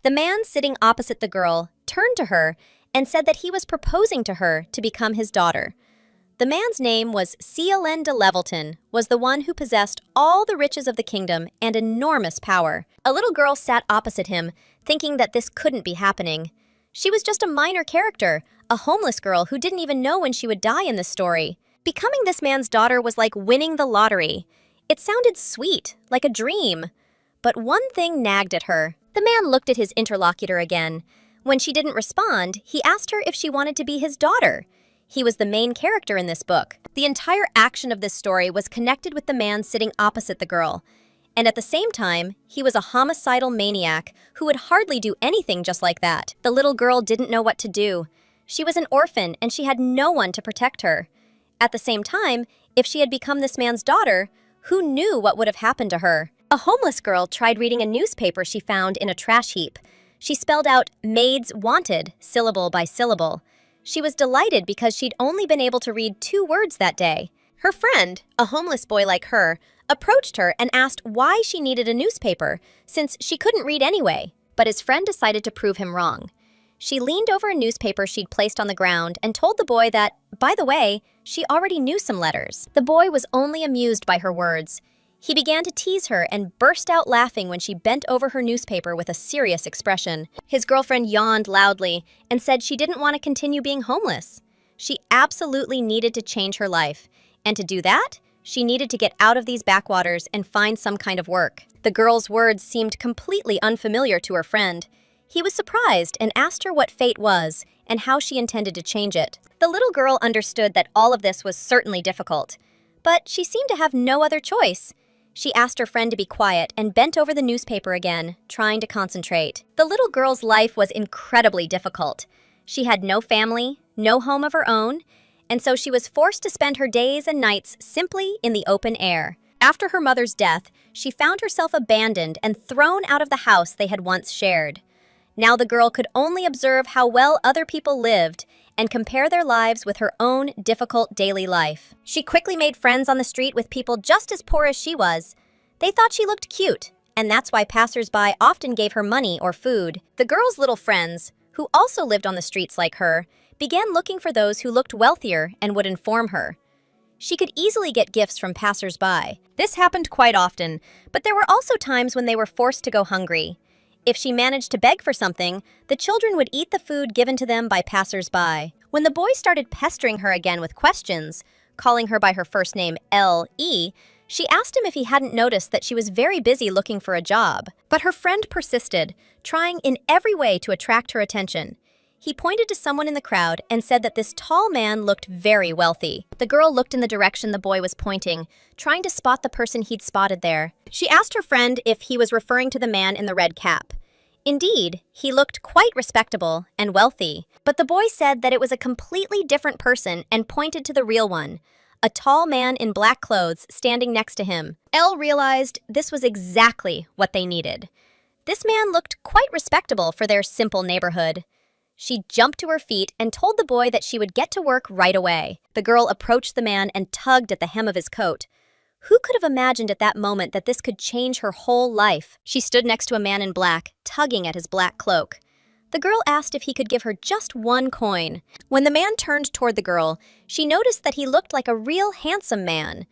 The man sitting opposite the girl turned to her and said that he was proposing to her to become his daughter. The man's name was Cielen de Levelton, was the one who possessed all the riches of the kingdom and enormous power. A little girl sat opposite him, thinking that this couldn't be happening. She was just a minor character, a homeless girl who didn't even know when she would die in this story. Becoming this man's daughter was like winning the lottery. It sounded sweet, like a dream. But one thing nagged at her. The man looked at his interlocutor again. When she didn't respond, he asked her if she wanted to be his daughter. He was the main character in this book. The entire action of this story was connected with the man sitting opposite the girl. And at the same time, he was a homicidal maniac who would hardly do anything just like that. The little girl didn't know what to do. She was an orphan and she had no one to protect her. At the same time, if she had become this man's daughter, who knew what would have happened to her? A homeless girl tried reading a newspaper she found in a trash heap. She spelled out "maids wanted" syllable by syllable. She was delighted because she'd only been able to read 2 words that day. Her friend, a homeless boy like her, approached her and asked why she needed a newspaper, since she couldn't read anyway. But his friend decided to prove him wrong. She leaned over a newspaper she'd placed on the ground and told the boy that, by the way, she already knew some letters. The boy was only amused by her words. He began to tease her and burst out laughing when she bent over her newspaper with a serious expression. His girlfriend yawned loudly and said she didn't want to continue being homeless. She absolutely needed to change her life, and to do that, she needed to get out of these backwaters and find some kind of work. The girl's words seemed completely unfamiliar to her friend. He was surprised and asked her what fate was and how she intended to change it. The little girl understood that all of this was certainly difficult, but she seemed to have no other choice. She asked her friend to be quiet and bent over the newspaper again, trying to concentrate. The little girl's life was incredibly difficult. She had no family, no home of her own, and so she was forced to spend her days and nights simply in the open air. After her mother's death, she found herself abandoned and thrown out of the house they had once shared. Now the girl could only observe how well other people lived and compare their lives with her own difficult daily life. She quickly made friends on the street with people just as poor as she was. They thought she looked cute, and that's why passers-by often gave her money or food. The girl's little friends, who also lived on the streets like her, began looking for those who looked wealthier and would inform her. She could easily get gifts from passers-by. This happened quite often, but there were also times when they were forced to go hungry. If she managed to beg for something, the children would eat the food given to them by passers-by. When the boy started pestering her again with questions, calling her by her first name L.E., she asked him if he hadn't noticed that she was very busy looking for a job. But her friend persisted, trying in every way to attract her attention. He pointed to someone in the crowd and said that this tall man looked very wealthy. The girl looked in the direction the boy was pointing, trying to spot the person he'd spotted there. She asked her friend if he was referring to the man in the red cap. Indeed, he looked quite respectable and wealthy, but the boy said that it was a completely different person and pointed to the real one, a tall man in black clothes standing next to him. Elle realized this was exactly what they needed. This man looked quite respectable for their simple neighborhood. She jumped to her feet and told the boy that she would get to work right away. The girl approached the man and tugged at the hem of his coat. Who could have imagined at that moment that this could change her whole life? She stood next to a man in black, tugging at his black cloak. The girl asked if he could give her just 1 coin. When the man turned toward the girl, she noticed that he looked like a real handsome man.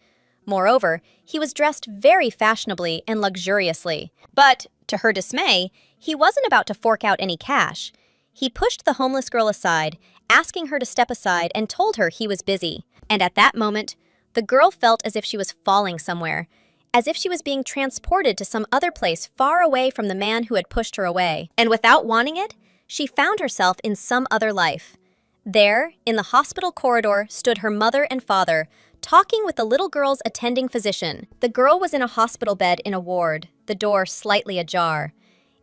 Moreover, he was dressed very fashionably and luxuriously. But, to her dismay, he wasn't about to fork out any cash. He pushed the homeless girl aside, asking her to step aside, and told her he was busy. And at that moment, the girl felt as if she was falling somewhere, as if she was being transported to some other place far away from the man who had pushed her away. And without wanting it, she found herself in some other life. There, in the hospital corridor, stood her mother and father, talking with the little girl's attending physician. The girl was in a hospital bed in a ward, the door slightly ajar.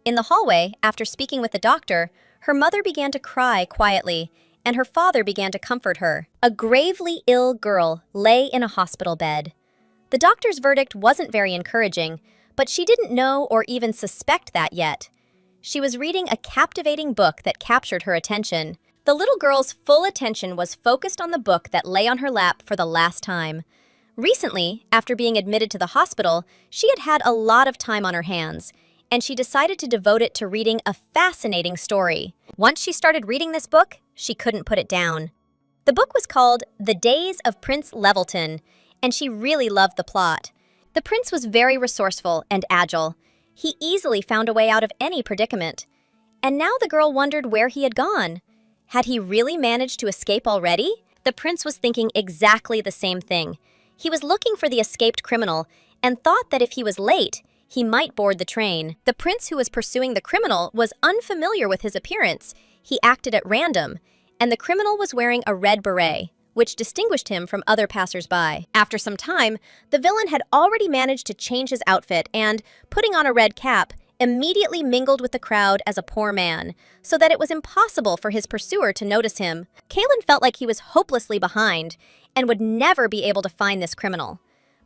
In the hallway, after speaking with the doctor, her mother began to cry quietly, and her father began to comfort her. A gravely ill girl lay in a hospital bed. The doctor's verdict wasn't very encouraging, but she didn't know or even suspect that yet. She was reading a captivating book that captured her attention. The little girl's full attention was focused on the book that lay on her lap for the last time. Recently, after being admitted to the hospital, she had had a lot of time on her hands, and she decided to devote it to reading a fascinating story. Once she started reading this book, she couldn't put it down. The book was called The Days of Prince Levelton, and she really loved the plot. The prince was very resourceful and agile. He easily found a way out of any predicament. And now the girl wondered where he had gone. Had he really managed to escape already? The prince was thinking exactly the same thing. He was looking for the escaped criminal and thought that if he was late, he might board the train. The prince who was pursuing the criminal was unfamiliar with his appearance. He acted at random, and the criminal was wearing a red beret, which distinguished him from other passers-by. After some time, the villain had already managed to change his outfit and, putting on a red cap, immediately mingled with the crowd as a poor man, so that it was impossible for his pursuer to notice him. Kalen felt like he was hopelessly behind and would never be able to find this criminal.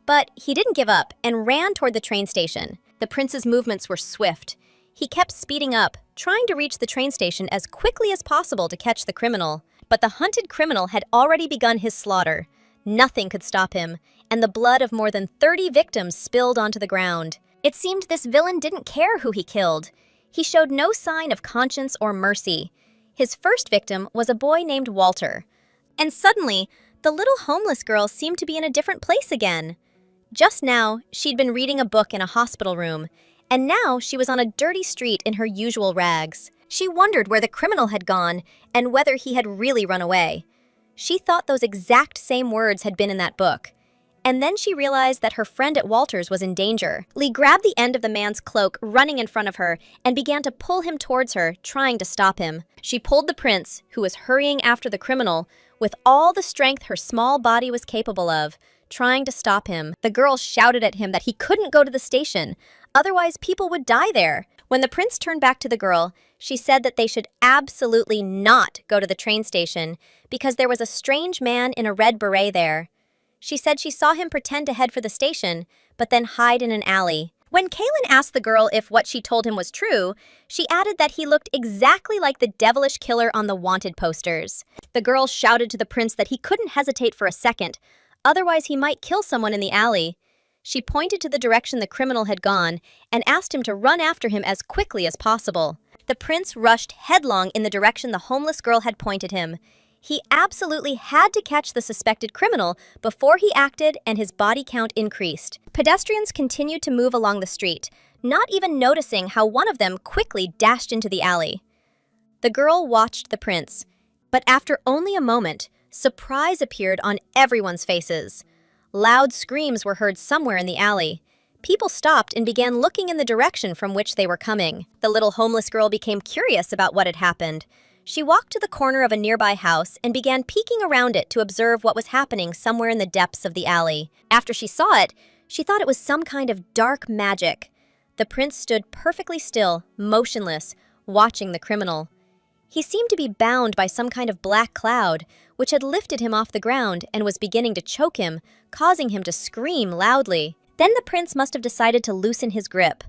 But he didn't give up and ran toward the train station. The prince's movements were swift. He kept speeding up, trying to reach the train station as quickly as possible to catch the criminal. But the hunted criminal had already begun his slaughter. Nothing could stop him, and the blood of more than 30 victims spilled onto the ground. It seemed this villain didn't care who he killed. He showed no sign of conscience or mercy. His first victim was a boy named Walter. And suddenly, the little homeless girl seemed to be in a different place again. Just now, she'd been reading a book in a hospital room, and now she was on a dirty street in her usual rags. She wondered where the criminal had gone and whether he had really run away. She thought those exact same words had been in that book. And then she realized that her friend at Walter's was in danger. Lee grabbed the end of the man's cloak running in front of her and began to pull him towards her, trying to stop him. She pulled the prince, who was hurrying after the criminal, with all the strength her small body was capable of, trying to stop him. The girl shouted at him that he couldn't go to the station, otherwise people would die there. When the prince turned back to the girl, she said that they should absolutely not go to the train station because there was a strange man in a red beret there. She said she saw him pretend to head for the station, but then hide in an alley. When Kaylin asked the girl if what she told him was true, she added that he looked exactly like the devilish killer on the wanted posters. The girl shouted to the prince that he couldn't hesitate for a second, otherwise he might kill someone in the alley. She pointed to the direction the criminal had gone and asked him to run after him as quickly as possible. The prince rushed headlong in the direction the homeless girl had pointed him. He absolutely had to catch the suspected criminal before he acted, and his body count increased. Pedestrians continued to move along the street, not even noticing how one of them quickly dashed into the alley. The girl watched the prince, but after only a moment, surprise appeared on everyone's faces. Loud screams were heard somewhere in the alley. People stopped and began looking in the direction from which they were coming. The little homeless girl became curious about what had happened. She walked to the corner of a nearby house and began peeking around it to observe what was happening somewhere in the depths of the alley. After she saw it, she thought it was some kind of dark magic. The prince stood perfectly still, motionless, watching the criminal. He seemed to be bound by some kind of black cloud, which had lifted him off the ground and was beginning to choke him, causing him to scream loudly. Then the prince must have decided to loosen his grip.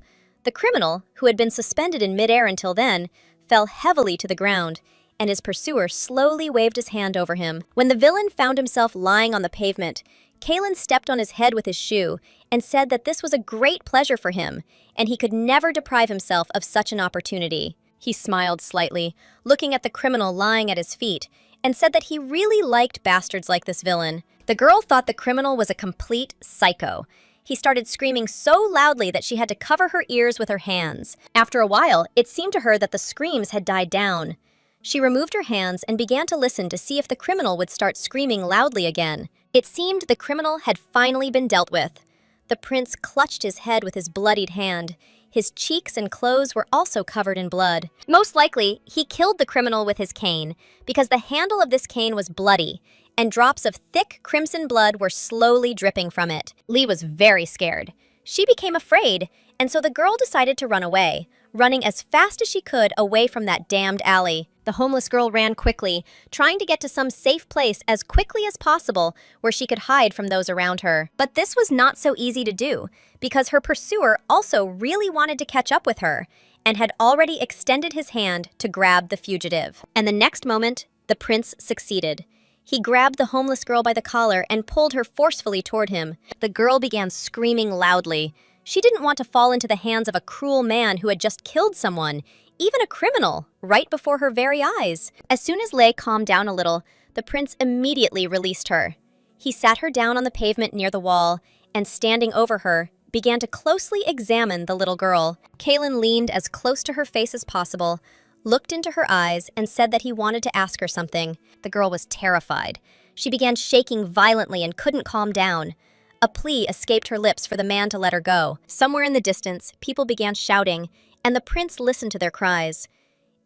The criminal, who had been suspended in midair until then, fell heavily to the ground, and his pursuer slowly waved his hand over him. When the villain found himself lying on the pavement, Kalen stepped on his head with his shoe and said that this was a great pleasure for him, and he could never deprive himself of such an opportunity. He smiled slightly, looking at the criminal lying at his feet, and said that he really liked bastards like this villain. The girl thought the criminal was a complete psycho. He started screaming so loudly that she had to cover her ears with her hands. After a while, it seemed to her that the screams had died down. She removed her hands and began to listen to see if the criminal would start screaming loudly again. It seemed the criminal had finally been dealt with. The prince clutched his head with his bloodied hand. His cheeks and clothes were also covered in blood. Most likely, he killed the criminal with his cane, because the handle of this cane was bloody, and drops of thick crimson blood were slowly dripping from it. Lee was very scared. She became afraid, and so the girl decided to run away, running as fast as she could away from that damned alley. The homeless girl ran quickly, trying to get to some safe place as quickly as possible where she could hide from those around her. But this was not so easy to do, because her pursuer also really wanted to catch up with her, and had already extended his hand to grab the fugitive. And the next moment, the prince succeeded. He grabbed the homeless girl by the collar and pulled her forcefully toward him. The girl began screaming loudly. She didn't want to fall into the hands of a cruel man who had just killed someone, even a criminal, right before her very eyes. As soon as Lei calmed down a little, the prince immediately released her. He sat her down on the pavement near the wall and, standing over her, began to closely examine the little girl. Kaylin leaned as close to her face as possible, looked into her eyes, and said that he wanted to ask her something. The girl was terrified. She began shaking violently and couldn't calm down. A plea escaped her lips for the man to let her go. Somewhere in the distance, people began shouting, and the prince listened to their cries.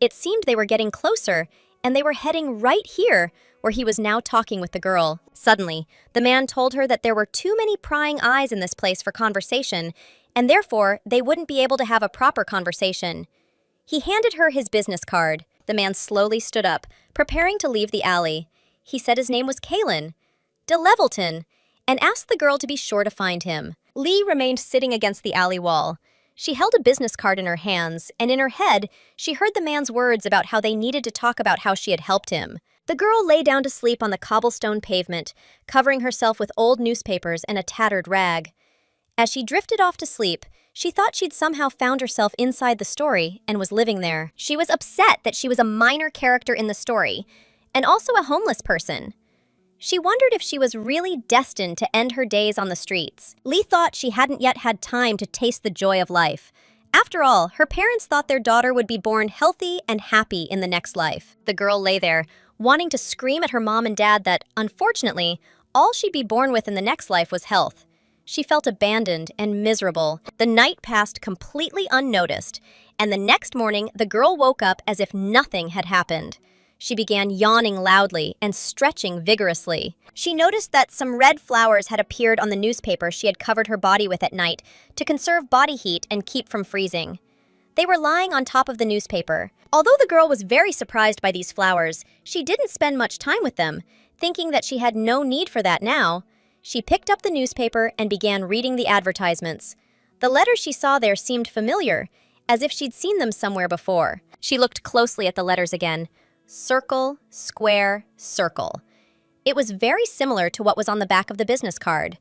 It seemed they were getting closer, and they were heading right here, where he was now talking with the girl. Suddenly, the man told her that there were too many prying eyes in this place for conversation, and therefore they wouldn't be able to have a proper conversation. He handed her his business card. The man slowly stood up, preparing to leave the alley. He said his name was Kaylin, de Levelton, and asked the girl to be sure to find him. Lee remained sitting against the alley wall. She held a business card in her hands, and in her head, she heard the man's words about how they needed to talk about how she had helped him. The girl lay down to sleep on the cobblestone pavement, covering herself with old newspapers and a tattered rag. As she drifted off to sleep, she thought she'd somehow found herself inside the story and was living there. She was upset that she was a minor character in the story, and also a homeless person. She wondered if she was really destined to end her days on the streets. Lee thought she hadn't yet had time to taste the joy of life. After all, her parents thought their daughter would be born healthy and happy in the next life. The girl lay there, wanting to scream at her mom and dad that, unfortunately, all she'd be born with in the next life was health. She felt abandoned and miserable. The night passed completely unnoticed, and the next morning, the girl woke up as if nothing had happened. She began yawning loudly and stretching vigorously. She noticed that some red flowers had appeared on the newspaper she had covered her body with at night to conserve body heat and keep from freezing. They were lying on top of the newspaper. Although the girl was very surprised by these flowers, she didn't spend much time with them, thinking that she had no need for that now. She picked up the newspaper and began reading the advertisements. The letters she saw there seemed familiar, as if she'd seen them somewhere before. She looked closely at the letters again. Circle, square, circle. It was very similar to what was on the back of the business card.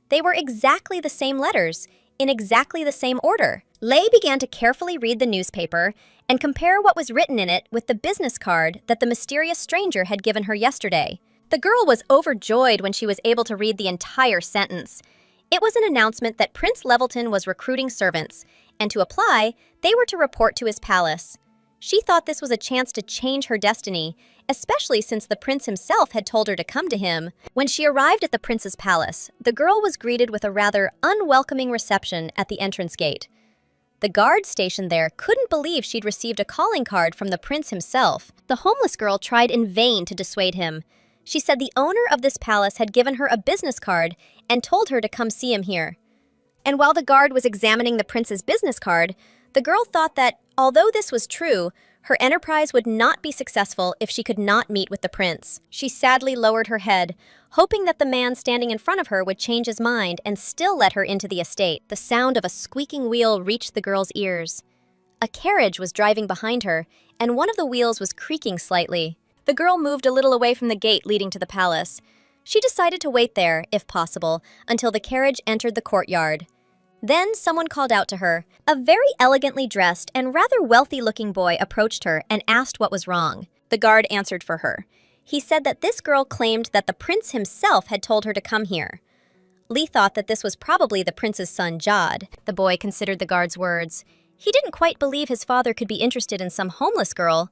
They were exactly the same letters, in exactly the same order. Lei began to carefully read the newspaper and compare what was written in it with the business card that the mysterious stranger had given her yesterday. The girl was overjoyed when she was able to read the entire sentence. It was an announcement that Prince Levelton was recruiting servants, and to apply, they were to report to his palace. She thought this was a chance to change her destiny, especially since the prince himself had told her to come to him. When she arrived at the prince's palace, the girl was greeted with a rather unwelcoming reception at the entrance gate. The guard stationed there couldn't believe she'd received a calling card from the prince himself. The homeless girl tried in vain to dissuade him. She said the owner of this palace had given her a business card and told her to come see him here. And while the guard was examining the prince's business card, the girl thought that, although this was true, her enterprise would not be successful if she could not meet with the prince. She sadly lowered her head, hoping that the man standing in front of her would change his mind and still let her into the estate. The sound of a squeaking wheel reached the girl's ears. A carriage was driving behind her, and one of the wheels was creaking slightly. The girl moved a little away from the gate leading to the palace. She decided to wait there, if possible, until the carriage entered the courtyard. Then someone called out to her. A very elegantly dressed and rather wealthy-looking boy approached her and asked what was wrong. The guard answered for her. He said that this girl claimed that the prince himself had told her to come here. Lee thought that this was probably the prince's son, Jad. The boy considered the guard's words. He didn't quite believe his father could be interested in some homeless girl,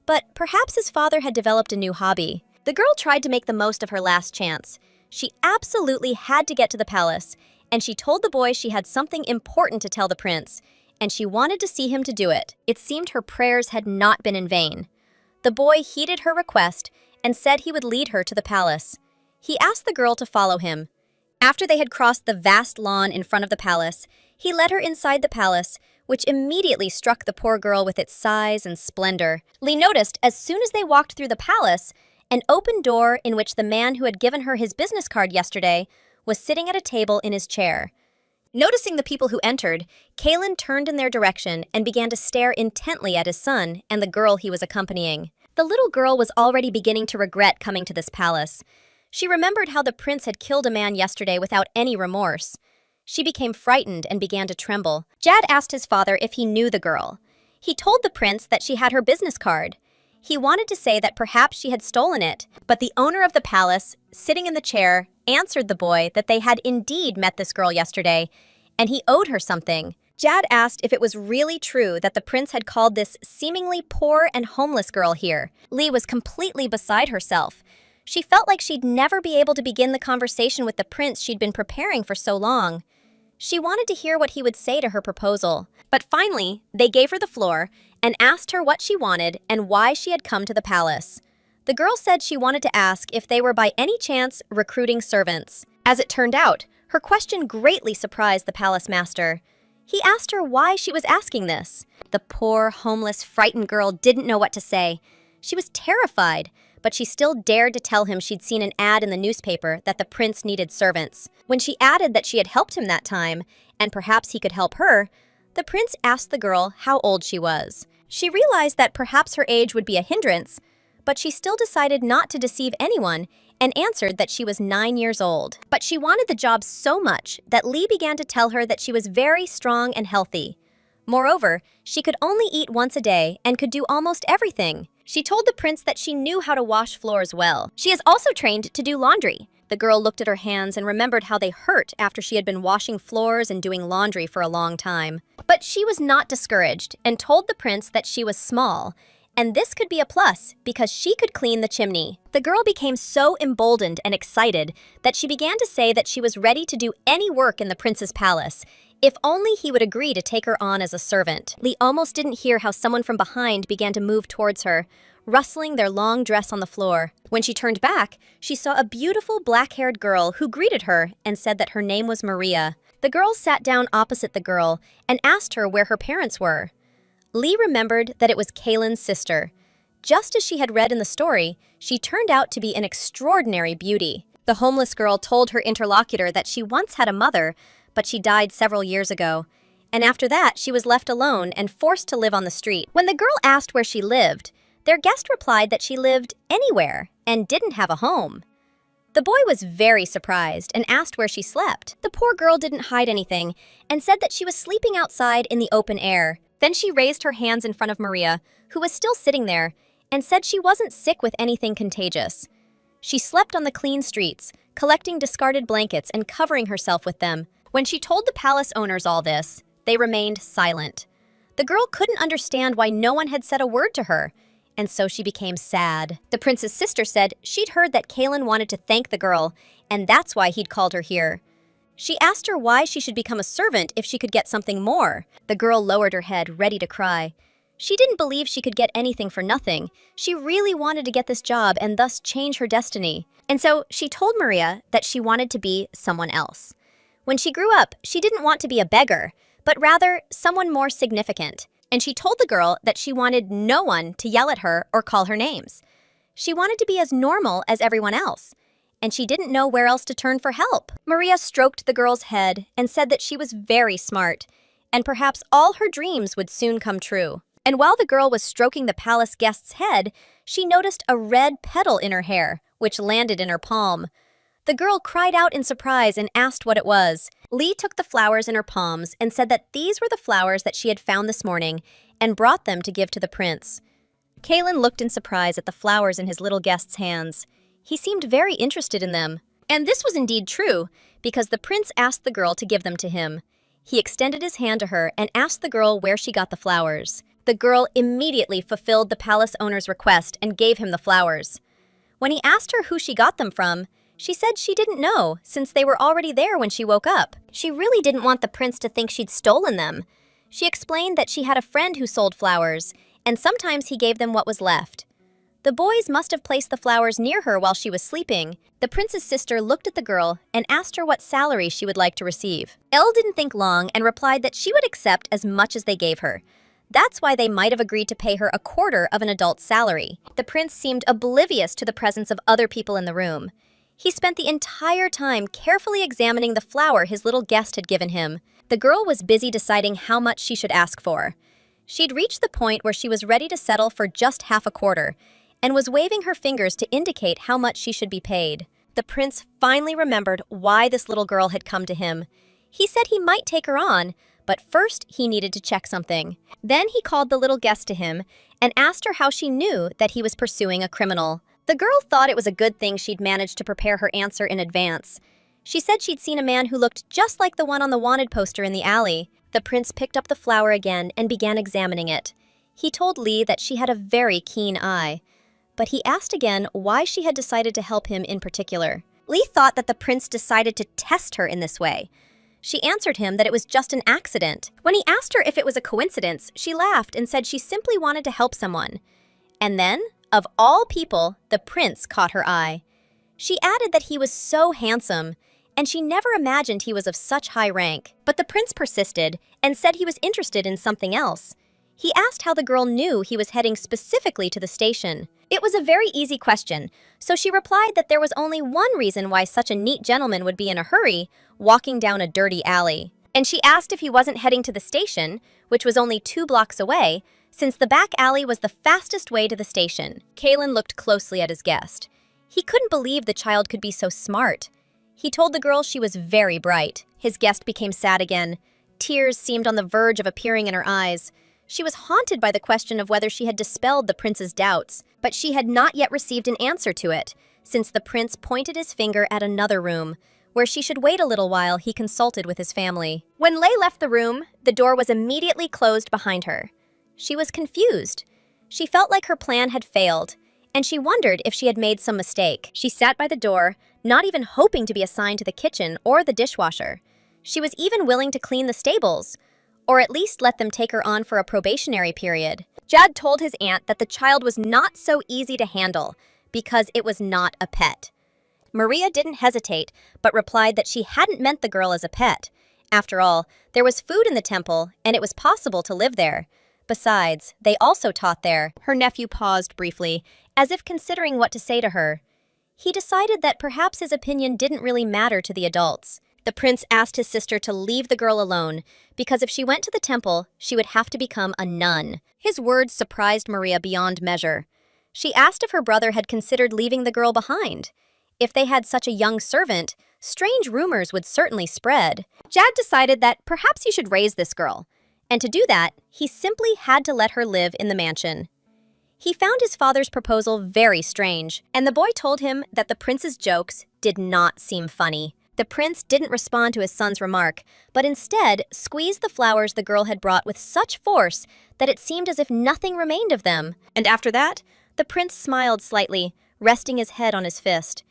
but perhaps his father had developed a new hobby. The girl tried to make the most of her last chance. She absolutely had to get to the palace, and she told the boy she had something important to tell the prince, and she wanted to see him to do it. It seemed her prayers had not been in vain. The boy heeded her request and said he would lead her to the palace. He asked the girl to follow him. After they had crossed the vast lawn in front of the palace, he led her inside the palace, which immediately struck the poor girl with its size and splendor. Lee noticed, as soon as they walked through the palace, an open door in which the man who had given her his business card yesterday was sitting at a table in his chair. Noticing the people who entered, Kaylin turned in their direction and began to stare intently at his son and the girl he was accompanying. The little girl was already beginning to regret coming to this palace. She remembered how the prince had killed a man yesterday without any remorse. She became frightened and began to tremble. Jad asked his father if he knew the girl. He told the prince that she had her business card. He wanted to say that perhaps she had stolen it, but the owner of the palace, sitting in the chair, answered the boy that they had indeed met this girl yesterday, and he owed her something. Jad asked if it was really true that the prince had called this seemingly poor and homeless girl here. Lee was completely beside herself. She felt like she'd never be able to begin the conversation with the prince she'd been preparing for so long. She wanted to hear what he would say to her proposal. But finally, they gave her the floor and asked her what she wanted and why she had come to the palace. The girl said she wanted to ask if they were by any chance recruiting servants. As it turned out, her question greatly surprised the palace master. He asked her why she was asking this. The poor, homeless, frightened girl didn't know what to say. She was terrified, but she still dared to tell him she'd seen an ad in the newspaper that the prince needed servants. When she added that she had helped him that time, and perhaps he could help her, the prince asked the girl how old she was. She realized that perhaps her age would be a hindrance, but she still decided not to deceive anyone and answered that she was 9 years old. But she wanted the job so much that Lee began to tell her that she was very strong and healthy. Moreover, she could only eat once a day and could do almost everything. She told the prince that she knew how to wash floors well. She is also trained to do laundry. The girl looked at her hands and remembered how they hurt after she had been washing floors and doing laundry for a long time. But she was not discouraged and told the prince that she was small, and this could be a plus because she could clean the chimney. The girl became so emboldened and excited that she began to say that she was ready to do any work in the prince's palace, if only he would agree to take her on as a servant. Lee almost didn't hear how someone from behind began to move towards her, rustling their long dress on the floor. When she turned back, she saw a beautiful black-haired girl who greeted her and said that her name was Maria. The girl sat down opposite the girl and asked her where her parents were. Lee remembered that it was Kaylin's sister. Just as she had read in the story, she turned out to be an extraordinary beauty. The homeless girl told her interlocutor that she once had a mother, but she died several years ago. And after that, she was left alone and forced to live on the street. When the girl asked where she lived, their guest replied that she lived anywhere and didn't have a home. The boy was very surprised and asked where she slept. The poor girl didn't hide anything and said that she was sleeping outside in the open air. Then she raised her hands in front of Maria, who was still sitting there, and said she wasn't sick with anything contagious. She slept on the clean streets, collecting discarded blankets and covering herself with them. When she told the palace owners all this, they remained silent. The girl couldn't understand why no one had said a word to her, and so she became sad. The prince's sister said she'd heard that Kaylin wanted to thank the girl, and that's why he'd called her here. She asked her why she should become a servant if she could get something more. The girl lowered her head, ready to cry. She didn't believe she could get anything for nothing. She really wanted to get this job and thus change her destiny. And so she told Maria that she wanted to be someone else. When she grew up, she didn't want to be a beggar, but rather someone more significant. And she told the girl that she wanted no one to yell at her or call her names. She wanted to be as normal as everyone else, and she didn't know where else to turn for help. Maria stroked the girl's head and said that she was very smart, and perhaps all her dreams would soon come true. And while the girl was stroking the palace guest's head, she noticed a red petal in her hair, which landed in her palm. The girl cried out in surprise and asked what it was. Lee took the flowers in her palms and said that these were the flowers that she had found this morning and brought them to give to the prince. Kaylin looked in surprise at the flowers in his little guest's hands. He seemed very interested in them. And this was indeed true, because the prince asked the girl to give them to him. He extended his hand to her and asked the girl where she got the flowers. The girl immediately fulfilled the palace owner's request and gave him the flowers. When he asked her who she got them from, she said she didn't know, since they were already there when she woke up. She really didn't want the prince to think she'd stolen them. She explained that she had a friend who sold flowers, and sometimes he gave them what was left. The boys must have placed the flowers near her while she was sleeping. The prince's sister looked at the girl and asked her what salary she would like to receive. Elle didn't think long and replied that she would accept as much as they gave her. That's why they might have agreed to pay her a quarter of an adult's salary. The prince seemed oblivious to the presence of other people in the room. He spent the entire time carefully examining the flower his little guest had given him. The girl was busy deciding how much she should ask for. She'd reached the point where she was ready to settle for just half a quarter, and was waving her fingers to indicate how much she should be paid. The prince finally remembered why this little girl had come to him. He said he might take her on, but first he needed to check something. Then he called the little guest to him and asked her how she knew that he was pursuing a criminal. The girl thought it was a good thing she'd managed to prepare her answer in advance. She said she'd seen a man who looked just like the one on the wanted poster in the alley. The prince picked up the flower again and began examining it. He told Lee that she had a very keen eye, but he asked again why she had decided to help him in particular. Lee thought that the prince decided to test her in this way. She answered him that it was just an accident. When he asked her if it was a coincidence, she laughed and said she simply wanted to help someone. And then, of all people, the prince caught her eye. She added that he was so handsome, and she never imagined he was of such high rank. But the prince persisted and said he was interested in something else. He asked how the girl knew he was heading specifically to the station. It was a very easy question, so she replied that there was only one reason why such a neat gentleman would be in a hurry, walking down a dirty alley. And she asked if he wasn't heading to the station, which was only 2 blocks away, since the back alley was the fastest way to the station. Kalen looked closely at his guest. He couldn't believe the child could be so smart. He told the girl she was very bright. His guest became sad again. Tears seemed on the verge of appearing in her eyes. She was haunted by the question of whether she had dispelled the prince's doubts, but she had not yet received an answer to it, since the prince pointed his finger at another room, where she should wait a little while he consulted with his family. When Lei left the room, the door was immediately closed behind her. She was confused. She felt like her plan had failed, and she wondered if she had made some mistake. She sat by the door, not even hoping to be assigned to the kitchen or the dishwasher. She was even willing to clean the stables, or at least let them take her on for a probationary period. Jad told his aunt that the child was not so easy to handle because it was not a pet. Maria didn't hesitate, but replied that she hadn't meant the girl as a pet. After all, there was food in the temple, and it was possible to live there. Besides, they also taught there. Her nephew paused briefly, as if considering what to say to her. He decided that perhaps his opinion didn't really matter to the adults. The prince asked his sister to leave the girl alone, because if she went to the temple, she would have to become a nun. His words surprised Maria beyond measure. She asked if her brother had considered leaving the girl behind. If they had such a young servant, strange rumors would certainly spread. Jad decided that perhaps he should raise this girl, and to do that, he simply had to let her live in the mansion. He found his father's proposal very strange, and the boy told him that the prince's jokes did not seem funny. The prince didn't respond to his son's remark, but instead squeezed the flowers the girl had brought with such force that it seemed as if nothing remained of them. And after that, the prince smiled slightly, resting his head on his fist.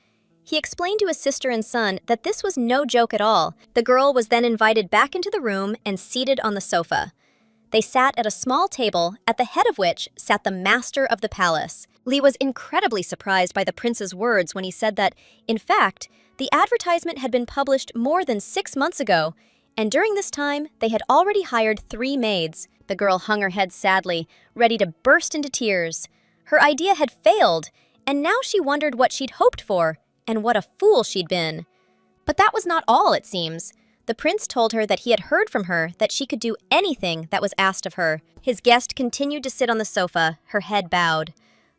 He explained to his sister and son that this was no joke at all. The girl was then invited back into the room and seated on the sofa. They sat at a small table, at the head of which sat the master of the palace. Lee was incredibly surprised by the prince's words when he said that, in fact, the advertisement had been published more than 6 months ago, and during this time, they had already hired 3 maids. The girl hung her head sadly, ready to burst into tears. Her idea had failed, and now she wondered what she'd hoped for, and what a fool she'd been. But that was not all, it seems. The prince told her that he had heard from her that she could do anything that was asked of her. His guest continued to sit on the sofa, her head bowed.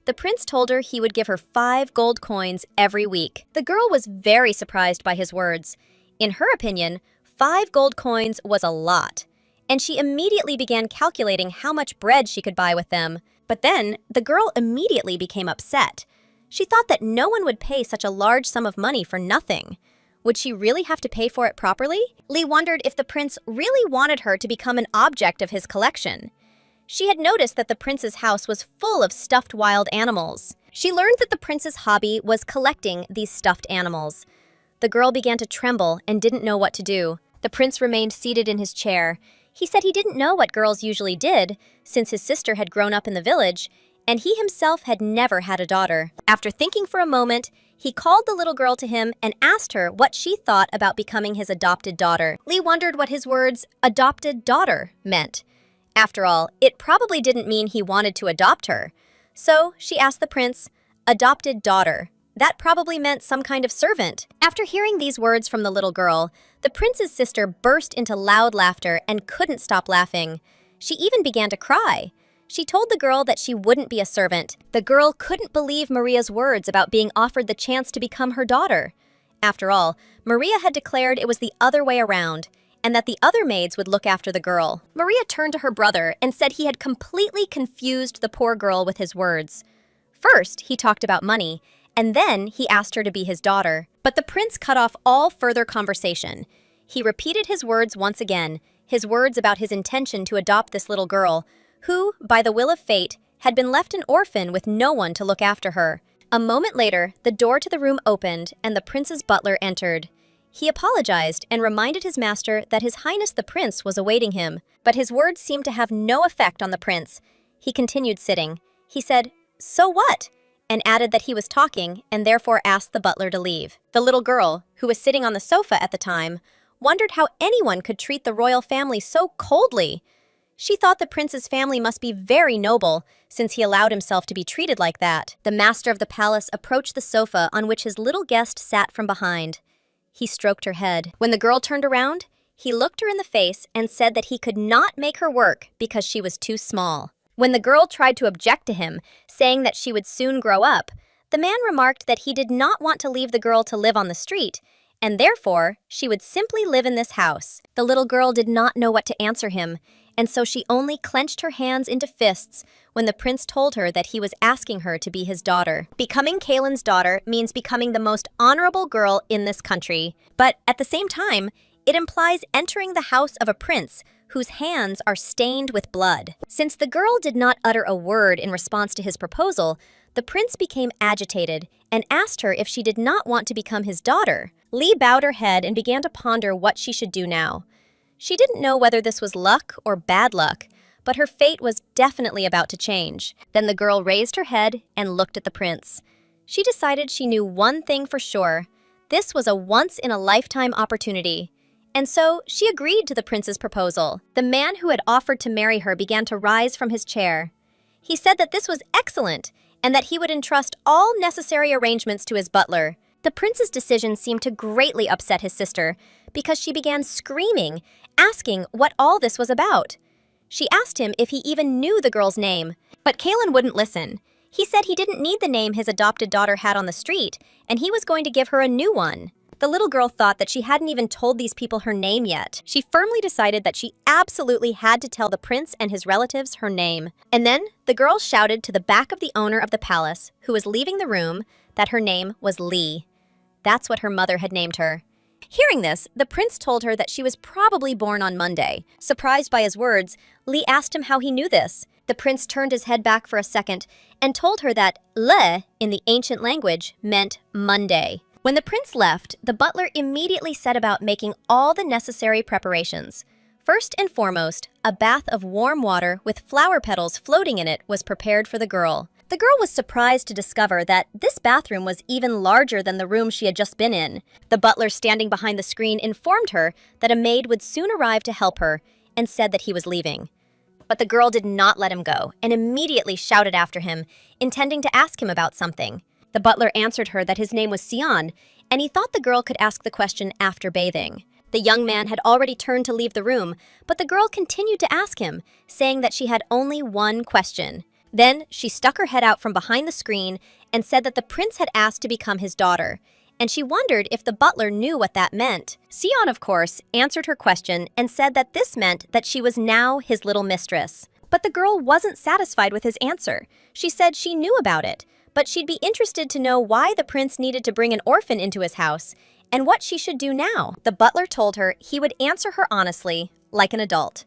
The prince told her he would give her 5 gold coins every week. The girl was very surprised by his words. In her opinion, 5 gold coins was a lot, and she immediately began calculating how much bread she could buy with them. But then, the girl immediately became upset. She thought that no one would pay such a large sum of money for nothing. Would she really have to pay for it properly? Lee wondered if the prince really wanted her to become an object of his collection. She had noticed that the prince's house was full of stuffed wild animals. She learned that the prince's hobby was collecting these stuffed animals. The girl began to tremble and didn't know what to do. The prince remained seated in his chair. He said he didn't know what girls usually did, since his sister had grown up in the village, and he himself had never had a daughter. After thinking for a moment, he called the little girl to him and asked her what she thought about becoming his adopted daughter. Lee wondered what his words, adopted daughter, meant. After all, it probably didn't mean he wanted to adopt her. So she asked the prince, adopted daughter. That probably meant some kind of servant. After hearing these words from the little girl, the prince's sister burst into loud laughter and couldn't stop laughing. She even began to cry. She told the girl that she wouldn't be a servant. The girl couldn't believe Maria's words about being offered the chance to become her daughter. After all, Maria had declared it was the other way around, and that the other maids would look after the girl. Maria turned to her brother and said he had completely confused the poor girl with his words. First, he talked about money, and then he asked her to be his daughter. But the prince cut off all further conversation. He repeated his words once again, his words about his intention to adopt this little girl, who, by the will of fate, had been left an orphan with no one to look after her. A moment later, the door to the room opened and the prince's butler entered. He apologized and reminded his master that His Highness the Prince was awaiting him, but his words seemed to have no effect on the prince. He continued sitting. He said, "So what?" and added that he was talking and therefore asked the butler to leave. The little girl, who was sitting on the sofa at the time, wondered how anyone could treat the royal family so coldly. She thought the prince's family must be very noble, since he allowed himself to be treated like that. The master of the palace approached the sofa on which his little guest sat from behind. He stroked her head. When the girl turned around, he looked her in the face and said that he could not make her work because she was too small. When the girl tried to object to him, saying that she would soon grow up, the man remarked that he did not want to leave the girl to live on the street, and therefore she would simply live in this house. The little girl did not know what to answer him, and so she only clenched her hands into fists when the prince told her that he was asking her to be his daughter. Becoming Kalen's daughter means becoming the most honorable girl in this country, but at the same time, it implies entering the house of a prince whose hands are stained with blood. Since the girl did not utter a word in response to his proposal, the prince became agitated and asked her if she did not want to become his daughter. Lee bowed her head and began to ponder what she should do now. She didn't know whether this was luck or bad luck, but her fate was definitely about to change. Then the girl raised her head and looked at the prince. She decided she knew one thing for sure. This was a once-in-a-lifetime opportunity. And so she agreed to the prince's proposal. The man who had offered to marry her began to rise from his chair. He said that this was excellent and that he would entrust all necessary arrangements to his butler. The prince's decision seemed to greatly upset his sister because she began screaming, asking what all this was about. She asked him if he even knew the girl's name, but Kalen wouldn't listen. He said he didn't need the name his adopted daughter had on the street, and he was going to give her a new one. The little girl thought that she hadn't even told these people her name yet. She firmly decided that she absolutely had to tell the prince and his relatives her name. And then the girl shouted to the back of the owner of the palace, who was leaving the room, that her name was Lee. That's what her mother had named her. Hearing this, the prince told her that she was probably born on Monday. Surprised by his words, Lee asked him how he knew this. The prince turned his head back for a second and told her that le in the ancient language meant Monday. When the prince left, the butler immediately set about making all the necessary preparations. First and foremost, a bath of warm water with flower petals floating in it was prepared for the girl. The girl was surprised to discover that this bathroom was even larger than the room she had just been in. The butler standing behind the screen informed her that a maid would soon arrive to help her and said that he was leaving. But the girl did not let him go and immediately shouted after him, intending to ask him about something. The butler answered her that his name was Sion, and he thought the girl could ask the question after bathing. The young man had already turned to leave the room, but the girl continued to ask him, saying that she had only one question. Then she stuck her head out from behind the screen and said that the prince had asked to become his daughter, and she wondered if the butler knew what that meant. Sion, of course, answered her question and said that this meant that she was now his little mistress. But the girl wasn't satisfied with his answer. She said she knew about it, but she'd be interested to know why the prince needed to bring an orphan into his house and what she should do now. The butler told her he would answer her honestly, like an adult.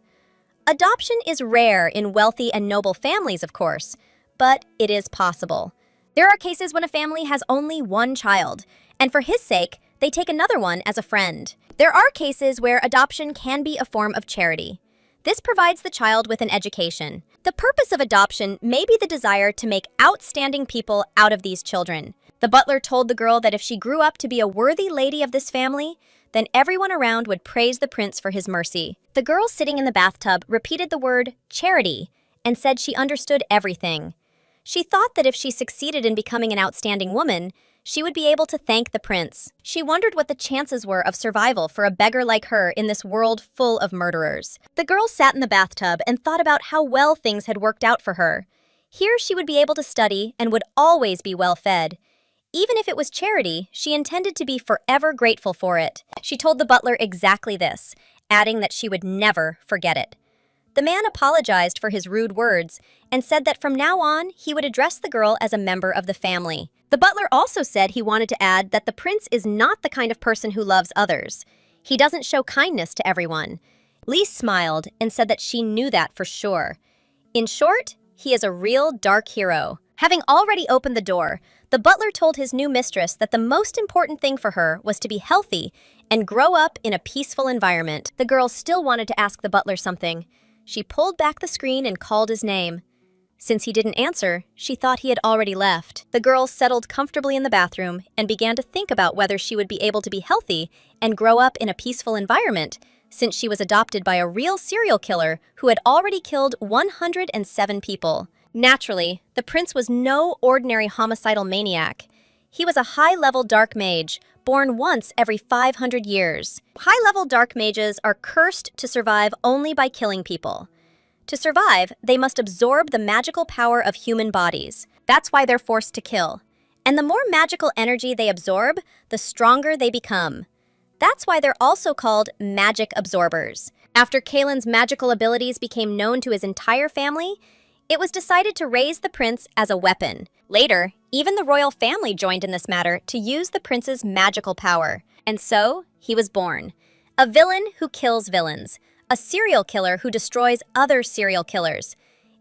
Adoption is rare in wealthy and noble families, of course, but it is possible. There are cases when a family has only one child, and for his sake, they take another one as a friend. There are cases where adoption can be a form of charity. This provides the child with an education. The purpose of adoption may be the desire to make outstanding people out of these children. The butler told the girl that if she grew up to be a worthy lady of this family, then everyone around would praise the prince for his mercy. The girl sitting in the bathtub repeated the word charity and said she understood everything. She thought that if she succeeded in becoming an outstanding woman, she would be able to thank the prince. She wondered what the chances were of survival for a beggar like her in this world full of murderers. The girl sat in the bathtub and thought about how well things had worked out for her. Here she would be able to study and would always be well fed. Even if it was charity, she intended to be forever grateful for it. She told the butler exactly this, adding that she would never forget it. The man apologized for his rude words and said that from now on, he would address the girl as a member of the family. The butler also said he wanted to add that the prince is not the kind of person who loves others. He doesn't show kindness to everyone. Lee smiled and said that she knew that for sure. In short, he is a real dark hero. Having already opened the door, the butler told his new mistress that the most important thing for her was to be healthy and grow up in a peaceful environment. The girl still wanted to ask the butler something. She pulled back the screen and called his name. Since he didn't answer, she thought he had already left. The girl settled comfortably in the bathroom and began to think about whether she would be able to be healthy and grow up in a peaceful environment, since she was adopted by a real serial killer who had already killed 107 people. Naturally, the prince was no ordinary homicidal maniac. He was a high-level dark mage, born once every 500 years. High-level dark mages are cursed to survive only by killing people. To survive, they must absorb the magical power of human bodies. That's why they're forced to kill. And the more magical energy they absorb, the stronger they become. That's why they're also called magic absorbers. After Kalen's magical abilities became known to his entire family, it was decided to raise the prince as a weapon. Later, even the royal family joined in this matter to use the prince's magical power. And so, he was born. A villain who kills villains. A serial killer who destroys other serial killers.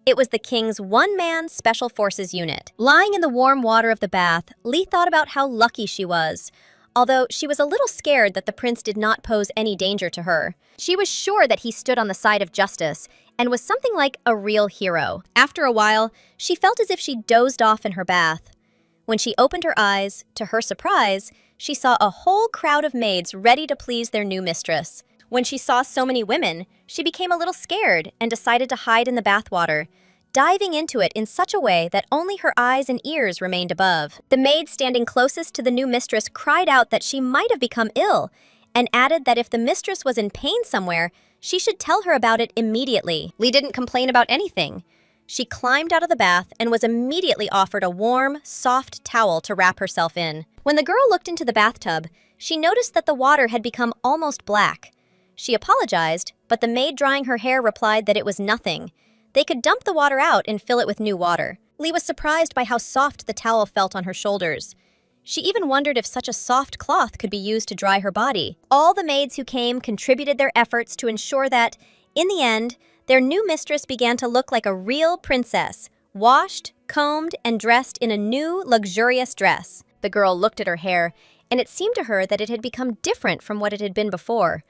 It was the king's one-man special forces unit. Lying in the warm water of the bath, Lee thought about how lucky she was. Although she was a little scared that the prince did not pose any danger to her. She was sure that he stood on the side of justice and was something like a real hero. After a while, she felt as if she dozed off in her bath. When she opened her eyes, to her surprise, she saw a whole crowd of maids ready to please their new mistress. When she saw so many women, she became a little scared and decided to hide in the bathwater, diving into it in such a way that only her eyes and ears remained above. The maid standing closest to the new mistress cried out that she might have become ill, and added that if the mistress was in pain somewhere, she should tell her about it immediately. Lee didn't complain about anything. She climbed out of the bath and was immediately offered a warm, soft towel to wrap herself in. When the girl looked into the bathtub, she noticed that the water had become almost black. She apologized, but the maid drying her hair replied that it was nothing. They could dump the water out and fill it with new water. Lee was surprised by how soft the towel felt on her shoulders. She even wondered if such a soft cloth could be used to dry her body. All the maids who came contributed their efforts to ensure that, in the end, their new mistress began to look like a real princess, washed, combed, and dressed in a new, luxurious dress. The girl looked at her hair, and it seemed to her that it had become different from what it had been before.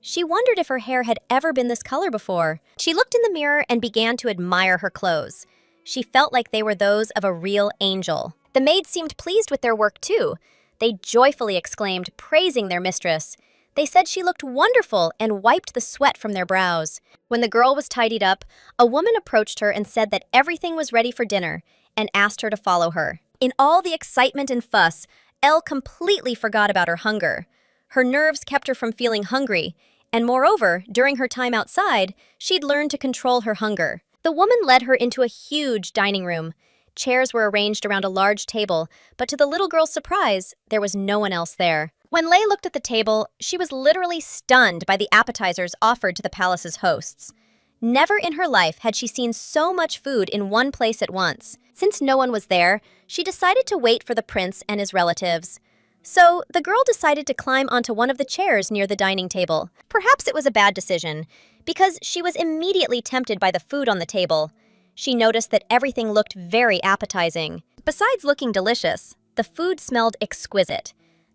She wondered if her hair had ever been this color before. She looked in the mirror and began to admire her clothes. She felt like they were those of a real angel. The maids seemed pleased with their work too. They joyfully exclaimed, praising their mistress. They said she looked wonderful and wiped the sweat from their brows. When the girl was tidied up, a woman approached her and said that everything was ready for dinner and asked her to follow her. In all the excitement and fuss, Elle completely forgot about her hunger. Her nerves kept her from feeling hungry, and moreover, during her time outside, she'd learned to control her hunger. The woman led her into a huge dining room. Chairs were arranged around a large table, but to the little girl's surprise, there was no one else there. When Lei looked at the table, she was literally stunned by the appetizers offered to the palace's hosts. Never in her life had she seen so much food in one place at once. Since no one was there, she decided to wait for the prince and his relatives. So, the girl decided to climb onto one of the chairs near the dining table. Perhaps it was a bad decision, because she was immediately tempted by the food on the table. She noticed that everything looked very appetizing. Besides looking delicious, the food smelled exquisite.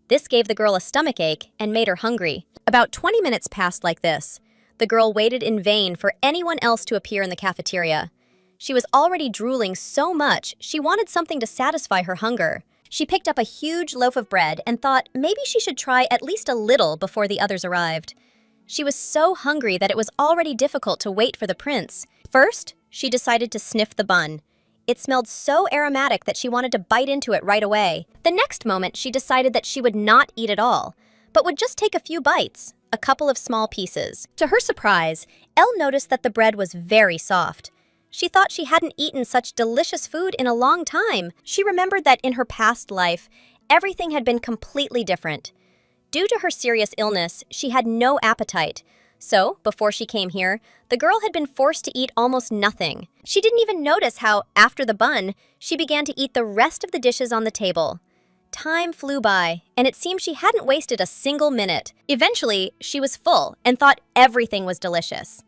This gave the girl a stomachache and made her hungry. About 20 minutes passed like this. The girl waited in vain for anyone else to appear in the cafeteria. She was already drooling so much, she wanted something to satisfy her hunger. She picked up a huge loaf of bread and thought maybe she should try at least a little before the others arrived. She was so hungry that it was already difficult to wait for the prince. First, she decided to sniff the bun. It smelled so aromatic that she wanted to bite into it right away. The next moment, she decided that she would not eat at all, but would just take a few bites, a couple of small pieces. To her surprise, Elle noticed that the bread was very soft. She thought she hadn't eaten such delicious food in a long time. She remembered that in her past life, everything had been completely different. Due to her serious illness, she had no appetite, So, before she came here, the girl had been forced to eat almost nothing. She didn't even notice how, after the bun, she began to eat the rest of the dishes on the table. Time flew by, and it seemed she hadn't wasted a single minute. Eventually, she was full and thought everything was delicious.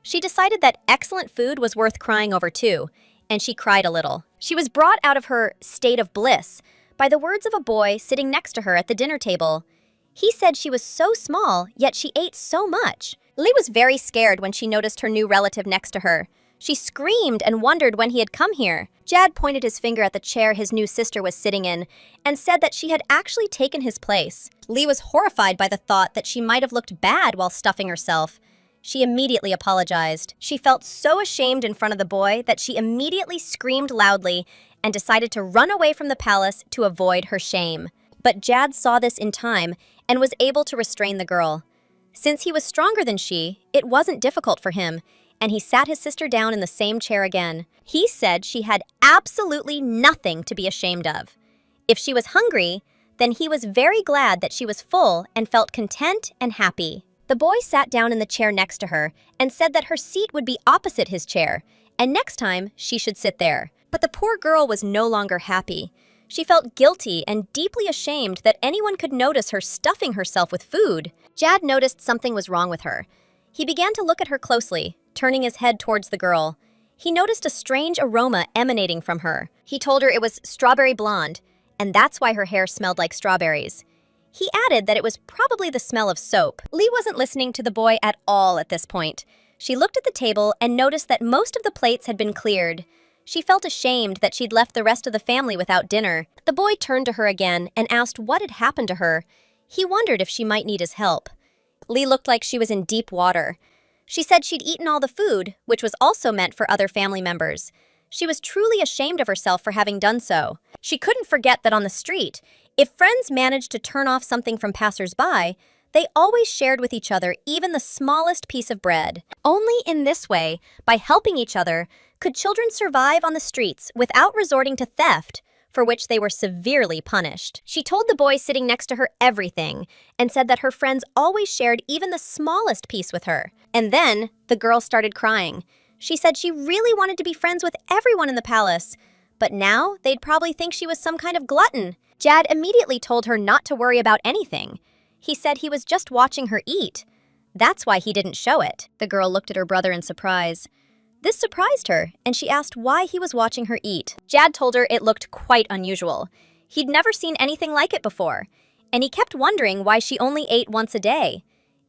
She decided that excellent food was worth crying over too, and she cried a little. She was brought out of her state of bliss by the words of a boy sitting next to her at the dinner table. He said she was so small, yet she ate so much. Lee was very scared when she noticed her new relative next to her. She screamed and wondered when he had come here. Jad pointed his finger at the chair his new sister was sitting in and said that she had actually taken his place. Lee was horrified by the thought that she might have looked bad while stuffing herself. She immediately apologized. She felt so ashamed in front of the boy that she immediately screamed loudly and decided to run away from the palace to avoid her shame. But Jad saw this in time and was able to restrain the girl. Since he was stronger than she, it wasn't difficult for him, and he sat his sister down in the same chair again. He said she had absolutely nothing to be ashamed of. If she was hungry, then he was very glad that she was full and felt content and happy. The boy sat down in the chair next to her and said that her seat would be opposite his chair, and next time she should sit there. But the poor girl was no longer happy. She felt guilty and deeply ashamed that anyone could notice her stuffing herself with food. Jad noticed something was wrong with her. He began to look at her closely, turning his head towards the girl. He noticed a strange aroma emanating from her. He told her it was strawberry blonde, and that's why her hair smelled like strawberries. He added that it was probably the smell of soap. Lee wasn't listening to the boy at all at this point. She looked at the table and noticed that most of the plates had been cleared. She felt ashamed that she'd left the rest of the family without dinner. The boy turned to her again and asked what had happened to her. He wondered if she might need his help. Lee looked like she was in deep water. She said she'd eaten all the food, which was also meant for other family members. She was truly ashamed of herself for having done so. She couldn't forget that on the street, if friends managed to turn off something from passers-by, they always shared with each other even the smallest piece of bread. Only in this way, by helping each other, could children survive on the streets without resorting to theft, for which they were severely punished. She told the boy sitting next to her everything and said that her friends always shared even the smallest piece with her. And then the girl started crying. She said she really wanted to be friends with everyone in the palace, but now they'd probably think she was some kind of glutton. Jad immediately told her not to worry about anything. He said he was just watching her eat. That's why he didn't show it. The girl looked at her brother in surprise. This surprised her, and she asked why he was watching her eat. Jad told her it looked quite unusual. He'd never seen anything like it before, and he kept wondering why she only ate once a day.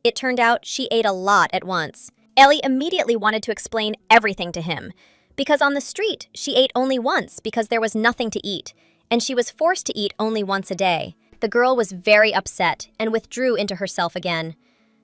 It turned out she ate a lot at once. Ellie immediately wanted to explain everything to him, because on the street she ate only once because there was nothing to eat, and she was forced to eat only once a day. The girl was very upset and withdrew into herself again.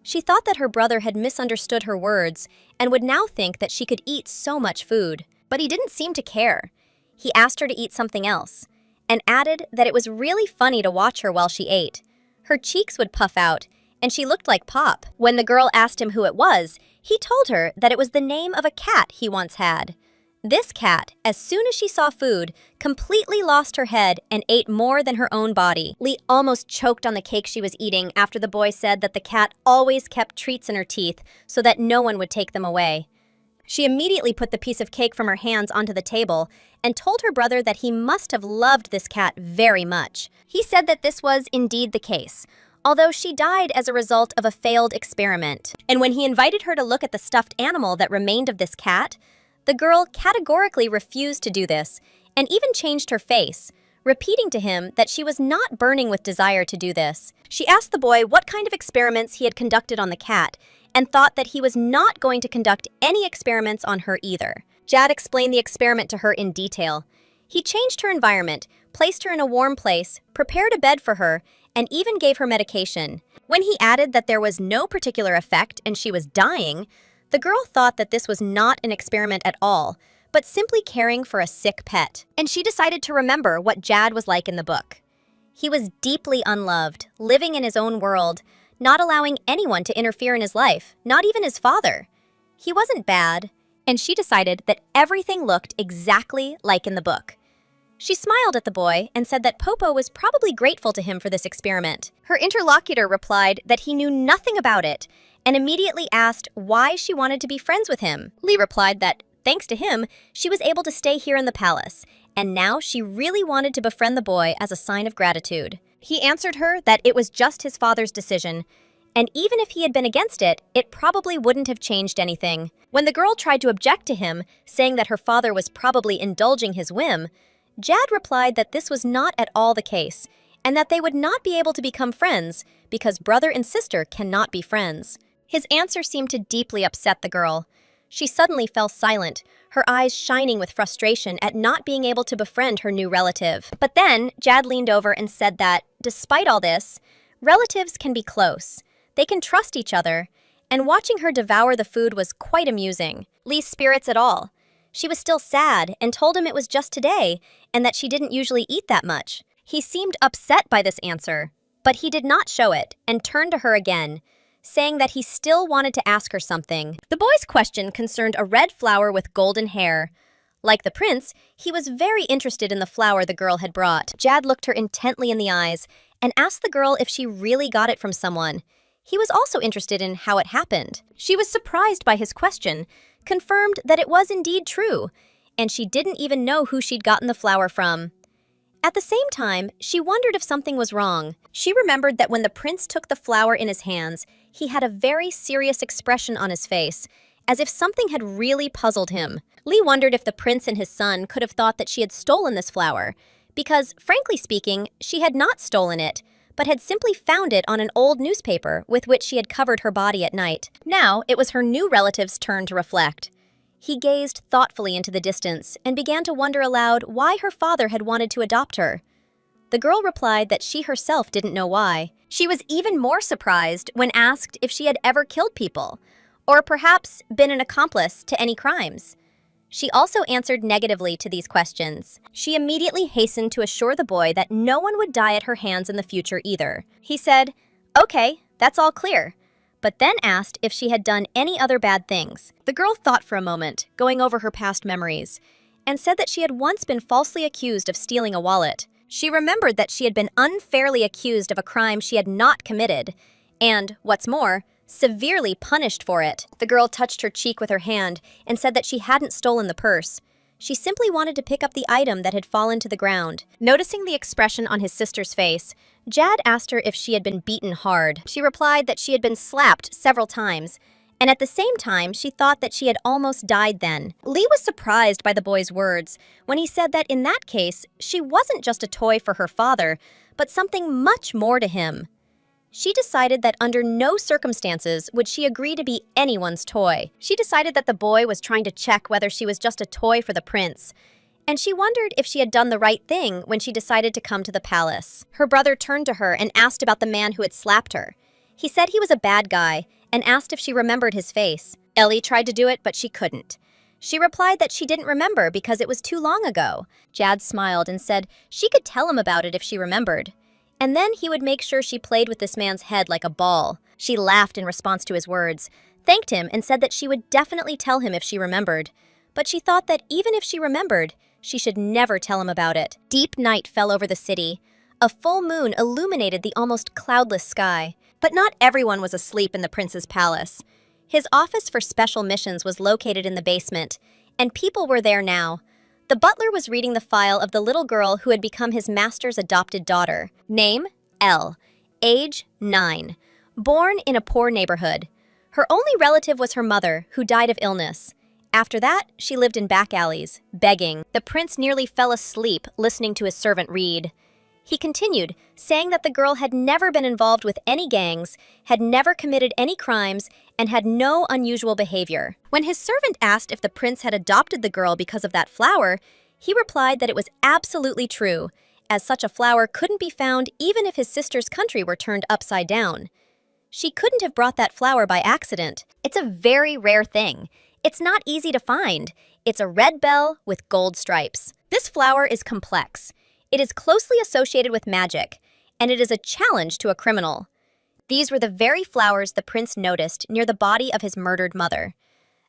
She thought that her brother had misunderstood her words and would now think that she could eat so much food. But he didn't seem to care. He asked her to eat something else, and added that it was really funny to watch her while she ate. Her cheeks would puff out, and she looked like Pop. When the girl asked him who it was, he told her that it was the name of a cat he once had. This cat, as soon as she saw food, completely lost her head and ate more than her own body. Lee almost choked on the cake she was eating after the boy said that the cat always kept treats in her teeth so that no one would take them away. She immediately put the piece of cake from her hands onto the table and told her brother that he must have loved this cat very much. He said that this was indeed the case, although she died as a result of a failed experiment. And when he invited her to look at the stuffed animal that remained of this cat, the girl categorically refused to do this and even changed her face, repeating to him that she was not burning with desire to do this. She asked the boy what kind of experiments he had conducted on the cat and thought that he was not going to conduct any experiments on her either. Jad explained the experiment to her in detail. He changed her environment, placed her in a warm place, prepared a bed for her, and even gave her medication. When he added that there was no particular effect and she was dying, the girl thought that this was not an experiment at all, but simply caring for a sick pet. And she decided to remember what Jad was like in the book. He was deeply unloved, living in his own world, not allowing anyone to interfere in his life, not even his father. He wasn't bad, and she decided that everything looked exactly like in the book. She smiled at the boy and said that Popo was probably grateful to him for this experiment. Her interlocutor replied that he knew nothing about it and immediately asked why she wanted to be friends with him. Lee replied that, thanks to him, she was able to stay here in the palace, and now she really wanted to befriend the boy as a sign of gratitude. He answered her that it was just his father's decision, and even if he had been against it, it probably wouldn't have changed anything. When the girl tried to object to him, saying that her father was probably indulging his whim, Jad replied that this was not at all the case, and that they would not be able to become friends because brother and sister cannot be friends. His answer seemed to deeply upset the girl. She suddenly fell silent, her eyes shining with frustration at not being able to befriend her new relative. But then, Jad leaned over and said that, despite all this, relatives can be close. They can trust each other, and watching her devour the food was quite amusing. Lee's spirits at all. She was still sad and told him it was just today and that she didn't usually eat that much. He seemed upset by this answer, but he did not show it and turned to her again, saying that he still wanted to ask her something. The boy's question concerned a red flower with golden hair. Like the prince, he was very interested in the flower the girl had brought. Jad looked her intently in the eyes and asked the girl if she really got it from someone. He was also interested in how it happened. She was surprised by his question, confirmed that it was indeed true, and she didn't even know who she'd gotten the flower from. At the same time, she wondered if something was wrong. She remembered that when the prince took the flower in his hands, he had a very serious expression on his face, as if something had really puzzled him. Lee wondered if the prince and his son could have thought that she had stolen this flower, because, frankly speaking, she had not stolen it, but had simply found it on an old newspaper with which she had covered her body at night. Now, it was her new relative's turn to reflect. He gazed thoughtfully into the distance and began to wonder aloud why her father had wanted to adopt her. The girl replied that she herself didn't know why. She was even more surprised when asked if she had ever killed people, or perhaps been an accomplice to any crimes. She also answered negatively to these questions. She immediately hastened to assure the boy that no one would die at her hands in the future either. He said, "Okay, that's all clear," but then asked if she had done any other bad things. The girl thought for a moment, going over her past memories, and said that she had once been falsely accused of stealing a wallet. She remembered that she had been unfairly accused of a crime she had not committed, and, what's more, severely punished for it. The girl touched her cheek with her hand and said that she hadn't stolen the purse. She simply wanted to pick up the item that had fallen to the ground. Noticing the expression on his sister's face, Jad asked her if she had been beaten hard. She replied that she had been slapped several times, and at the same time, she thought that she had almost died then. Lee was surprised by the boy's words when he said that in that case, she wasn't just a toy for her father, but something much more to him. She decided that under no circumstances would she agree to be anyone's toy. She decided that the boy was trying to check whether she was just a toy for the prince, and she wondered if she had done the right thing when she decided to come to the palace. Her brother turned to her and asked about the man who had slapped her. He said he was a bad guy and asked if she remembered his face. Ellie tried to do it, but she couldn't. She replied that she didn't remember because it was too long ago. Jad smiled and said she could tell him about it if she remembered. And then he would make sure she played with this man's head like a ball. She laughed in response to his words, thanked him, and said that she would definitely tell him if she remembered. But she thought that even if she remembered, she should never tell him about it. Deep night fell over the city. A full moon illuminated the almost cloudless sky. But not everyone was asleep in the prince's palace. His office for special missions was located in the basement, and people were there now. The butler was reading the file of the little girl who had become his master's adopted daughter. Name, Elle. Age, 9. Born in a poor neighborhood. Her only relative was her mother, who died of illness. After that, she lived in back alleys, begging. The prince nearly fell asleep listening to his servant read. He continued, saying that the girl had never been involved with any gangs, had never committed any crimes, and had no unusual behavior. When his servant asked if the prince had adopted the girl because of that flower, he replied that it was absolutely true, as such a flower couldn't be found even if his sister's country were turned upside down. She couldn't have brought that flower by accident. It's a very rare thing. It's not easy to find. It's a red bell with gold stripes. This flower is complex. It is closely associated with magic, and it is a challenge to a criminal. These were the very flowers the prince noticed near the body of his murdered mother.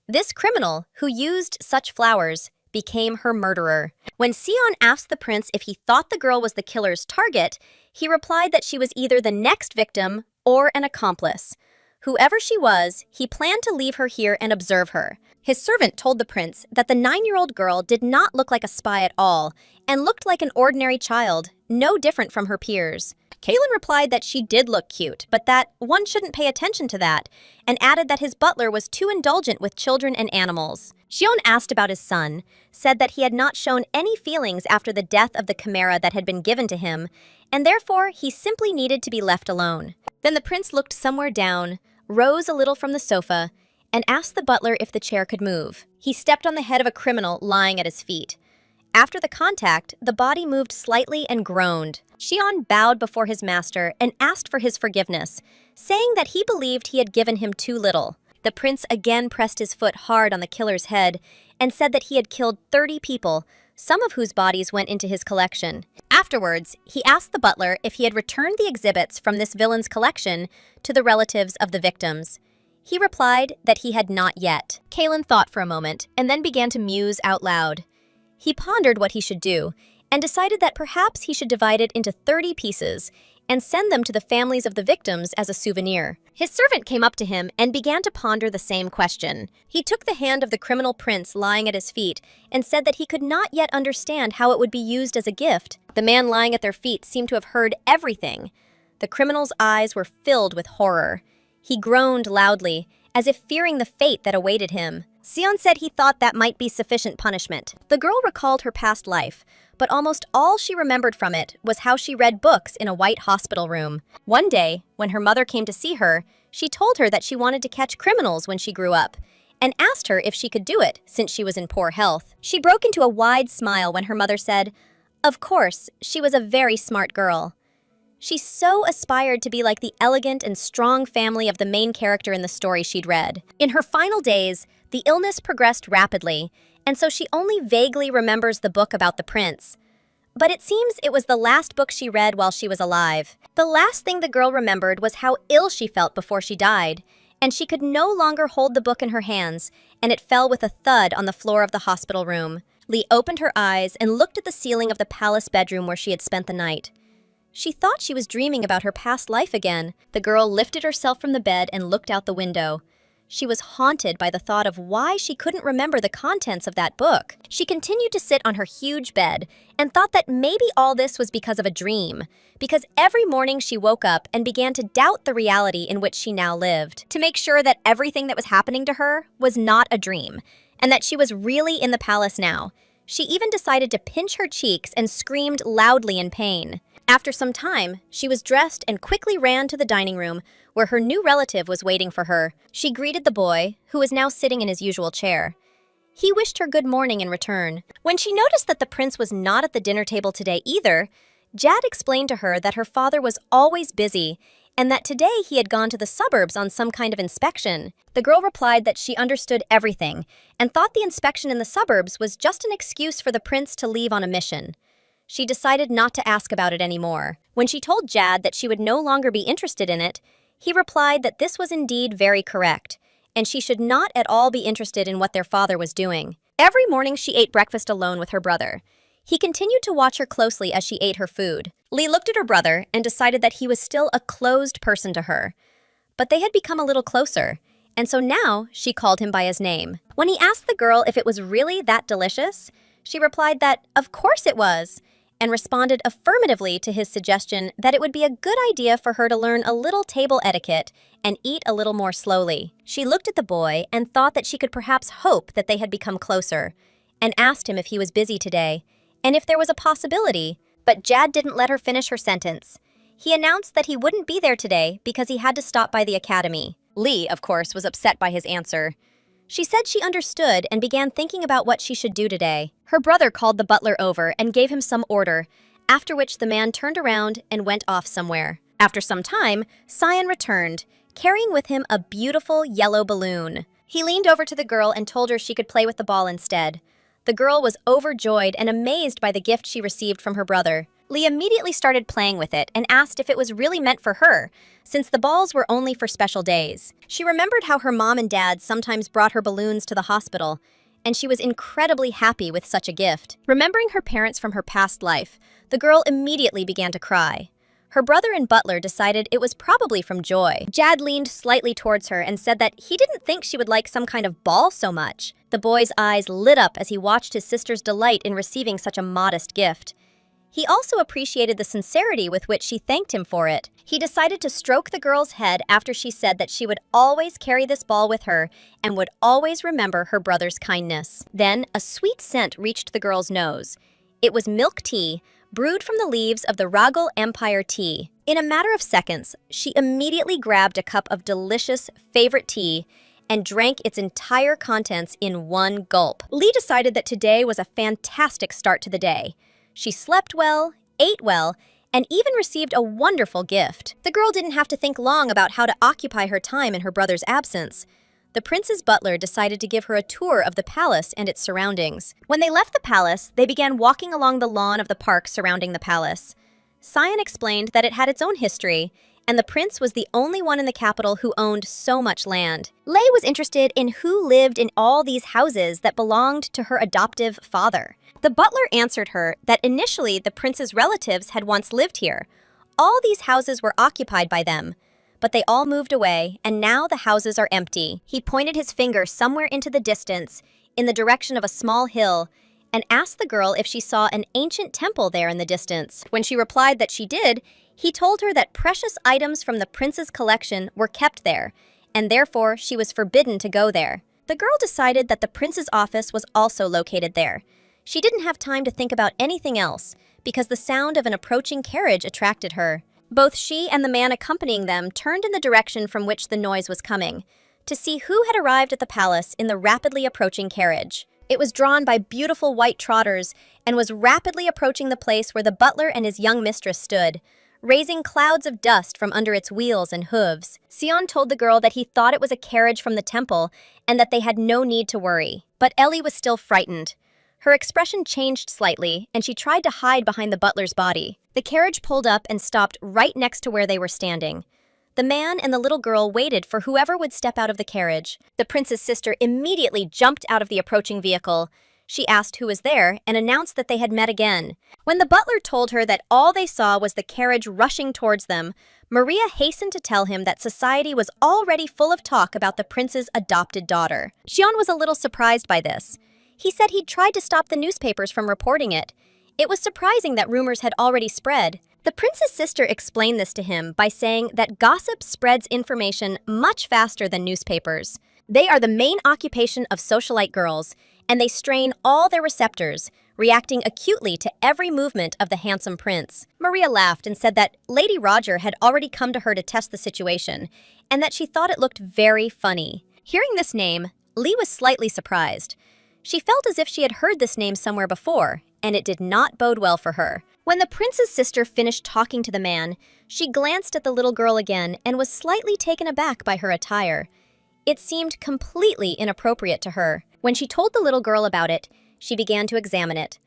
This criminal, who used such flowers, became her murderer. When Sion asked the prince if he thought the girl was the killer's target, he replied that she was either the next victim or an accomplice. Whoever she was, he planned to leave her here and observe her. His servant told the prince that the 9-year-old girl did not look like a spy at all and looked like an ordinary child, no different from her peers. Kaylin replied that she did look cute, but that one shouldn't pay attention to that, and added that his butler was too indulgent with children and animals. Xion asked about his son, said that he had not shown any feelings after the death of the chimera that had been given to him, and therefore he simply needed to be left alone. Then the prince looked somewhere down, rose a little from the sofa, and asked the butler if the chair could move. He stepped on the head of a criminal lying at his feet. After the contact, the body moved slightly and groaned. Xion bowed before his master and asked for his forgiveness, saying that he believed he had given him too little. The prince again pressed his foot hard on the killer's head and said that he had killed 30 people, some of whose bodies went into his collection. Afterwards, he asked the butler if he had returned the exhibits from this villain's collection to the relatives of the victims. He replied that he had not yet. Kaylin thought for a moment and then began to muse out loud. He pondered what he should do and decided that perhaps he should divide it into 30 pieces and send them to the families of the victims as a souvenir. His servant came up to him and began to ponder the same question. He took the hand of the criminal prince lying at his feet and said that he could not yet understand how it would be used as a gift. The man lying at their feet seemed to have heard everything. The criminal's eyes were filled with horror. He groaned loudly, as if fearing the fate that awaited him. Xion said he thought that might be sufficient punishment. The girl recalled her past life, but almost all she remembered from it was how she read books in a white hospital room. One day, when her mother came to see her, she told her that she wanted to catch criminals when she grew up, and asked her if she could do it since she was in poor health. She broke into a wide smile when her mother said, of course, she was a very smart girl. She so aspired to be like the elegant and strong family of the main character in the story she'd read. In her final days, the illness progressed rapidly, and so she only vaguely remembers the book about the prince. But it seems it was the last book she read while she was alive. The last thing the girl remembered was how ill she felt before she died, and she could no longer hold the book in her hands, and it fell with a thud on the floor of the hospital room. Lee opened her eyes and looked at the ceiling of the palace bedroom where she had spent the night. She thought she was dreaming about her past life again. The girl lifted herself from the bed and looked out the window. She was haunted by the thought of why she couldn't remember the contents of that book. She continued to sit on her huge bed and thought that maybe all this was because of a dream, because every morning she woke up and began to doubt the reality in which she now lived, to make sure that everything that was happening to her was not a dream, and that she was really in the palace now. She even decided to pinch her cheeks and screamed loudly in pain. After some time, she was dressed and quickly ran to the dining room, where her new relative was waiting for her. She greeted the boy, who was now sitting in his usual chair. He wished her good morning in return. When she noticed that the prince was not at the dinner table today either, Jad explained to her that her father was always busy and that today he had gone to the suburbs on some kind of inspection. The girl replied that she understood everything and thought the inspection in the suburbs was just an excuse for the prince to leave on a mission. She decided not to ask about it anymore. When she told Jad that she would no longer be interested in it, he replied that this was indeed very correct, and she should not at all be interested in what their father was doing. Every morning she ate breakfast alone with her brother. He continued to watch her closely as she ate her food. Lee looked at her brother and decided that he was still a closed person to her. But they had become a little closer, and so now she called him by his name. When he asked the girl if it was really that delicious, she replied that of course it was, and responded affirmatively to his suggestion that it would be a good idea for her to learn a little table etiquette and eat a little more slowly. She looked at the boy and thought that she could perhaps hope that they had become closer, and asked him if he was busy today, and if there was a possibility, but Jad didn't let her finish her sentence. He announced that he wouldn't be there today because he had to stop by the academy. Lee, of course, was upset by his answer. She said she understood and began thinking about what she should do today. Her brother called the butler over and gave him some order, after which the man turned around and went off somewhere. After some time, Sion returned, carrying with him a beautiful yellow balloon. He leaned over to the girl and told her she could play with the ball instead. The girl was overjoyed and amazed by the gift she received from her brother. Lee immediately started playing with it and asked if it was really meant for her, since the balls were only for special days. She remembered how her mom and dad sometimes brought her balloons to the hospital, and she was incredibly happy with such a gift. Remembering her parents from her past life, the girl immediately began to cry. Her brother and butler decided it was probably from joy. Jad leaned slightly towards her and said that he didn't think she would like some kind of ball so much. The boy's eyes lit up as he watched his sister's delight in receiving such a modest gift. He also appreciated the sincerity with which she thanked him for it. He decided to stroke the girl's head after she said that she would always carry this ball with her and would always remember her brother's kindness. Then, a sweet scent reached the girl's nose. It was milk tea, brewed from the leaves of the Ragal Empire tea. In a matter of seconds, she immediately grabbed a cup of delicious, favorite tea and drank its entire contents in one gulp. Lee decided that today was a fantastic start to the day. She slept well, ate well, and even received a wonderful gift. The girl didn't have to think long about how to occupy her time in her brother's absence. The prince's butler decided to give her a tour of the palace and its surroundings. When they left the palace, they began walking along the lawn of the park surrounding the palace. Sion explained that it had its own history, and the prince was the only one in the capital who owned so much land. Lei was interested in who lived in all these houses that belonged to her adoptive father. The butler answered her that initially the prince's relatives had once lived here. All these houses were occupied by them, but they all moved away, and now the houses are empty. He pointed his finger somewhere into the distance, in the direction of a small hill, and asked the girl if she saw an ancient temple there in the distance. When she replied that she did, he told her that precious items from the prince's collection were kept there, and therefore she was forbidden to go there. The girl decided that the prince's office was also located there. She didn't have time to think about anything else, because the sound of an approaching carriage attracted her. Both she and the man accompanying them turned in the direction from which the noise was coming, to see who had arrived at the palace in the rapidly approaching carriage. It was drawn by beautiful white trotters and was rapidly approaching the place where the butler and his young mistress stood, raising clouds of dust from under its wheels and hooves. Sion told the girl that he thought it was a carriage from the temple and that they had no need to worry. But Ellie was still frightened. Her expression changed slightly, and she tried to hide behind the butler's body. The carriage pulled up and stopped right next to where they were standing. The man and the little girl waited for whoever would step out of the carriage. The prince's sister immediately jumped out of the approaching vehicle. She asked who was there and announced that they had met again. When the butler told her that all they saw was the carriage rushing towards them, Maria hastened to tell him that society was already full of talk about the prince's adopted daughter. Xion was a little surprised by this. He said he'd tried to stop the newspapers from reporting it. It was surprising that rumors had already spread. The prince's sister explained this to him by saying that gossip spreads information much faster than newspapers. They are the main occupation of socialite girls, and they strain all their receptors, reacting acutely to every movement of the handsome prince. Maria laughed and said that Lady Roger had already come to her to test the situation, and that she thought it looked very funny. Hearing this name, Lee was slightly surprised. She felt as if she had heard this name somewhere before, and it did not bode well for her. When the prince's sister finished talking to the man, she glanced at the little girl again and was slightly taken aback by her attire. It seemed completely inappropriate to her. When she told the little girl about it, she began to examine it.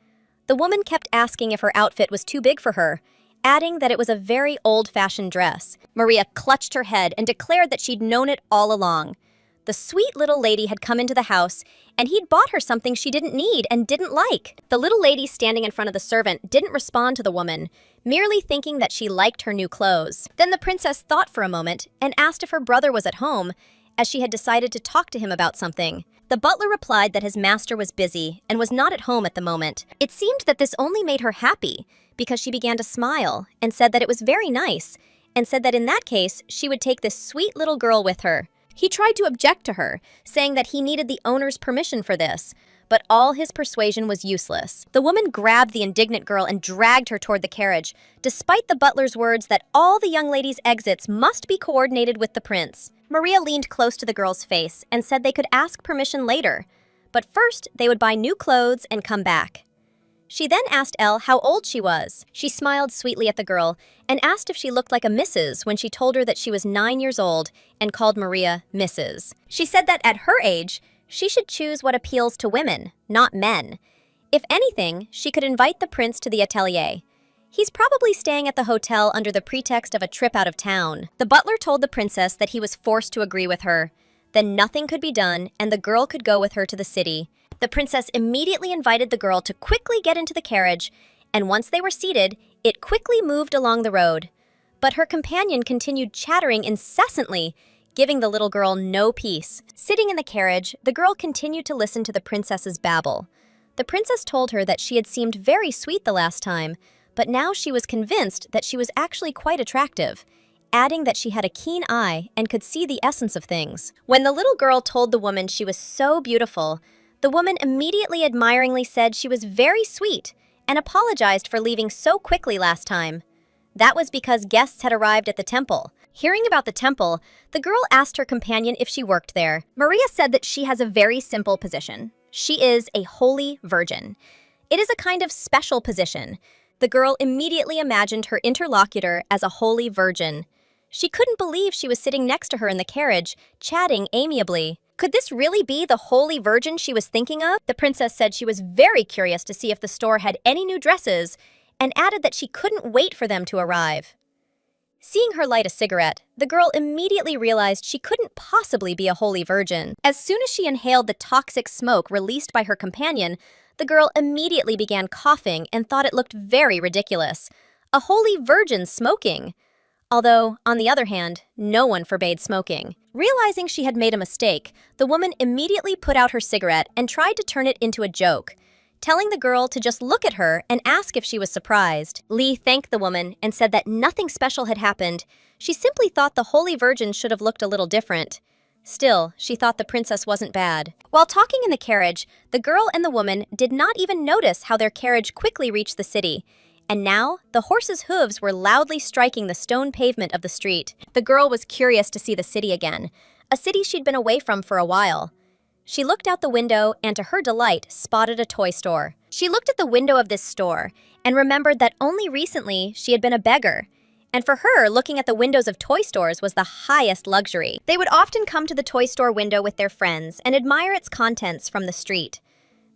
The woman kept asking if her outfit was too big for her, adding that it was a very old-fashioned dress. Maria clutched her head and declared that she'd known it all along. The sweet little lady had come into the house, and he'd bought her something she didn't need and didn't like. The little lady standing in front of the servant didn't respond to the woman, merely thinking that she liked her new clothes. Then the princess thought for a moment and asked if her brother was at home, as she had decided to talk to him about something. The butler replied that his master was busy and was not at home at the moment. It seemed that this only made her happy, because she began to smile and said that it was very nice, and said that in that case, she would take this sweet little girl with her. He tried to object to her, saying that he needed the owner's permission for this, but all his persuasion was useless. The woman grabbed the indignant girl and dragged her toward the carriage, despite the butler's words that all the young ladies' exits must be coordinated with the prince. Maria leaned close to the girl's face and said they could ask permission later, but first they would buy new clothes and come back. She then asked Elle how old she was. She smiled sweetly at the girl and asked if she looked like a Mrs. when she told her that she was 9 years old and called Maria Mrs. She said that at her age, she should choose what appeals to women, not men. If anything, she could invite the prince to the atelier. He's probably staying at the hotel under the pretext of a trip out of town. The butler told the princess that he was forced to agree with her. Then nothing could be done, and the girl could go with her to the city. The princess immediately invited the girl to quickly get into the carriage, and once they were seated, it quickly moved along the road. But her companion continued chattering incessantly, giving the little girl no peace. Sitting in the carriage, the girl continued to listen to the princess's babble. The princess told her that she had seemed very sweet the last time, but now she was convinced that she was actually quite attractive, adding that she had a keen eye and could see the essence of things. When the little girl told the woman she was so beautiful, the woman immediately admiringly said she was very sweet and apologized for leaving so quickly last time. That was because guests had arrived at the temple. Hearing about the temple, the girl asked her companion if she worked there. Maria said that she has a very simple position. She is a holy virgin. It is a kind of special position. The girl immediately imagined her interlocutor as a holy virgin. She couldn't believe she was sitting next to her in the carriage, chatting amiably. Could this really be the holy virgin she was thinking of? The princess said she was very curious to see if the store had any new dresses, and added that she couldn't wait for them to arrive. Seeing her light a cigarette, the girl immediately realized she couldn't possibly be a holy virgin. As soon as she inhaled the toxic smoke released by her companion, the girl immediately began coughing and thought it looked very ridiculous. A holy virgin smoking! Although, on the other hand, no one forbade smoking. Realizing she had made a mistake, the woman immediately put out her cigarette and tried to turn it into a joke, telling the girl to just look at her and ask if she was surprised. Lee thanked the woman and said that nothing special had happened. She simply thought the Holy Virgin should have looked a little different. Still, she thought the princess wasn't bad. While talking in the carriage, the girl and the woman did not even notice how their carriage quickly reached the city. And now, the horse's hooves were loudly striking the stone pavement of the street. The girl was curious to see the city again, a city she'd been away from for a while. She looked out the window and, to her delight, spotted a toy store. She looked at the window of this store and remembered that only recently she had been a beggar. And for her, looking at the windows of toy stores was the highest luxury. They would often come to the toy store window with their friends and admire its contents from the street.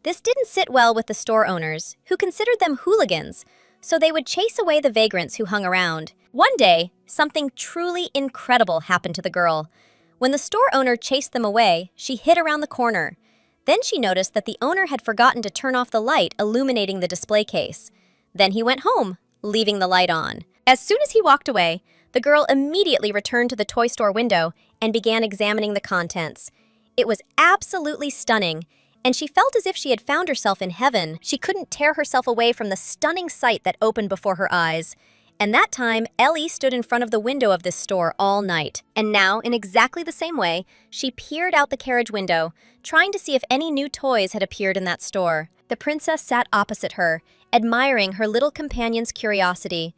This didn't sit well with the store owners, who considered them hooligans, so they would chase away the vagrants who hung around. One day, something truly incredible happened to the girl. When the store owner chased them away, she hid around the corner. Then she noticed that the owner had forgotten to turn off the light illuminating the display case. Then he went home, leaving the light on. As soon as he walked away, the girl immediately returned to the toy store window and began examining the contents. It was absolutely stunning, and she felt as if she had found herself in heaven. She couldn't tear herself away from the stunning sight that opened before her eyes. And that time, Ellie stood in front of the window of this store all night. And now, in exactly the same way, she peered out the carriage window, trying to see if any new toys had appeared in that store. The princess sat opposite her, admiring her little companion's curiosity.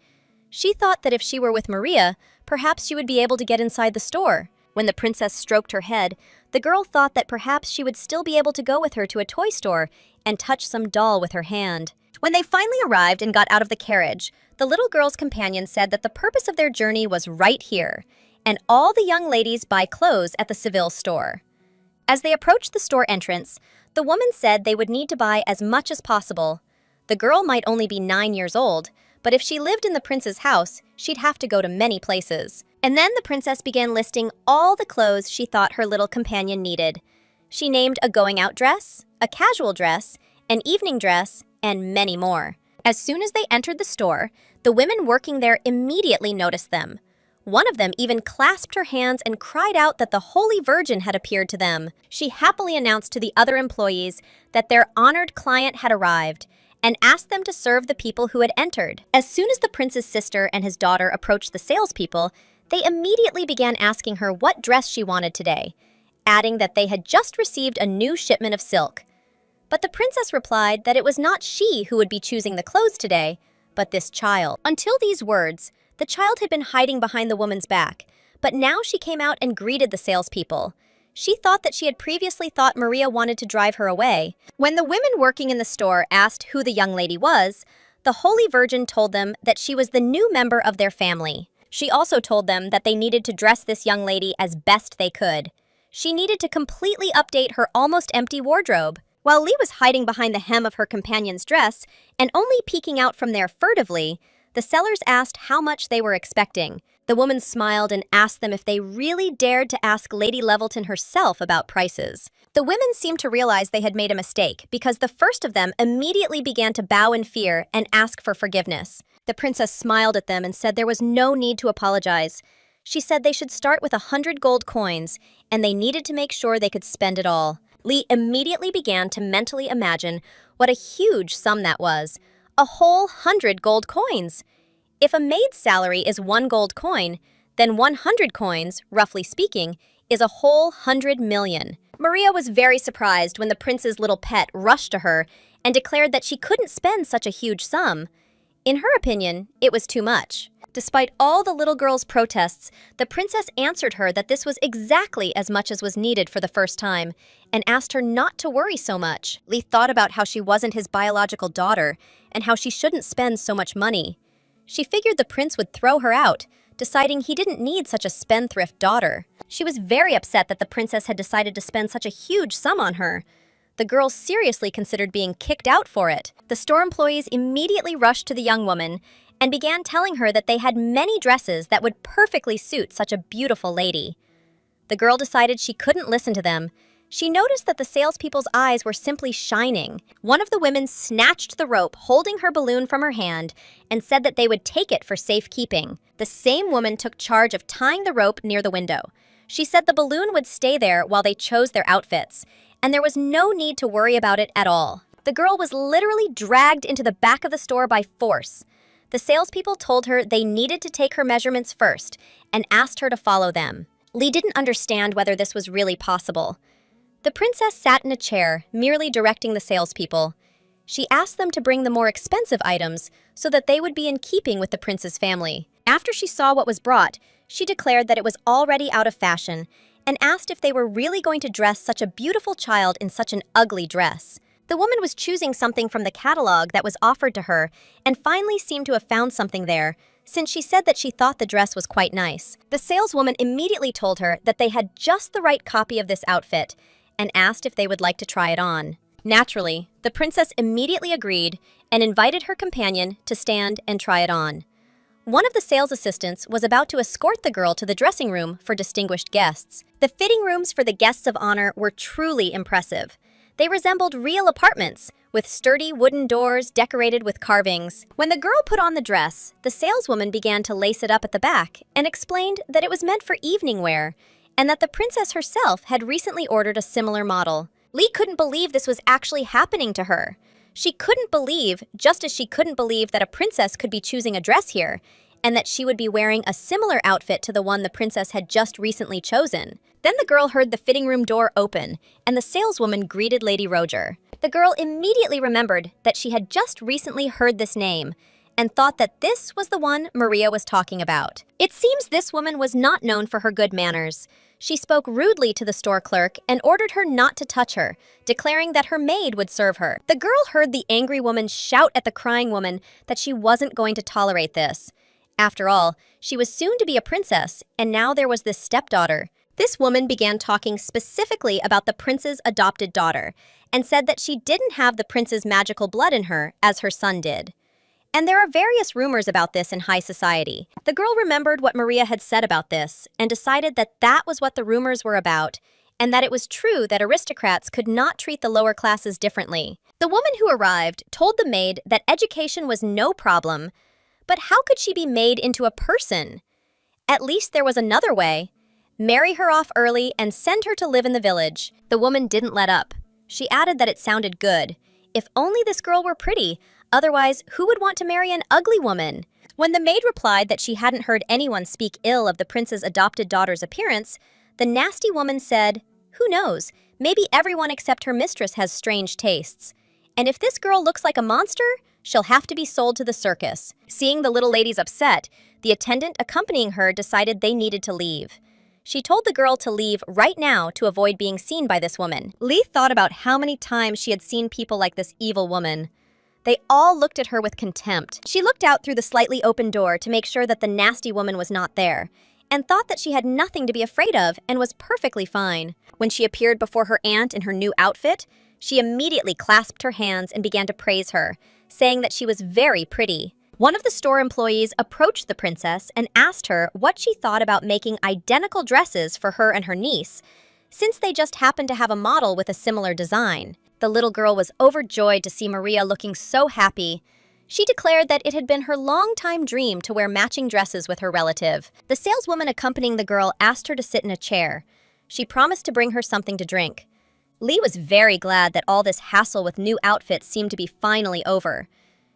She thought that if she were with Maria, perhaps she would be able to get inside the store. When the princess stroked her head, the girl thought that perhaps she would still be able to go with her to a toy store and touch some doll with her hand. When they finally arrived and got out of the carriage, the little girl's companion said that the purpose of their journey was right here, and all the young ladies buy clothes at the Seville store. As they approached the store entrance, the woman said they would need to buy as much as possible. The girl might only be 9 years old, but if she lived in the prince's house, she'd have to go to many places. And then the princess began listing all the clothes she thought her little companion needed. She named a going-out dress, a casual dress, an evening dress, and many more. As soon as they entered the store, the women working there immediately noticed them. One of them even clasped her hands and cried out that the Holy Virgin had appeared to them. She happily announced to the other employees that their honored client had arrived and asked them to serve the people who had entered. As soon as the prince's sister and his daughter approached the salespeople, they immediately began asking her what dress she wanted today, adding that they had just received a new shipment of silk. But the princess replied that it was not she who would be choosing the clothes today, but this child. Until these words, the child had been hiding behind the woman's back, but now she came out and greeted the salespeople. She thought that she had previously thought Maria wanted to drive her away. When the women working in the store asked who the young lady was, the Holy Virgin told them that she was the new member of their family. She also told them that they needed to dress this young lady as best they could. She needed to completely update her almost empty wardrobe. While Lee was hiding behind the hem of her companion's dress and only peeking out from there furtively, the sellers asked how much they were expecting. The woman smiled and asked them if they really dared to ask Lady Levelton herself about prices. The women seemed to realize they had made a mistake because the first of them immediately began to bow in fear and ask for forgiveness. The princess smiled at them and said there was no need to apologize. She said they should start with 100 gold coins, and they needed to make sure they could spend it all. Lee immediately began to mentally imagine what a huge sum that was. A whole 100 gold coins! If a maid's salary is 1 gold coin, then 100 coins, roughly speaking, is a whole 100 million. Maria was very surprised when the prince's little pet rushed to her and declared that she couldn't spend such a huge sum. In her opinion, it was too much. Despite all the little girl's protests, the princess answered her that this was exactly as much as was needed for the first time, and asked her not to worry so much. Lee thought about how she wasn't his biological daughter, and how she shouldn't spend so much money. She figured the prince would throw her out, deciding he didn't need such a spendthrift daughter. She was very upset that the princess had decided to spend such a huge sum on her. The girl seriously considered being kicked out for it. The store employees immediately rushed to the young woman and began telling her that they had many dresses that would perfectly suit such a beautiful lady. The girl decided she couldn't listen to them. She noticed that the salespeople's eyes were simply shining. One of the women snatched the rope holding her balloon from her hand and said that they would take it for safekeeping. The same woman took charge of tying the rope near the window. She said the balloon would stay there while they chose their outfits, and there was no need to worry about it at all. The girl was literally dragged into the back of the store by force. The salespeople told her they needed to take her measurements first and asked her to follow them. Lee didn't understand whether this was really possible. The princess sat in a chair, merely directing the salespeople. She asked them to bring the more expensive items so that they would be in keeping with the prince's family. After she saw what was brought, she declared that it was already out of fashion and asked if they were really going to dress such a beautiful child in such an ugly dress. The woman was choosing something from the catalog that was offered to her and finally seemed to have found something there, since she said that she thought the dress was quite nice. The saleswoman immediately told her that they had just the right copy of this outfit and asked if they would like to try it on. Naturally, the princess immediately agreed and invited her companion to stand and try it on. One of the sales assistants was about to escort the girl to the dressing room for distinguished guests. The fitting rooms for the guests of honor were truly impressive. They resembled real apartments, with sturdy wooden doors decorated with carvings. When the girl put on the dress, the saleswoman began to lace it up at the back and explained that it was meant for evening wear, and that the princess herself had recently ordered a similar model. Lee couldn't believe this was actually happening to her. She couldn't believe, just as she couldn't believe that a princess could be choosing a dress here, and that she would be wearing a similar outfit to the one the princess had just recently chosen. Then the girl heard the fitting room door open, and the saleswoman greeted Lady Roger. The girl immediately remembered that she had just recently heard this name, and thought that this was the one Maria was talking about. It seems this woman was not known for her good manners. She spoke rudely to the store clerk and ordered her not to touch her, declaring that her maid would serve her. The girl heard the angry woman shout at the crying woman that she wasn't going to tolerate this. After all, she was soon to be a princess, and now there was this stepdaughter. This woman began talking specifically about the prince's adopted daughter, and said that she didn't have the prince's magical blood in her as her son did. And there are various rumors about this in high society. The girl remembered what Maria had said about this and decided that that was what the rumors were about, and that it was true that aristocrats could not treat the lower classes differently. The woman who arrived told the maid that education was no problem, but how could she be made into a person? At least there was another way. Marry her off early and send her to live in the village. The woman didn't let up. She added that it sounded good. If only this girl were pretty. Otherwise, who would want to marry an ugly woman? When the maid replied that she hadn't heard anyone speak ill of the prince's adopted daughter's appearance, the nasty woman said, "Who knows? Maybe everyone except her mistress has strange tastes. And if this girl looks like a monster, she'll have to be sold to the circus." Seeing the little ladies upset, the attendant accompanying her decided they needed to leave. She told the girl to leave right now to avoid being seen by this woman. Lee thought about how many times she had seen people like this evil woman. They all looked at her with contempt. She looked out through the slightly open door to make sure that the nasty woman was not there, and thought that she had nothing to be afraid of and was perfectly fine. When she appeared before her aunt in her new outfit, she immediately clasped her hands and began to praise her, saying that she was very pretty. One of the store employees approached the princess and asked her what she thought about making identical dresses for her and her niece, since they just happened to have a model with a similar design. The little girl was overjoyed to see Maria looking so happy. She declared that it had been her long-time dream to wear matching dresses with her relative. The saleswoman accompanying the girl asked her to sit in a chair. She promised to bring her something to drink. Lee was very glad that all this hassle with new outfits seemed to be finally over.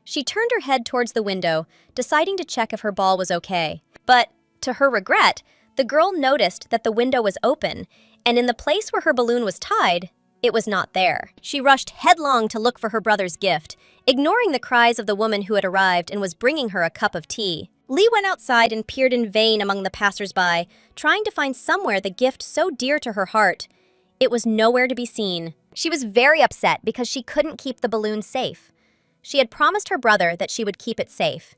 She turned her head towards the window, deciding to check if her ball was okay. But, to her regret, the girl noticed that the window was open, and in the place where her balloon was tied, it was not there. She rushed headlong to look for her brother's gift, ignoring the cries of the woman who had arrived and was bringing her a cup of tea. Lee went outside and peered in vain among the passers-by, trying to find somewhere the gift so dear to her heart. It was nowhere to be seen. She was very upset because she couldn't keep the balloon safe. She had promised her brother that she would keep it safe.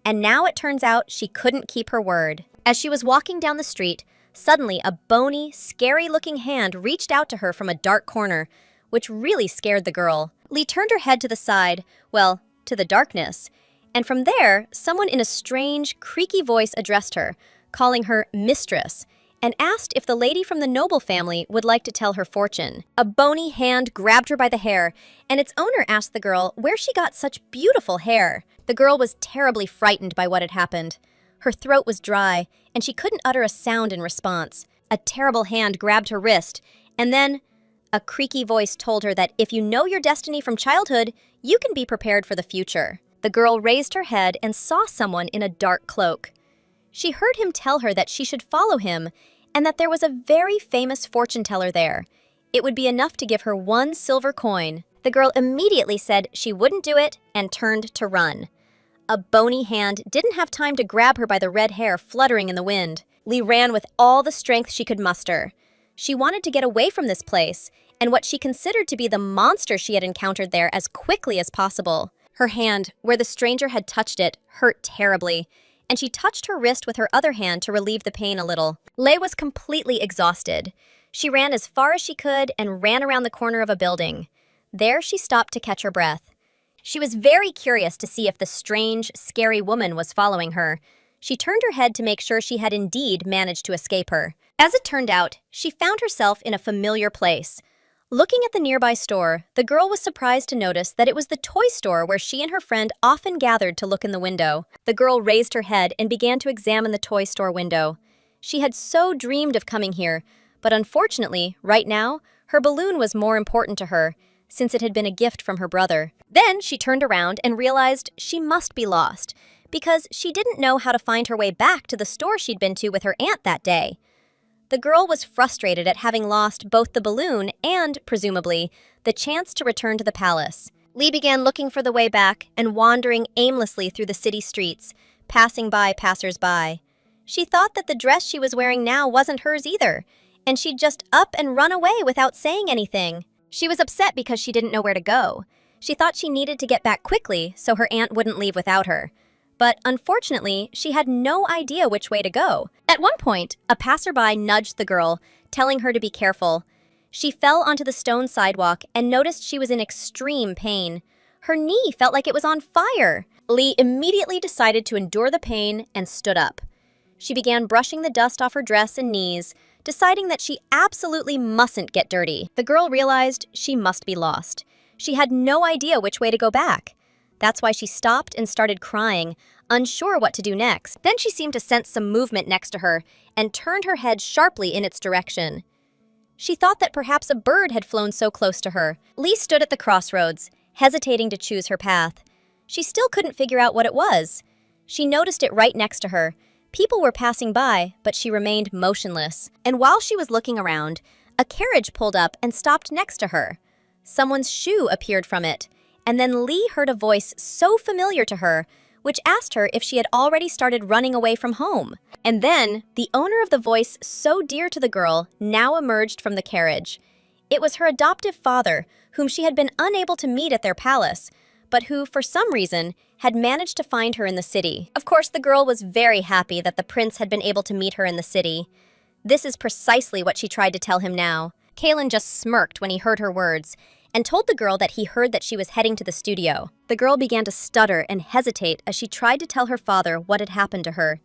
And now it turns out she couldn't keep her word. As she was walking down the street, suddenly a bony, scary-looking hand reached out to her from a dark corner, which really scared the girl. Lee turned her head to the side, well, to the darkness, and from there, someone in a strange, creaky voice addressed her, calling her mistress, and asked if the lady from the noble family would like to tell her fortune. A bony hand grabbed her by the hair, and its owner asked the girl where she got such beautiful hair. The girl was terribly frightened by what had happened. Her throat was dry, and she couldn't utter a sound in response. A terrible hand grabbed her wrist, and then a creaky voice told her that if you know your destiny from childhood, you can be prepared for the future. The girl raised her head and saw someone in a dark cloak. She heard him tell her that she should follow him, and that there was a very famous fortune teller there. It would be enough to give her 1 silver coin. The girl immediately said she wouldn't do it and turned to run. A bony hand didn't have time to grab her by the red hair fluttering in the wind. Lee ran with all the strength she could muster. She wanted to get away from this place, and what she considered to be the monster she had encountered there as quickly as possible. Her hand, where the stranger had touched it, hurt terribly, and she touched her wrist with her other hand to relieve the pain a little. Lei was completely exhausted. She ran as far as she could and ran around the corner of a building. There she stopped to catch her breath. She was very curious to see if the strange, scary woman was following her. She turned her head to make sure she had indeed managed to escape her. As it turned out, she found herself in a familiar place. Looking at the nearby store, the girl was surprised to notice that it was the toy store where she and her friend often gathered to look in the window. The girl raised her head and began to examine the toy store window. She had so dreamed of coming here, but unfortunately, right now, her balloon was more important to her, since it had been a gift from her brother. Then she turned around and realized she must be lost, because she didn't know how to find her way back to the store she'd been to with her aunt that day. The girl was frustrated at having lost both the balloon and, presumably, the chance to return to the palace. Lee began looking for the way back and wandering aimlessly through the city streets, passing by passers-by. She thought that the dress she was wearing now wasn't hers either, and she'd just up and run away without saying anything. She was upset because she didn't know where to go. She thought she needed to get back quickly so her aunt wouldn't leave without her. But unfortunately, she had no idea which way to go. At one point, a passerby nudged the girl, telling her to be careful. She fell onto the stone sidewalk and noticed she was in extreme pain. Her knee felt like it was on fire. Lee immediately decided to endure the pain and stood up. She began brushing the dust off her dress and knees, deciding that she absolutely mustn't get dirty. The girl realized she must be lost. She had no idea which way to go back. That's why she stopped and started crying, unsure what to do next. Then she seemed to sense some movement next to her and turned her head sharply in its direction. She thought that perhaps a bird had flown so close to her. Lee stood at the crossroads, hesitating to choose her path. She still couldn't figure out what it was. She noticed it right next to her. People were passing by, but she remained motionless. And while she was looking around, a carriage pulled up and stopped next to her. Someone's shoe appeared from it, and then Lee heard a voice so familiar to her, which asked her if she had already started running away from home. And then, the owner of the voice so dear to the girl now emerged from the carriage. It was her adoptive father, whom she had been unable to meet at their palace, but who, for some reason, had managed to find her in the city. Of course, the girl was very happy that the prince had been able to meet her in the city. This is precisely what she tried to tell him now. Kalen just smirked when he heard her words, and told the girl that he heard that she was heading to the studio. The girl began to stutter and hesitate as she tried to tell her father what had happened to her.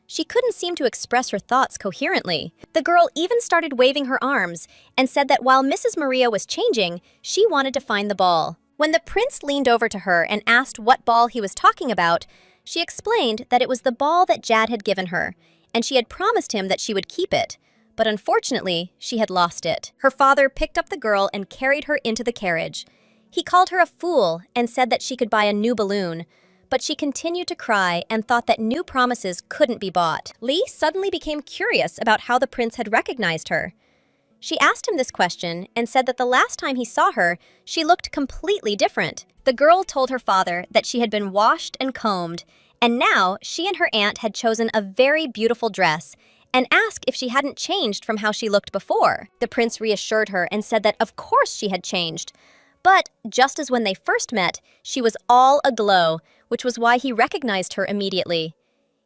She couldn't seem to express her thoughts coherently. The girl even started waving her arms and said that while Mrs. Maria was changing, she wanted to find the ball. When the prince leaned over to her and asked what ball he was talking about, she explained that it was the ball that Jad had given her, and she had promised him that she would keep it. But unfortunately, she had lost it. Her father picked up the girl and carried her into the carriage. He called her a fool and said that she could buy a new balloon, but she continued to cry and thought that new promises couldn't be bought. Lee suddenly became curious about how the prince had recognized her. She asked him this question and said that the last time he saw her, she looked completely different. The girl told her father that she had been washed and combed, and now she and her aunt had chosen a very beautiful dress and asked if she hadn't changed from how she looked before. The prince reassured her and said that of course she had changed. But just as when they first met, she was all aglow, which was why he recognized her immediately.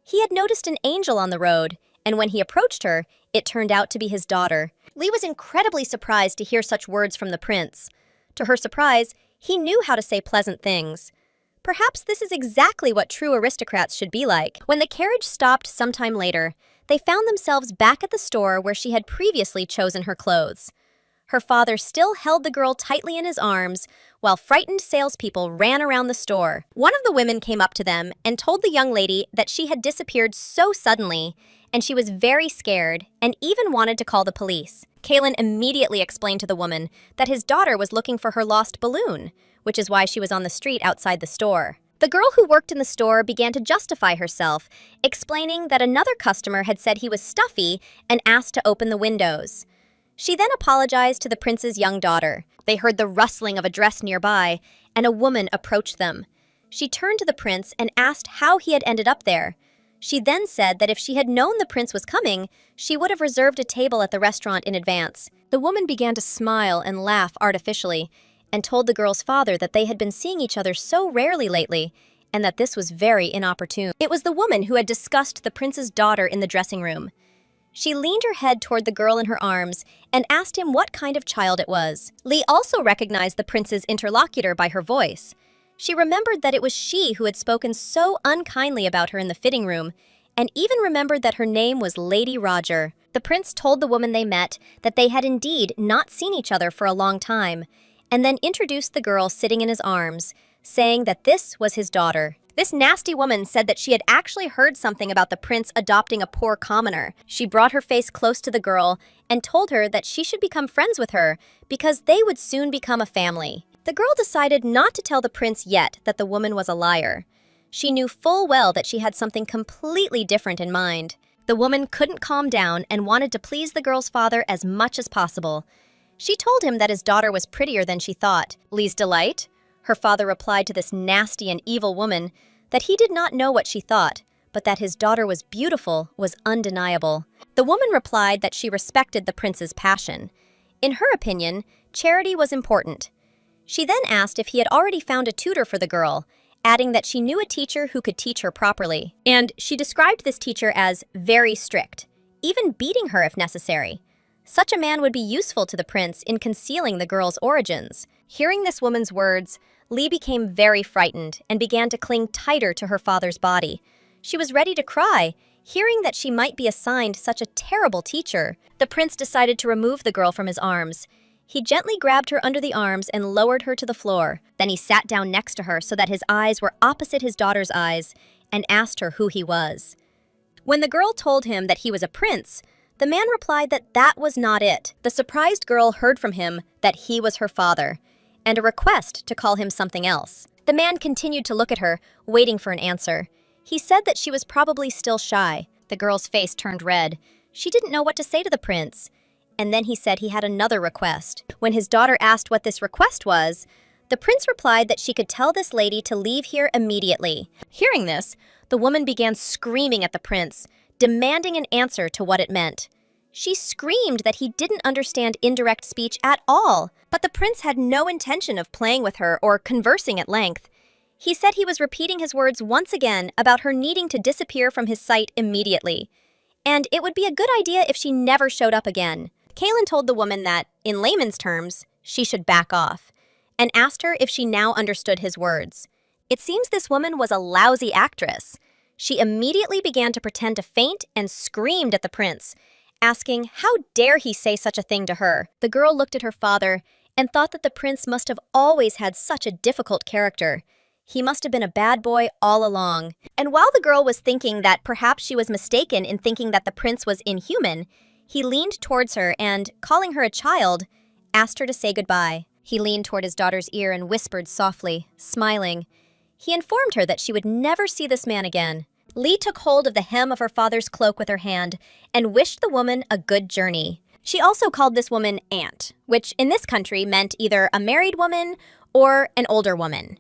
He had noticed an angel on the road, and when he approached her, it turned out to be his daughter. Lee was incredibly surprised to hear such words from the prince. To her surprise, he knew how to say pleasant things. Perhaps this is exactly what true aristocrats should be like. When the carriage stopped sometime later, they found themselves back at the store where she had previously chosen her clothes. Her father still held the girl tightly in his arms, while frightened salespeople ran around the store. One of the women came up to them and told the young lady that she had disappeared so suddenly, and she was very scared and even wanted to call the police. Kalen immediately explained to the woman that his daughter was looking for her lost balloon, which is why she was on the street outside the store. The girl who worked in the store began to justify herself, explaining that another customer had said he was stuffy and asked to open the windows. She then apologized to the prince's young daughter. They heard the rustling of a dress nearby, and a woman approached them. She turned to the prince and asked how he had ended up there. She then said that if she had known the prince was coming, she would have reserved a table at the restaurant in advance. The woman began to smile and laugh artificially, and told the girl's father that they had been seeing each other so rarely lately, and that this was very inopportune. It was the woman who had discussed the prince's daughter in the dressing room. She leaned her head toward the girl in her arms and asked him what kind of child it was. Lee also recognized the prince's interlocutor by her voice. She remembered that it was she who had spoken so unkindly about her in the fitting room, and even remembered that her name was Lady Roger. The prince told the woman they met that they had indeed not seen each other for a long time, and then introduced the girl sitting in his arms, saying that this was his daughter. This nasty woman said that she had actually heard something about the prince adopting a poor commoner. She brought her face close to the girl and told her that she should become friends with her because they would soon become a family. The girl decided not to tell the prince yet that the woman was a liar. She knew full well that she had something completely different in mind. The woman couldn't calm down and wanted to please the girl's father as much as possible. She told him that his daughter was prettier than she thought. Lee's delight? Her father replied to this nasty and evil woman that he did not know what she thought, but that his daughter was beautiful was undeniable. The woman replied that she respected the prince's passion. In her opinion, charity was important. She then asked if he had already found a tutor for the girl, adding that she knew a teacher who could teach her properly. And she described this teacher as very strict, even beating her if necessary. Such a man would be useful to the prince in concealing the girl's origins. Hearing this woman's words, Lee became very frightened and began to cling tighter to her father's body. She was ready to cry, hearing that she might be assigned such a terrible teacher. The prince decided to remove the girl from his arms. He gently grabbed her under the arms and lowered her to the floor. Then he sat down next to her so that his eyes were opposite his daughter's eyes and asked her who he was. When the girl told him that he was a prince, the man replied that that was not it. The surprised girl heard from him that he was her father, and a request to call him something else. The man continued to look at her, waiting for an answer. He said that she was probably still shy. The girl's face turned red. She didn't know what to say to the prince. And then he said he had another request. When his daughter asked what this request was, the prince replied that she could tell this lady to leave here immediately. Hearing this, the woman began screaming at the prince, demanding an answer to what it meant. She screamed that he didn't understand indirect speech at all, but the prince had no intention of playing with her or conversing at length. He said he was repeating his words once again about her needing to disappear from his sight immediately, and it would be a good idea if she never showed up again. Kalen told the woman that, in layman's terms, she should back off, and asked her if she now understood his words. It seems this woman was a lousy actress. She immediately began to pretend to faint and screamed at the prince, asking how dare he say such a thing to her. The girl looked at her father and thought that the prince must have always had such a difficult character. He must have been a bad boy all along. And while the girl was thinking that perhaps she was mistaken in thinking that the prince was inhuman, he leaned towards her and, calling her a child, asked her to say goodbye. He leaned toward his daughter's ear and whispered softly, smiling. He informed her that she would never see this man again. Lee took hold of the hem of her father's cloak with her hand and wished the woman a good journey. She also called this woman Aunt, which in this country meant either a married woman or an older woman.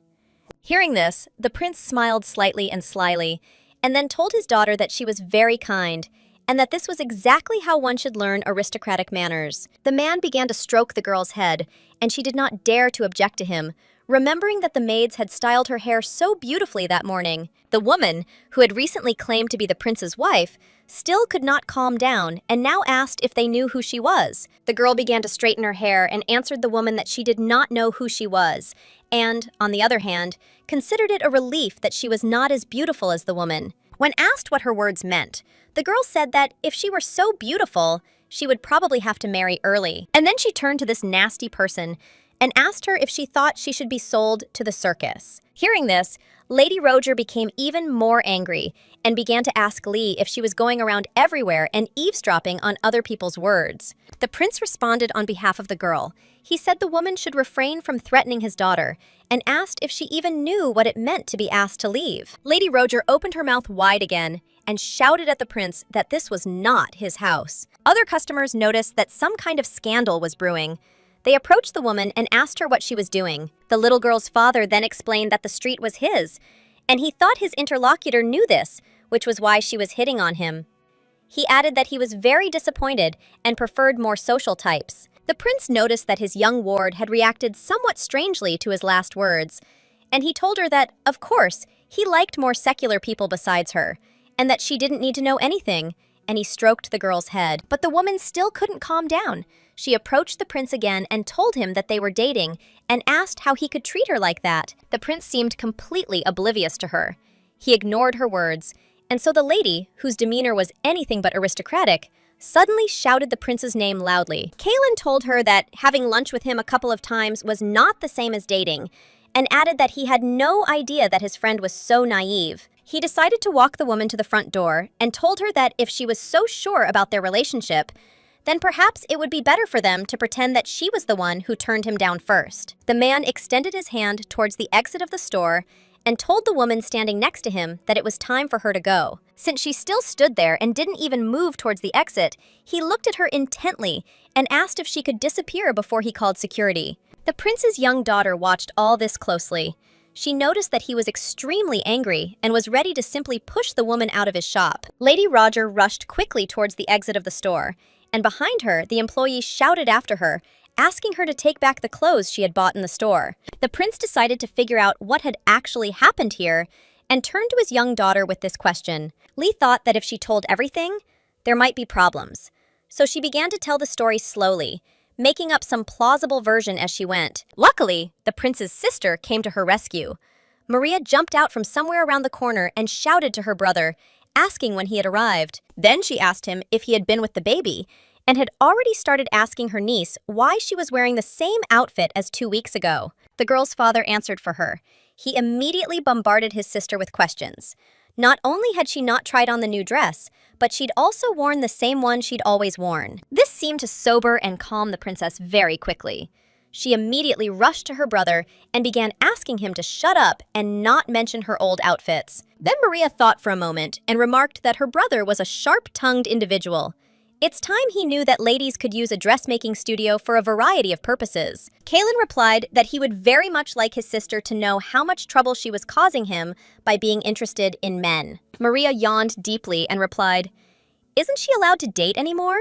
Hearing this, the prince smiled slightly and slyly, and then told his daughter that she was very kind, and that this was exactly how one should learn aristocratic manners. The man began to stroke the girl's head, and she did not dare to object to him, remembering that the maids had styled her hair so beautifully that morning. The woman, who had recently claimed to be the prince's wife, still could not calm down and now asked if they knew who she was. The girl began to straighten her hair and answered the woman that she did not know who she was, and, on the other hand, considered it a relief that she was not as beautiful as the woman. When asked what her words meant, the girl said that if she were so beautiful, she would probably have to marry early. And then she turned to this nasty person and asked her if she thought she should be sold to the circus. Hearing this, Lady Roger became even more angry and began to ask Lee if she was going around everywhere and eavesdropping on other people's words. The prince responded on behalf of the girl. He said the woman should refrain from threatening his daughter and asked if she even knew what it meant to be asked to leave. Lady Roger opened her mouth wide again and shouted at the prince that this was not his house. Other customers noticed that some kind of scandal was brewing. They approached the woman and asked her what she was doing. The little girl's father then explained that the street was his, and he thought his interlocutor knew this, which was why she was hitting on him. He added that he was very disappointed and preferred more social types. The prince noticed that his young ward had reacted somewhat strangely to his last words, and he told her that, of course, he liked more secular people besides her, and that she didn't need to know anything, and he stroked the girl's head. But the woman still couldn't calm down. She approached the prince again and told him that they were dating and asked how he could treat her like that. The prince seemed completely oblivious to her. He ignored her words, and so the lady, whose demeanor was anything but aristocratic, suddenly shouted the prince's name loudly. Kaylin told her that having lunch with him a couple of times was not the same as dating, and added that he had no idea that his friend was so naive. He decided to walk the woman to the front door and told her that if she was so sure about their relationship, then perhaps it would be better for them to pretend that she was the one who turned him down first. The man extended his hand towards the exit of the store and told the woman standing next to him that it was time for her to go. Since she still stood there and didn't even move towards the exit, he looked at her intently and asked if she could disappear before he called security. The prince's young daughter watched all this closely. She noticed that he was extremely angry and was ready to simply push the woman out of his shop. Lady Roger rushed quickly towards the exit of the store, and behind her, the employee shouted after her, asking her to take back the clothes she had bought in the store. The prince decided to figure out what had actually happened here and turned to his young daughter with this question. Lee thought that if she told everything, there might be problems. So she began to tell the story slowly, making up some plausible version as she went. Luckily, the prince's sister came to her rescue. Maria jumped out from somewhere around the corner and shouted to her brother, asking when he had arrived. Then she asked him if he had been with the baby, and had already started asking her niece why she was wearing the same outfit as 2 weeks ago. The girl's father answered for her. He immediately bombarded his sister with questions. Not only had she not tried on the new dress, but she'd also worn the same one she'd always worn. This seemed to sober and calm the princess very quickly. She immediately rushed to her brother and began asking him to shut up and not mention her old outfits. Then Maria thought for a moment and remarked that her brother was a sharp-tongued individual. It's time he knew that ladies could use a dressmaking studio for a variety of purposes. Kaylin replied that he would very much like his sister to know how much trouble she was causing him by being interested in men. Maria yawned deeply and replied, "Isn't she allowed to date anymore?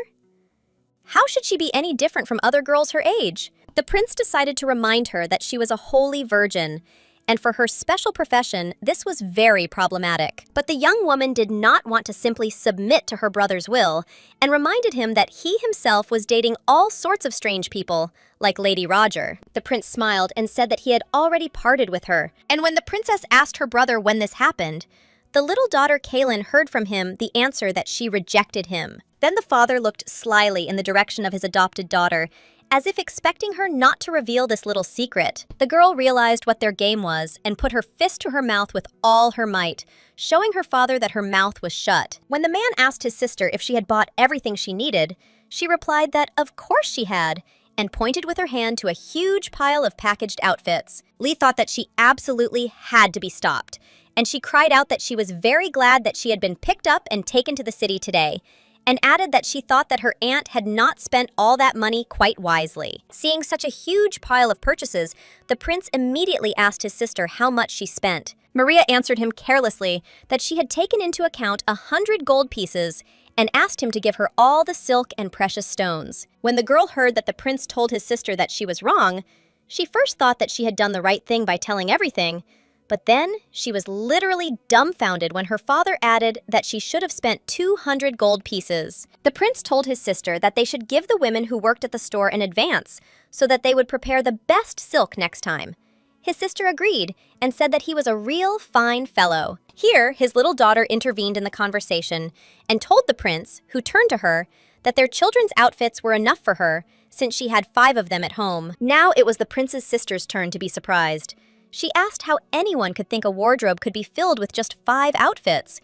How should she be any different from other girls her age?" The prince decided to remind her that she was a holy virgin, and for her special profession, this was very problematic. But the young woman did not want to simply submit to her brother's will, and reminded him that he himself was dating all sorts of strange people, like Lady Roger. The prince smiled and said that he had already parted with her, and when the princess asked her brother when this happened, the little daughter Kaylin heard from him the answer that she rejected him. Then the father looked slyly in the direction of his adopted daughter as if expecting her not to reveal this little secret. The girl realized what their game was and put her fist to her mouth with all her might, showing her father that her mouth was shut. When the man asked his sister if she had bought everything she needed, she replied that of course she had, and pointed with her hand to a huge pile of packaged outfits. Lee thought that she absolutely had to be stopped, and she cried out that she was very glad that she had been picked up and taken to the city today, and added that she thought that her aunt had not spent all that money quite wisely. Seeing such a huge pile of purchases, the prince immediately asked his sister how much she spent. Maria answered him carelessly that she had taken into account 100 gold pieces and asked him to give her all the silk and precious stones. When the girl heard that the prince told his sister that she was wrong, she first thought that she had done the right thing by telling everything, but then she was literally dumbfounded when her father added that she should have spent 200 gold pieces. The prince told his sister that they should give the women who worked at the store an advance so that they would prepare the best silk next time. His sister agreed and said that he was a real fine fellow. Here, his little daughter intervened in the conversation and told the prince, who turned to her, that their children's outfits were enough for her since she had 5 of them at home. Now it was the prince's sister's turn to be surprised. She asked how anyone could think a wardrobe could be filled with just 5 outfits.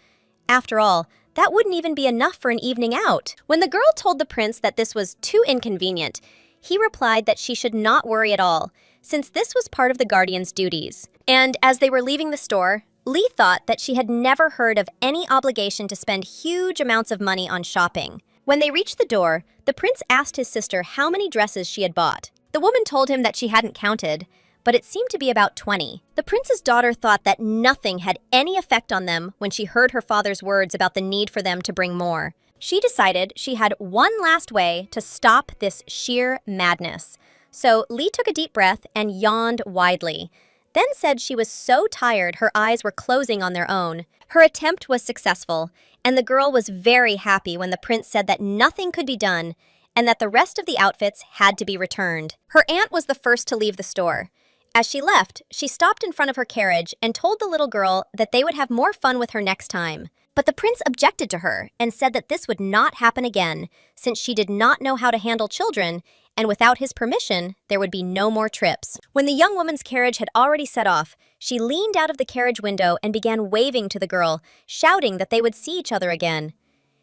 After all, that wouldn't even be enough for an evening out. When the girl told the prince that this was too inconvenient, he replied that she should not worry at all, since this was part of the guardian's duties. And as they were leaving the store, Lee thought that she had never heard of any obligation to spend huge amounts of money on shopping. When they reached the door, the prince asked his sister how many dresses she had bought. The woman told him that she hadn't counted, but it seemed to be about 20. The prince's daughter thought that nothing had any effect on them when she heard her father's words about the need for them to bring more. She decided she had one last way to stop this sheer madness. So Lee took a deep breath and yawned widely, then said she was so tired her eyes were closing on their own. Her attempt was successful, and the girl was very happy when the prince said that nothing could be done and that the rest of the outfits had to be returned. Her aunt was the first to leave the store. As she left, she stopped in front of her carriage and told the little girl that they would have more fun with her next time. But the prince objected to her and said that this would not happen again, since she did not know how to handle children, and without his permission, there would be no more trips. When the young woman's carriage had already set off, she leaned out of the carriage window and began waving to the girl, shouting that they would see each other again.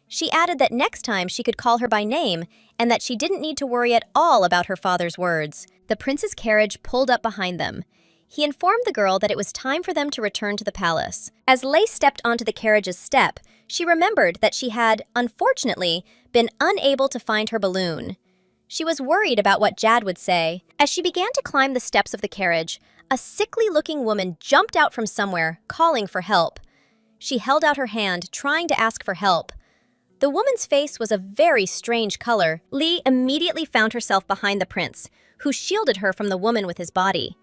She added that next time she could call her by name and that she didn't need to worry at all about her father's words. The prince's carriage pulled up behind them. He informed the girl that it was time for them to return to the palace. As Lei stepped onto the carriage's step, she remembered that she had, unfortunately, been unable to find her balloon. She was worried about what Jad would say. As she began to climb the steps of the carriage, a sickly-looking woman jumped out from somewhere, calling for help. She held out her hand, trying to ask for help. The woman's face was a very strange color. Lee immediately found herself behind the prince, who shielded her from the woman with his body.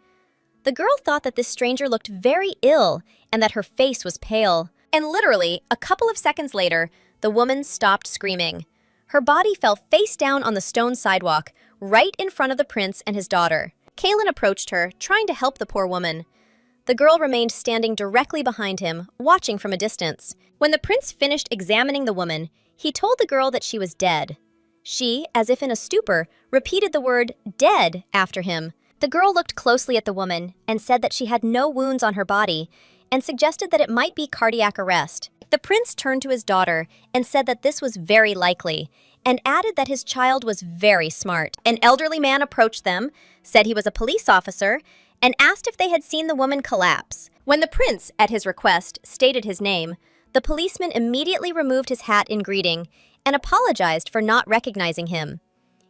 The girl thought that this stranger looked very ill and that her face was pale. And literally, a couple of seconds later, the woman stopped screaming. Her body fell face down on the stone sidewalk, right in front of the prince and his daughter. Kaylin approached her, trying to help the poor woman. The girl remained standing directly behind him, watching from a distance. When the prince finished examining the woman, he told the girl that she was dead. She, as if in a stupor, repeated the word dead after him. The girl looked closely at the woman and said that she had no wounds on her body and suggested that it might be cardiac arrest. The prince turned to his daughter and said that this was very likely and added that his child was very smart. An elderly man approached them, said he was a police officer, and asked if they had seen the woman collapse. When the prince, at his request, stated his name, the policeman immediately removed his hat in greeting and apologized for not recognizing him.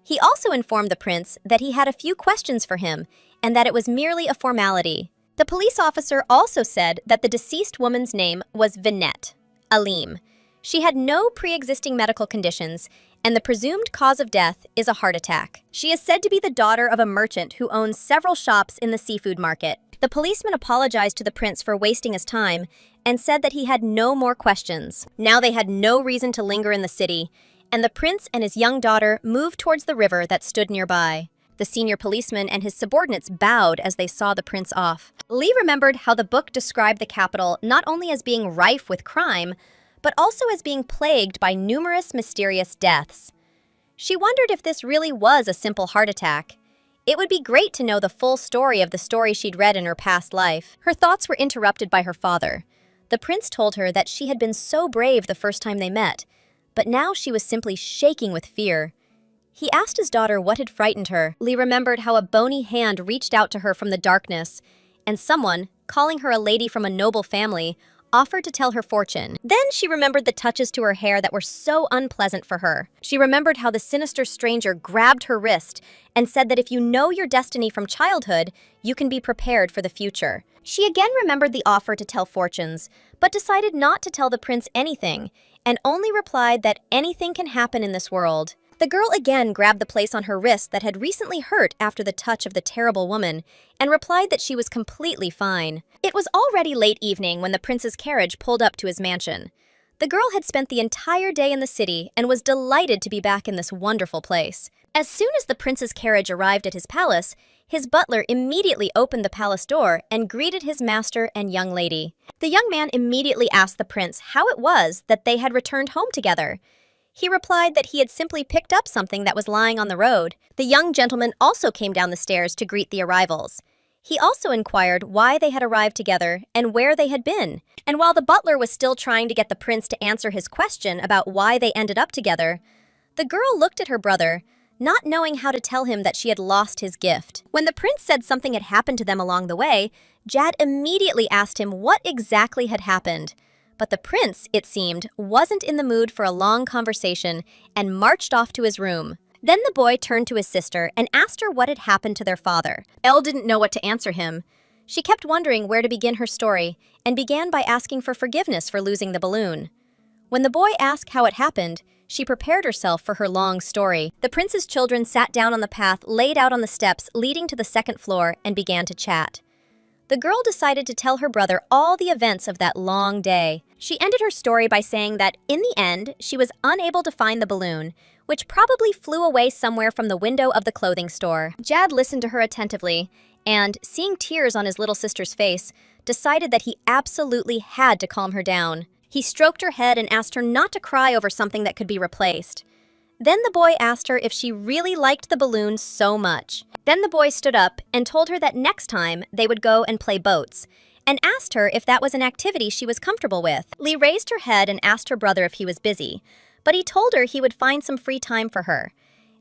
He also informed the prince that he had a few questions for him and that it was merely a formality. The police officer also said that the deceased woman's name was Vinette Alim. She had no pre-existing medical conditions, and the presumed cause of death is a heart attack. She is said to be the daughter of a merchant who owns several shops in the seafood market. The policeman apologized to the prince for wasting his time and said that he had no more questions. Now they had no reason to linger in the city, and the prince and his young daughter moved towards the river that stood nearby. The senior policeman and his subordinates bowed as they saw the prince off. Lee remembered how the book described the capital not only as being rife with crime, but also as being plagued by numerous mysterious deaths. She wondered if this really was a simple heart attack. It would be great to know the full story of the story she'd read in her past life. Her thoughts were interrupted by her father. The prince told her that she had been so brave the first time they met, but now she was simply shaking with fear. He asked his daughter what had frightened her. Lee remembered how a bony hand reached out to her from the darkness, and someone, calling her a lady from a noble family, offered to tell her fortune. Then she remembered the touches to her hair that were so unpleasant for her. She remembered how the sinister stranger grabbed her wrist and said that if you know your destiny from childhood, you can be prepared for the future. She again remembered the offer to tell fortunes, but decided not to tell the prince anything, and only replied that anything can happen in this world. The girl again grabbed the place on her wrist that had recently hurt after the touch of the terrible woman, and replied that she was completely fine. It was already late evening when the prince's carriage pulled up to his mansion. The girl had spent the entire day in the city and was delighted to be back in this wonderful place. As soon as the prince's carriage arrived at his palace, his butler immediately opened the palace door and greeted his master and young lady. The young man immediately asked the prince how it was that they had returned home together. He replied that he had simply picked up something that was lying on the road. The young gentleman also came down the stairs to greet the arrivals. He also inquired why they had arrived together and where they had been. And while the butler was still trying to get the prince to answer his question about why they ended up together, the girl looked at her brother, not knowing how to tell him that she had lost his gift. When the prince said something had happened to them along the way, Jad immediately asked him what exactly had happened. But the prince, it seemed, wasn't in the mood for a long conversation and marched off to his room. Then the boy turned to his sister and asked her what had happened to their father. Elle didn't know what to answer him. She kept wondering where to begin her story and began by asking for forgiveness for losing the balloon. When the boy asked how it happened, she prepared herself for her long story. The prince's children sat down on the path laid out on the steps leading to the second floor and began to chat. The girl decided to tell her brother all the events of that long day. She ended her story by saying that, in the end, she was unable to find the balloon, which probably flew away somewhere from the window of the clothing store. Jad listened to her attentively and, seeing tears on his little sister's face, decided that he absolutely had to calm her down. He stroked her head and asked her not to cry over something that could be replaced. Then the boy asked her if she really liked the balloon so much. Then the boy stood up and told her that next time they would go and play boats, and asked her if that was an activity she was comfortable with. Lee raised her head and asked her brother if he was busy, but he told her he would find some free time for her.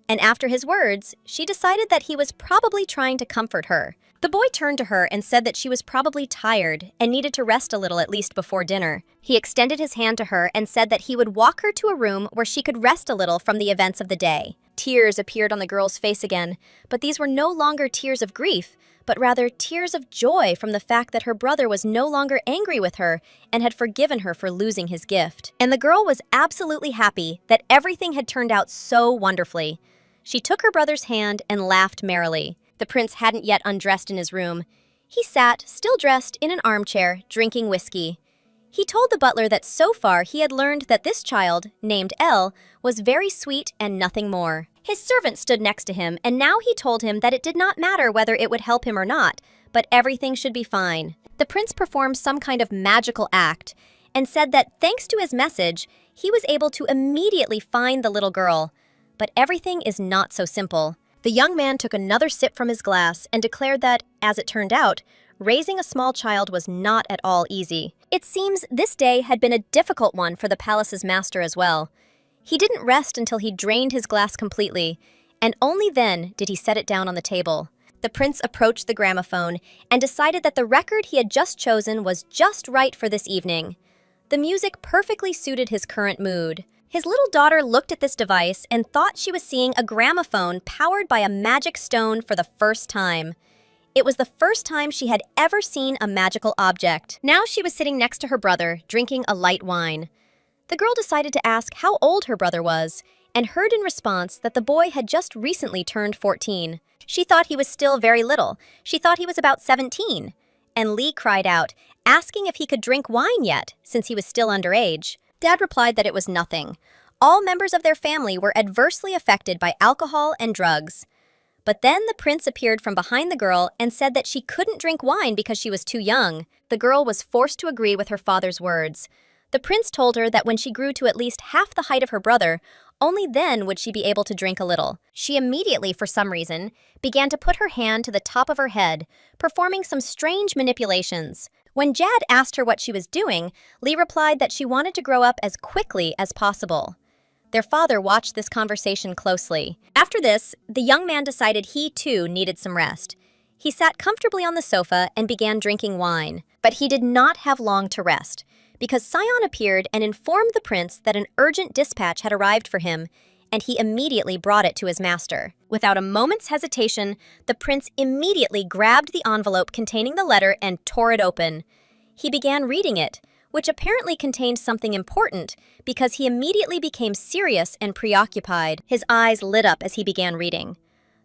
And after his words, she decided that he was probably trying to comfort her. The boy turned to her and said that she was probably tired and needed to rest a little at least before dinner. He extended his hand to her and said that he would walk her to a room where she could rest a little from the events of the day. Tears appeared on the girl's face again, but these were no longer tears of grief, but rather tears of joy from the fact that her brother was no longer angry with her and had forgiven her for losing his gift. And the girl was absolutely happy that everything had turned out so wonderfully. She took her brother's hand and laughed merrily. The prince hadn't yet undressed in his room. He sat, still dressed, in an armchair, drinking whiskey. He told the butler that so far he had learned that this child, named Elle, was very sweet and nothing more. His servant stood next to him, and now he told him that it did not matter whether it would help him or not, but everything should be fine. The prince performed some kind of magical act and said that thanks to his message, he was able to immediately find the little girl. But everything is not so simple. The young man took another sip from his glass and declared that, as it turned out, raising a small child was not at all easy. It seems this day had been a difficult one for the palace's master as well. He didn't rest until he drained his glass completely, and only then did he set it down on the table. The prince approached the gramophone and decided that the record he had just chosen was just right for this evening. The music perfectly suited his current mood. His little daughter looked at this device and thought she was seeing a gramophone powered by a magic stone for the first time. It was the first time she had ever seen a magical object. Now she was sitting next to her brother, drinking a light wine. The girl decided to ask how old her brother was, and heard in response that the boy had just recently turned 14. She thought he was still very little. She thought he was about 17. And Lee cried out, asking if he could drink wine yet, since he was still underage. Dad replied that it was nothing. All members of their family were adversely affected by alcohol and drugs. But then the prince appeared from behind the girl and said that she couldn't drink wine because she was too young. The girl was forced to agree with her father's words. The prince told her that when she grew to at least half the height of her brother, Only then would she be able to drink a little. She immediately, for some reason, began to put her hand to the top of her head, performing some strange manipulations. When Jad asked her what she was doing, Lee replied that she wanted to grow up as quickly as possible. Their father watched this conversation closely. After this, the young man decided he too needed some rest. He sat comfortably on the sofa and began drinking wine. But he did not have long to rest, because Sion appeared and informed the prince that an urgent dispatch had arrived for him, and he immediately brought it to his master. Without a moment's hesitation, the prince immediately grabbed the envelope containing the letter and tore it open. He began reading it, which apparently contained something important, because he immediately became serious and preoccupied. His eyes lit up as he began reading.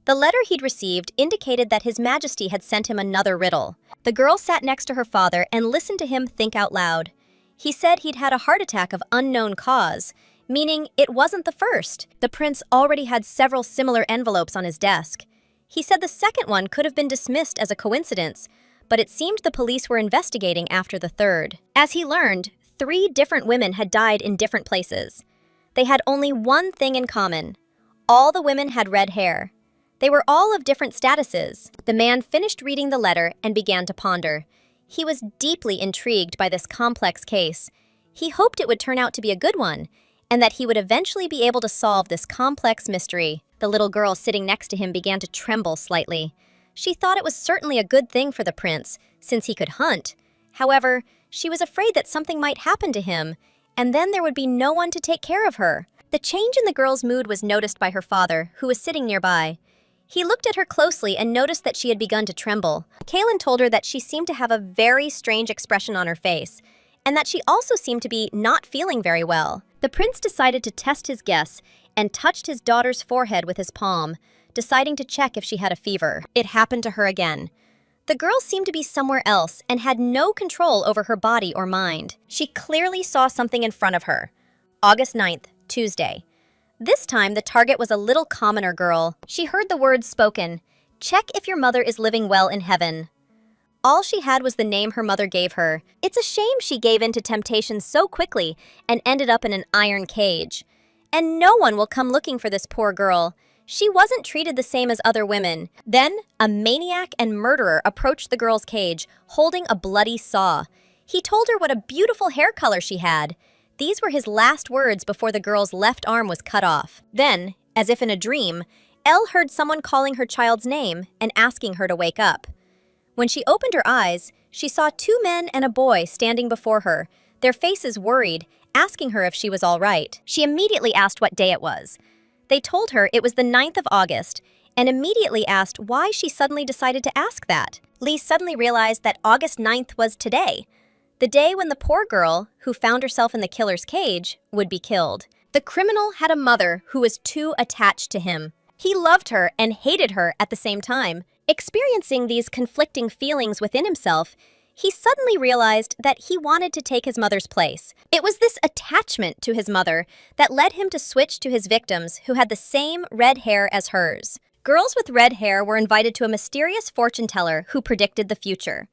The letter he'd received indicated that His Majesty had sent him another riddle. The girl sat next to her father and listened to him think out loud. He said he'd had a heart attack of unknown cause, meaning it wasn't the first. The prince already had several similar envelopes on his desk. He said the second one could have been dismissed as a coincidence, but it seemed the police were investigating after the third. As he learned, 3 different women had died in different places. They had only one thing in common. All the women had red hair. They were all of different statuses. The man finished reading the letter and began to ponder. He was deeply intrigued by this complex case. He hoped it would turn out to be a good one, and that he would eventually be able to solve this complex mystery. The little girl sitting next to him began to tremble slightly. She thought it was certainly a good thing for the prince, since he could hunt. However, she was afraid that something might happen to him, and then there would be no one to take care of her. The change in the girl's mood was noticed by her father, who was sitting nearby. He looked at her closely and noticed that she had begun to tremble. Kaylin told her that she seemed to have a very strange expression on her face, and that she also seemed to be not feeling very well. The prince decided to test his guess and touched his daughter's forehead with his palm, deciding to check if she had a fever. It happened to her again. The girl seemed to be somewhere else and had no control over her body or mind. She clearly saw something in front of her. August 9th, Tuesday. This time, the target was a little commoner girl. She heard the words spoken, "Check if your mother is living well in heaven." All she had was the name her mother gave her. It's a shame she gave in to temptation so quickly and ended up in an iron cage. And no one will come looking for this poor girl. She wasn't treated the same as other women. Then, a maniac and murderer approached the girl's cage, holding a bloody saw. He told her what a beautiful hair color she had. These were his last words before the girl's left arm was cut off. Then, as if in a dream, Elle heard someone calling her child's name and asking her to wake up. When she opened her eyes, she saw 2 men and a boy standing before her, their faces worried, asking her if she was all right. She immediately asked what day it was. They told her it was the 9th of August, and immediately asked why she suddenly decided to ask that. Lee suddenly realized that August 9th was today, the day when the poor girl, who found herself in the killer's cage, would be killed. The criminal had a mother who was too attached to him. He loved her and hated her at the same time. Experiencing these conflicting feelings within himself, he suddenly realized that he wanted to take his mother's place. It was this attachment to his mother that led him to switch to his victims who had the same red hair as hers. Girls with red hair were invited to a mysterious fortune teller who predicted the future.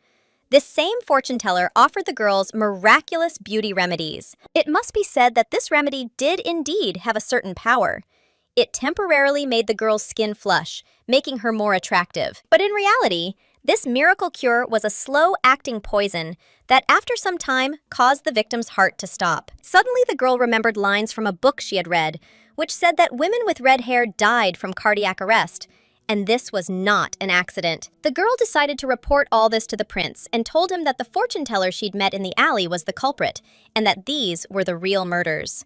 This same fortune teller offered the girls miraculous beauty remedies. It must be said that this remedy did indeed have a certain power. It temporarily made the girl's skin flush, making her more attractive. But in reality, this miracle cure was a slow-acting poison that after some time caused the victim's heart to stop. Suddenly, the girl remembered lines from a book she had read, which said that women with red hair died from cardiac arrest, and this was not an accident. The girl decided to report all this to the prince and told him that the fortune teller she'd met in the alley was the culprit, and that these were the real murders.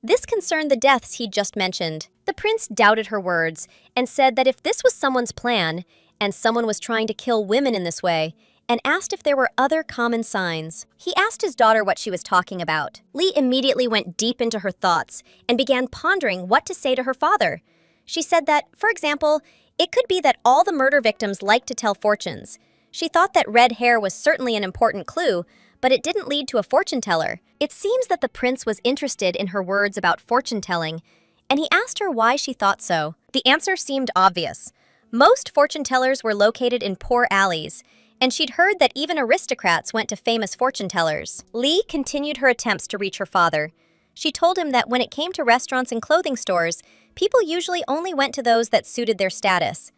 This concerned the deaths he'd just mentioned. The prince doubted her words and said that if this was someone's plan, and someone was trying to kill women in this way, and asked if there were other common signs. He asked his daughter what she was talking about. Lee immediately went deep into her thoughts and began pondering what to say to her father. She said that, for example, it could be that all the murder victims liked to tell fortunes. She thought that red hair was certainly an important clue, but it didn't lead to a fortune teller. It seems that the prince was interested in her words about fortune telling, and he asked her why she thought so. The answer seemed obvious. Most fortune tellers were located in poor alleys, and she'd heard that even aristocrats went to famous fortune tellers. Lee continued her attempts to reach her father. She told him that when it came to restaurants and clothing stores, people usually only went to those that suited their status.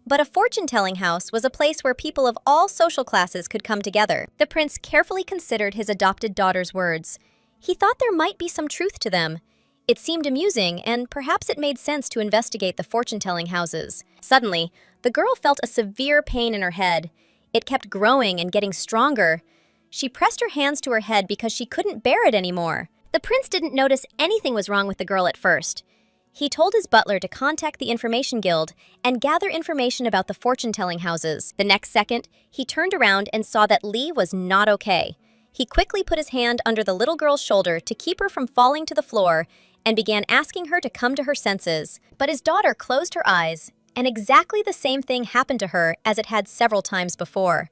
But a fortune-telling house was a place where people of all social classes could come together. The prince carefully considered his adopted daughter's words. He thought there might be some truth to them. It seemed amusing, and perhaps it made sense to investigate the fortune-telling houses. Suddenly, the girl felt a severe pain in her head. It kept growing and getting stronger. She pressed her hands to her head because she couldn't bear it anymore. The prince didn't notice anything was wrong with the girl at first. He told his butler to contact the Information Guild and gather information about the fortune-telling houses. The next second, he turned around and saw that Lee was not okay. He quickly put his hand under the little girl's shoulder to keep her from falling to the floor and began asking her to come to her senses. But his daughter closed her eyes, and exactly the same thing happened to her as it had several times before.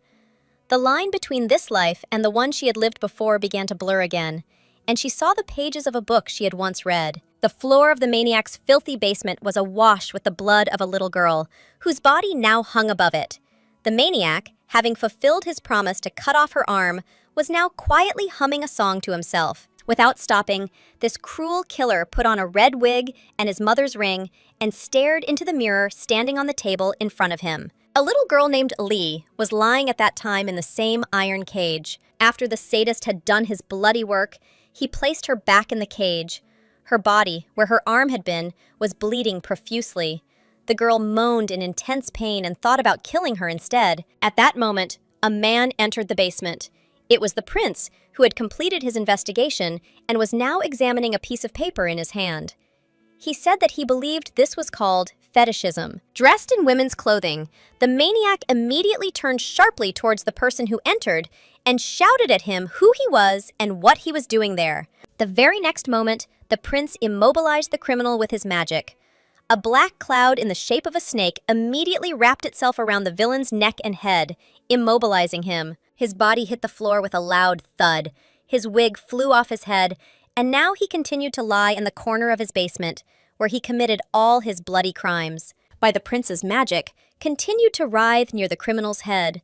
The line between this life and the one she had lived before began to blur again, and she saw the pages of a book she had once read. The floor of the maniac's filthy basement was awash with the blood of a little girl, whose body now hung above it. The maniac, having fulfilled his promise to cut off her arm, was now quietly humming a song to himself. Without stopping, this cruel killer put on a red wig and his mother's ring and stared into the mirror standing on the table in front of him. A little girl named Lee was lying at that time in the same iron cage. After the sadist had done his bloody work, he placed her back in the cage. Her body, where her arm had been, was bleeding profusely. The girl moaned in intense pain and thought about killing her instead. At that moment, a man entered the basement. It was the prince, who had completed his investigation and was now examining a piece of paper in his hand. He said that he believed this was called fetishism. Dressed in women's clothing, the maniac immediately turned sharply towards the person who entered and shouted at him who he was and what he was doing there. The very next moment, the prince immobilized the criminal with his magic. A black cloud in the shape of a snake immediately wrapped itself around the villain's neck and head, immobilizing him. His body hit the floor with a loud thud. His wig flew off his head, and now he continued to lie in the corner of his basement, where he committed all his bloody crimes. By the prince's magic, continued to writhe near the criminal's head.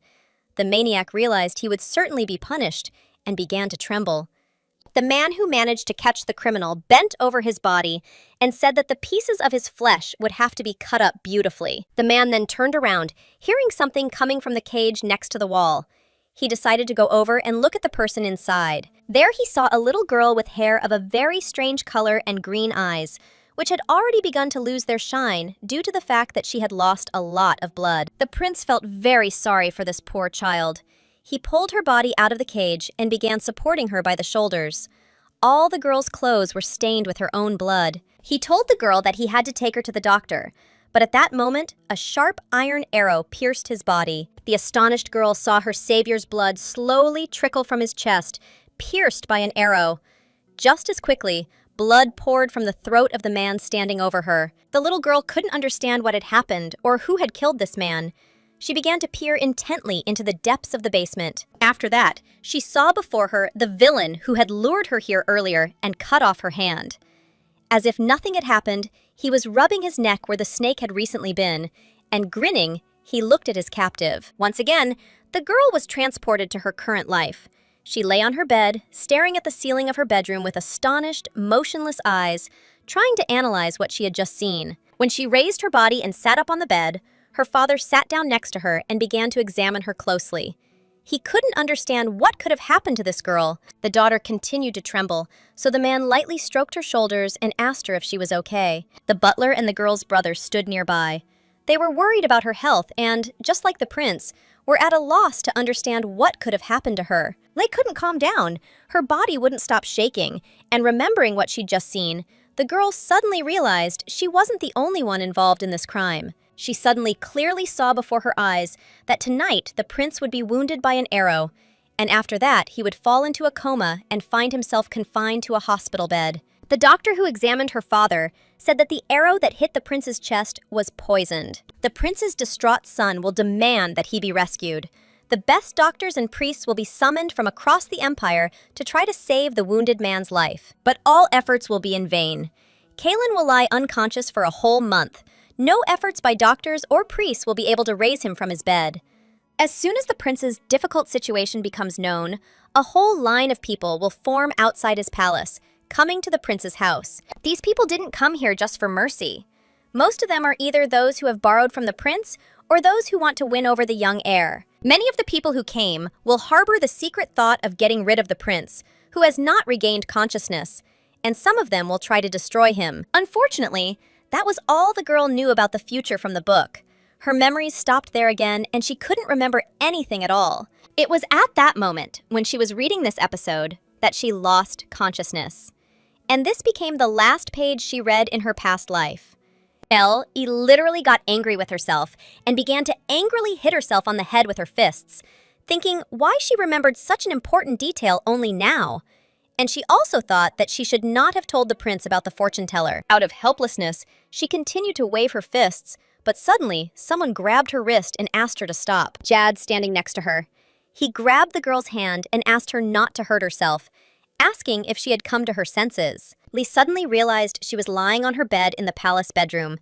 The maniac realized he would certainly be punished and began to tremble. The man who managed to catch the criminal bent over his body and said that the pieces of his flesh would have to be cut up beautifully. The man then turned around, hearing something coming from the cage next to the wall. He decided to go over and look at the person inside. There he saw a little girl with hair of a very strange color and green eyes, which had already begun to lose their shine due to the fact that she had lost a lot of blood. The prince felt very sorry for this poor child. He pulled her body out of the cage and began supporting her by the shoulders. All the girl's clothes were stained with her own blood. He told the girl that he had to take her to the doctor, but at that moment, a sharp iron arrow pierced his body. The astonished girl saw her savior's blood slowly trickle from his chest, pierced by an arrow. Just as quickly, blood poured from the throat of the man standing over her. The little girl couldn't understand what had happened or who had killed this man. She began to peer intently into the depths of the basement. After that, she saw before her the villain who had lured her here earlier and cut off her hand. As if nothing had happened, he was rubbing his neck where the snake had recently been, and grinning, he looked at his captive. Once again, the girl was transported to her current life. She lay on her bed, staring at the ceiling of her bedroom with astonished, motionless eyes, trying to analyze what she had just seen. When she raised her body and sat up on the bed, her father sat down next to her and began to examine her closely. He couldn't understand what could have happened to this girl. The daughter continued to tremble, so the man lightly stroked her shoulders and asked her if she was okay. The butler and the girl's brother stood nearby. They were worried about her health and, just like the prince, were at a loss to understand what could have happened to her. They couldn't calm down. Her body wouldn't stop shaking, and remembering what she'd just seen, the girl suddenly realized she wasn't the only one involved in this crime. She suddenly clearly saw before her eyes that tonight the prince would be wounded by an arrow, and after that he would fall into a coma and find himself confined to a hospital bed. The doctor who examined her father said that the arrow that hit the prince's chest was poisoned. The prince's distraught son will demand that he be rescued. The best doctors and priests will be summoned from across the empire to try to save the wounded man's life. But all efforts will be in vain. Kalen will lie unconscious for a whole month. No efforts by doctors or priests will be able to raise him from his bed. As soon as the prince's difficult situation becomes known, a whole line of people will form outside his palace, coming to the prince's house. These people didn't come here just for mercy. Most of them are either those who have borrowed from the prince or those who want to win over the young heir. Many of the people who came will harbor the secret thought of getting rid of the prince, who has not regained consciousness, and some of them will try to destroy him. Unfortunately, that was all the girl knew about the future from the book. Her memories stopped there again, and she couldn't remember anything at all. It was at that moment, when she was reading this episode, that she lost consciousness. And this became the last page she read in her past life. Elle literally got angry with herself and began to angrily hit herself on the head with her fists, thinking why she remembered such an important detail only now. And she also thought that she should not have told the prince about the fortune teller. Out of helplessness, she continued to wave her fists, but suddenly someone grabbed her wrist and asked her to stop. Jad standing next to her. He grabbed the girl's hand and asked her not to hurt herself, asking if she had come to her senses. Lee suddenly realized she was lying on her bed in the palace bedroom.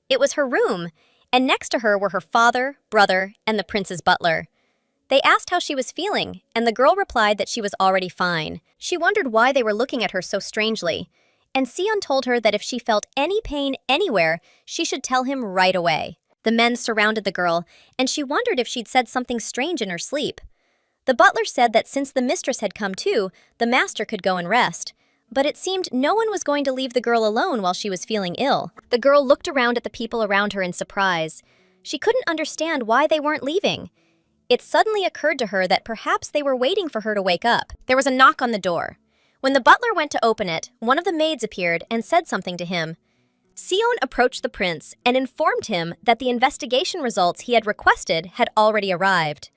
It was her room, and next to her were her father, brother, and the prince's butler. They asked how she was feeling, and the girl replied that she was already fine. She wondered why they were looking at her so strangely, and Sion told her that if she felt any pain anywhere, she should tell him right away. The men surrounded the girl, and she wondered if she'd said something strange in her sleep. The butler said that since the mistress had come too, the master could go and rest. But it seemed no one was going to leave the girl alone while she was feeling ill. The girl looked around at the people around her in surprise. She couldn't understand why they weren't leaving. It suddenly occurred to her that perhaps they were waiting for her to wake up. There was a knock on the door. When the butler went to open it, one of the maids appeared and said something to him. Sion approached the prince and informed him that the investigation results he had requested had already arrived.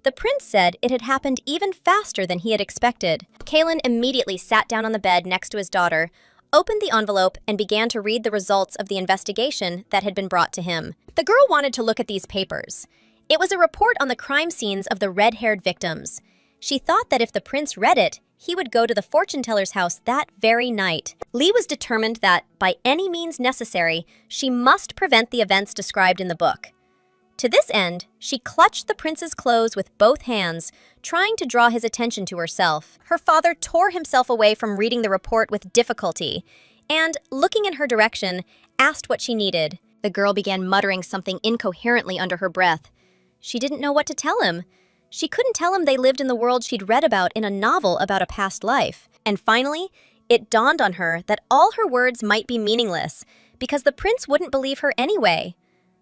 The prince said it had happened even faster than he had expected. Kalen immediately sat down on the bed next to his daughter, opened the envelope, and began to read the results of the investigation that had been brought to him. The girl wanted to look at these papers. It was a report on the crime scenes of the red-haired victims. She thought that if the prince read it, he would go to the fortune teller's house that very night. Lee was determined that, by any means necessary, she must prevent the events described in the book. To this end, she clutched the prince's clothes with both hands, trying to draw his attention to herself. Her father tore himself away from reading the report with difficulty, and, looking in her direction, asked what she needed. The girl began muttering something incoherently under her breath. She didn't know what to tell him. She couldn't tell him they lived in the world she'd read about in a novel about a past life. And finally, it dawned on her that all her words might be meaningless, because the prince wouldn't believe her anyway.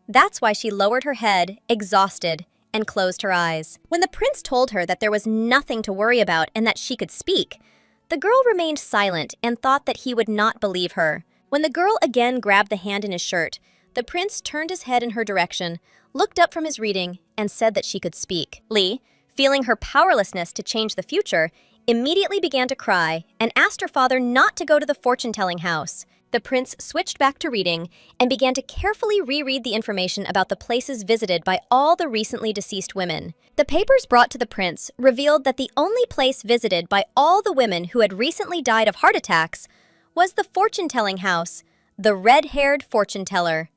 That's why she lowered her head, exhausted, and closed her eyes. When the prince told her that there was nothing to worry about and that she could speak, the girl remained silent and thought that he would not believe her. When the girl again grabbed the hand in his shirt, the prince turned his head in her direction, looked up from his reading, and said that she could speak. Lee, feeling her powerlessness to change the future, immediately began to cry and asked her father not to go to the fortune-telling house. The prince switched back to reading and began to carefully reread the information about the places visited by all the recently deceased women. The papers brought to the prince revealed that the only place visited by all the women who had recently died of heart attacks was the fortune-telling house, the red-haired fortune teller.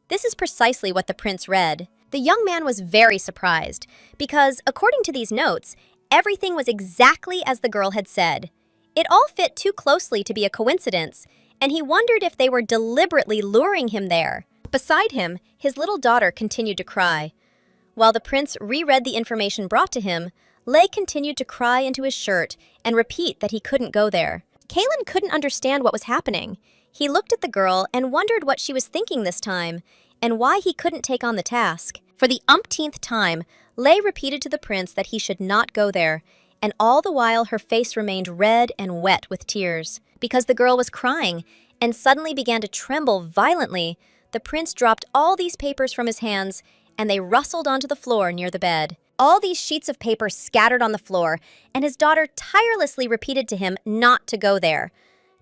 This is precisely what the prince read. The young man was very surprised because, according to these notes, everything was exactly as the girl had said. It all fit too closely to be a coincidence, and he wondered if they were deliberately luring him there. Beside him, his little daughter continued to cry. While the prince reread the information brought to him, Lei continued to cry into his shirt and repeat that he couldn't go there. Kalen couldn't understand what was happening. He looked at the girl and wondered what she was thinking this time, and why he couldn't take on the task. For the umpteenth time, Lei repeated to the prince that he should not go there, and all the while her face remained red and wet with tears. Because the girl was crying and suddenly began to tremble violently, the prince dropped all these papers from his hands, and they rustled onto the floor near the bed. All these sheets of paper scattered on the floor, and his daughter tirelessly repeated to him not to go there.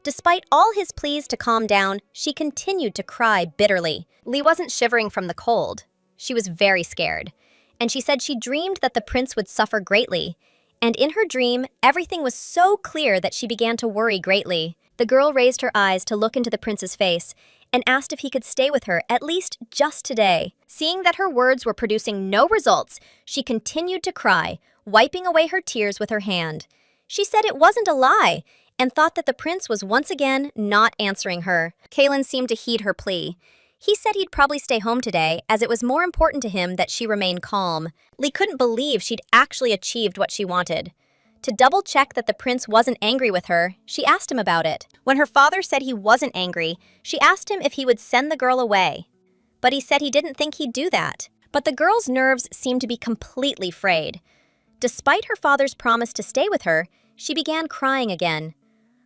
Despite all his pleas to calm down, she continued to cry bitterly. Lee wasn't shivering from the cold. She was very scared, and she said she dreamed that the prince would suffer greatly. And in her dream, everything was so clear that she began to worry greatly. The girl raised her eyes to look into the prince's face and asked if he could stay with her at least just today. Seeing that her words were producing no results, she continued to cry, wiping away her tears with her hand. She said it wasn't a lie, and thought that the prince was once again not answering her. Kaylin seemed to heed her plea. He said he'd probably stay home today, as it was more important to him that she remain calm. Lee couldn't believe she'd actually achieved what she wanted. To double-check that the prince wasn't angry with her, she asked him about it. When her father said he wasn't angry, she asked him if he would send the girl away. But he said he didn't think he'd do that. But the girl's nerves seemed to be completely frayed. Despite her father's promise to stay with her, she began crying again.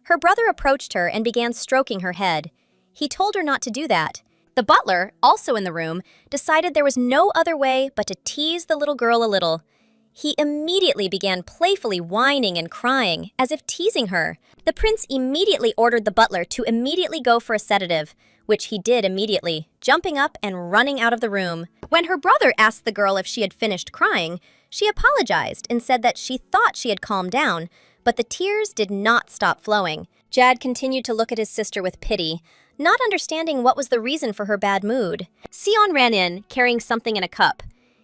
Her brother approached her and began stroking her head. He told her not to do that. The butler, also in the room, decided there was no other way but to tease the little girl a little. He immediately began playfully whining and crying, as if teasing her. The prince immediately ordered the butler to immediately go for a sedative, which he did immediately, jumping up and running out of the room. When her brother asked the girl if she had finished crying, she apologized and said that she thought she had calmed down, but the tears did not stop flowing. Jad continued to look at his sister with pity, not understanding what was the reason for her bad mood. Sion ran in, carrying something in a cup.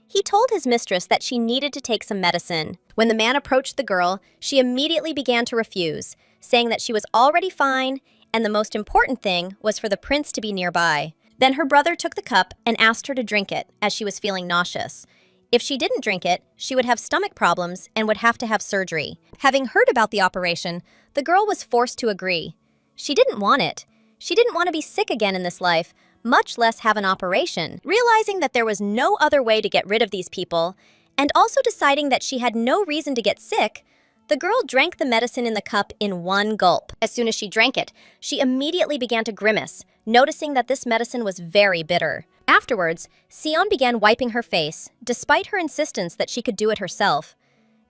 He told his mistress that she needed to take some medicine. When the man approached the girl, she immediately began to refuse, saying that she was already fine, and the most important thing was for the prince to be nearby. Then her brother took the cup and asked her to drink it, as she was feeling nauseous. If she didn't drink it, she would have stomach problems and would have to have surgery. Having heard about the operation, the girl was forced to agree. She didn't want it. She didn't want to be sick again in this life, much less have an operation. Realizing that there was no other way to get rid of these people, and also deciding that she had no reason to get sick, the girl drank the medicine in the cup in one gulp. As soon as she drank it, she immediately began to grimace, noticing that this medicine was very bitter. Afterwards, Sion began wiping her face, despite her insistence that she could do it herself.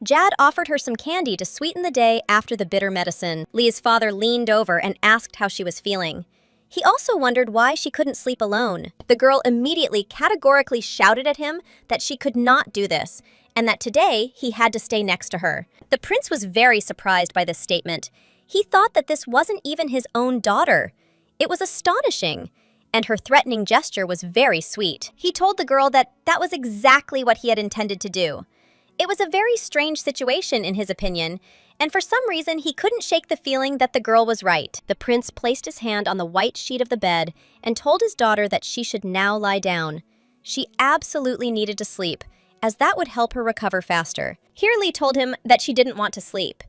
Jad offered her some candy to sweeten the day after the bitter medicine. Lee's father leaned over and asked how she was feeling. He also wondered why she couldn't sleep alone. The girl immediately categorically shouted at him that she could not do this, and that today he had to stay next to her. The prince was very surprised by this statement. He thought that this wasn't even his own daughter. It was astonishing, and her threatening gesture was very sweet. He told the girl that that was exactly what he had intended to do. It was a very strange situation in his opinion, and for some reason he couldn't shake the feeling that the girl was right. The prince placed his hand on the white sheet of the bed and told his daughter that she should now lie down. She absolutely needed to sleep, as that would help her recover faster. Here Lee told him that she didn't want to sleep.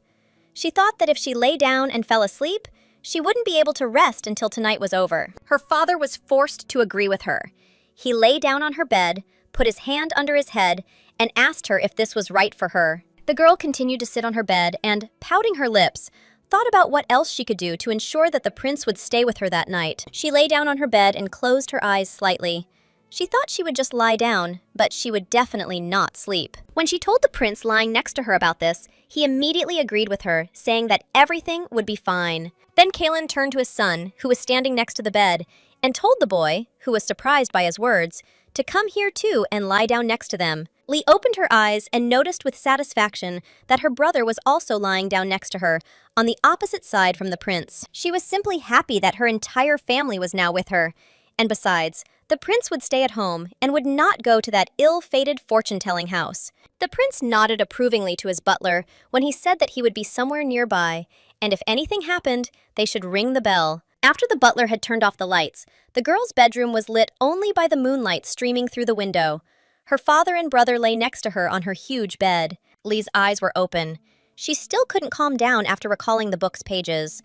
She thought that if she lay down and fell asleep, she wouldn't be able to rest until tonight was over. Her father was forced to agree with her. He lay down on her bed, put his hand under his head, and asked her if this was right for her. The girl continued to sit on her bed and, pouting her lips, thought about what else she could do to ensure that the prince would stay with her that night. She lay down on her bed and closed her eyes slightly. She thought she would just lie down, but she would definitely not sleep. When she told the prince lying next to her about this, he immediately agreed with her, saying that everything would be fine. Then Kaylin turned to his son, who was standing next to the bed, and told the boy, who was surprised by his words, to come here too and lie down next to them. Lee opened her eyes and noticed with satisfaction that her brother was also lying down next to her, on the opposite side from the prince. She was simply happy that her entire family was now with her, and besides, the prince would stay at home and would not go to that ill-fated fortune-telling house. The prince nodded approvingly to his butler when he said that he would be somewhere nearby, and if anything happened, they should ring the bell. After the butler had turned off the lights, the girl's bedroom was lit only by the moonlight streaming through the window. Her father and brother lay next to her on her huge bed. Lee's eyes were open. She still couldn't calm down after recalling the book's pages.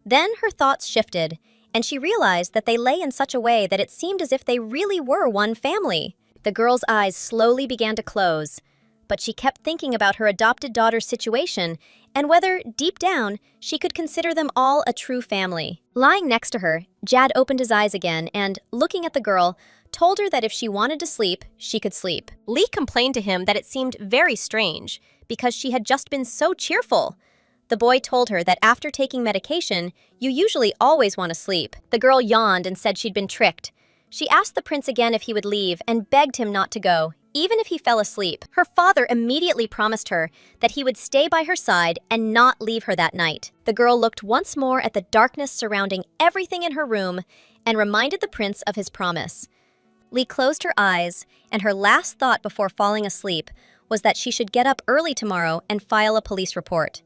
Then her thoughts shifted, and she realized that they lay in such a way that it seemed as if they really were one family. The girl's eyes slowly began to close, but she kept thinking about her adopted daughter's situation and whether, deep down, she could consider them all a true family. Lying next to her, Jad opened his eyes again and, looking at the girl, told her that if she wanted to sleep, she could sleep. Lee complained to him that it seemed very strange, because she had just been so cheerful. The boy told her that after taking medication, you usually always want to sleep. The girl yawned and said she'd been tricked. She asked the prince again if he would leave and begged him not to go, even if he fell asleep. Her father immediately promised her that he would stay by her side and not leave her that night. The girl looked once more at the darkness surrounding everything in her room and reminded the prince of his promise. Lee closed her eyes, and her last thought before falling asleep was that she should get up early tomorrow and file a police report.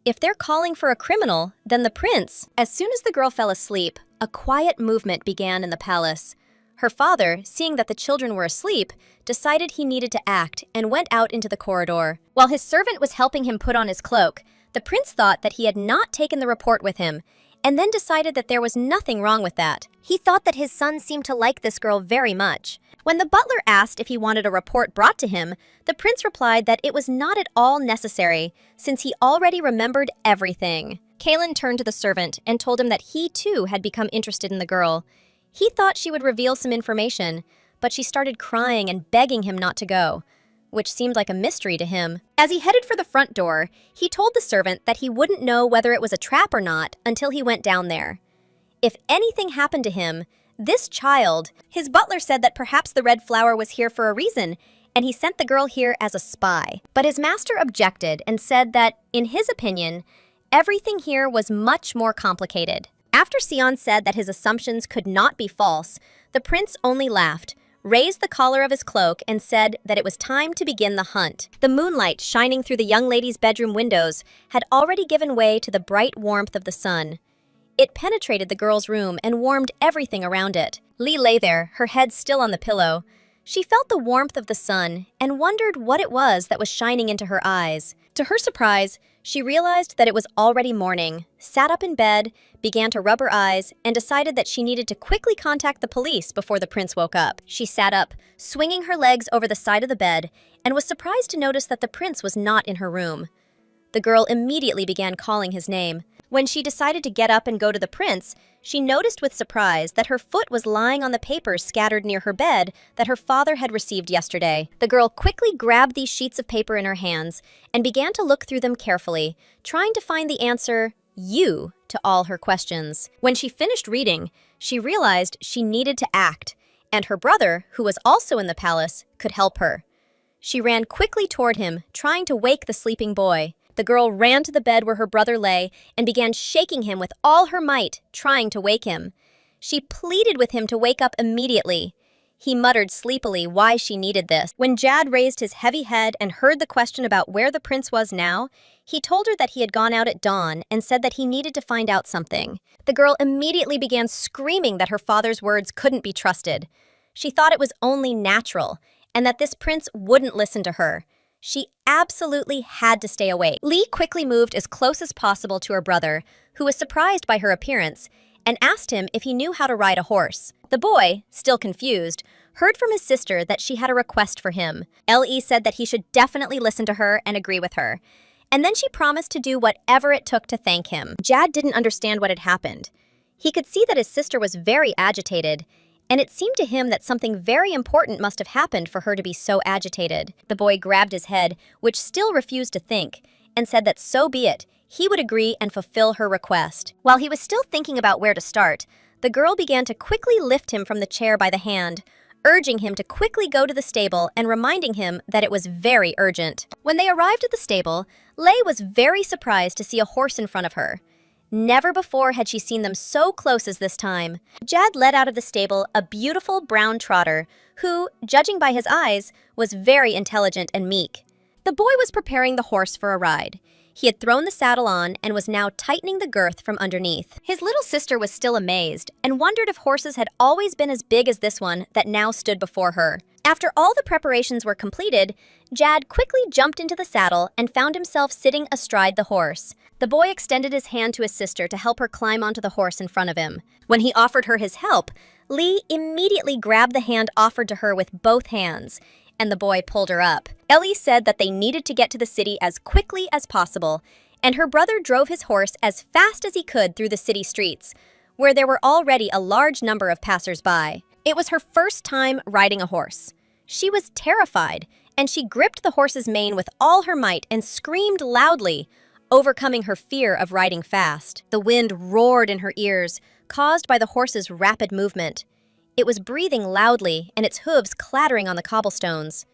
if they're calling for a criminal, then the prince. As soon as the girl fell asleep, a quiet movement began in the palace. Her father, seeing that the children were asleep, decided he needed to act and went out into the corridor. While his servant was helping him put on his cloak, the prince thought that he had not taken the report with him, and then decided that there was nothing wrong with that. He thought that his son seemed to like this girl very much. When the butler asked if he wanted a report brought to him, the prince replied that it was not at all necessary, since he already remembered everything. Kalen turned to the servant and told him that he too had become interested in the girl. He thought she would reveal some information, but she started crying and begging him not to go, which seemed like a mystery to him. As he headed for the front door, he told the servant that he wouldn't know whether it was a trap or not until he went down there. If anything happened to him, this child, his butler said that perhaps the red flower was here for a reason, and he sent the girl here as a spy. But his master objected and said that, in his opinion, everything here was much more complicated. After Sion said that his assumptions could not be false, the prince only laughed, raised the collar of his cloak, and said that it was time to begin the hunt. The moonlight shining through the young lady's bedroom windows had already given way to the bright warmth of the sun. It penetrated the girl's room and warmed everything around it. Lee lay there, her head still on the pillow. She felt the warmth of the sun and wondered what it was that was shining into her eyes. To her surprise, she realized that it was already morning, sat up in bed, began to rub her eyes, and decided that she needed to quickly contact the police before the prince woke up. She sat up, swinging her legs over the side of the bed, and was surprised to notice that the prince was not in her room. The girl immediately began calling his name. When she decided to get up and go to the prince, she noticed with surprise that her foot was lying on the papers scattered near her bed that her father had received yesterday. The girl quickly grabbed these sheets of paper in her hands and began to look through them carefully, trying to find the answer, "you," to all her questions. When she finished reading, she realized she needed to act, and her brother, who was also in the palace, could help her. She ran quickly toward him, trying to wake the sleeping boy. The girl ran to the bed where her brother lay and began shaking him with all her might, trying to wake him. She pleaded with him to wake up immediately. He muttered sleepily why she needed this. When Jad raised his heavy head and heard the question about where the prince was now, he told her that he had gone out at dawn and said that he needed to find out something. The girl immediately began screaming that her father's words couldn't be trusted. She thought it was only natural, and that this prince wouldn't listen to her. She absolutely had to stay awake. Lee quickly moved as close as possible to her brother, who was surprised by her appearance, and asked him if he knew how to ride a horse. The boy, still confused, heard from his sister that she had a request for him. Lee said that he should definitely listen to her and agree with her. And then she promised to do whatever it took to thank him. Jad didn't understand what had happened. He could see that his sister was very agitated, and it seemed to him that something very important must have happened for her to be so agitated. The boy grabbed his head, which still refused to think, and said that so be it, he would agree and fulfill her request. While he was still thinking about where to start, the girl began to quickly lift him from the chair by the hand, urging him to quickly go to the stable and reminding him that it was very urgent. When they arrived at the stable, Lei was very surprised to see a horse in front of her. Never before had she seen them so close as this time. Jad led out of the stable a beautiful brown trotter who, judging by his eyes, was very intelligent and meek. The boy was preparing the horse for a ride. He had thrown the saddle on and was now tightening the girth from underneath. His little sister was still amazed and wondered if horses had always been as big as this one that now stood before her. After all the preparations were completed, Jad quickly jumped into the saddle and found himself sitting astride the horse. The boy extended his hand to his sister to help her climb onto the horse in front of him. When he offered her his help, Lee immediately grabbed the hand offered to her with both hands, and the boy pulled her up. Ellie said that they needed to get to the city as quickly as possible, and her brother drove his horse as fast as he could through the city streets, where there were already a large number of passers-by. It was her first time riding a horse. She was terrified, and she gripped the horse's mane with all her might and screamed loudly, overcoming her fear of riding fast. The wind roared in her ears, caused by the horse's rapid movement. It was breathing loudly and its hooves clattering on the cobblestones.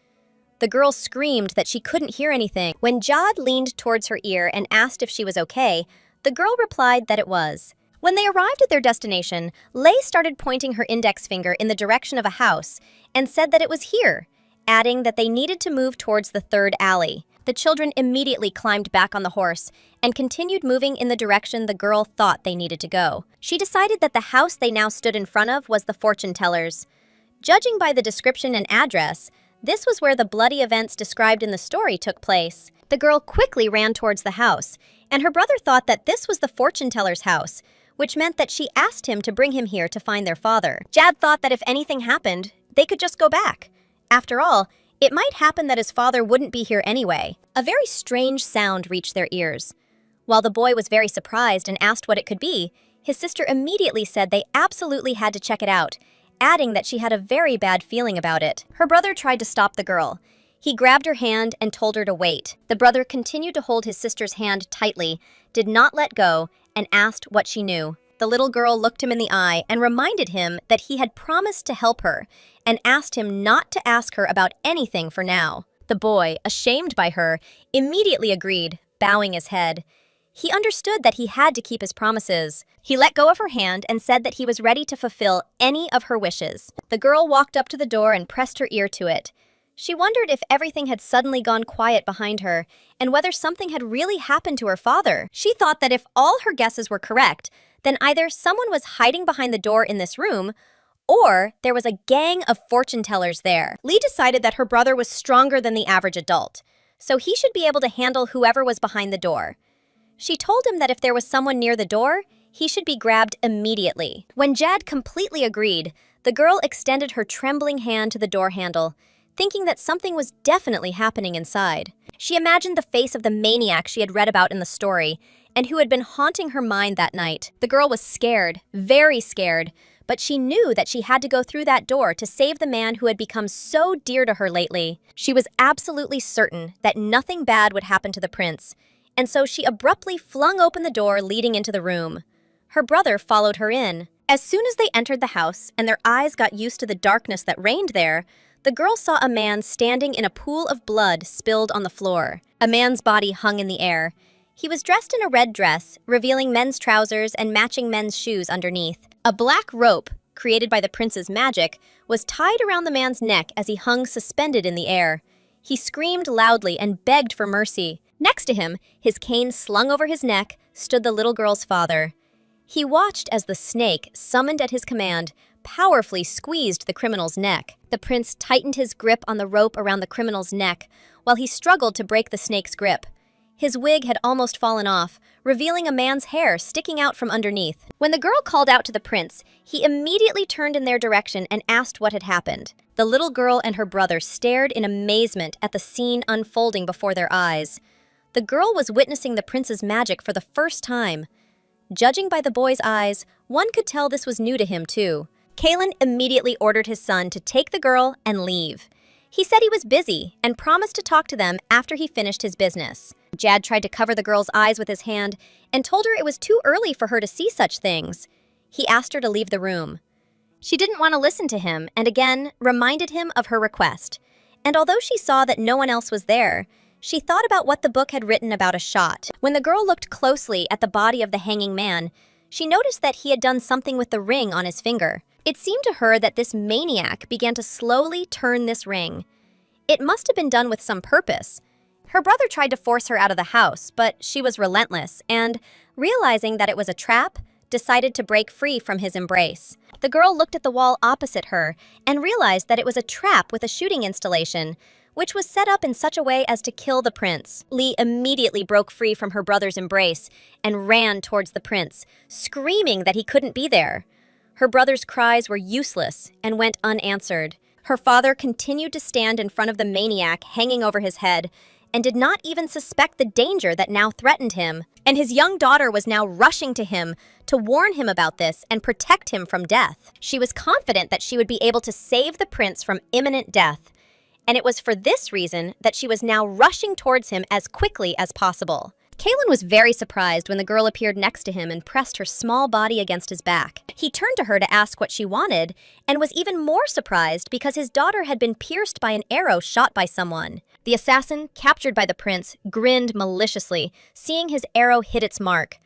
The girl screamed that she couldn't hear anything. When Jad leaned towards her ear and asked if she was okay, the girl replied that it was. When they arrived at their destination, Lei started pointing her index finger in the direction of a house and said that it was here, adding that they needed to move towards the third alley. The The children immediately climbed back on the horse and continued moving in the direction the girl thought they needed to go. She decided that the house they now stood in front of was the fortune teller's. Judging by the description and address, this was where the bloody events described in the story took place. The girl quickly ran towards the house, and her brother thought that this was the fortune teller's house, which meant that she asked him to bring him here to find their father. Jad thought that if anything happened, they could just go back. After all, it might happen that his father wouldn't be here anyway. A very strange sound reached their ears. While the boy was very surprised and asked what it could be, his sister immediately said they absolutely had to check it out, adding that she had a very bad feeling about it. Her brother tried to stop the girl. He grabbed her hand and told her to wait. The brother continued to hold his sister's hand tightly, did not let go, and asked what she knew. The little girl looked him in the eye and reminded him that he had promised to help her, and asked him not to ask her about anything for now. The boy, ashamed by her, immediately agreed, bowing his head. He understood that he had to keep his promises. He let go of her hand and said that he was ready to fulfill any of her wishes. The girl walked up to the door and pressed her ear to it. She wondered if everything had suddenly gone quiet behind her, and whether something had really happened to her father. She thought that if all her guesses were correct, then either someone was hiding behind the door in this room, or there was a gang of fortune tellers there. Lee decided that her brother was stronger than the average adult, so he should be able to handle whoever was behind the door. She told him that if there was someone near the door, he should be grabbed immediately. When Jad completely agreed, the girl extended her trembling hand to the door handle, thinking that something was definitely happening inside. She imagined the face of the maniac she had read about in the story, and who had been haunting her mind that night. The girl was scared, very scared, but she knew that she had to go through that door to save the man who had become so dear to her lately. She was absolutely certain that nothing bad would happen to the prince, and so she abruptly flung open the door leading into the room. Her brother followed her in. As soon as they entered the house and their eyes got used to the darkness that reigned there, the girl saw a man standing in a pool of blood spilled on the floor. A man's body hung in the air. He was dressed in a red dress, revealing men's trousers and matching men's shoes underneath. A black rope, created by the prince's magic, was tied around the man's neck as he hung suspended in the air. He screamed loudly and begged for mercy. Next to him, his cane slung over his neck, stood the little girl's father. He watched as the snake, summoned at his command, powerfully squeezed the criminal's neck. The prince tightened his grip on the rope around the criminal's neck, while he struggled to break the snake's grip. His wig had almost fallen off, revealing a man's hair sticking out from underneath. When the girl called out to the prince, he immediately turned in their direction and asked what had happened. The little girl and her brother stared in amazement at the scene unfolding before their eyes. The girl was witnessing the prince's magic for the first time. Judging by the boy's eyes, one could tell this was new to him too. Kalen immediately ordered his son to take the girl and leave. He said he was busy and promised to talk to them after he finished his business. Jad tried to cover the girl's eyes with his hand and told her it was too early for her to see such things. He asked her to leave the room. She didn't want to listen to him and again reminded him of her request. And although she saw that no one else was there, she thought about what the book had written about a shot. When the girl looked closely at the body of the hanging man, she noticed that he had done something with the ring on his finger. It seemed to her that this maniac began to slowly turn this ring. It must have been done with some purpose. Her brother tried to force her out of the house, but she was relentless and, realizing that it was a trap, decided to break free from his embrace. The girl looked at the wall opposite her and realized that it was a trap with a shooting installation, which was set up in such a way as to kill the prince. Lee immediately broke free from her brother's embrace and ran towards the prince, screaming that he couldn't be there. Her brother's cries were useless and went unanswered. Her father continued to stand in front of the maniac hanging over his head and did not even suspect the danger that now threatened him. And his young daughter was now rushing to him to warn him about this and protect him from death. She was confident that she would be able to save the prince from imminent death. And it was for this reason that she was now rushing towards him as quickly as possible. Kalen was very surprised when the girl appeared next to him and pressed her small body against his back. He turned to her to ask what she wanted, and was even more surprised because his daughter had been pierced by an arrow shot by someone. The assassin, captured by the prince, grinned maliciously, seeing his arrow hit its mark.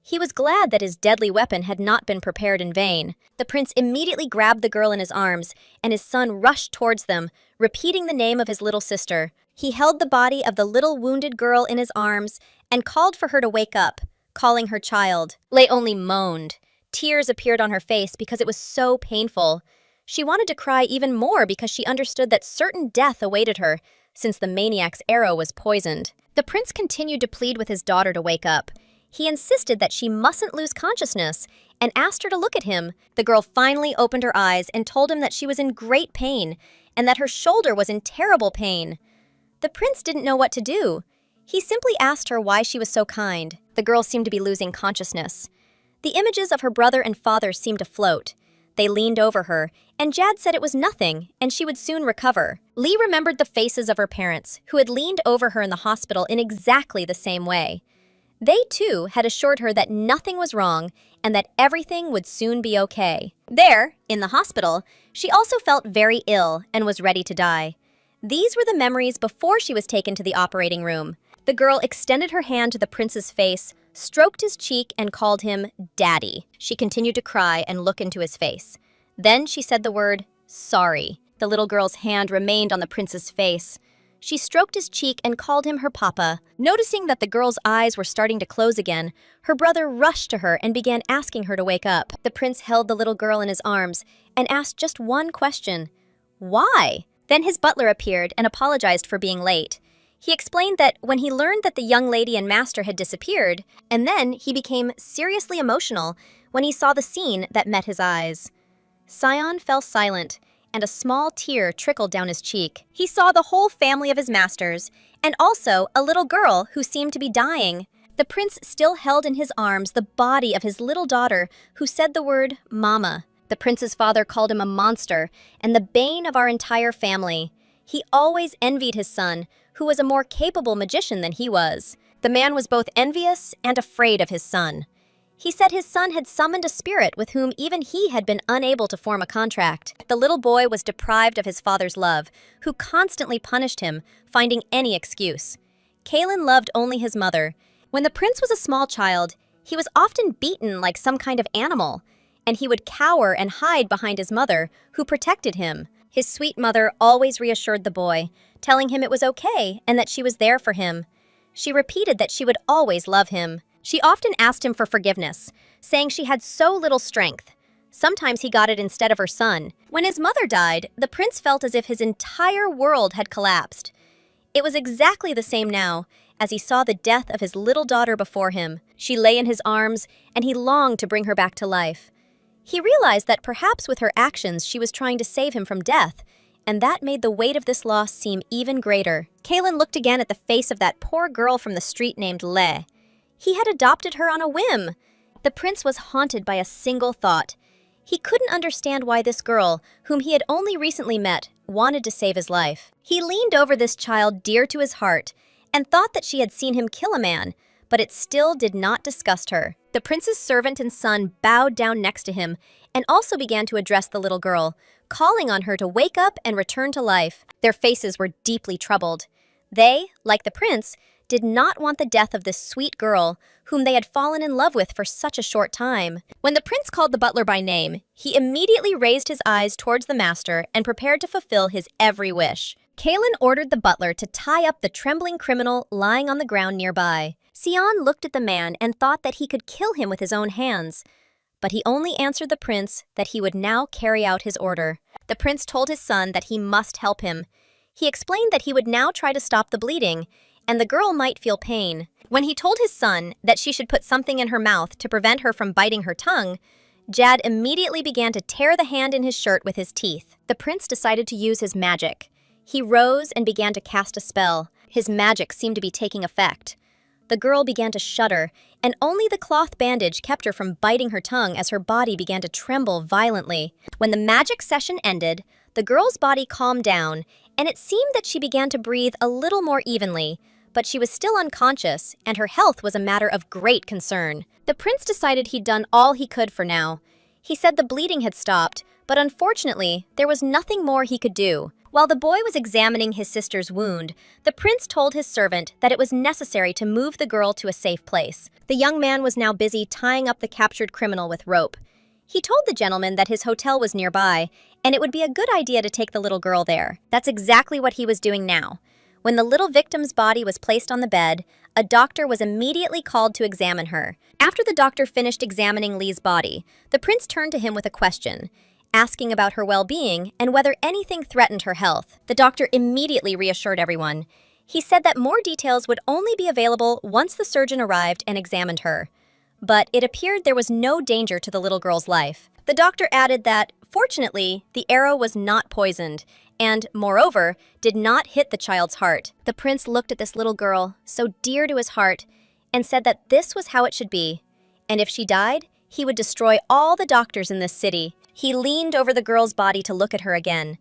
He was glad that his deadly weapon had not been prepared in vain. The prince immediately grabbed the girl in his arms, and his son rushed towards them, repeating the name of his little sister. He held the body of the little wounded girl in his arms and called for her to wake up, calling her child. Lei only moaned. Tears appeared on her face because it was so painful. She wanted to cry even more because she understood that certain death awaited her, since the maniac's arrow was poisoned. The prince continued to plead with his daughter to wake up. He insisted that she mustn't lose consciousness and asked her to look at him. The girl finally opened her eyes and told him that she was in great pain and that her shoulder was in terrible pain. The prince didn't know what to do. He simply asked her why she was so kind. The girl seemed to be losing consciousness. The images of her brother and father seemed to float. They leaned over her, and Jad said it was nothing, and she would soon recover. Lee remembered the faces of her parents, who had leaned over her in the hospital in exactly the same way. They, too, had assured her that nothing was wrong and that everything would soon be okay. There, in the hospital, she also felt very ill and was ready to die. These were the memories before she was taken to the operating room. The girl extended her hand to the prince's face, stroked his cheek, and called him Daddy. She continued to cry and look into his face. Then she said the word, sorry. The little girl's hand remained on the prince's face. She stroked his cheek and called him her papa. Noticing that the girl's eyes were starting to close again, her brother rushed to her and began asking her to wake up. The prince held the little girl in his arms and asked just one question. Why? Then his butler appeared and apologized for being late. He explained that when he learned that the young lady and master had disappeared, and then he became seriously emotional when he saw the scene that met his eyes. Sion fell silent, and a small tear trickled down his cheek. He saw the whole family of his masters, and also a little girl who seemed to be dying. The prince still held in his arms the body of his little daughter, who said the word, Mama. The prince's father called him a monster, and the bane of our entire family. He always envied his son, who was a more capable magician than he was. The man was both envious and afraid of his son. He said his son had summoned a spirit with whom even he had been unable to form a contract. The little boy was deprived of his father's love, who constantly punished him, finding any excuse. Kalen loved only his mother. When the prince was a small child, he was often beaten like some kind of animal, and he would cower and hide behind his mother, who protected him. His sweet mother always reassured the boy, telling him it was okay and that she was there for him. She repeated that she would always love him. She often asked him for forgiveness, saying she had so little strength. Sometimes he got it instead of her son. When his mother died, the prince felt as if his entire world had collapsed. It was exactly the same now, as he saw the death of his little daughter before him. She lay in his arms, and he longed to bring her back to life. He realized that perhaps with her actions she was trying to save him from death, and that made the weight of this loss seem even greater. Kalen looked again at the face of that poor girl from the street named Le. He had adopted her on a whim. The prince was haunted by a single thought. He couldn't understand why this girl, whom he had only recently met, wanted to save his life. He leaned over this child dear to his heart and thought that she had seen him kill a man, but it still did not disgust her. The prince's servant and son bowed down next to him and also began to address the little girl, calling on her to wake up and return to life. Their faces were deeply troubled. They, like the prince, did not want the death of this sweet girl, whom they had fallen in love with for such a short time. When the prince called the butler by name, he immediately raised his eyes towards the master and prepared to fulfill his every wish. Kalen ordered the butler to tie up the trembling criminal lying on the ground nearby. Sion looked at the man and thought that he could kill him with his own hands. But he only answered the prince that he would now carry out his order. The prince told his son that he must help him. He explained that he would now try to stop the bleeding, and the girl might feel pain. When he told his son that she should put something in her mouth to prevent her from biting her tongue, Jad immediately began to tear the hand in his shirt with his teeth. The prince decided to use his magic. He rose and began to cast a spell. His magic seemed to be taking effect. The girl began to shudder, and only the cloth bandage kept her from biting her tongue as her body began to tremble violently. When the magic session ended, the girl's body calmed down, and it seemed that she began to breathe a little more evenly, but she was still unconscious, and her health was a matter of great concern. The prince decided he'd done all he could for now. He said the bleeding had stopped, but unfortunately, there was nothing more he could do. While the boy was examining his sister's wound, the prince told his servant that it was necessary to move the girl to a safe place. The young man was now busy tying up the captured criminal with rope. He told the gentleman that his hotel was nearby, and it would be a good idea to take the little girl there. That's exactly what he was doing now. When the little victim's body was placed on the bed, a doctor was immediately called to examine her. After the doctor finished examining Lee's body, the prince turned to him with a question, asking about her well-being and whether anything threatened her health. The doctor immediately reassured everyone. He said that more details would only be available once the surgeon arrived and examined her. But it appeared there was no danger to the little girl's life. The doctor added that, fortunately, the arrow was not poisoned and, moreover, did not hit the child's heart. The prince looked at this little girl, so dear to his heart, and said that this was how it should be. And if she died, he would destroy all the doctors in this city. He leaned over the girl's body to look at her again,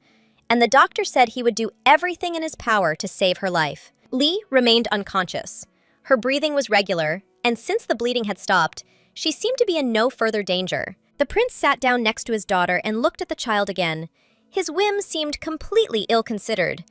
and the doctor said he would do everything in his power to save her life. Lee remained unconscious. Her breathing was regular, and since the bleeding had stopped, she seemed to be in no further danger. The prince sat down next to his daughter and looked at the child again. His whim seemed completely ill-considered.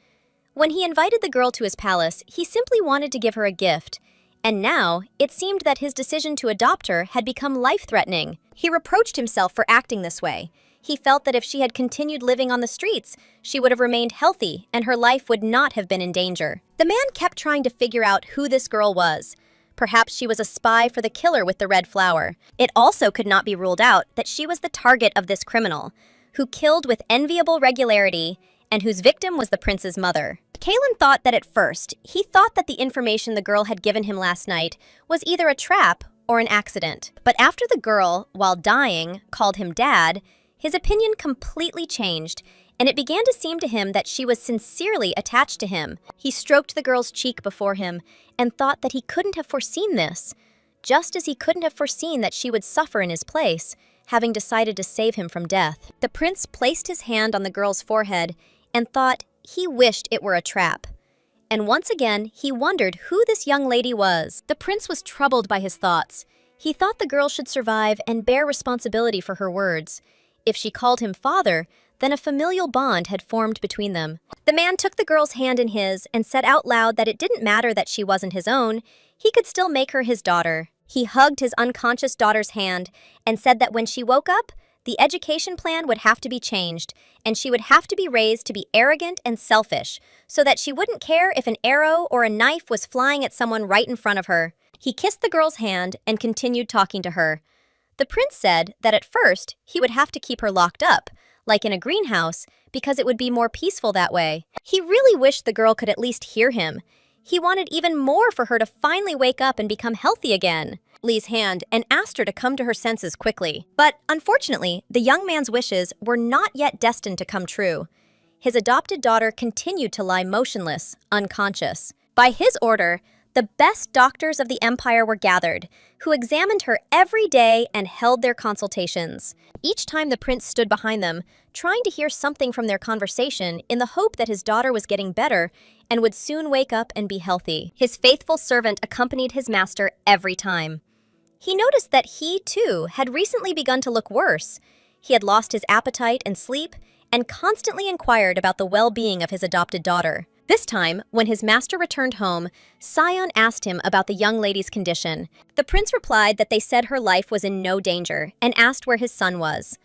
When he invited the girl to his palace, he simply wanted to give her a gift, and now it seemed that his decision to adopt her had become life-threatening. He reproached himself for acting this way. He felt that if she had continued living on the streets, she would have remained healthy and her life would not have been in danger. The man kept trying to figure out who this girl was. Perhaps she was a spy for the killer with the red flower. It also could not be ruled out that she was the target of this criminal, who killed with enviable regularity and whose victim was the prince's mother. Kalen thought that at first, he thought that the information the girl had given him last night was either a trap or an accident. But after the girl, while dying, called him dad, his opinion completely changed, and it began to seem to him that she was sincerely attached to him. He stroked the girl's cheek before him and thought that he couldn't have foreseen this, just as he couldn't have foreseen that she would suffer in his place, having decided to save him from death. The prince placed his hand on the girl's forehead and thought he wished it were a trap. And once again, he wondered who this young lady was. The prince was troubled by his thoughts. He thought the girl should survive and bear responsibility for her words. If she called him father, then a familial bond had formed between them. The man took the girl's hand in his and said out loud that it didn't matter that she wasn't his own, he could still make her his daughter. He hugged his unconscious daughter's hand and said that when she woke up, the education plan would have to be changed, and she would have to be raised to be arrogant and selfish, so that she wouldn't care if an arrow or a knife was flying at someone right in front of her. He kissed the girl's hand and continued talking to her. The prince said that at first he would have to keep her locked up, like in a greenhouse, because it would be more peaceful that way. He really wished the girl could at least hear him. He wanted even more for her to finally wake up and become healthy again. Lee's hand and asked her to come to her senses quickly. But unfortunately, the young man's wishes were not yet destined to come true. His adopted daughter continued to lie motionless, unconscious. By his order, the best doctors of the empire were gathered, who examined her every day and held their consultations. Each time the prince stood behind them, trying to hear something from their conversation in the hope that his daughter was getting better and would soon wake up and be healthy. His faithful servant accompanied his master every time. He noticed that he, too, had recently begun to look worse. He had lost his appetite and sleep and constantly inquired about the well-being of his adopted daughter. This time, when his master returned home, Sion asked him about the young lady's condition. The prince replied that they said her life was in no danger and asked where his son was.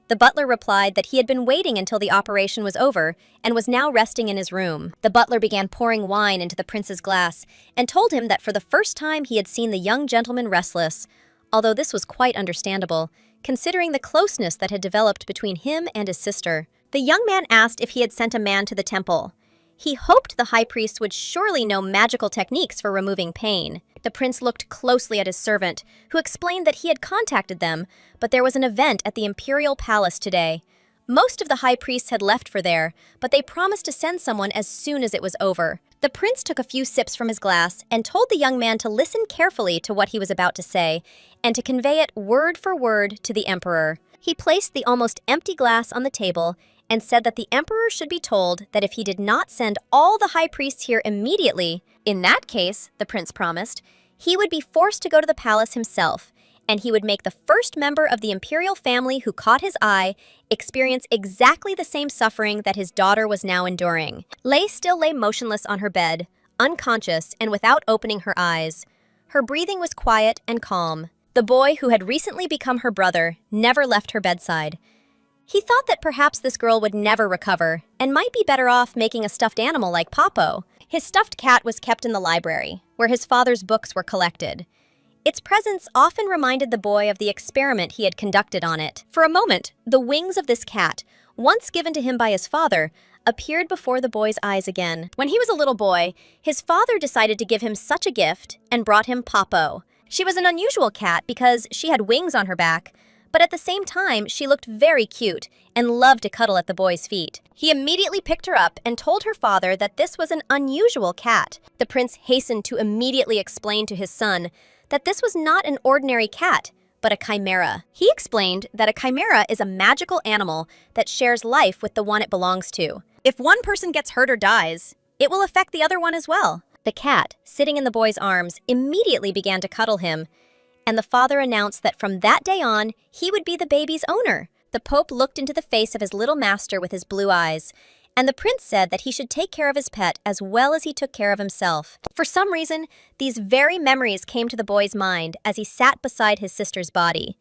The butler replied that he had been waiting until the operation was over and was now resting in his room. The butler began pouring wine into the prince's glass and told him that for the first time he had seen the young gentleman restless, although this was quite understandable, considering the closeness that had developed between him and his sister. The young man asked if he had sent a man to the temple. He hoped the high priest would surely know magical techniques for removing pain. The prince looked closely at his servant, who explained that he had contacted them, but there was an event at the imperial palace today. Most of the high priests had left for there, but they promised to send someone as soon as it was over. The prince took a few sips from his glass and told the young man to listen carefully to what he was about to say and to convey it word for word to the emperor. He placed the almost empty glass on the table and said that the emperor should be told that if he did not send all the high priests here immediately, in that case, the prince promised, he would be forced to go to the palace himself, and he would make the first member of the imperial family who caught his eye experience exactly the same suffering that his daughter was now enduring. Lei still lay motionless on her bed, unconscious and without opening her eyes. Her breathing was quiet and calm. The boy who had recently become her brother never left her bedside. He thought that perhaps this girl would never recover and might be better off making a stuffed animal like Papo. His stuffed cat was kept in the library, where his father's books were collected. Its presence often reminded the boy of the experiment he had conducted on it. For a moment, the wings of this cat, once given to him by his father, appeared before the boy's eyes again. When he was a little boy, his father decided to give him such a gift and brought him Popo. She was an unusual cat because she had wings on her back, but at the same time, she looked very cute and loved to cuddle at the boy's feet. He immediately picked her up and told her father that this was an unusual cat. The prince hastened to immediately explain to his son that this was not an ordinary cat, but a chimera. He explained that a chimera is a magical animal that shares life with the one it belongs to. If one person gets hurt or dies, it will affect the other one as well. The cat, sitting in the boy's arms, immediately began to cuddle him, and the father announced that from that day on, he would be the baby's owner. The Pope looked into the face of his little master with his blue eyes, and the prince said that he should take care of his pet as well as he took care of himself. For some reason, these very memories came to the boy's mind as he sat beside his sister's body.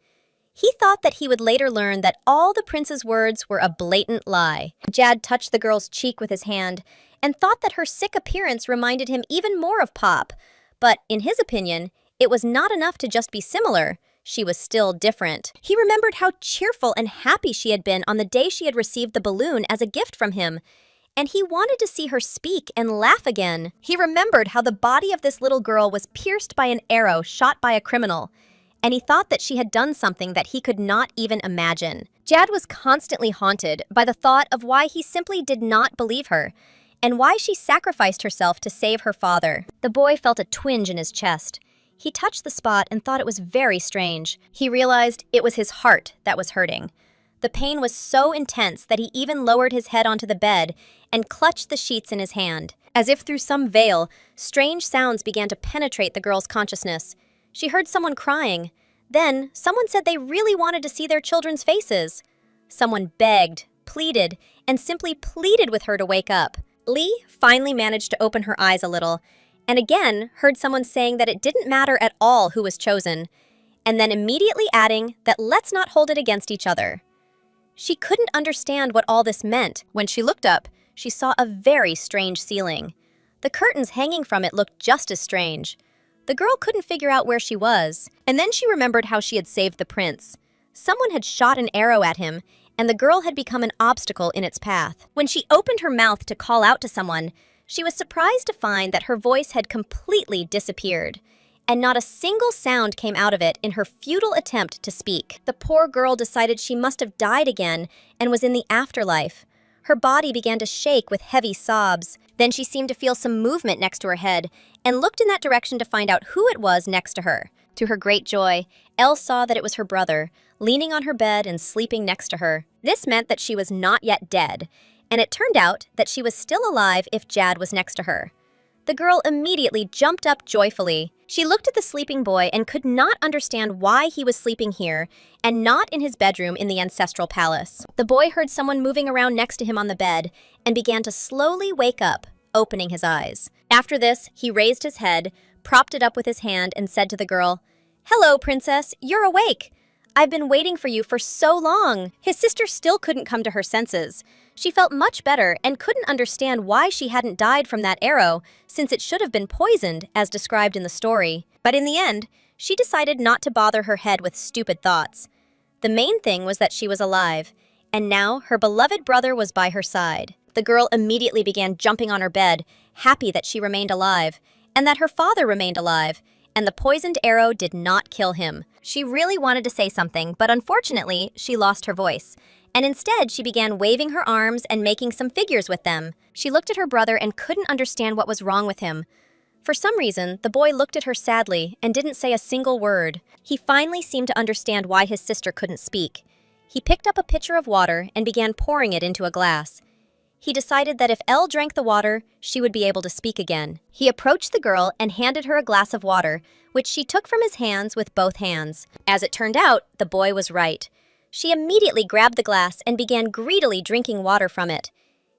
He thought that he would later learn that all the prince's words were a blatant lie. Jad touched the girl's cheek with his hand and thought that her sick appearance reminded him even more of Pop. But in his opinion, it was not enough to just be similar. She was still different. He remembered how cheerful and happy she had been on the day she had received the balloon as a gift from him, and he wanted to see her speak and laugh again. He remembered how the body of this little girl was pierced by an arrow shot by a criminal, and he thought that she had done something that he could not even imagine. Jad was constantly haunted by the thought of why he simply did not believe her, and why she sacrificed herself to save her father. The boy felt a twinge in his chest. He touched the spot and thought it was very strange. He realized it was his heart that was hurting. The pain was so intense that he even lowered his head onto the bed and clutched the sheets in his hand. As if through some veil, strange sounds began to penetrate the girl's consciousness. She heard someone crying. Then, someone said they really wanted to see their children's faces. Someone begged, pleaded, and simply pleaded with her to wake up. Lee finally managed to open her eyes a little, and again heard someone saying that it didn't matter at all who was chosen, and then immediately adding that let's not hold it against each other. She couldn't understand what all this meant. When she looked up, she saw a very strange ceiling. The curtains hanging from it looked just as strange. The girl couldn't figure out where she was, and then she remembered how she had saved the prince. Someone had shot an arrow at him, and the girl had become an obstacle in its path. When she opened her mouth to call out to someone, she was surprised to find that her voice had completely disappeared, and not a single sound came out of it in her futile attempt to speak. The poor girl decided she must have died again and was in the afterlife. Her body began to shake with heavy sobs. Then she seemed to feel some movement next to her head and looked in that direction to find out who it was next to her. To her great joy, Elle saw that it was her brother, leaning on her bed and sleeping next to her. This meant that she was not yet dead, and it turned out that she was still alive if Jad was next to her. The girl immediately jumped up joyfully. She looked at the sleeping boy and could not understand why he was sleeping here and not in his bedroom in the ancestral palace. The boy heard someone moving around next to him on the bed and began to slowly wake up, opening his eyes. After this, he raised his head, propped it up with his hand, and said to the girl, "Hello, princess, you're awake. I've been waiting for you for so long." His sister still couldn't come to her senses. She felt much better and couldn't understand why she hadn't died from that arrow, since it should have been poisoned, as described in the story. But in the end, she decided not to bother her head with stupid thoughts. The main thing was that she was alive, and now her beloved brother was by her side. The girl immediately began jumping on her bed, happy that she remained alive, and that her father remained alive, and the poisoned arrow did not kill him. She really wanted to say something, but unfortunately, she lost her voice. And instead, she began waving her arms and making some figures with them. She looked at her brother and couldn't understand what was wrong with him. For some reason, the boy looked at her sadly and didn't say a single word. He finally seemed to understand why his sister couldn't speak. He picked up a pitcher of water and began pouring it into a glass. He decided that if Elle drank the water, she would be able to speak again. He approached the girl and handed her a glass of water, which she took from his hands with both hands. As it turned out, the boy was right. She immediately grabbed the glass and began greedily drinking water from it.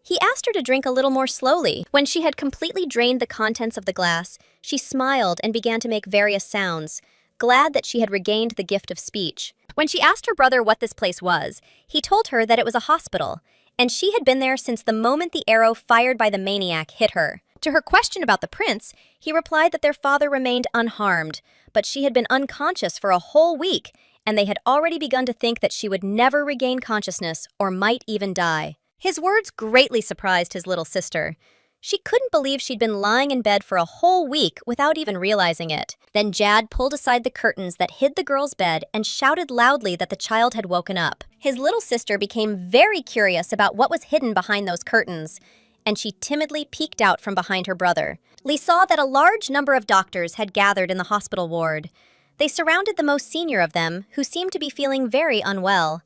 He asked her to drink a little more slowly. When she had completely drained the contents of the glass, she smiled and began to make various sounds, glad that she had regained the gift of speech. When she asked her brother what this place was, he told her that it was a hospital, and she had been there since the moment the arrow fired by the maniac hit her. To her question about the prince, he replied that their father remained unharmed, but she had been unconscious for a whole week, and they had already begun to think that she would never regain consciousness or might even die. His words greatly surprised his little sister. She couldn't believe she'd been lying in bed for a whole week without even realizing it. Then Jad pulled aside the curtains that hid the girl's bed and shouted loudly that the child had woken up. His little sister became very curious about what was hidden behind those curtains, and she timidly peeked out from behind her brother. Lee saw that a large number of doctors had gathered in the hospital ward. They surrounded the most senior of them, who seemed to be feeling very unwell.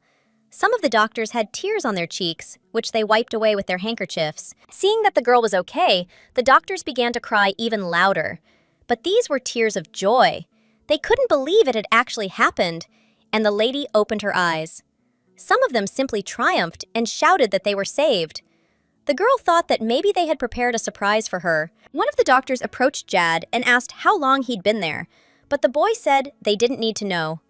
Some of the doctors had tears on their cheeks, which they wiped away with their handkerchiefs. Seeing that the girl was okay, the doctors began to cry even louder. But these were tears of joy. They couldn't believe it had actually happened, and the lady opened her eyes. Some of them simply triumphed and shouted that they were saved. The girl thought that maybe they had prepared a surprise for her. One of the doctors approached Jad and asked how long he'd been there, but the boy said they didn't need to know.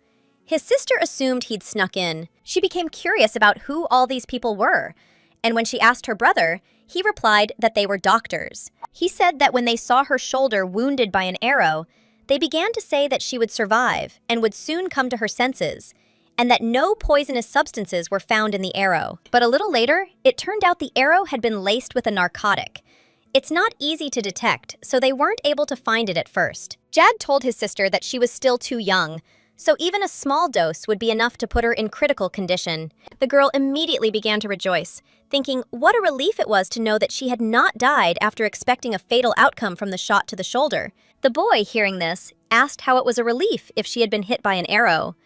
His sister assumed he'd snuck in. She became curious about who all these people were, and when she asked her brother, he replied that they were doctors. He said that when they saw her shoulder wounded by an arrow, they began to say that she would survive and would soon come to her senses, and that no poisonous substances were found in the arrow. But a little later, it turned out the arrow had been laced with a narcotic. It's not easy to detect, so they weren't able to find it at first. Jad told his sister that she was still too young, so even a small dose would be enough to put her in critical condition. The girl immediately began to rejoice, thinking what a relief it was to know that she had not died after expecting a fatal outcome from the shot to the shoulder. The boy, hearing this, asked how it was a relief if she had been hit by an arrow.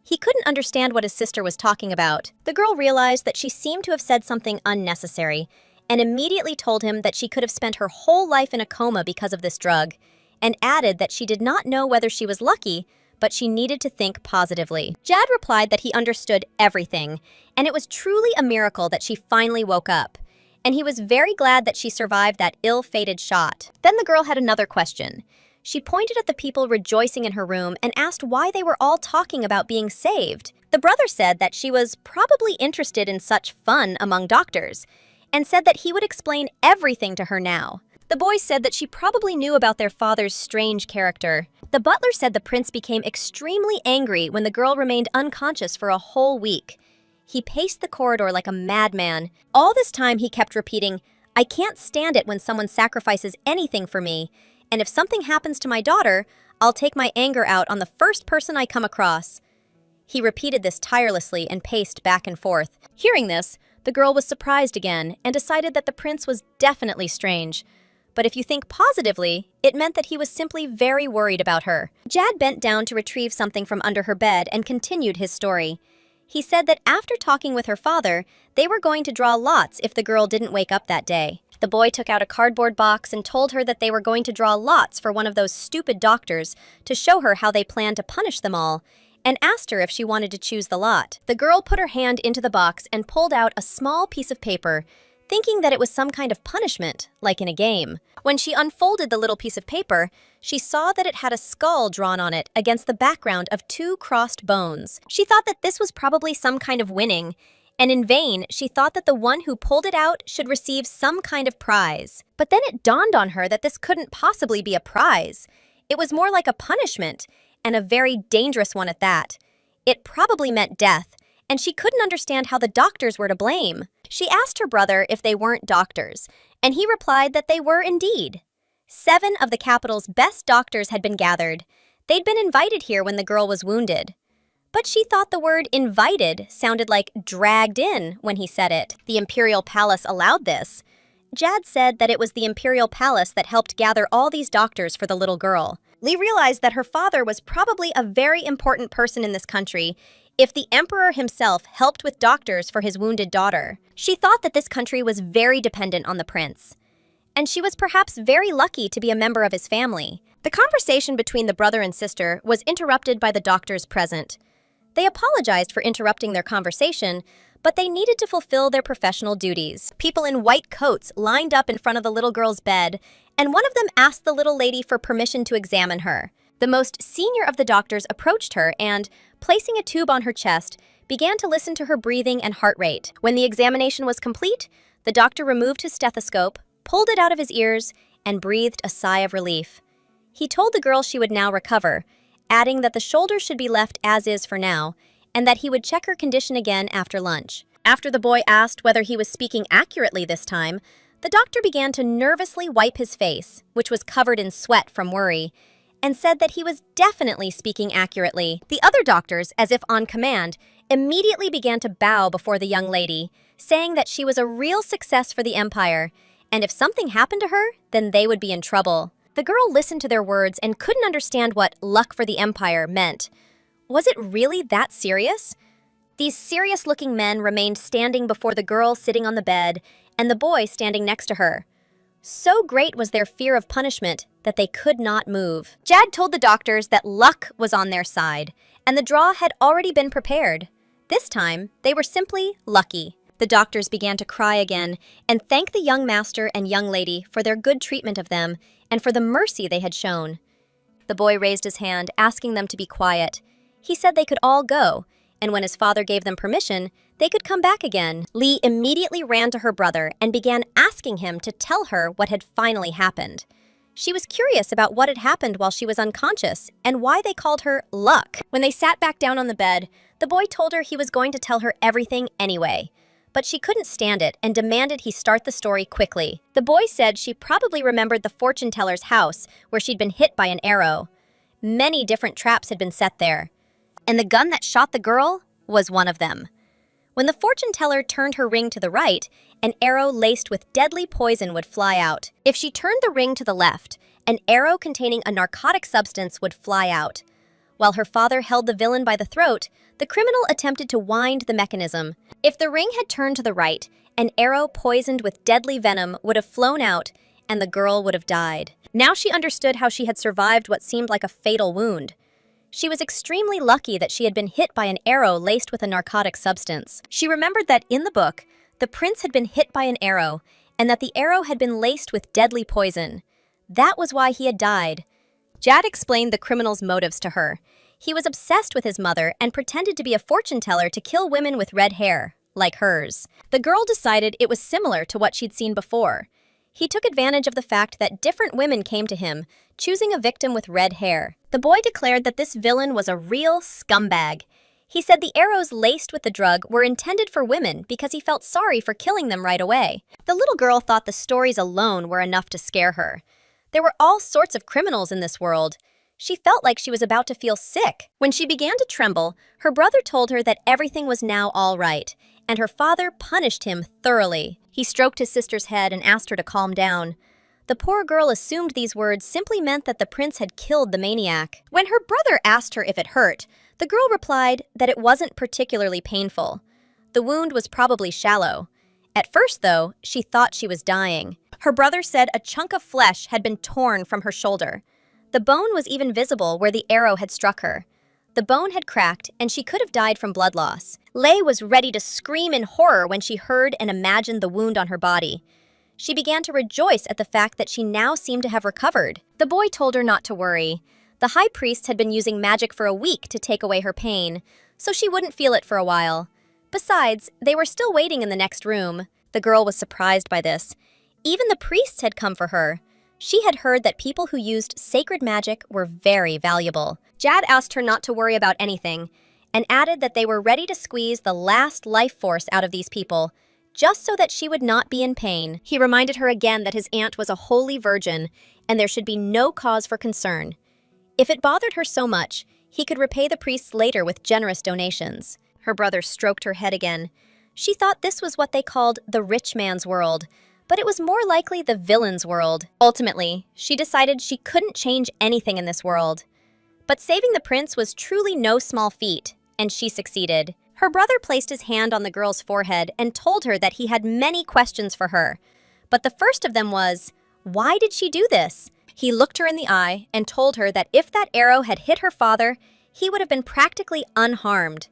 He couldn't understand what his sister was talking about. The girl realized that she seemed to have said something unnecessary, and immediately told him that she could have spent her whole life in a coma because of this drug, and added that she did not know whether she was lucky, but she needed to think positively. Jad replied that he understood everything, and it was truly a miracle that she finally woke up. And he was very glad that she survived that ill-fated shot. Then the girl had another question. She pointed at the people rejoicing in her room and asked why they were all talking about being saved. The brother said that she was probably interested in such fun among doctors, and said that he would explain everything to her now. The boy said that she probably knew about their father's strange character. The butler said the prince became extremely angry when the girl remained unconscious for a whole week. He paced the corridor like a madman. All this time he kept repeating, "I can't stand it when someone sacrifices anything for me, and if something happens to my daughter, I'll take my anger out on the first person I come across." He repeated this tirelessly and paced back and forth. Hearing this, the girl was surprised again and decided that the prince was definitely strange. But if you think positively, it meant that he was simply very worried about her. Jad bent down to retrieve something from under her bed and continued his story. He said that after talking with her father, they were going to draw lots if the girl didn't wake up that day. The boy took out a cardboard box and told her that they were going to draw lots for one of those stupid doctors to show her how they planned to punish them all, and asked her if she wanted to choose the lot. The girl put her hand into the box and pulled out a small piece of paper, thinking that it was some kind of punishment, like in a game. When she unfolded the little piece of paper, she saw that it had a skull drawn on it against the background of two crossed bones. She thought that this was probably some kind of winning, and in vain, she thought that the one who pulled it out should receive some kind of prize. But then it dawned on her that this couldn't possibly be a prize. It was more like a punishment, and a very dangerous one at that. It probably meant death, and she couldn't understand how the doctors were to blame. She asked her brother if they weren't doctors, and he replied that they were indeed. 7 of the capital's best doctors had been gathered. They'd been invited here when the girl was wounded. But she thought the word invited sounded like dragged in when he said it. The imperial palace allowed this. Jad said that it was the imperial palace that helped gather all these doctors for the little girl. Lee realized that her father was probably a very important person in this country if the emperor himself helped with doctors for his wounded daughter. She thought that this country was very dependent on the prince, and she was perhaps very lucky to be a member of his family. The conversation between the brother and sister was interrupted by the doctors present. They apologized for interrupting their conversation, but they needed to fulfill their professional duties. People in white coats lined up in front of the little girl's bed, and one of them asked the little lady for permission to examine her. The most senior of the doctors approached her and, placing a tube on her chest, began to listen to her breathing and heart rate. When the examination was complete, the doctor removed his stethoscope, pulled it out of his ears, and breathed a sigh of relief. He told the girl she would now recover, adding that the shoulder should be left as is for now, and that he would check her condition again after lunch. After the boy asked whether he was speaking accurately this time, the doctor began to nervously wipe his face, which was covered in sweat from worry, and said that he was definitely speaking accurately. The other doctors, as if on command, immediately began to bow before the young lady, saying that she was a real success for the empire, and if something happened to her, then they would be in trouble. The girl listened to their words and couldn't understand what luck for the empire meant. Was it really that serious? These serious-looking men remained standing before the girl sitting on the bed and the boy standing next to her. So great was their fear of punishment that they could not move. Jad told the doctors that luck was on their side, and the draw had already been prepared. This time, they were simply lucky. The doctors began to cry again and thank the young master and young lady for their good treatment of them and for the mercy they had shown. The boy raised his hand, asking them to be quiet. He said they could all go, and when his father gave them permission, they could come back again. Lee immediately ran to her brother and began asking him to tell her what had finally happened. She was curious about what had happened while she was unconscious and why they called her Luck. When they sat back down on the bed, the boy told her he was going to tell her everything anyway. But she couldn't stand it and demanded he start the story quickly. The boy said she probably remembered the fortune teller's house where she'd been hit by an arrow. Many different traps had been set there, and the gun that shot the girl was one of them. When the fortune teller turned her ring to the right, an arrow laced with deadly poison would fly out. If she turned the ring to the left, an arrow containing a narcotic substance would fly out. While her father held the villain by the throat, the criminal attempted to wind the mechanism. If the ring had turned to the right, an arrow poisoned with deadly venom would have flown out, and the girl would have died. Now she understood how she had survived what seemed like a fatal wound. She was extremely lucky that she had been hit by an arrow laced with a narcotic substance. She remembered that in the book, the prince had been hit by an arrow, and that the arrow had been laced with deadly poison. That was why he had died. Jad explained the criminal's motives to her. He was obsessed with his mother and pretended to be a fortune teller to kill women with red hair, like hers. The girl decided it was similar to what she'd seen before. He took advantage of the fact that different women came to him, choosing a victim with red hair. The boy declared that this villain was a real scumbag. He said the arrows laced with the drug were intended for women because he felt sorry for killing them right away. The little girl thought the stories alone were enough to scare her. There were all sorts of criminals in this world. She felt like she was about to feel sick. When she began to tremble, her brother told her that everything was now all right, and her father punished him thoroughly. He stroked his sister's head and asked her to calm down. The poor girl assumed these words simply meant that the prince had killed the maniac. When her brother asked her if it hurt, the girl replied that it wasn't particularly painful. The wound was probably shallow. At first, though, she thought she was dying. Her brother said a chunk of flesh had been torn from her shoulder. The bone was even visible where the arrow had struck her. The bone had cracked, and she could have died from blood loss. Lei was ready to scream in horror when she heard and imagined the wound on her body. She began to rejoice at the fact that she now seemed to have recovered. The boy told her not to worry. The high priest had been using magic for a week to take away her pain, so she wouldn't feel it for a while. Besides, they were still waiting in the next room. The girl was surprised by this. Even the priests had come for her. She had heard that people who used sacred magic were very valuable. Jad asked her not to worry about anything, and added that they were ready to squeeze the last life force out of these people, just so that she would not be in pain. He reminded her again that his aunt was a holy virgin, and there should be no cause for concern. If it bothered her so much, he could repay the priests later with generous donations. Her brother stroked her head again. She thought this was what they called the rich man's world, but it was more likely the villain's world. Ultimately, she decided she couldn't change anything in this world. But saving the prince was truly no small feat, and she succeeded. Her brother placed his hand on the girl's forehead and told her that he had many questions for her. But the first of them was, why did she do this? He looked her in the eye and told her that if that arrow had hit her father, he would have been practically unharmed.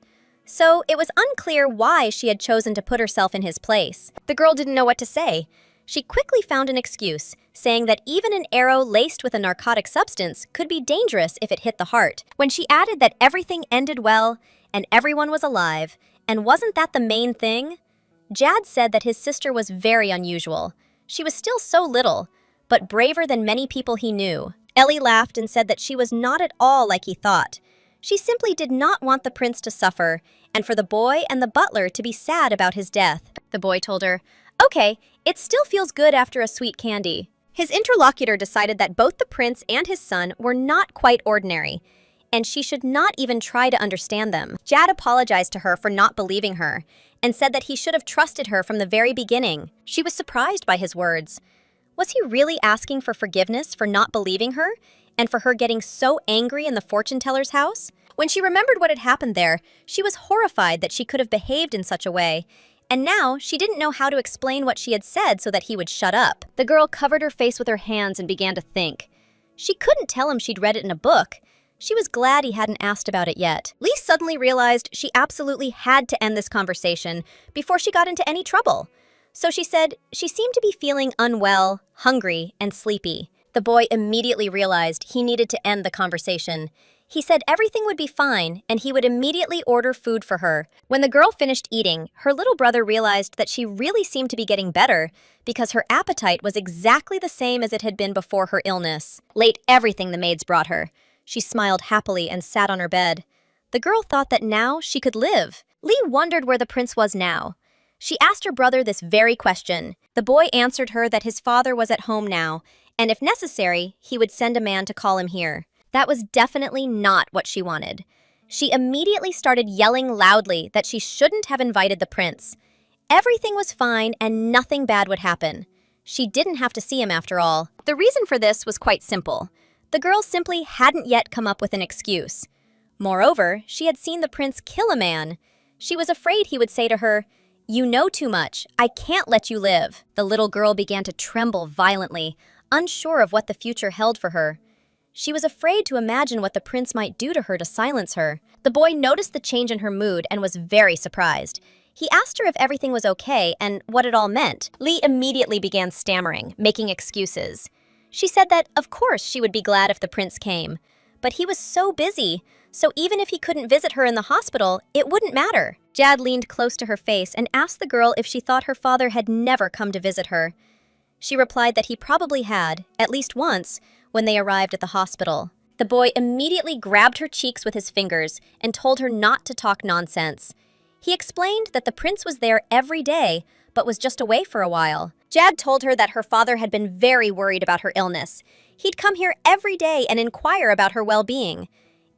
So it was unclear why she had chosen to put herself in his place. The girl didn't know what to say. She quickly found an excuse, saying that even an arrow laced with a narcotic substance could be dangerous if it hit the heart. When she added that everything ended well and everyone was alive, and wasn't that the main thing? Jad said that his sister was very unusual. She was still so little, but braver than many people he knew. Ellie laughed and said that she was not at all like he thought. She simply did not want the prince to suffer, and for the boy and the butler to be sad about his death. The boy told her, "Okay, it still feels good after a sweet candy." His interlocutor decided that both the prince and his son were not quite ordinary, and she should not even try to understand them. Jad apologized to her for not believing her, and said that he should have trusted her from the very beginning. She was surprised by his words. Was he really asking for forgiveness for not believing her, and for her getting so angry in the fortune teller's house? When she remembered what had happened there, she was horrified that she could have behaved in such a way, and now she didn't know how to explain what she had said so that he would shut up. The girl covered her face with her hands and began to think. She couldn't tell him she'd read it in a book. She was glad he hadn't asked about it yet. Lee suddenly realized she absolutely had to end this conversation before she got into any trouble. So she said she seemed to be feeling unwell, hungry, and sleepy. The boy immediately realized he needed to end the conversation. He said everything would be fine, and he would immediately order food for her. When the girl finished eating, her little brother realized that she really seemed to be getting better because her appetite was exactly the same as it had been before her illness. Ate everything the maids brought her. She smiled happily and sat on her bed. The girl thought that now she could live. Lee wondered where the prince was now. She asked her brother this very question. The boy answered her that his father was at home now, and if necessary, he would send a man to call him here. That was definitely not what she wanted. She immediately started yelling loudly that she shouldn't have invited the prince. Everything was fine and nothing bad would happen. She didn't have to see him after all. The reason for this was quite simple. The girl simply hadn't yet come up with an excuse. Moreover, she had seen the prince kill a man. She was afraid he would say to her, "You know too much. I can't let you live." The little girl began to tremble violently, unsure of what the future held for her. She was afraid to imagine what the prince might do to her to silence her. The boy noticed the change in her mood and was very surprised. He asked her if everything was okay and what it all meant. Lee immediately began stammering, making excuses. She said that, of course, she would be glad if the prince came. But he was so busy, so even if he couldn't visit her in the hospital, it wouldn't matter. Jad leaned close to her face and asked the girl if she thought her father had never come to visit her. She replied that he probably had, at least once, when they arrived at the hospital. The boy immediately grabbed her cheeks with his fingers and told her not to talk nonsense. He explained that the prince was there every day, but was just away for a while. Jad told her that her father had been very worried about her illness. He'd come here every day and inquire about her well-being.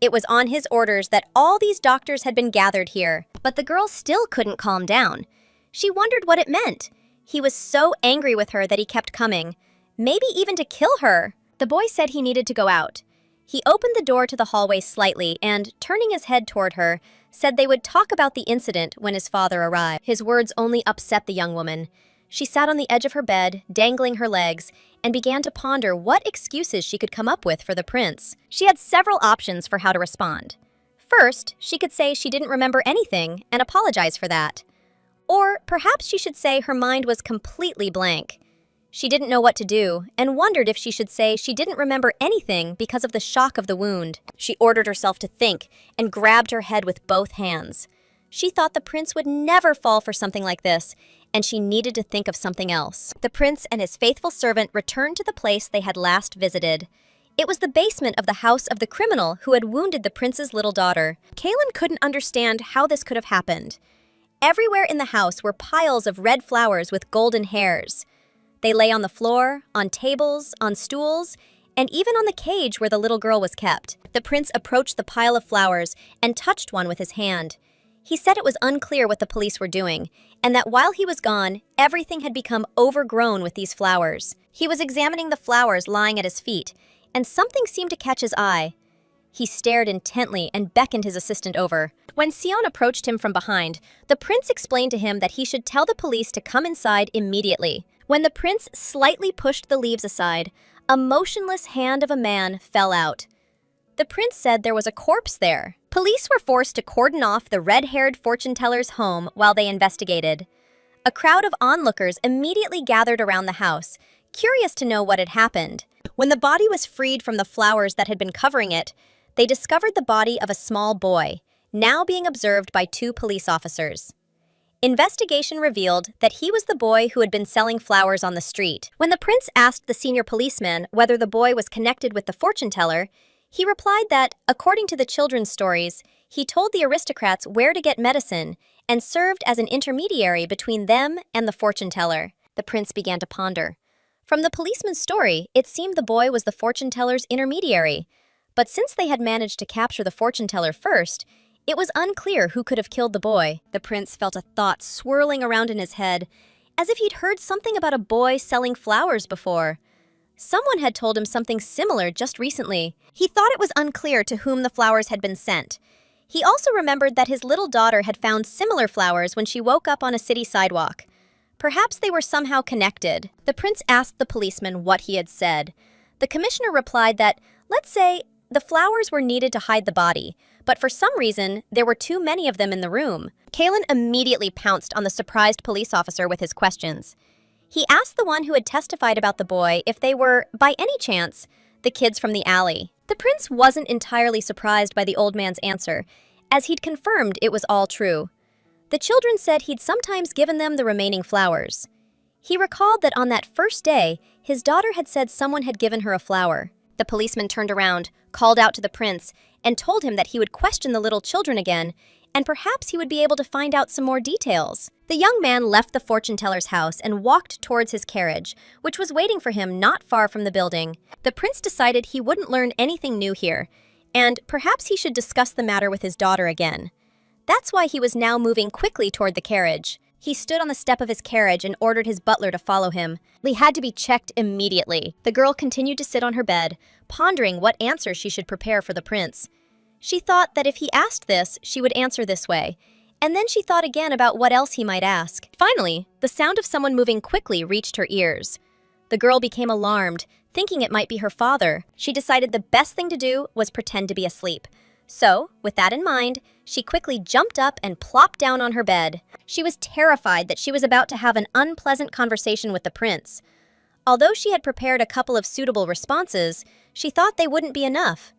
It was on his orders that all these doctors had been gathered here, but the girl still couldn't calm down. She wondered what it meant. He was so angry with her that he kept coming, maybe even to kill her. The boy said he needed to go out. He opened the door to the hallway slightly and, turning his head toward her, said they would talk about the incident when his father arrived. His words only upset the young woman. She sat on the edge of her bed, dangling her legs, and began to ponder what excuses she could come up with for the prince. She had several options for how to respond. First, she could say she didn't remember anything and apologize for that. Or perhaps she should say her mind was completely blank. She didn't know what to do and wondered if she should say she didn't remember anything because of the shock of the wound. She ordered herself to think and grabbed her head with both hands. She thought the prince would never fall for something like this, and she needed to think of something else. The prince and his faithful servant returned to the place they had last visited. It was the basement of the house of the criminal who had wounded the prince's little daughter. Kaylin couldn't understand how this could have happened. Everywhere in the house were piles of red flowers with golden hairs. They lay on the floor, on tables, on stools, and even on the cage where the little girl was kept. The prince approached the pile of flowers and touched one with his hand. He said it was unclear what the police were doing, and that while he was gone, everything had become overgrown with these flowers. He was examining the flowers lying at his feet, and something seemed to catch his eye. He stared intently and beckoned his assistant over. When Sion approached him from behind, the prince explained to him that he should tell the police to come inside immediately. When the prince slightly pushed the leaves aside, a motionless hand of a man fell out. The prince said there was a corpse there. Police were forced to cordon off the red-haired fortune teller's home while they investigated. A crowd of onlookers immediately gathered around the house, curious to know what had happened. When the body was freed from the flowers that had been covering it, they discovered the body of a small boy, now being observed by 2 police officers. Investigation revealed that he was the boy who had been selling flowers on the street. When the prince asked the senior policeman whether the boy was connected with the fortune teller, he replied that, according to the children's stories, he told the aristocrats where to get medicine and served as an intermediary between them and the fortune teller. The prince began to ponder. From the policeman's story, it seemed the boy was the fortune teller's intermediary. But since they had managed to capture the fortune teller first, it was unclear who could have killed the boy. The prince felt a thought swirling around in his head, as if he'd heard something about a boy selling flowers before. Someone had told him something similar just recently. He thought it was unclear to whom the flowers had been sent. He also remembered that his little daughter had found similar flowers when she woke up on a city sidewalk. Perhaps they were somehow connected. The prince asked the policeman what he had said. The commissioner replied that, let's say, the flowers were needed to hide the body, but for some reason, there were too many of them in the room. Kalen immediately pounced on the surprised police officer with his questions. He asked the one who had testified about the boy if they were, by any chance, the kids from the alley. The prince wasn't entirely surprised by the old man's answer, as he'd confirmed it was all true. The children said he'd sometimes given them the remaining flowers. He recalled that on that first day, his daughter had said someone had given her a flower. The policeman turned around, called out to the prince, and told him that he would question the little children again, and perhaps he would be able to find out some more details. The young man left the fortune teller's house and walked towards his carriage, which was waiting for him not far from the building. The prince decided he wouldn't learn anything new here, and perhaps he should discuss the matter with his daughter again. That's why he was now moving quickly toward the carriage. He stood on the step of his carriage and ordered his butler to follow him. Lee had to be checked immediately. The girl continued to sit on her bed, pondering what answer she should prepare for the prince. She thought that if he asked this, she would answer this way, and then she thought again about what else he might ask. Finally, the sound of someone moving quickly reached her ears. The girl became alarmed, thinking it might be her father. She decided the best thing to do was pretend to be asleep. So, with that in mind, she quickly jumped up and plopped down on her bed. She was terrified that she was about to have an unpleasant conversation with the prince. Although she had prepared a couple of suitable responses, she thought they wouldn't be enough.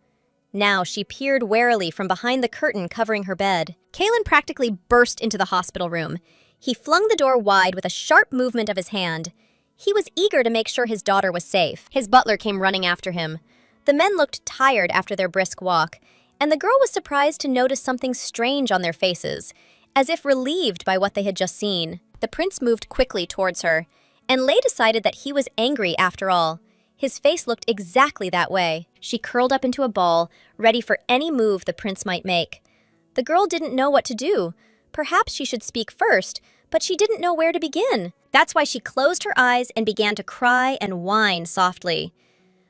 Now she peered warily from behind the curtain covering her bed. Kalen practically burst into the hospital room. He flung the door wide with a sharp movement of his hand. He was eager to make sure his daughter was safe. His butler came running after him. The men looked tired after their brisk walk, and the girl was surprised to notice something strange on their faces, as if relieved by what they had just seen. The prince moved quickly towards her, and Lei decided that he was angry after all. His face looked exactly that way. She curled up into a ball, ready for any move the prince might make. The girl didn't know what to do. Perhaps she should speak first, but she didn't know where to begin. That's why she closed her eyes and began to cry and whine softly.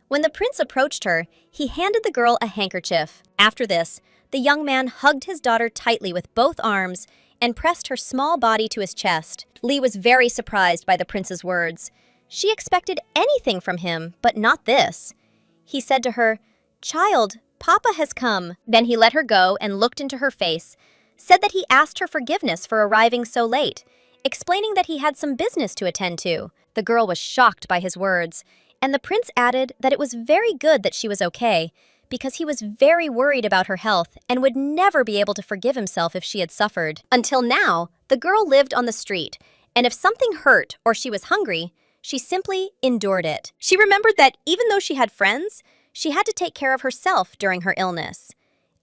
When the prince approached her, he handed the girl a handkerchief. After this, the young man hugged his daughter tightly with both arms and pressed her small body to his chest. Lee was very surprised by the prince's words. She expected anything from him, but not this. He said to her, "Child, Papa has come." Then he let her go and looked into her face, said that he asked her forgiveness for arriving so late, explaining that he had some business to attend to. The girl was shocked by his words, and the prince added that it was very good that she was okay, because he was very worried about her health and would never be able to forgive himself if she had suffered. Until now, the girl lived on the street, and if something hurt or she was hungry, she simply endured it. She remembered that even though she had friends, she had to take care of herself during her illness.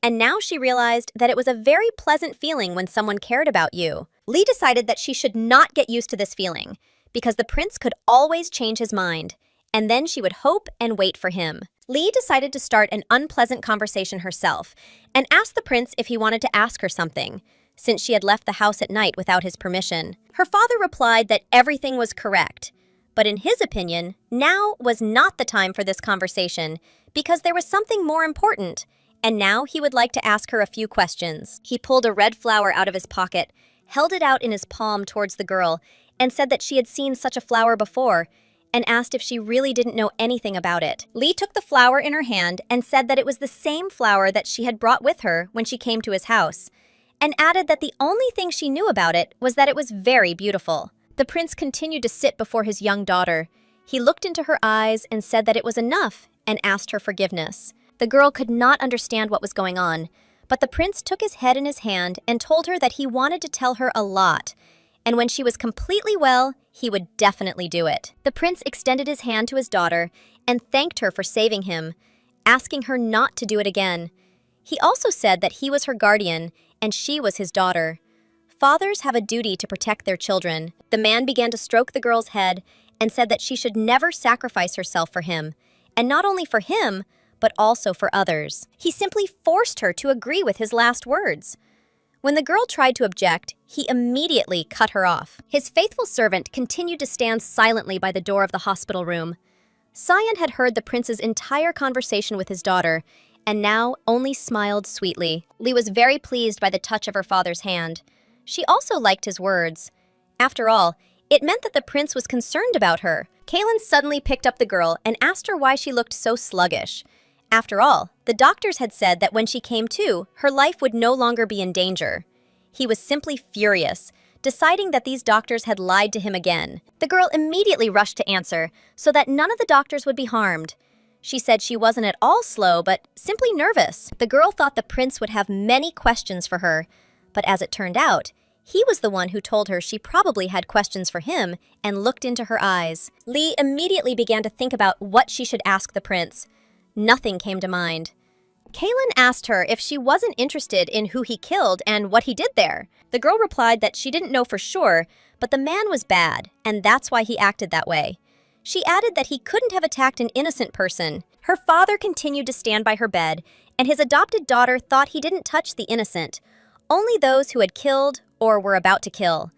And now she realized that it was a very pleasant feeling when someone cared about you. Lee decided that she should not get used to this feeling, because the prince could always change his mind, and then she would hope and wait for him. Lee decided to start an unpleasant conversation herself and asked the prince if he wanted to ask her something, since she had left the house at night without his permission. Her father replied that everything was correct, but in his opinion, now was not the time for this conversation because there was something more important, and now he would like to ask her a few questions. He pulled a red flower out of his pocket, held it out in his palm towards the girl, and said that she had seen such a flower before, and asked if she really didn't know anything about it. Lee took the flower in her hand and said that it was the same flower that she had brought with her when she came to his house, and added that the only thing she knew about it was that it was very beautiful. The prince continued to sit before his young daughter. He looked into her eyes and said that it was enough and asked her forgiveness. The girl could not understand what was going on, but the prince took his head in his hand and told her that he wanted to tell her a lot. and when she was completely well, he would definitely do it. The prince extended his hand to his daughter and thanked her for saving him, asking her not to do it again. He also said that he was her guardian and she was his daughter. Fathers have a duty to protect their children. The man began to stroke the girl's head and said that she should never sacrifice herself for him, and not only for him, but also for others. He simply forced her to agree with his last words. When the girl tried to object, he immediately cut her off. His faithful servant continued to stand silently by the door of the hospital room. Cyan had heard the prince's entire conversation with his daughter, and now only smiled sweetly. Lee was very pleased by the touch of her father's hand. She also liked his words. After all, it meant that the prince was concerned about her. Kaylin suddenly picked up the girl and asked her why she looked so sluggish. After all, the doctors had said that when she came to, her life would no longer be in danger. He was simply furious, deciding that these doctors had lied to him again. The girl immediately rushed to answer, so that none of the doctors would be harmed. She said she wasn't at all slow, but simply nervous. The girl thought the prince would have many questions for her, but as it turned out, he was the one who told her she probably had questions for him and looked into her eyes. Lee immediately began to think about what she should ask the prince. Nothing came to mind. Kaylin asked her if she wasn't interested in who he killed and what he did there. The girl replied that she didn't know for sure, but the man was bad, and that's why he acted that way. She added that he couldn't have attacked an innocent person. Her father continued to stand by her bed, and his adopted daughter thought he didn't touch the innocent, only those who had killed or were about to kill.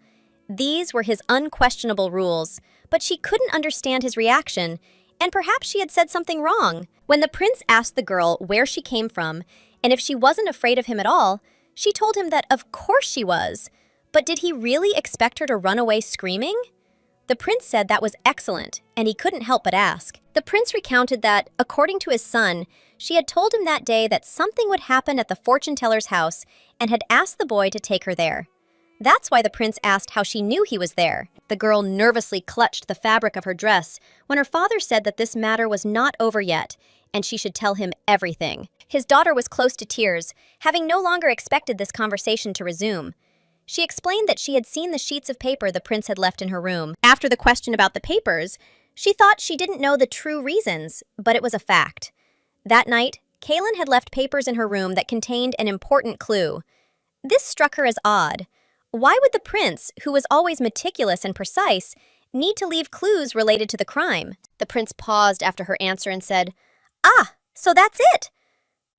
These were his unquestionable rules, but she couldn't understand his reaction, and perhaps she had said something wrong. When the prince asked the girl where she came from and if she wasn't afraid of him at all, she told him that of course she was. But did he really expect her to run away screaming? The prince said that was excellent, and he couldn't help but ask. The prince recounted that, according to his son, she had told him that day that something would happen at the fortune teller's house and had asked the boy to take her there. That's why the prince asked how she knew he was there. The girl nervously clutched the fabric of her dress when her father said that this matter was not over yet, and she should tell him everything. His daughter was close to tears, having no longer expected this conversation to resume. She explained that she had seen the sheets of paper the prince had left in her room. After the question about the papers, she thought she didn't know the true reasons, but it was a fact. That night, Kaylin had left papers in her room that contained an important clue. This struck her as odd. Why would the prince, who was always meticulous and precise, need to leave clues related to the crime? The prince paused after her answer and said, "Ah, so that's it!"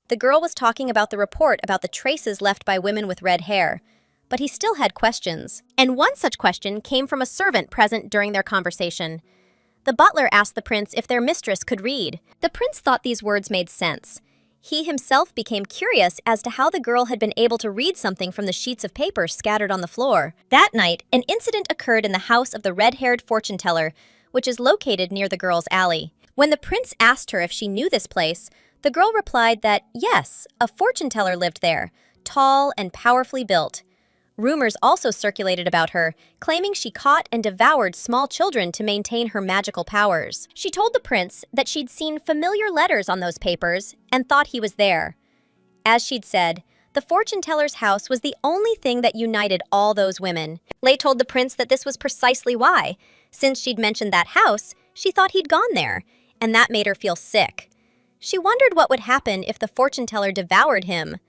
The girl was talking about the report about the traces left by women with red hair, but he still had questions. And one such question came from a servant present during their conversation. The butler asked the prince if their mistress could read. The prince thought these words made sense. He himself became curious as to how the girl had been able to read something from the sheets of paper scattered on the floor. That night, an incident occurred in the house of the red-haired fortune teller, which is located near the girl's alley. When the prince asked her if she knew this place, the girl replied that, yes, a fortune teller lived there, tall and powerfully built. Rumors also circulated about her, claiming she caught and devoured small children to maintain her magical powers. She told the prince that she'd seen familiar letters on those papers and thought he was there. As she'd said, the fortune teller's house was the only thing that united all those women. Lei told the prince that this was precisely why. Since she'd mentioned that house, she thought he'd gone there, and that made her feel sick. She wondered what would happen if the fortune teller devoured him.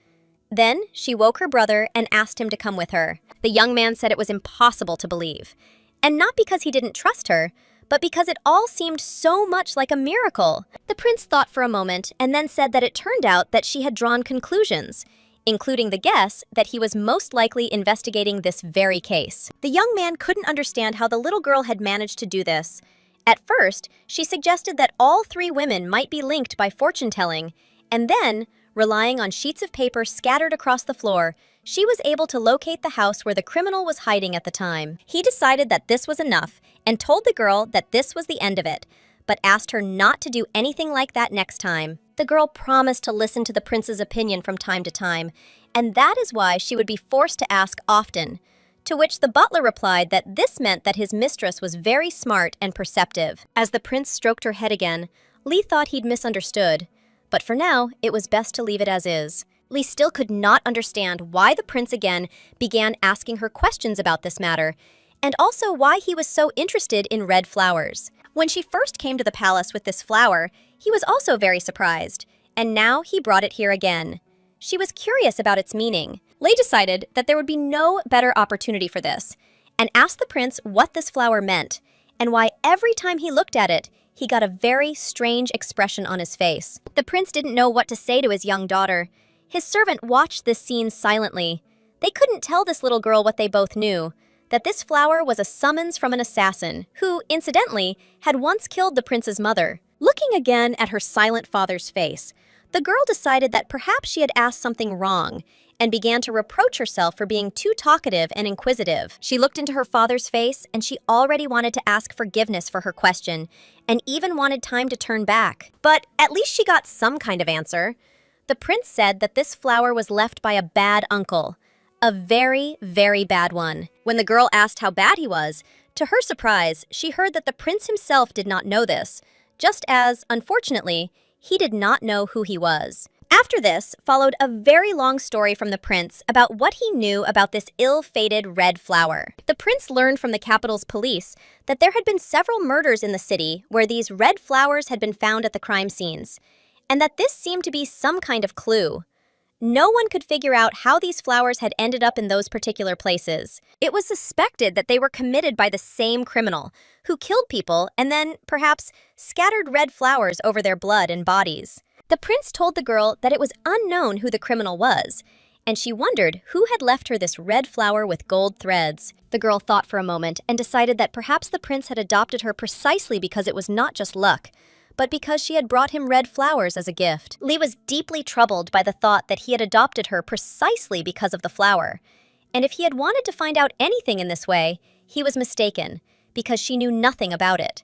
Then she woke her brother and asked him to come with her. The young man said it was impossible to believe. And not because he didn't trust her, but because it all seemed so much like a miracle. The prince thought for a moment and then said that it turned out that she had drawn conclusions, including the guess that he was most likely investigating this very case. The young man couldn't understand how the little girl had managed to do this. At first, she suggested that all three women might be linked by fortune-telling, and then, relying on sheets of paper scattered across the floor, she was able to locate the house where the criminal was hiding at the time. He decided that this was enough and told the girl that this was the end of it, but asked her not to do anything like that next time. The girl promised to listen to the prince's opinion from time to time, and that is why she would be forced to ask often, to which the butler replied that this meant that his mistress was very smart and perceptive. As the prince stroked her head again, Lee thought he'd misunderstood. But for now, it was best to leave it as is. Lee still could not understand why the prince again began asking her questions about this matter, and also why he was so interested in red flowers. When she first came to the palace with this flower, he was also very surprised, and now he brought it here again. She was curious about its meaning. Lei decided that there would be no better opportunity for this, and asked the prince what this flower meant, and why every time he looked at it, he got a very strange expression on his face. The prince didn't know what to say to his young daughter. His servant watched this scene silently. They couldn't tell this little girl what they both knew, that this flower was a summons from an assassin who, incidentally, had once killed the prince's mother. Looking again at her silent father's face, the girl decided that perhaps she had asked something wrong and began to reproach herself for being too talkative and inquisitive. She looked into her father's face and she already wanted to ask forgiveness for her question and even wanted time to turn back. But at least she got some kind of answer. The prince said that this flower was left by a bad uncle, a very, very bad one. When the girl asked how bad he was, to her surprise, she heard that the prince himself did not know this, just as, unfortunately, he did not know who he was. After this followed a very long story from the prince about what he knew about this ill-fated red flower. The prince learned from the capital's police that there had been several murders in the city where these red flowers had been found at the crime scenes, and that this seemed to be some kind of clue. No one could figure out how these flowers had ended up in those particular places. It was suspected that they were committed by the same criminal, who killed people and then, perhaps, scattered red flowers over their blood and bodies. The prince told the girl that it was unknown who the criminal was, and she wondered who had left her this red flower with gold threads. The girl thought for a moment and decided that perhaps the prince had adopted her precisely because it was not just luck, but because she had brought him red flowers as a gift. Lee was deeply troubled by the thought that he had adopted her precisely because of the flower, and if he had wanted to find out anything in this way, he was mistaken, because she knew nothing about it.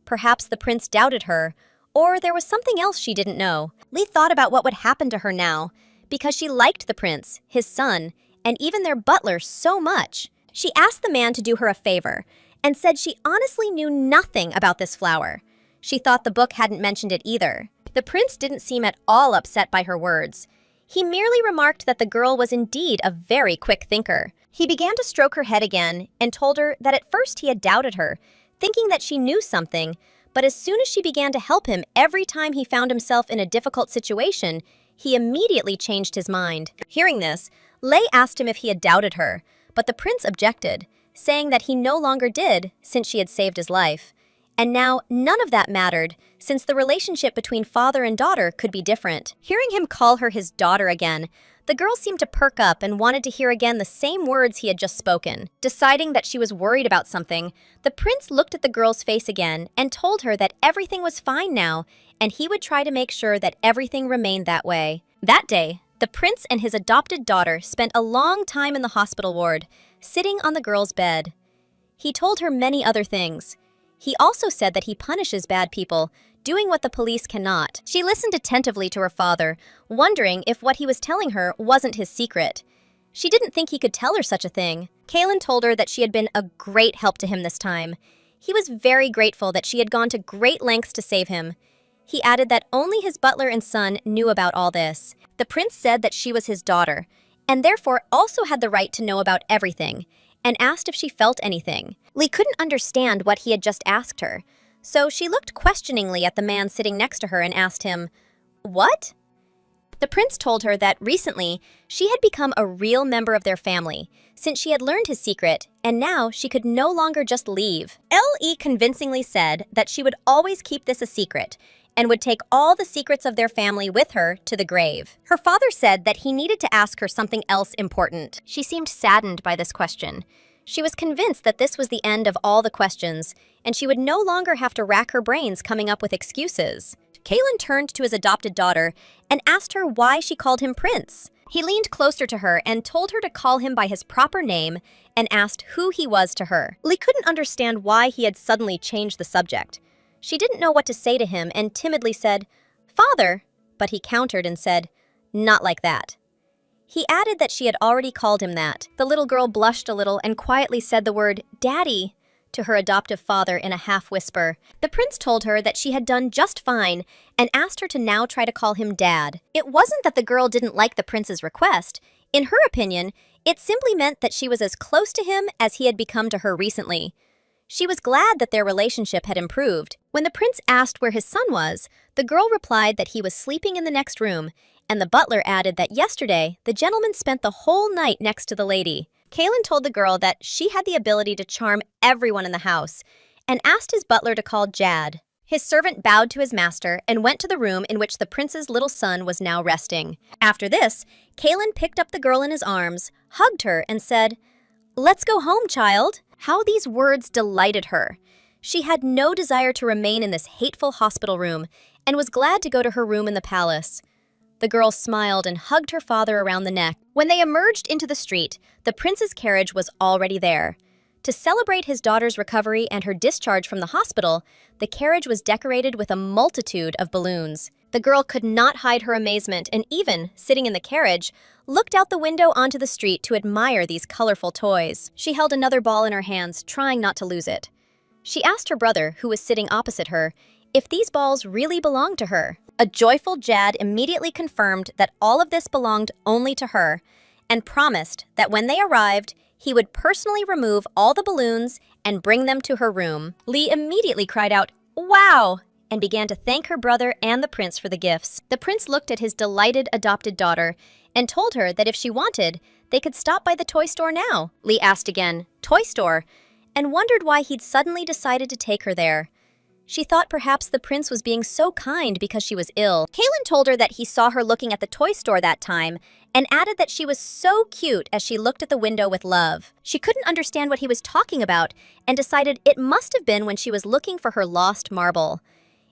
Perhaps the prince doubted her, or there was something else she didn't know. Lee thought about what would happen to her now, because she liked the prince, his son, and even their butler so much. She asked the man to do her a favor, and said she honestly knew nothing about this flower. She thought the book hadn't mentioned it either. The prince didn't seem at all upset by her words. He merely remarked that the girl was indeed a very quick thinker. He began to stroke her head again and told her that at first he had doubted her, thinking that she knew something, but as soon as she began to help him every time he found himself in a difficult situation, he immediately changed his mind. Hearing this, Lei asked him if he had doubted her, but the prince objected, saying that he no longer did since she had saved his life. And now none of that mattered, since the relationship between father and daughter could be different. Hearing him call her his daughter again, the girl seemed to perk up and wanted to hear again the same words he had just spoken. Deciding that she was worried about something, the prince looked at the girl's face again and told her that everything was fine now, and he would try to make sure that everything remained that way. That day, the prince and his adopted daughter spent a long time in the hospital ward, sitting on the girl's bed. He told her many other things. He also said that he punishes bad people, doing what the police cannot. She listened attentively to her father, wondering if what he was telling her wasn't his secret. She didn't think he could tell her such a thing. Kaylin told her that she had been a great help to him this time. He was very grateful that she had gone to great lengths to save him. He added that only his butler and son knew about all this. The prince said that she was his daughter, and therefore also had the right to know about everything, and asked if she felt anything. Lee couldn't understand what he had just asked her, so she looked questioningly at the man sitting next to her and asked him, "What?" The prince told her that recently she had become a real member of their family, since she had learned his secret, and now she could no longer just leave. Lee convincingly said that she would always keep this a secret, and would take all the secrets of their family with her to the grave. Her father said that he needed to ask her something else important. She seemed saddened by this question. She was convinced that this was the end of all the questions, and she would no longer have to rack her brains coming up with excuses. Kaylin turned to his adopted daughter and asked her why she called him Prince. He leaned closer to her and told her to call him by his proper name and asked who he was to her. Lee couldn't understand why he had suddenly changed the subject. She didn't know what to say to him and timidly said, "Father," but he countered and said, "Not like that." He added that she had already called him that. The little girl blushed a little and quietly said the word, "Daddy," to her adoptive father in a half-whisper. The prince told her that she had done just fine and asked her to now try to call him Dad. It wasn't that the girl didn't like the prince's request. In her opinion, It simply meant that she was as close to him as he had become to her recently. She was glad that their relationship had improved. When the prince asked where his son was, the girl replied that he was sleeping in the next room, and the butler added that yesterday, the gentleman spent the whole night next to the lady. Kaylin told the girl that she had the ability to charm everyone in the house, and asked his butler to call Jad. His servant bowed to his master and went to the room in which the prince's little son was now resting. After this, Kaylin picked up the girl in his arms, hugged her, and said, "Let's go home, child." How these words delighted her. She had no desire to remain in this hateful hospital room and was glad to go to her room in the palace. The girl smiled and hugged her father around the neck. When they emerged into the street, the prince's carriage was already there. To celebrate his daughter's recovery and her discharge from the hospital, the carriage was decorated with a multitude of balloons. The girl could not hide her amazement and even, sitting in the carriage, looked out the window onto the street to admire these colorful toys. She held another ball in her hands, trying not to lose it. She asked her brother, who was sitting opposite her, if these balls really belonged to her. A joyful Jad immediately confirmed that all of this belonged only to her, and promised that when they arrived, he would personally remove all the balloons and bring them to her room. Lee immediately cried out, "Wow!" and began to thank her brother and the prince for the gifts. The prince looked at his delighted adopted daughter and told her that if she wanted, they could stop by the toy store now. Lee asked again, "Toy store?" and wondered why he'd suddenly decided to take her there. She thought perhaps the prince was being so kind because she was ill. Kaylin told her that he saw her looking at the toy store that time and added that she was so cute as she looked at the window with love. She couldn't understand what he was talking about and decided it must have been when she was looking for her lost marble.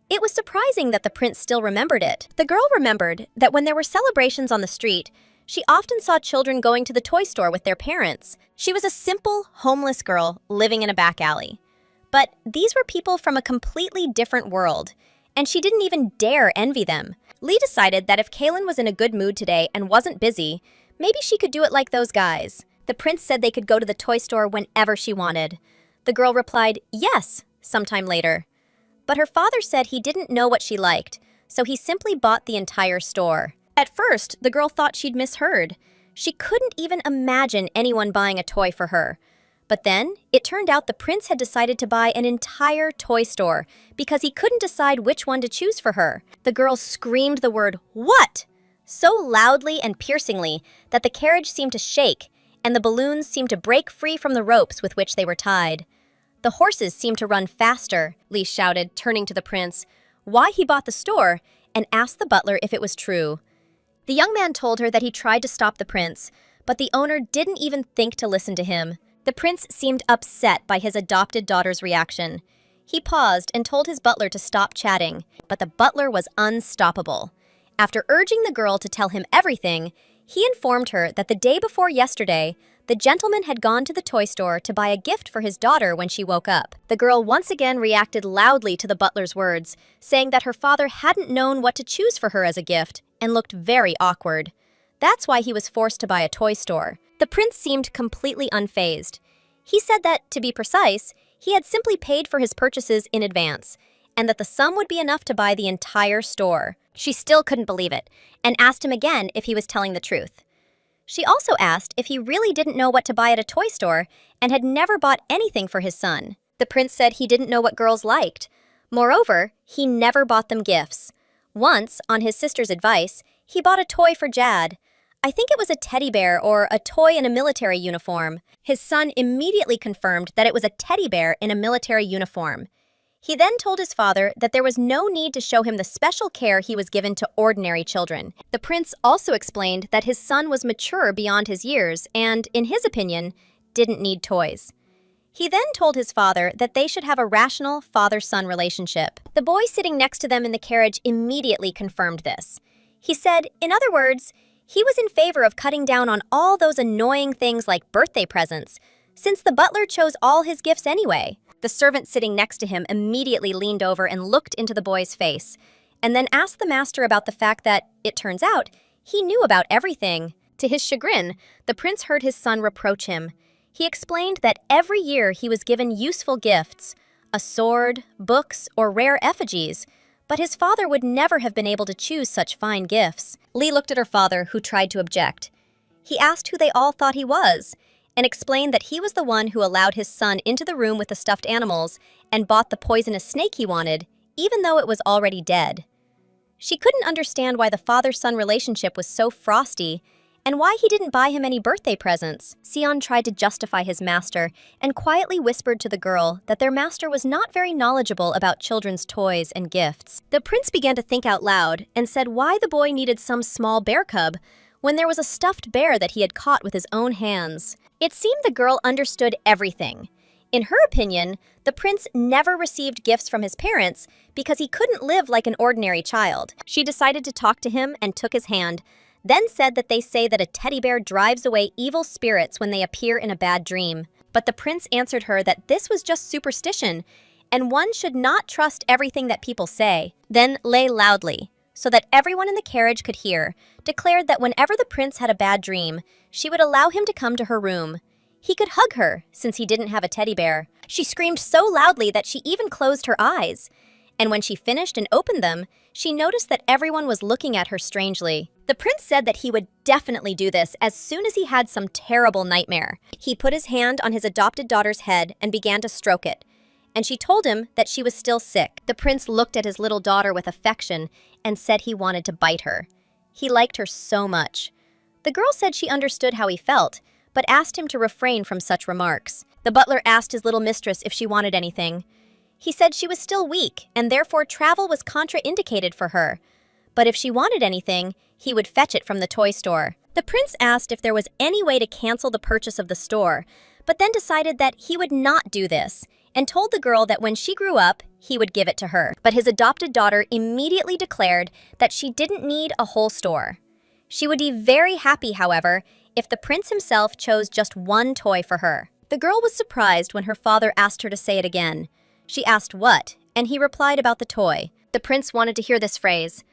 It was surprising that the prince still remembered it. The girl remembered that when there were celebrations on the street, she often saw children going to the toy store with their parents. She was a simple, homeless girl living in a back alley. But these were people from a completely different world, and she didn't even dare envy them. Lee decided that if Kaylin was in a good mood today and wasn't busy, maybe she could do it like those guys. The prince said they could go to the toy store whenever she wanted. The girl replied, "Yes," sometime later. But her father said he didn't know what she liked, so he simply bought the entire store. At first, the girl thought she'd misheard. She couldn't even imagine anyone buying a toy for her. But then, it turned out the prince had decided to buy an entire toy store because he couldn't decide which one to choose for her. The girl screamed the word, "What?" so loudly and piercingly that the carriage seemed to shake and the balloons seemed to break free from the ropes with which they were tied. The horses seemed to run faster, Lee shouted, turning to the prince, why he bought the store, and asked the butler if it was true. The young man told her that he tried to stop the prince, but the owner didn't even think to listen to him. The prince seemed upset by his adopted daughter's reaction. He paused and told his butler to stop chatting, but the butler was unstoppable. After urging the girl to tell him everything, he informed her that the day before yesterday, the gentleman had gone to the toy store to buy a gift for his daughter when she woke up. The girl once again reacted loudly to the butler's words, saying that her father hadn't known what to choose for her as a gift and looked very awkward. That's why he was forced to buy a toy store. The prince seemed completely unfazed. He said that, to be precise, he had simply paid for his purchases in advance, and that the sum would be enough to buy the entire store. She still couldn't believe it, and asked him again if he was telling the truth. She also asked if he really didn't know what to buy at a toy store and had never bought anything for his son. The prince said he didn't know what girls liked. Moreover, he never bought them gifts. Once, on his sister's advice, he bought a toy for Jad. I think it was a teddy bear or a toy in a military uniform. His son immediately confirmed that it was a teddy bear in a military uniform. He then told his father that there was no need to show him the special care he was given to ordinary children. The prince also explained that his son was mature beyond his years and, in his opinion, didn't need toys. He then told his father that they should have a rational father-son relationship. The boy sitting next to them in the carriage immediately confirmed this. He said, in other words, he was in favor of cutting down on all those annoying things like birthday presents, since the butler chose all his gifts anyway. The servant sitting next to him immediately leaned over and looked into the boy's face, and then asked the master about the fact that, it turns out, he knew about everything. To his chagrin, the prince heard his son reproach him. He explained that every year he was given useful gifts, a sword, books, or rare effigies, but his father would never have been able to choose such fine gifts. Lee looked at her father, who tried to object. He asked who they all thought he was, and explained that he was the one who allowed his son into the room with the stuffed animals and bought the poisonous snake he wanted, even though it was already dead. She couldn't understand why the father-son relationship was so frosty and why he didn't buy him any birthday presents. Sion tried to justify his master and quietly whispered to the girl that their master was not very knowledgeable about children's toys and gifts. The prince began to think out loud and said why the boy needed some small bear cub when there was a stuffed bear that he had caught with his own hands. It seemed the girl understood everything. In her opinion, the prince never received gifts from his parents because he couldn't live like an ordinary child. She decided to talk to him and took his hand, then said that they say that a teddy bear drives away evil spirits when they appear in a bad dream. But the prince answered her that this was just superstition, and one should not trust everything that people say. Then Lei loudly, so that everyone in the carriage could hear, declared that whenever the prince had a bad dream, she would allow him to come to her room. He could hug her, since he didn't have a teddy bear. She screamed so loudly that she even closed her eyes. And when she finished and opened them, she noticed that everyone was looking at her strangely. The prince said that he would definitely do this as soon as he had some terrible nightmare. He put his hand on his adopted daughter's head and began to stroke it. And she told him that she was still sick. The prince looked at his little daughter with affection and said he wanted to bite her. He liked her so much. The girl said she understood how he felt, but asked him to refrain from such remarks. The butler asked his little mistress if she wanted anything. He said she was still weak, and therefore travel was contraindicated for her. But if she wanted anything, he would fetch it from the toy store. The prince asked if there was any way to cancel the purchase of the store, but then decided that he would not do this, and told the girl that when she grew up, he would give it to her. But his adopted daughter immediately declared that she didn't need a whole store. She would be very happy, however, if the prince himself chose just one toy for her. The girl was surprised when her father asked her to say it again. She asked what, and he replied about the toy. The prince wanted to hear this phrase.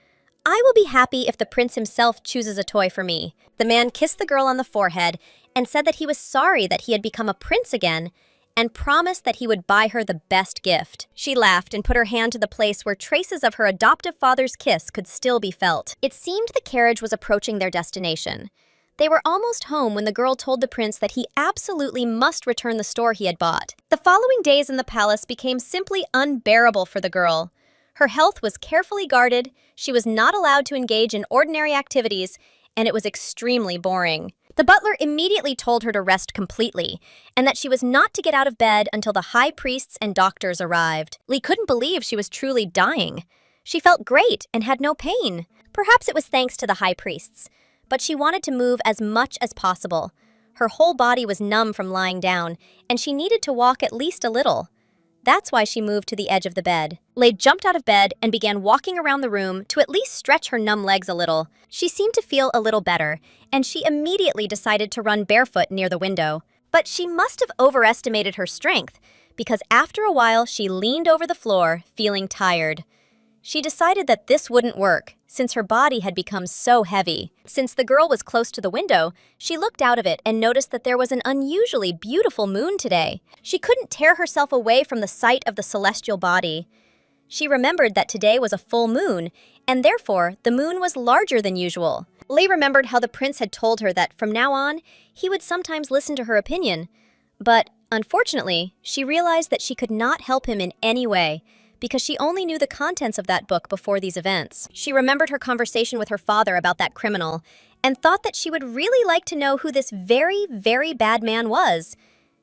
I will be happy if the prince himself chooses a toy for me. The man kissed the girl on the forehead and said that he was sorry that he had become a prince again and promised that he would buy her the best gift. She laughed and put her hand to the place where traces of her adoptive father's kiss could still be felt. It seemed the carriage was approaching their destination. They were almost home when the girl told the prince that he absolutely must return the store he had bought. The following days in the palace became simply unbearable for the girl. Her health was carefully guarded, she was not allowed to engage in ordinary activities, and it was extremely boring. The butler immediately told her to rest completely, and that she was not to get out of bed until the high priests and doctors arrived. Lee couldn't believe she was truly dying. She felt great and had no pain. Perhaps it was thanks to the high priests, but she wanted to move as much as possible. Her whole body was numb from lying down, and she needed to walk at least a little. That's why she moved to the edge of the bed. Lei jumped out of bed and began walking around the room to at least stretch her numb legs a little. She seemed to feel a little better, and she immediately decided to run barefoot near the window. But she must have overestimated her strength, because after a while she leaned over the floor, feeling tired. She decided that this wouldn't work, since her body had become so heavy. Since the girl was close to the window, she looked out of it and noticed that there was an unusually beautiful moon today. She couldn't tear herself away from the sight of the celestial body. She remembered that today was a full moon, and therefore the moon was larger than usual. Lei remembered how the prince had told her that from now on, he would sometimes listen to her opinion. But, unfortunately, she realized that she could not help him in any way, because she only knew the contents of that book before these events. She remembered her conversation with her father about that criminal, and thought that she would really like to know who this very, very bad man was.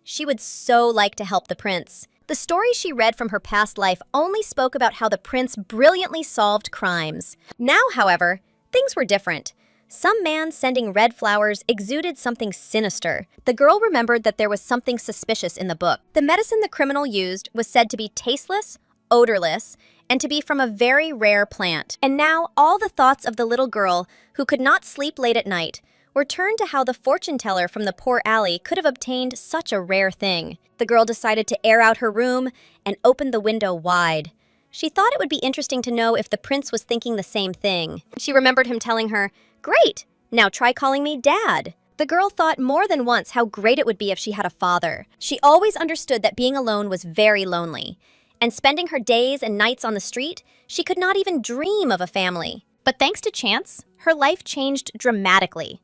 She would so like to help the prince. The stories she read from her past life only spoke about how the prince brilliantly solved crimes. Now, however, things were different. Some man sending red flowers exuded something sinister. The girl remembered that there was something suspicious in the book. The medicine the criminal used was said to be tasteless, odorless, and to be from a very rare plant. And now all the thoughts of the little girl, who could not sleep late at night, were turned to how the fortune teller from the poor alley could have obtained such a rare thing. The girl decided to air out her room and opened the window wide. She thought it would be interesting to know if the prince was thinking the same thing. She remembered him telling her, "Great! Now try calling me Dad." The girl thought more than once how great it would be if she had a father. She always understood that being alone was very lonely. And spending her days and nights on the street, she could not even dream of a family. But thanks to chance, her life changed dramatically.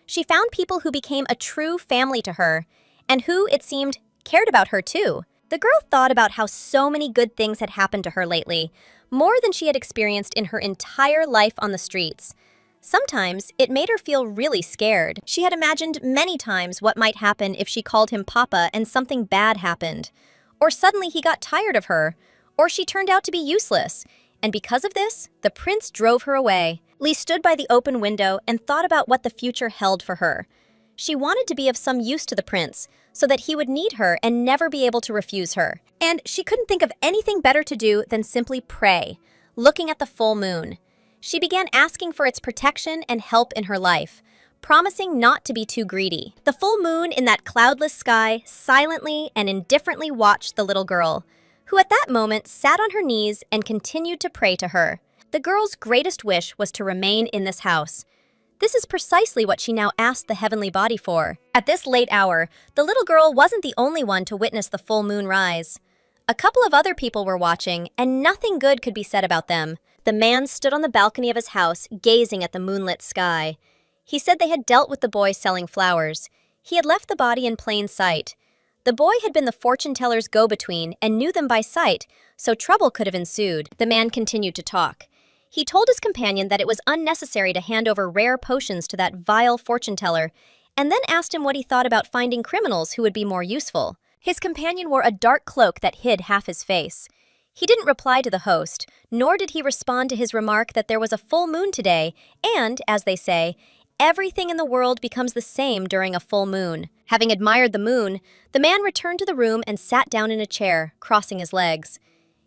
She found people who became a true family to her, and who, it seemed, cared about her too. The girl thought about how so many good things had happened to her lately, more than she had experienced in her entire life on the streets. Sometimes, it made her feel really scared. She had imagined many times what might happen if she called him Papa and something bad happened. Or suddenly he got tired of her, or she turned out to be useless. And because of this, the prince drove her away. Lee stood by the open window and thought about what the future held for her. She wanted to be of some use to the prince, so that he would need her and never be able to refuse her. And she couldn't think of anything better to do than simply pray, looking at the full moon. She began asking for its protection and help in her life, promising not to be too greedy. The full moon in that cloudless sky silently and indifferently watched the little girl, who at that moment sat on her knees and continued to pray to her. The girl's greatest wish was to remain in this house. This is precisely what she now asked the heavenly body for. At this late hour, the little girl wasn't the only one to witness the full moon rise. A couple of other people were watching, and nothing good could be said about them. The man stood on the balcony of his house, gazing at the moonlit sky. He said they had dealt with the boy selling flowers. He had left the body in plain sight. The boy had been the fortune-teller's go-between and knew them by sight, so trouble could have ensued. The man continued to talk. He told his companion that it was unnecessary to hand over rare potions to that vile fortune-teller, and then asked him what he thought about finding criminals who would be more useful. His companion wore a dark cloak that hid half his face. He didn't reply to the host, nor did he respond to his remark that there was a full moon today, and, as they say, everything in the world becomes the same during a full moon. Having admired the moon, the man returned to the room and sat down in a chair, crossing his legs.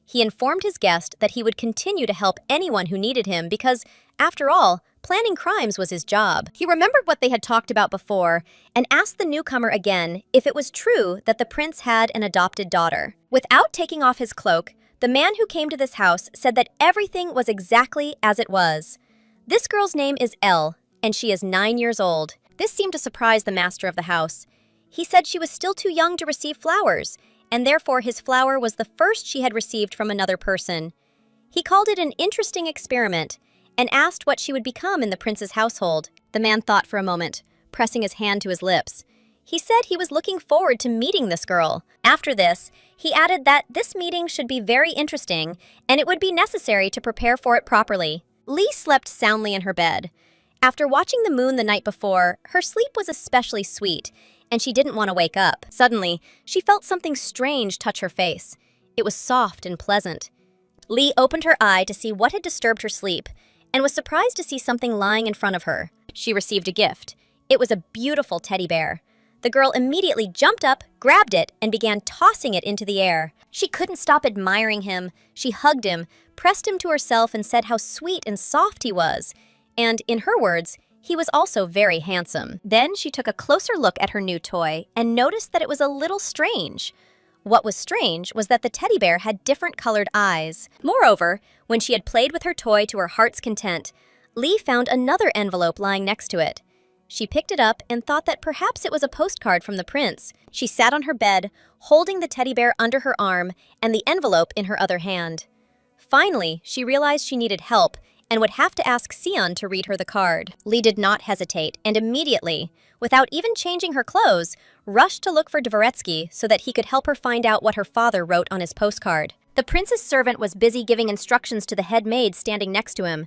He informed his guest that he would continue to help anyone who needed him because, after all, planning crimes was his job. He remembered what they had talked about before and asked the newcomer again if it was true that the prince had an adopted daughter. Without taking off his cloak, the man who came to this house said that everything was exactly as it was. This girl's name is Elle, and she is 9 years old. This seemed to surprise the master of the house. He said she was still too young to receive flowers, and therefore his flower was the first she had received from another person. He called it an interesting experiment, and asked what she would become in the prince's household. The man thought for a moment, pressing his hand to his lips. He said he was looking forward to meeting this girl. After this, he added that this meeting should be very interesting, and it would be necessary to prepare for it properly. Lee slept soundly in her bed. After watching the moon the night before, her sleep was especially sweet, and she didn't want to wake up. Suddenly, she felt something strange touch her face. It was soft and pleasant. Lee opened her eye to see what had disturbed her sleep, and was surprised to see something lying in front of her. She received a gift. It was a beautiful teddy bear. The girl immediately jumped up, grabbed it, and began tossing it into the air. She couldn't stop admiring him. She hugged him, pressed him to herself, and said how sweet and soft he was. And, in her words, he was also very handsome. Then she took a closer look at her new toy and noticed that it was a little strange. What was strange was that the teddy bear had different colored eyes. Moreover, when she had played with her toy to her heart's content, Lee found another envelope lying next to it. She picked it up and thought that perhaps it was a postcard from the prince. She sat on her bed, holding the teddy bear under her arm and the envelope in her other hand. Finally, she realized she needed help and would have to ask Sion to read her the card. Lee did not hesitate and immediately, without even changing her clothes, rushed to look for Dvoretsky so that he could help her find out what her father wrote on his postcard. The prince's servant was busy giving instructions to the head maid standing next to him.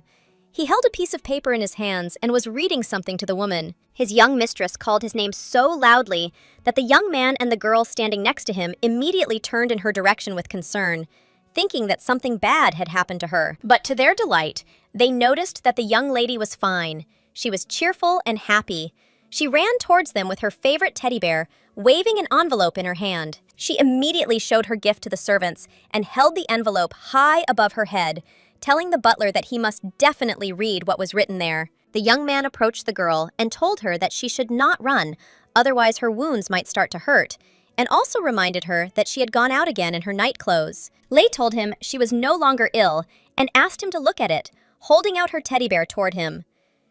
He held a piece of paper in his hands and was reading something to the woman. His young mistress called his name so loudly that the young man and the girl standing next to him immediately turned in her direction with concern, thinking that something bad had happened to her. But to their delight, they noticed that the young lady was fine. She was cheerful and happy. She ran towards them with her favorite teddy bear, waving an envelope in her hand. She immediately showed her gift to the servants and held the envelope high above her head, telling the butler that he must definitely read what was written there. The young man approached the girl and told her that she should not run, otherwise her wounds might start to hurt, and also reminded her that she had gone out again in her night clothes. Lei told him she was no longer ill and asked him to look at it, holding out her teddy bear toward him.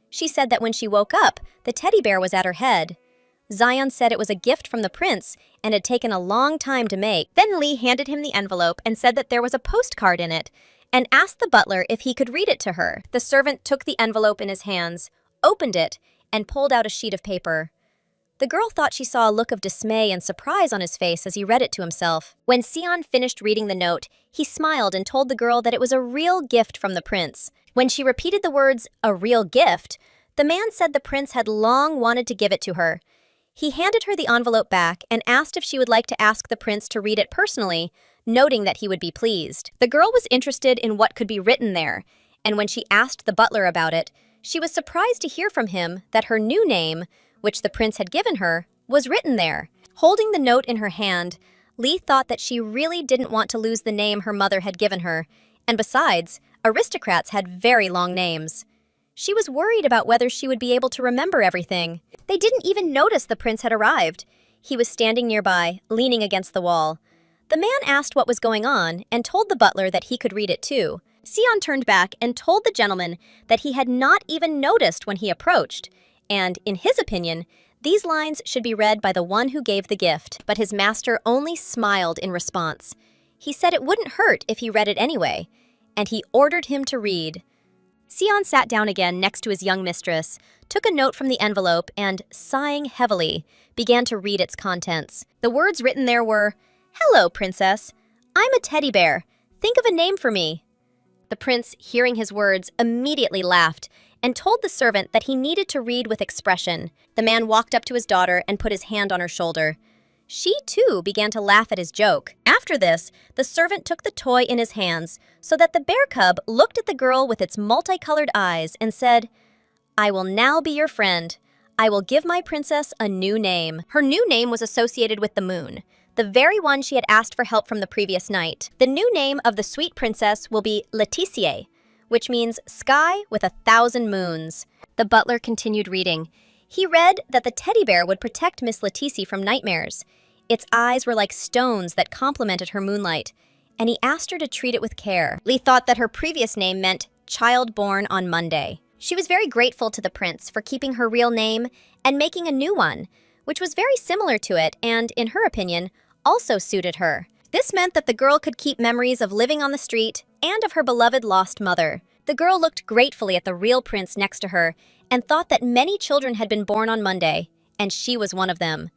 She said that when she woke up, the teddy bear was at her head. Zion said it was a gift from the prince and had taken a long time to make. Then Lee handed him the envelope and said that there was a postcard in it, and asked the butler if he could read it to her. The servant took the envelope in his hands, opened it, and pulled out a sheet of paper. The girl thought she saw a look of dismay and surprise on his face as he read it to himself. When Sion finished reading the note, he smiled and told the girl that it was a real gift from the prince. When she repeated the words, "a real gift," the man said the prince had long wanted to give it to her. He handed her the envelope back and asked if she would like to ask the prince to read it personally, noting that he would be pleased. The girl was interested in what could be written there, and when she asked the butler about it, she was surprised to hear from him that her new name, which the prince had given her, was written there. Holding the note in her hand, Lee thought that she really didn't want to lose the name her mother had given her, and besides, aristocrats had very long names. She was worried about whether she would be able to remember everything. They didn't even notice the prince had arrived. He was standing nearby, leaning against the wall. The man asked what was going on and told the butler that he could read it too. Sion turned back and told the gentleman that he had not even noticed when he approached, and, in his opinion, these lines should be read by the one who gave the gift. But his master only smiled in response. He said it wouldn't hurt if he read it anyway, and he ordered him to read. Sion sat down again next to his young mistress, took a note from the envelope, and, sighing heavily, began to read its contents. The words written there were, "Hello, princess. I'm a teddy bear. Think of a name for me." The prince, hearing his words, immediately laughed and told the servant that he needed to read with expression. The man walked up to his daughter and put his hand on her shoulder. She, too, began to laugh at his joke. After this, the servant took the toy in his hands so that the bear cub looked at the girl with its multicolored eyes and said, "I will now be your friend. I will give my princess a new name." Her new name was associated with the moon, the very one she had asked for help from the previous night. The new name of the sweet princess will be Laetitia, which means sky with 1,000 moons. The butler continued reading. He read that the teddy bear would protect Miss Laetitia from nightmares. Its eyes were like stones that complemented her moonlight, and he asked her to treat it with care. Lee thought that her previous name meant child born on Monday. She was very grateful to the prince for keeping her real name and making a new one, which was very similar to it and, in her opinion, also suited her. This meant that the girl could keep memories of living on the street and of her beloved lost mother. The girl looked gratefully at the real prince next to her and thought that many children had been born on Monday, and she was one of them.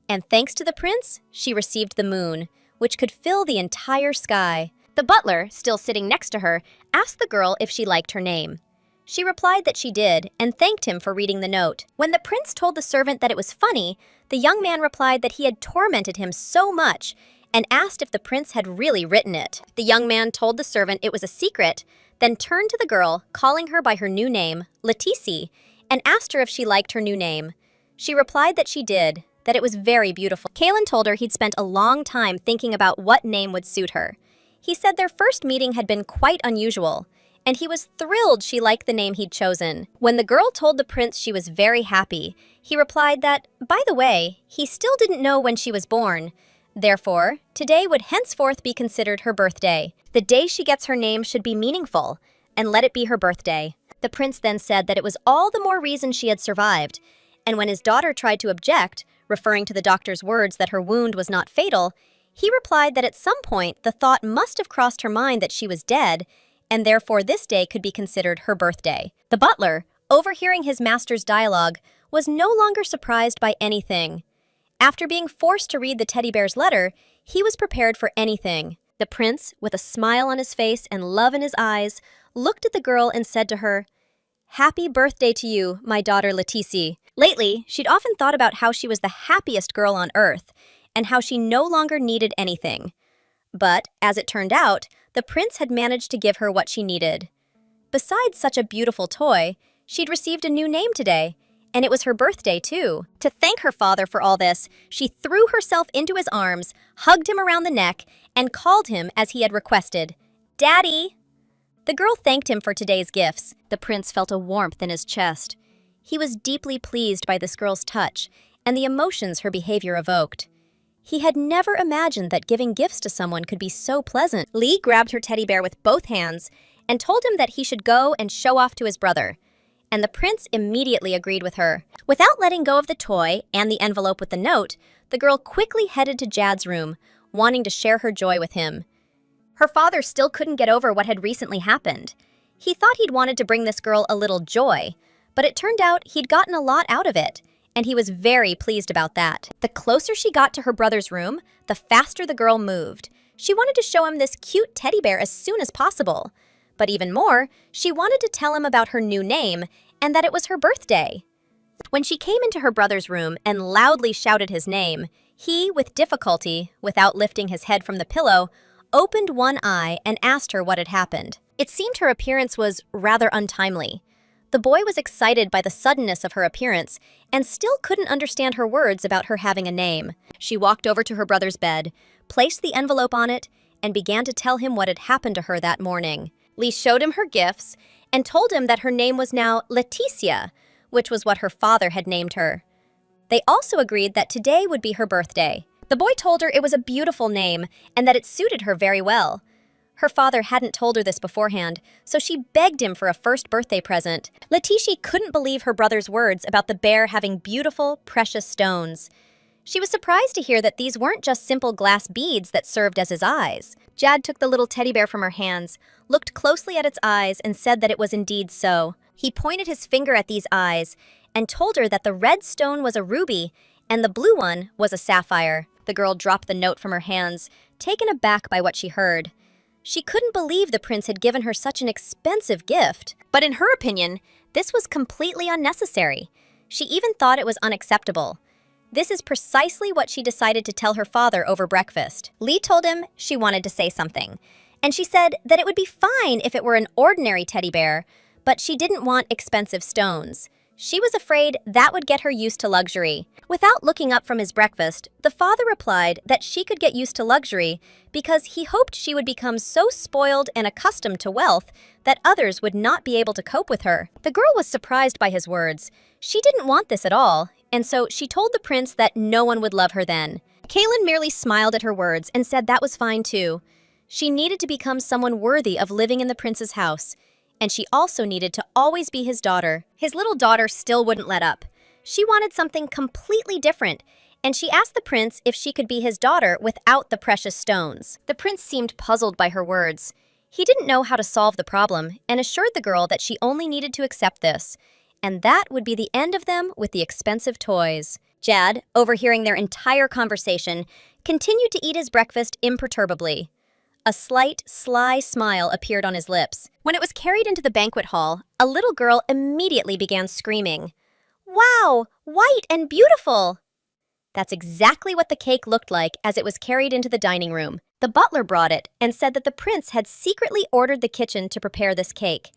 And thanks to the prince, she received the moon, which could fill the entire sky. The butler, still sitting next to her, asked the girl if she liked her name. She replied that she did and thanked him for reading the note. When the prince told the servant that it was funny, the young man replied that he had tormented him so much and asked if the prince had really written it. The young man told the servant it was a secret, then turned to the girl, calling her by her new name, Laetitia, and asked her if she liked her new name. She replied that she did, that it was very beautiful. Kalen told her he'd spent a long time thinking about what name would suit her. He said their first meeting had been quite unusual, and he was thrilled she liked the name he'd chosen. When the girl told the prince she was very happy, he replied that, by the way, he still didn't know when she was born. Therefore, today would henceforth be considered her birthday. The day she gets her name should be meaningful, and let it be her birthday. The prince then said that it was all the more reason she had survived, and when his daughter tried to object, referring to the doctor's words that her wound was not fatal, he replied that at some point the thought must have crossed her mind that she was dead, and therefore this day could be considered her birthday. The butler, overhearing his master's dialogue, was no longer surprised by anything. After being forced to read the teddy bear's letter, he was prepared for anything. The prince, with a smile on his face and love in his eyes, looked at the girl and said to her, "Happy birthday to you, my daughter Laetitia." Lately, she'd often thought about how she was the happiest girl on earth, and how she no longer needed anything. But, as it turned out, the prince had managed to give her what she needed. Besides such a beautiful toy, she'd received a new name today, and it was her birthday too. To thank her father for all this, she threw herself into his arms, hugged him around the neck, and called him as he had requested, "Daddy!" The girl thanked him for today's gifts. The prince felt a warmth in his chest. He was deeply pleased by this girl's touch and the emotions her behavior evoked. He had never imagined that giving gifts to someone could be so pleasant. Lee grabbed her teddy bear with both hands and told him that he should go and show off to his brother, and the prince immediately agreed with her. Without letting go of the toy and the envelope with the note, the girl quickly headed to Jad's room, wanting to share her joy with him. Her father still couldn't get over what had recently happened. He thought he'd wanted to bring this girl a little joy, but it turned out he'd gotten a lot out of it, and he was very pleased about that. The closer she got to her brother's room, the faster the girl moved. She wanted to show him this cute teddy bear as soon as possible. But even more, she wanted to tell him about her new name and that it was her birthday. When she came into her brother's room and loudly shouted his name, he, with difficulty, without lifting his head from the pillow, opened one eye and asked her what had happened. It seemed her appearance was rather untimely. The boy was excited by the suddenness of her appearance and still couldn't understand her words about her having a name. She walked over to her brother's bed, placed the envelope on it, and began to tell him what had happened to her that morning. Lee showed him her gifts and told him that her name was now Leticia, which was what her father had named her. They also agreed that today would be her birthday. The boy told her it was a beautiful name and that it suited her very well. Her father hadn't told her this beforehand, so she begged him for a first birthday present. Leticia couldn't believe her brother's words about the bear having beautiful, precious stones. She was surprised to hear that these weren't just simple glass beads that served as his eyes. Jad took the little teddy bear from her hands, looked closely at its eyes, and said that it was indeed so. He pointed his finger at these eyes and told her that the red stone was a ruby and the blue one was a sapphire. The girl dropped the note from her hands, taken aback by what she heard. She couldn't believe the prince had given her such an expensive gift. But in her opinion, this was completely unnecessary. She even thought it was unacceptable. This is precisely what she decided to tell her father over breakfast. Lee told him she wanted to say something, and she said that it would be fine if it were an ordinary teddy bear, but she didn't want expensive stones. She was afraid that would get her used to luxury. Without looking up from his breakfast, the father replied that she could get used to luxury because he hoped she would become so spoiled and accustomed to wealth that others would not be able to cope with her. The girl was surprised by his words. She didn't want this at all, and so she told the prince that no one would love her then. Kaylin merely smiled at her words and said that was fine too. She needed to become someone worthy of living in the prince's house, and she also needed to always be his daughter. His little daughter still wouldn't let up. She wanted something completely different, and she asked the prince if she could be his daughter without the precious stones. The prince seemed puzzled by her words. He didn't know how to solve the problem and assured the girl that she only needed to accept this, and that would be the end of them with the expensive toys. Jad, overhearing their entire conversation, continued to eat his breakfast imperturbably. A slight, sly smile appeared on his lips. When it was carried into the banquet hall, a little girl immediately began screaming, "Wow, white and beautiful!" That's exactly what the cake looked like as it was carried into the dining room. The butler brought it and said that the prince had secretly ordered the kitchen to prepare this cake.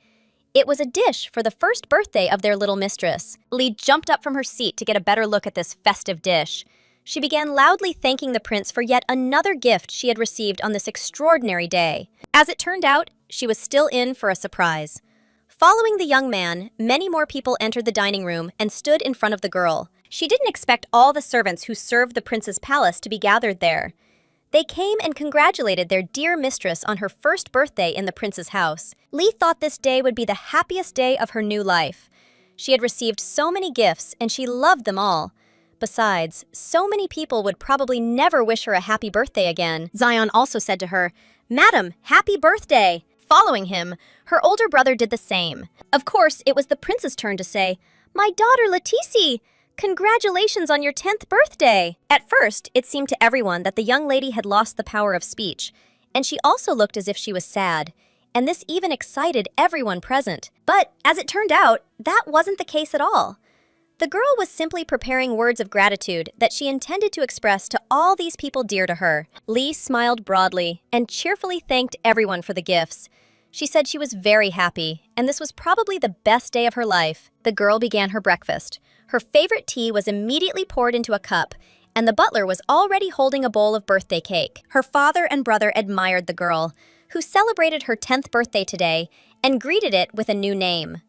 It was a dish for the first birthday of their little mistress. Lee jumped up from her seat to get a better look at this festive dish. She began loudly thanking the prince for yet another gift she had received on this extraordinary day. As it turned out, she was still in for a surprise. Following the young man, many more people entered the dining room and stood in front of the girl. She didn't expect all the servants who served the prince's palace to be gathered there. They came and congratulated their dear mistress on her first birthday in the prince's house. Lee thought this day would be the happiest day of her new life. She had received so many gifts and she loved them all. Besides, so many people would probably never wish her a happy birthday again. Zion also said to her, "Madam, happy birthday!" Following him, her older brother did the same. Of course, it was the prince's turn to say, "My daughter Leticia! Congratulations on your 10th birthday!" At first, it seemed to everyone that the young lady had lost the power of speech, and she also looked as if she was sad, and this even excited everyone present. But, as it turned out, that wasn't the case at all. The girl was simply preparing words of gratitude that she intended to express to all these people dear to her. Lee smiled broadly and cheerfully thanked everyone for the gifts. She said she was very happy, and this was probably the best day of her life. The girl began her breakfast. Her favorite tea was immediately poured into a cup, and the butler was already holding a bowl of birthday cake. Her father and brother admired the girl, who celebrated her 10th birthday today and greeted it with a new name.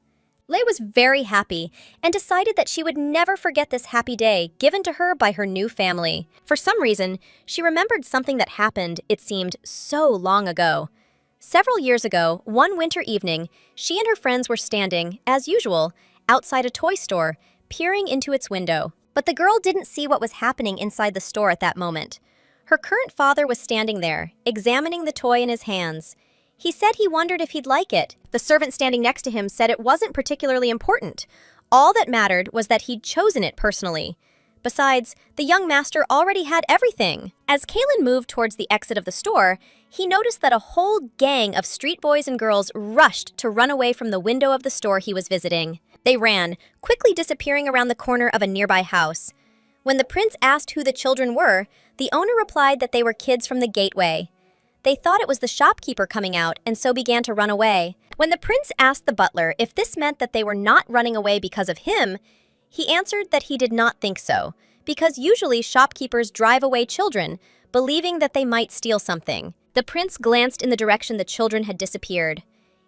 Lei was very happy and decided that she would never forget this happy day given to her by her new family. For some reason, she remembered something that happened, it seemed, so long ago. Several years ago, one winter evening, she and her friends were standing, as usual, outside a toy store, peering into its window. But the girl didn't see what was happening inside the store at that moment. Her current father was standing there, examining the toy in his hands. He said he wondered if he'd like it. The servant standing next to him said it wasn't particularly important. All that mattered was that he'd chosen it personally. Besides, the young master already had everything. As Kalen moved towards the exit of the store, he noticed that a whole gang of street boys and girls rushed to run away from the window of the store he was visiting. They ran, quickly disappearing around the corner of a nearby house. When the prince asked who the children were, the owner replied that they were kids from the gateway. They thought it was the shopkeeper coming out and so began to run away. When the prince asked the butler if this meant that they were not running away because of him, he answered that he did not think so, because usually shopkeepers drive away children, believing that they might steal something. The prince glanced in the direction the children had disappeared.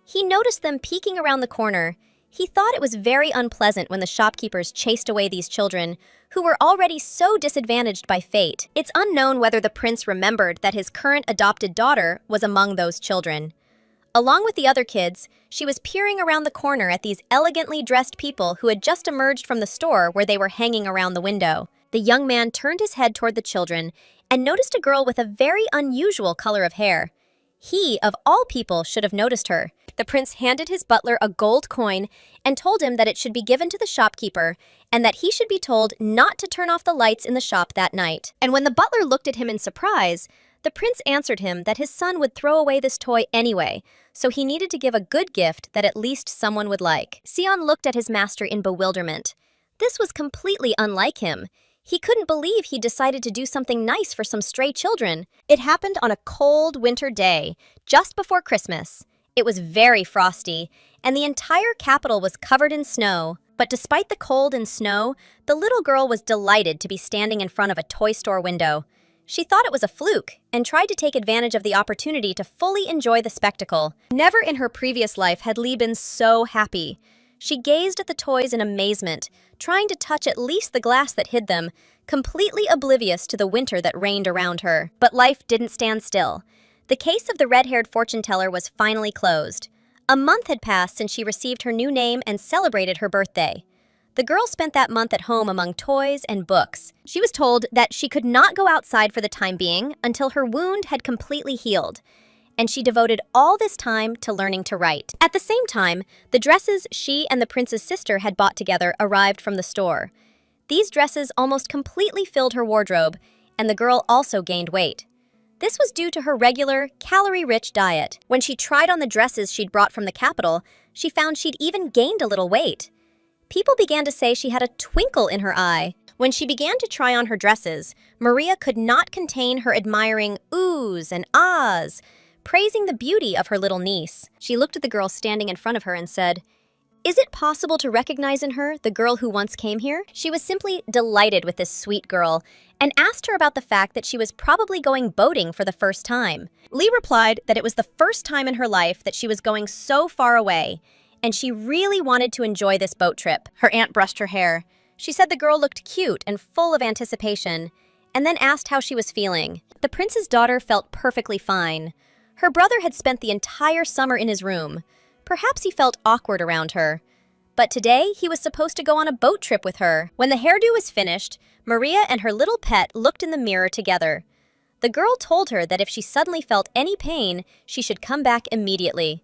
He noticed them peeking around the corner. He thought it was very unpleasant when the shopkeepers chased away these children, who were already so disadvantaged by fate. It's unknown whether the prince remembered that his current adopted daughter was among those children. Along with the other kids, she was peering around the corner at these elegantly dressed people who had just emerged from the store where they were hanging around the window. The young man turned his head toward the children and noticed a girl with a very unusual color of hair. He, of all people, should have noticed her. The prince handed his butler a gold coin and told him that it should be given to the shopkeeper and that he should be told not to turn off the lights in the shop that night. And when the butler looked at him in surprise, the prince answered him that his son would throw away this toy anyway, so he needed to give a good gift that at least someone would like. Sion looked at his master in bewilderment. This was completely unlike him. He couldn't believe he decided to do something nice for some stray children. It happened on a cold winter day, just before Christmas. It was very frosty, and the entire capital was covered in snow. But despite the cold and snow, the little girl was delighted to be standing in front of a toy store window. She thought it was a fluke and tried to take advantage of the opportunity to fully enjoy the spectacle. Never in her previous life had Lee been so happy. She gazed at the toys in amazement, trying to touch at least the glass that hid them, completely oblivious to the winter that reigned around her. But life didn't stand still. The case of the red-haired fortune teller was finally closed. A month had passed since she received her new name and celebrated her birthday. The girl spent that month at home among toys and books. She was told that she could not go outside for the time being until her wound had completely healed, and she devoted all this time to learning to write. At the same time, the dresses she and the prince's sister had bought together arrived from the store. These dresses almost completely filled her wardrobe, and the girl also gained weight. This was due to her regular, calorie-rich diet. When she tried on the dresses she'd brought from the capital, she found she'd even gained a little weight. People began to say she had a twinkle in her eye. When she began to try on her dresses, Maria could not contain her admiring oohs and ahs, praising the beauty of her little niece. She looked at the girl standing in front of her and said, "Is it possible to recognize in her the girl who once came here?" She was simply delighted with this sweet girl and asked her about the fact that she was probably going boating for the first time. Lee replied that it was the first time in her life that she was going so far away, and she really wanted to enjoy this boat trip. Her aunt brushed her hair. She said the girl looked cute and full of anticipation, and then asked how she was feeling. The prince's daughter felt perfectly fine. Her brother had spent the entire summer in his room. Perhaps he felt awkward around her. But today, he was supposed to go on a boat trip with her. When the hairdo was finished, Maria and her little pet looked in the mirror together. The girl told her that if she suddenly felt any pain, she should come back immediately.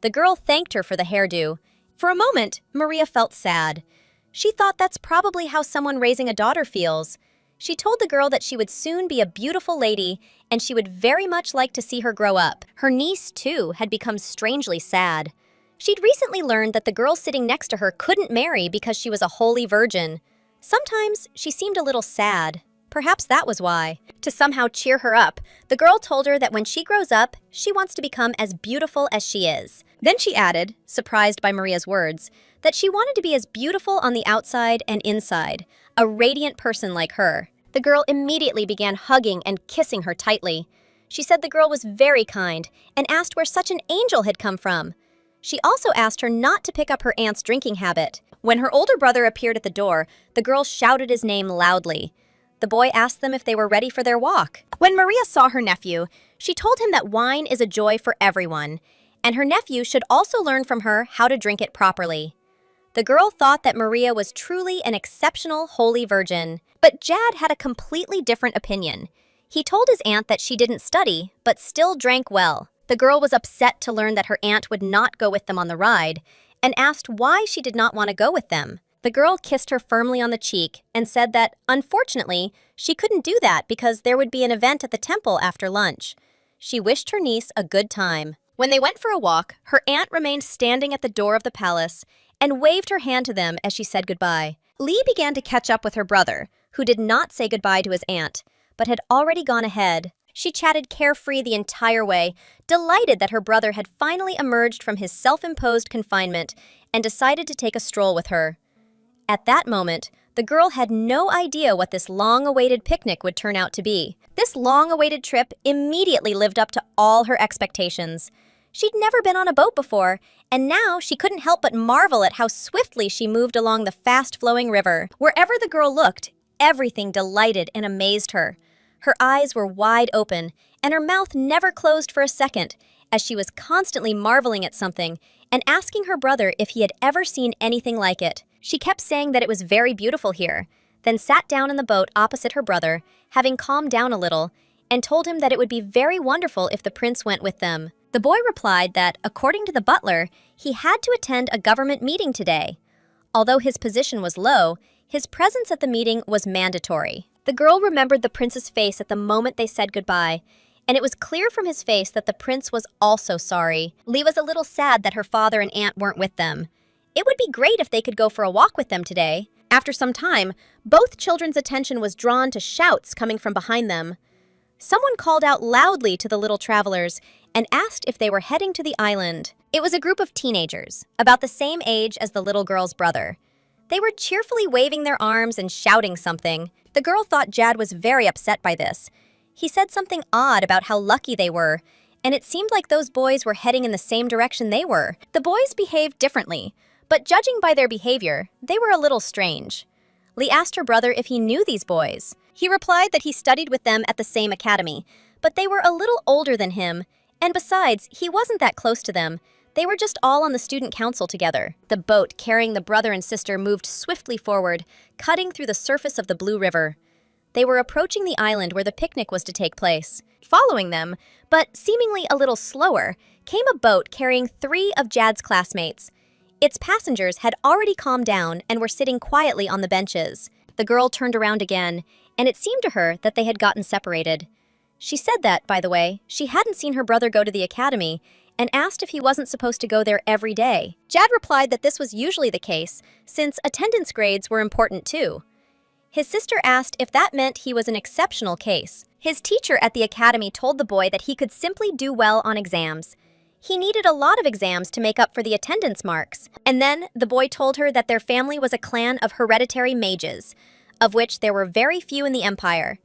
The girl thanked her for the hairdo. For a moment, Maria felt sad. She thought that's probably how someone raising a daughter feels. She told the girl that she would soon be a beautiful lady, and she would very much like to see her grow up. Her niece, too, had become strangely sad. She'd recently learned that the girl sitting next to her couldn't marry because she was a holy virgin. Sometimes she seemed a little sad. Perhaps that was why. To somehow cheer her up, the girl told her that when she grows up, she wants to become as beautiful as she is. Then she added, surprised by Maria's words, that she wanted to be as beautiful on the outside and inside, a radiant person like her. The girl immediately began hugging and kissing her tightly. She said the girl was very kind and asked where such an angel had come from. She also asked her not to pick up her aunt's drinking habit. When her older brother appeared at the door, the girl shouted his name loudly. The boy asked them if they were ready for their walk. When Maria saw her nephew, she told him that wine is a joy for everyone, and her nephew should also learn from her how to drink it properly. The girl thought that Maria was truly an exceptional holy virgin, but Jad had a completely different opinion. He told his aunt that she didn't study, but still drank well. The girl was upset to learn that her aunt would not go with them on the ride, and asked why she did not want to go with them. The girl kissed her firmly on the cheek and said that, unfortunately, she couldn't do that because there would be an event at the temple after lunch. She wished her niece a good time. When they went for a walk, her aunt remained standing at the door of the palace and waved her hand to them as she said goodbye. Lee began to catch up with her brother, who did not say goodbye to his aunt, but had already gone ahead. She chatted carefree the entire way, delighted that her brother had finally emerged from his self-imposed confinement and decided to take a stroll with her. At that moment, the girl had no idea what this long-awaited picnic would turn out to be. This long-awaited trip immediately lived up to all her expectations. She'd never been on a boat before, and now she couldn't help but marvel at how swiftly she moved along the fast-flowing river. Wherever the girl looked, everything delighted and amazed her. Her eyes were wide open, and her mouth never closed for a second, as she was constantly marveling at something and asking her brother if he had ever seen anything like it. She kept saying that it was very beautiful here, then sat down in the boat opposite her brother, having calmed down a little, and told him that it would be very wonderful if the prince went with them. The boy replied that, according to the butler, he had to attend a government meeting today. Although his position was low, his presence at the meeting was mandatory. The girl remembered the prince's face at the moment they said goodbye, and it was clear from his face that the prince was also sorry. Lee was a little sad that her father and aunt weren't with them. It would be great if they could go for a walk with them today. After some time, both children's attention was drawn to shouts coming from behind them. Someone called out loudly to the little travelers and asked if they were heading to the island. It was a group of teenagers, about the same age as the little girl's brother. They were cheerfully waving their arms and shouting something. The girl thought Jad was very upset by this. He said something odd about how lucky they were, and it seemed like those boys were heading in the same direction they were. The boys behaved differently, but judging by their behavior, they were a little strange. Lee asked her brother if he knew these boys. He replied that he studied with them at the same academy, but they were a little older than him, and besides, he wasn't that close to them. They were just all on the student council together. The boat carrying the brother and sister moved swiftly forward, cutting through the surface of the Blue River. They were approaching the island where the picnic was to take place. Following them, but seemingly a little slower, came a boat carrying 3 of Jad's classmates. Its passengers had already calmed down and were sitting quietly on the benches. The girl turned around again, and it seemed to her that they had gotten separated. She said that, by the way, she hadn't seen her brother go to the academy, and asked if he wasn't supposed to go there every day. Jad replied that this was usually the case, since attendance grades were important too. His sister asked if that meant he was an exceptional case. His teacher at the academy told the boy that he could simply do well on exams. He needed a lot of exams to make up for the attendance marks. And then the boy told her that their family was a clan of hereditary mages, of which there were very few in the empire.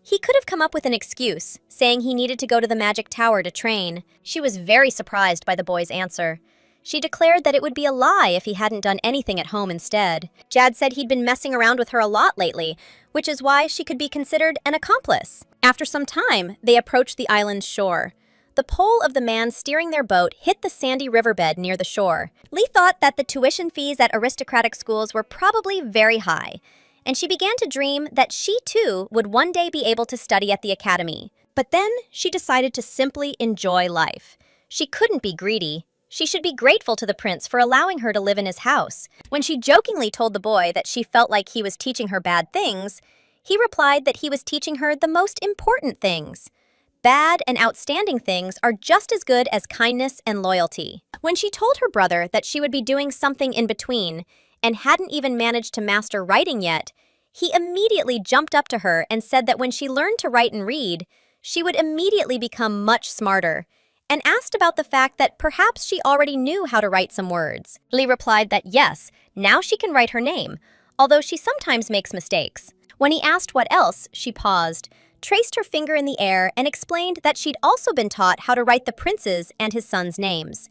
He could have come up with an excuse, saying he needed to go to the magic tower to train. She was very surprised by the boy's answer. She declared that it would be a lie if he hadn't done anything at home instead. Jad said he'd been messing around with her a lot lately, which is why she could be considered an accomplice. After some time, they approached the island's shore. The pole of the man steering their boat hit the sandy riverbed near the shore. Lee thought that the tuition fees at aristocratic schools were probably very high, and she began to dream that she too would one day be able to study at the academy. But then she decided to simply enjoy life. She couldn't be greedy. She should be grateful to the prince for allowing her to live in his house. When she jokingly told the boy that she felt like he was teaching her bad things, he replied that he was teaching her the most important things. Bad and outstanding things are just as good as kindness and loyalty. When she told her brother that she would be doing something in between, and hadn't even managed to master writing yet, he immediately jumped up to her and said that when she learned to write and read, she would immediately become much smarter, and asked about the fact that perhaps she already knew how to write some words. Lee replied that yes, now she can write her name, although she sometimes makes mistakes. When he asked what else, she paused, traced her finger in the air, and explained that she'd also been taught how to write the prince's and his son's names.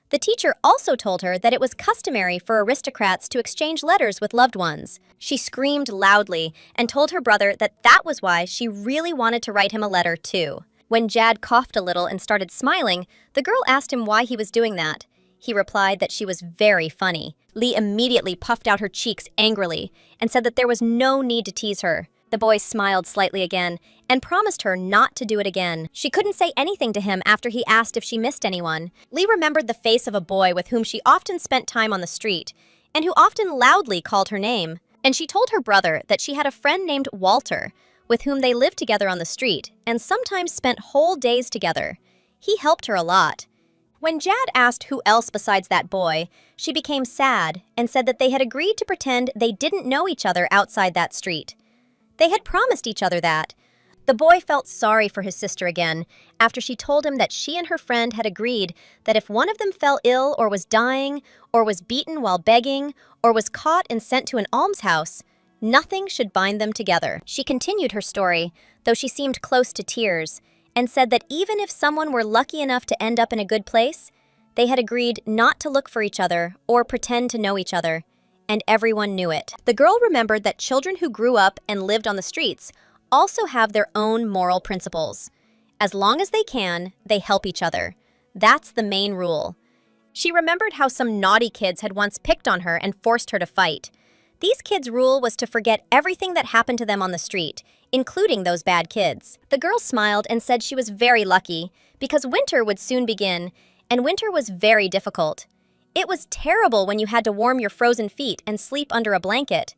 The teacher also told her that it was customary for aristocrats to exchange letters with loved ones. She screamed loudly and told her brother that that was why she really wanted to write him a letter too. When Jad coughed a little and started smiling, the girl asked him why he was doing that. He replied that she was very funny. Lee immediately puffed out her cheeks angrily and said that there was no need to tease her. The boy smiled slightly again and promised her not to do it again. She couldn't say anything to him after he asked if she missed anyone. Lee remembered the face of a boy with whom she often spent time on the street, and who often loudly called her name. And she told her brother that she had a friend named Walter, with whom they lived together on the street and sometimes spent whole days together. He helped her a lot. When Jad asked who else besides that boy, she became sad and said that they had agreed to pretend they didn't know each other outside that street. They had promised each other that. The boy felt sorry for his sister again after she told him that she and her friend had agreed that if one of them fell ill or was dying, or was beaten while begging, or was caught and sent to an almshouse, nothing should bind them together. She continued her story, though she seemed close to tears, and said that even if someone were lucky enough to end up in a good place, they had agreed not to look for each other or pretend to know each other, and everyone knew it. The girl remembered that children who grew up and lived on the streets also have their own moral principles. As long as they can, they help each other. That's the main rule. She remembered how some naughty kids had once picked on her and forced her to fight. These kids' rule was to forget everything that happened to them on the street, including those bad kids. The girl smiled and said she was very lucky because winter would soon begin, and winter was very difficult. It was terrible when you had to warm your frozen feet and sleep under a blanket.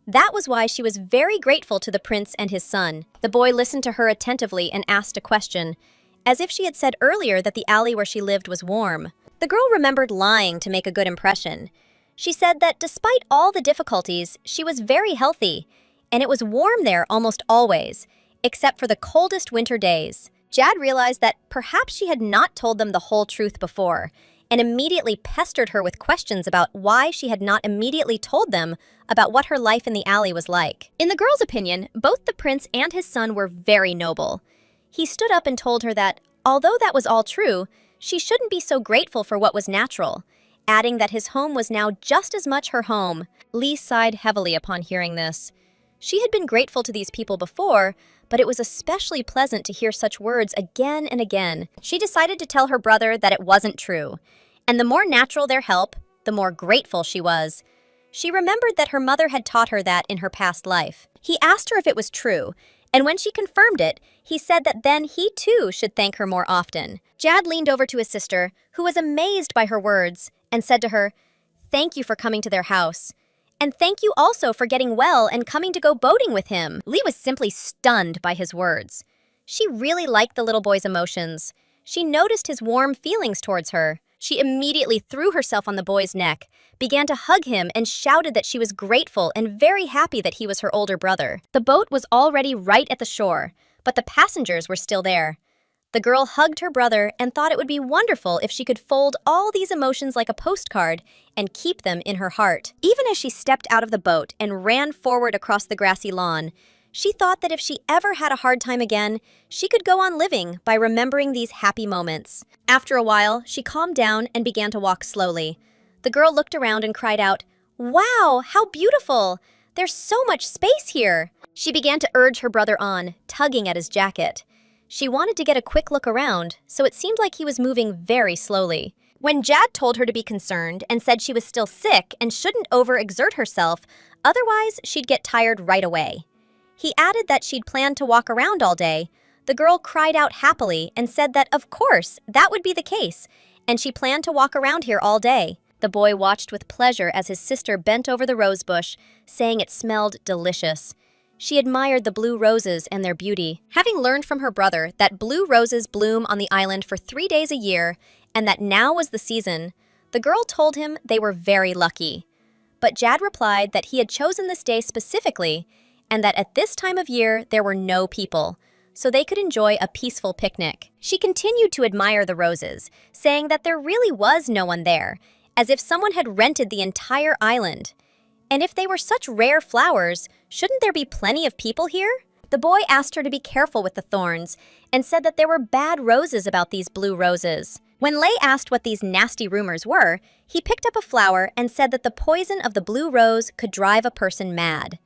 That was why she was very grateful to the prince and his son. The boy listened to her attentively and asked a question, as if she had said earlier that the alley where she lived was warm. The girl remembered lying to make a good impression. She said that despite all the difficulties, she was very healthy, and it was warm there almost always, except for the coldest winter days. Jad realized that perhaps she had not told them the whole truth before, and immediately pestered her with questions about why she had not immediately told them about what her life in the alley was like. In the girl's opinion, both the prince and his son were very noble. He stood up and told her that, although that was all true, she shouldn't be so grateful for what was natural, adding that his home was now just as much her home. Lee sighed heavily upon hearing this. She had been grateful to these people before, but it was especially pleasant to hear such words again and again. She decided to tell her brother that it wasn't true, and the more natural their help, the more grateful she was. She remembered that her mother had taught her that in her past life. He asked her if it was true, and when she confirmed it, he said that then he too should thank her more often. Jad leaned over to his sister, who was amazed by her words, and said to her, "Thank you for coming to their house. And thank you also for getting well and coming to go boating with him." Lee was simply stunned by his words. She really liked the little boy's emotions. She noticed his warm feelings towards her. She immediately threw herself on the boy's neck, began to hug him, and shouted that she was grateful and very happy that he was her older brother. The boat was already right at the shore, but the passengers were still there. The girl hugged her brother and thought it would be wonderful if she could fold all these emotions like a postcard and keep them in her heart. Even as she stepped out of the boat and ran forward across the grassy lawn, she thought that if she ever had a hard time again, she could go on living by remembering these happy moments. After a while, she calmed down and began to walk slowly. The girl looked around and cried out, "Wow, how beautiful! There's so much space here!" She began to urge her brother on, tugging at his jacket. She wanted to get a quick look around, so it seemed like he was moving very slowly. When Jad told her to be concerned and said she was still sick and shouldn't overexert herself, otherwise she'd get tired right away. He added that she'd planned to walk around all day. The girl cried out happily and said that, of course, that would be the case, and she planned to walk around here all day. The boy watched with pleasure as his sister bent over the rose bush, saying it smelled delicious. She admired the blue roses and their beauty. Having learned from her brother that blue roses bloom on the island for 3 days a year, and that now was the season, the girl told him they were very lucky. But Jad replied that he had chosen this day specifically, and that at this time of year there were no people, so they could enjoy a peaceful picnic. She continued to admire the roses, saying that there really was no one there, as if someone had rented the entire island. And if they were such rare flowers, shouldn't there be plenty of people here? The boy asked her to be careful with the thorns and said that there were bad roses about these blue roses. When Lei asked what these nasty rumors were, he picked up a flower and said that the poison of the blue rose could drive a person mad.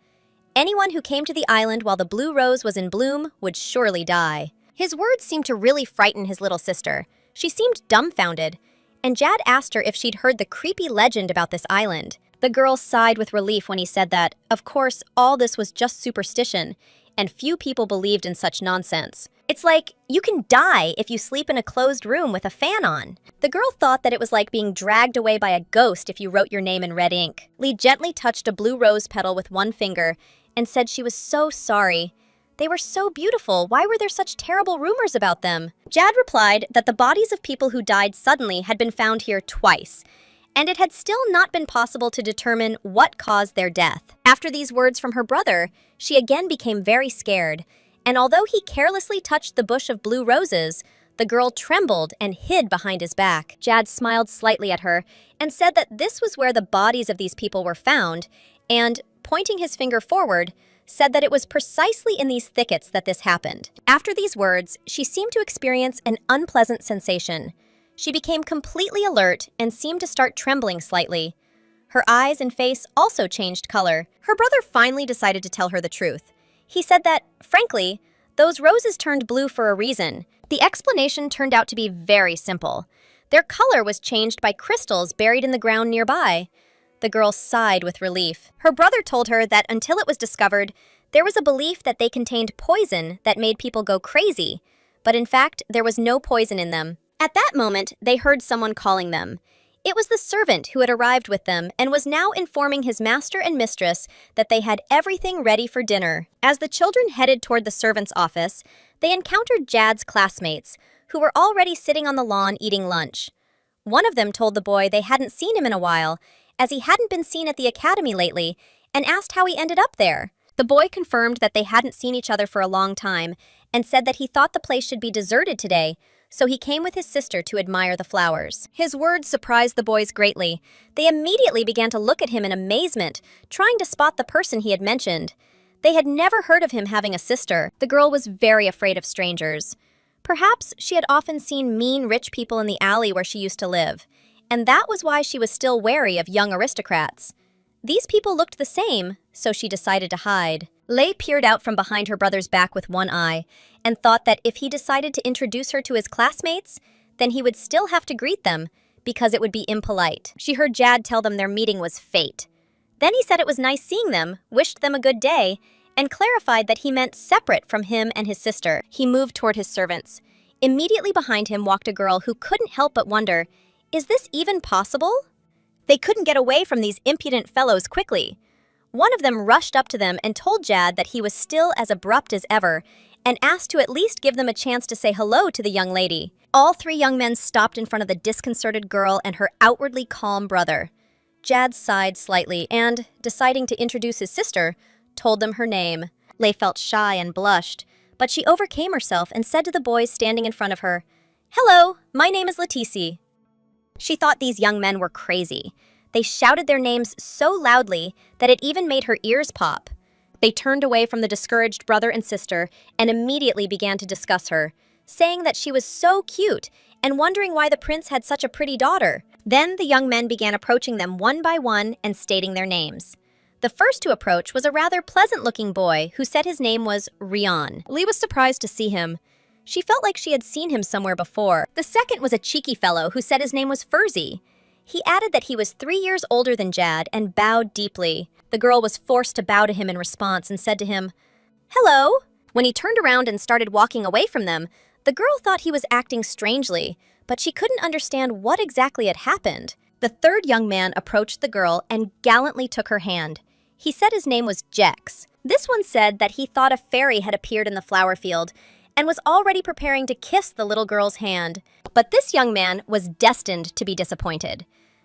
Anyone who came to the island while the blue rose was in bloom would surely die. His words seemed to really frighten his little sister. She seemed dumbfounded, and Jad asked her if she'd heard the creepy legend about this island. The girl sighed with relief when he said that, of course, all this was just superstition, and few people believed in such nonsense. It's like, you can die if you sleep in a closed room with a fan on. The girl thought that it was like being dragged away by a ghost if you wrote your name in red ink. Lee gently touched a blue rose petal with one finger and said she was so sorry. They were so beautiful. Why were there such terrible rumors about them? Jad replied that the bodies of people who died suddenly had been found here twice, and it had still not been possible to determine what caused their death. After these words from her brother, she again became very scared, and although he carelessly touched the bush of blue roses, the girl trembled and hid behind his back. Jad smiled slightly at her and said that this was where the bodies of these people were found, and, pointing his finger forward, said that it was precisely in these thickets that this happened. After these words, she seemed to experience an unpleasant sensation. She became completely alert and seemed to start trembling slightly. Her eyes and face also changed color. Her brother finally decided to tell her the truth. He said that, frankly, those roses turned blue for a reason. The explanation turned out to be very simple. Their color was changed by crystals buried in the ground nearby. The girl sighed with relief. Her brother told her that until it was discovered, there was a belief that they contained poison that made people go crazy. But in fact, there was no poison in them. At that moment, they heard someone calling them. It was the servant who had arrived with them and was now informing his master and mistress that they had everything ready for dinner. As the children headed toward the servant's office, they encountered Jad's classmates, who were already sitting on the lawn eating lunch. One of them told the boy they hadn't seen him in a while, as he hadn't been seen at the academy lately, and asked how he ended up there. The boy confirmed that they hadn't seen each other for a long time, and said that he thought the place should be deserted today, so he came with his sister to admire the flowers. His words surprised the boys greatly. They immediately began to look at him in amazement, trying to spot the person he had mentioned. They had never heard of him having a sister. The girl was very afraid of strangers. Perhaps she had often seen mean rich people in the alley where she used to live, and that was why she was still wary of young aristocrats. These people looked the same, so she decided to hide. Lei peered out from behind her brother's back with one eye and thought that if he decided to introduce her to his classmates, then he would still have to greet them because it would be impolite. She heard Jad tell them their meeting was fate. Then he said it was nice seeing them, wished them a good day, and clarified that he meant separate from him and his sister. He moved toward his servants. Immediately behind him walked a girl who couldn't help but wonder, is this even possible? They couldn't get away from these impudent fellows quickly. One of them rushed up to them and told Jad that he was still as abrupt as ever and asked to at least give them a chance to say hello to the young lady. All three young men stopped in front of the disconcerted girl and her outwardly calm brother. Jad sighed slightly and, deciding to introduce his sister, told them her name. Lei felt shy and blushed, but she overcame herself and said to the boys standing in front of her, "Hello, my name is Leticia." She thought these young men were crazy. They shouted their names so loudly that it even made her ears pop. They turned away from the discouraged brother and sister and immediately began to discuss her, saying that she was so cute and wondering why the prince had such a pretty daughter. Then the young men began approaching them one by one and stating their names. The first to approach was a rather pleasant-looking boy who said his name was Rian. Lee was surprised to see him. She felt like she had seen him somewhere before. The second was a cheeky fellow who said his name was Furzy. He added that he was 3 years older than Jad and bowed deeply. The girl was forced to bow to him in response and said to him, "Hello." When he turned around and started walking away from them, the girl thought he was acting strangely, but she couldn't understand what exactly had happened. The third young man approached the girl and gallantly took her hand. He said his name was Jex. This one said that he thought a fairy had appeared in the flower field and was already preparing to kiss the little girl's hand. But this young man was destined to be disappointed.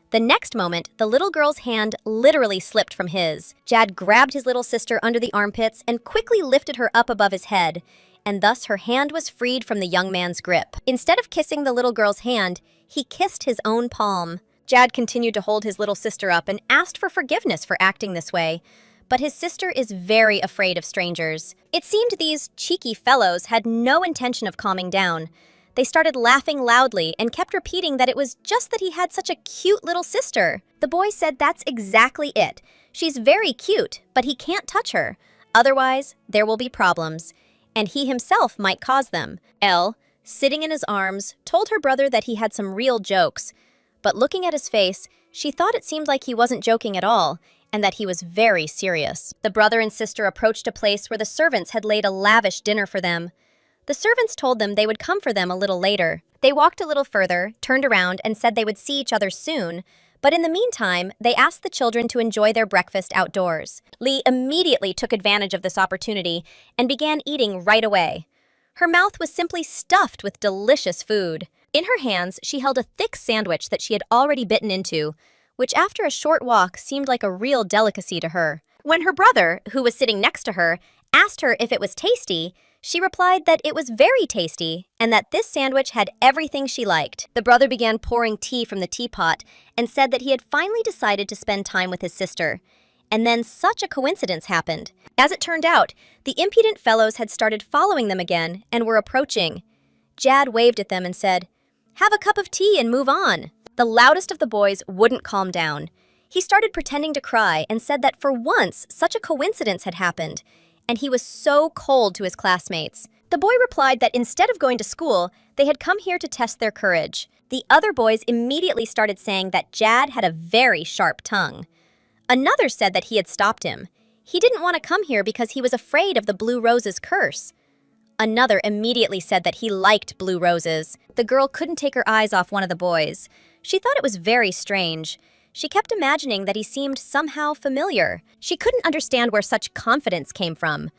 The next moment, the little girl's hand literally slipped from his. Jad grabbed his little sister under the armpits and quickly lifted her up above his head, and thus her hand was freed from the young man's grip. Instead of kissing the little girl's hand, he kissed his own palm. Jad continued to hold his little sister up and asked for forgiveness for acting this way, but his sister is very afraid of strangers. It seemed these cheeky fellows had no intention of calming down. They started laughing loudly and kept repeating that it was just that he had such a cute little sister. The boy said that's exactly it. She's very cute, but he can't touch her. Otherwise, there will be problems, and he himself might cause them. Elle, sitting in his arms, told her brother that he had some real jokes, but looking at his face, she thought it seemed like he wasn't joking at all, and that he was very serious. The brother and sister approached a place where the servants had laid a lavish dinner for them. The servants told them they would come for them a little later. They walked a little further, turned around, and said they would see each other soon, but in the meantime, they asked the children to enjoy their breakfast outdoors. Lee immediately took advantage of this opportunity and began eating right away. Her mouth was simply stuffed with delicious food. In her hands, she held a thick sandwich that she had already bitten into, which after a short walk seemed like a real delicacy to her. When her brother, who was sitting next to her, asked her if it was tasty, she replied that it was very tasty and that this sandwich had everything she liked. The brother began pouring tea from the teapot and said that he had finally decided to spend time with his sister. And then such a coincidence happened. As it turned out, the impudent fellows had started following them again and were approaching. Jad waved at them and said, "Have a cup of tea and move on." The loudest of the boys wouldn't calm down. He started pretending to cry and said that for once such a coincidence had happened, and he was so cold to his classmates. The boy replied that instead of going to school, they had come here to test their courage. The other boys immediately started saying that Jad had a very sharp tongue. Another said that he had stopped him. He didn't want to come here because he was afraid of the blue rose's curse. Another immediately said that he liked blue roses. The girl couldn't take her eyes off one of the boys. She thought it was very strange. She kept imagining that he seemed somehow familiar. She couldn't understand where such confidence came from.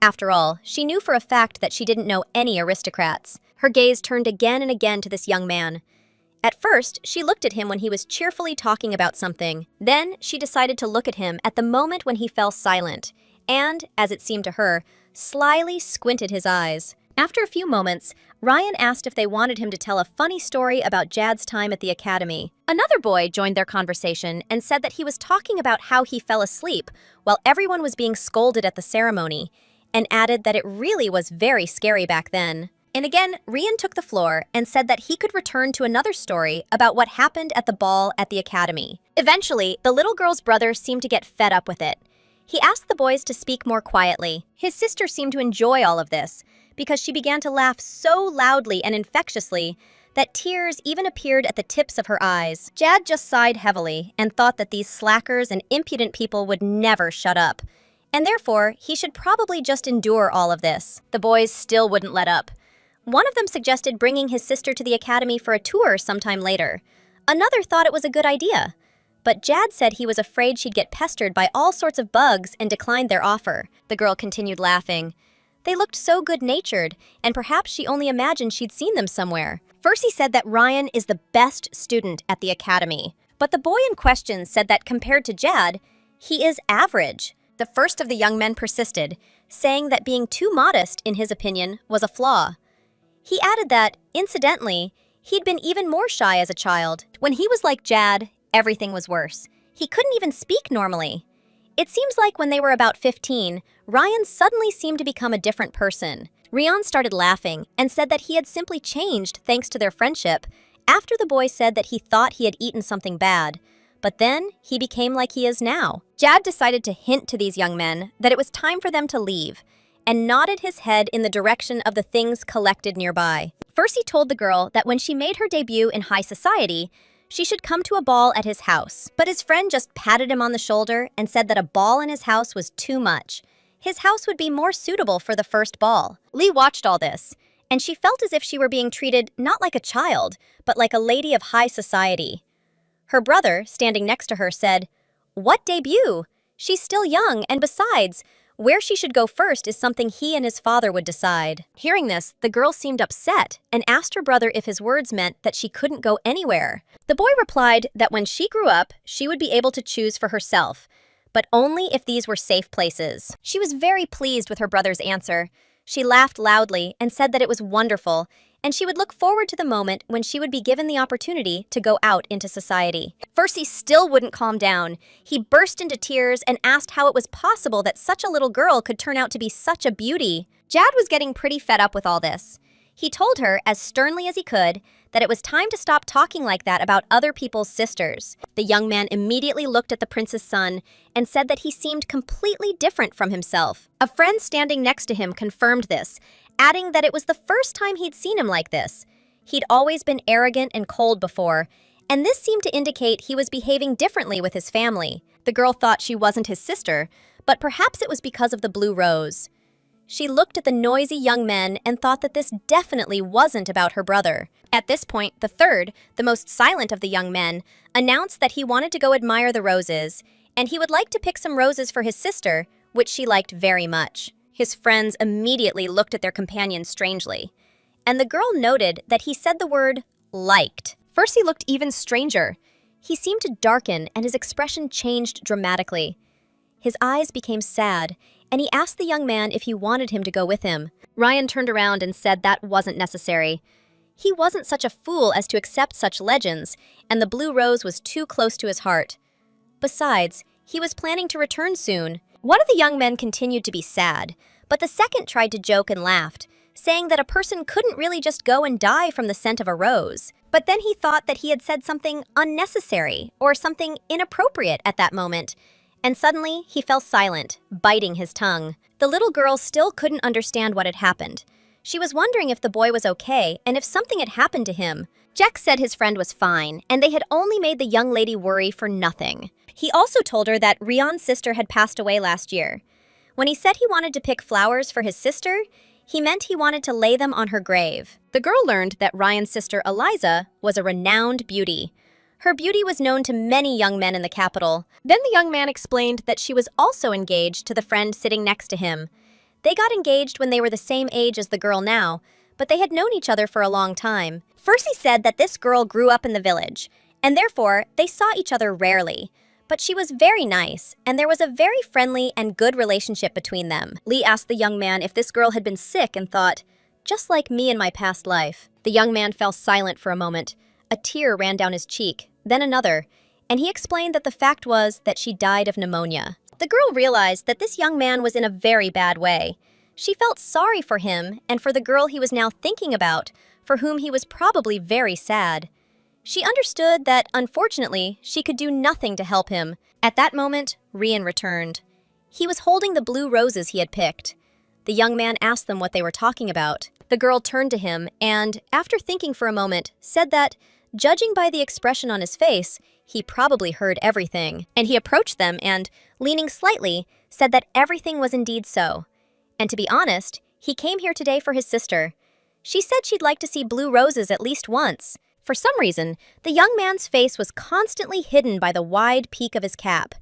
After all, she knew for a fact that she didn't know any aristocrats. Her gaze turned again and again to this young man. At first, she looked at him when he was cheerfully talking about something. Then, she decided to look at him at the moment when he fell silent, and, as it seemed to her, slyly squinted his eyes. After a few moments, Ryan asked if they wanted him to tell a funny story about Jad's time at the academy. Another boy joined their conversation and said that he was talking about how he fell asleep while everyone was being scolded at the ceremony, and added that it really was very scary back then. And again, Ryan took the floor and said that he could return to another story about what happened at the ball at the academy. Eventually, the little girl's brother seemed to get fed up with it. He asked the boys to speak more quietly. His sister seemed to enjoy all of this, because she began to laugh so loudly and infectiously that tears even appeared at the tips of her eyes. Jad just sighed heavily and thought that these slackers and impudent people would never shut up, and therefore he should probably just endure all of this. The boys still wouldn't let up. One of them suggested bringing his sister to the academy for a tour sometime later. Another thought it was a good idea. But Jad said he was afraid she'd get pestered by all sorts of bugs and declined their offer. The girl continued laughing. They looked so good-natured, and perhaps she only imagined she'd seen them somewhere. Fercy said that Ryan is the best student at the academy, but the boy in question said that compared to Jad, he is average. The first of the young men persisted, saying that being too modest, in his opinion, was a flaw. He added that, incidentally, he'd been even more shy as a child. When he was like Jad, everything was worse. He couldn't even speak normally. It seems like when they were about 15, Ryan suddenly seemed to become a different person. Ryan started laughing and said that he had simply changed thanks to their friendship after the boy said that he thought he had eaten something bad. But then he became like he is now. Jad decided to hint to these young men that it was time for them to leave and nodded his head in the direction of the things collected nearby. First, he told the girl that when she made her debut in high society, she should come to a ball at his house. But his friend just patted him on the shoulder and said that a ball in his house was too much. His house would be more suitable for the first ball. Lee watched all this, and she felt as if she were being treated not like a child, but like a lady of high society. Her brother, standing next to her, said, "What debut? She's still young, and besides, where she should go first is something he and his father would decide." Hearing this, the girl seemed upset and asked her brother if his words meant that she couldn't go anywhere. The boy replied that when she grew up, she would be able to choose for herself, but only if these were safe places. She was very pleased with her brother's answer. She laughed loudly and said that it was wonderful, and she would look forward to the moment when she would be given the opportunity to go out into society. Fercy still wouldn't calm down. He burst into tears and asked how it was possible that such a little girl could turn out to be such a beauty. Jad was getting pretty fed up with all this. He told her, as sternly as he could, that it was time to stop talking like that about other people's sisters. The young man immediately looked at the prince's son and said that he seemed completely different from himself. A friend standing next to him confirmed this, adding that it was the first time he'd seen him like this. He'd always been arrogant and cold before, and this seemed to indicate he was behaving differently with his family. The girl thought she wasn't his sister, but perhaps it was because of the blue rose. She looked at the noisy young men and thought that this definitely wasn't about her brother. At this point, the third, the most silent of the young men, announced that he wanted to go admire the roses, and he would like to pick some roses for his sister, which she liked very much. His friends immediately looked at their companion strangely, and the girl noted that he said the word liked. First, he looked even stranger. He seemed to darken and his expression changed dramatically. His eyes became sad, and he asked the young man if he wanted him to go with him. Ryan turned around and said that wasn't necessary. He wasn't such a fool as to accept such legends, and the blue rose was too close to his heart. Besides, he was planning to return soon. One of the young men continued to be sad, but the second tried to joke and laughed, saying that a person couldn't really just go and die from the scent of a rose. But then he thought that he had said something unnecessary or something inappropriate at that moment, and suddenly he fell silent, biting his tongue. The little girl still couldn't understand what had happened. She was wondering if the boy was okay and if something had happened to him. Jack said his friend was fine, and they had only made the young lady worry for nothing. He also told her that Rion's sister had passed away last year. When he said he wanted to pick flowers for his sister, he meant he wanted to lay them on her grave. The girl learned that Ryan's sister Eliza was a renowned beauty. Her beauty was known to many young men in the capital. Then the young man explained that she was also engaged to the friend sitting next to him. They got engaged when they were the same age as the girl now, but they had known each other for a long time. First, he said that this girl grew up in the village, and therefore they saw each other rarely. But she was very nice, and there was a very friendly and good relationship between them. Lee asked the young man if this girl had been sick and thought, just like me in my past life. The young man fell silent for a moment. A tear ran down his cheek, then another, and he explained that the fact was that she died of pneumonia. The girl realized that this young man was in a very bad way. She felt sorry for him and for the girl he was now thinking about, for whom he was probably very sad. She understood that, unfortunately, she could do nothing to help him. At that moment, Rian returned. He was holding the blue roses he had picked. The young man asked them what they were talking about. The girl turned to him and, after thinking for a moment, said that, judging by the expression on his face, he probably heard everything. And he approached them and, leaning slightly, said that everything was indeed so. And to be honest, he came here today for his sister. She said she'd like to see blue roses at least once. For some reason, the young man's face was constantly hidden by the wide peak of his cap.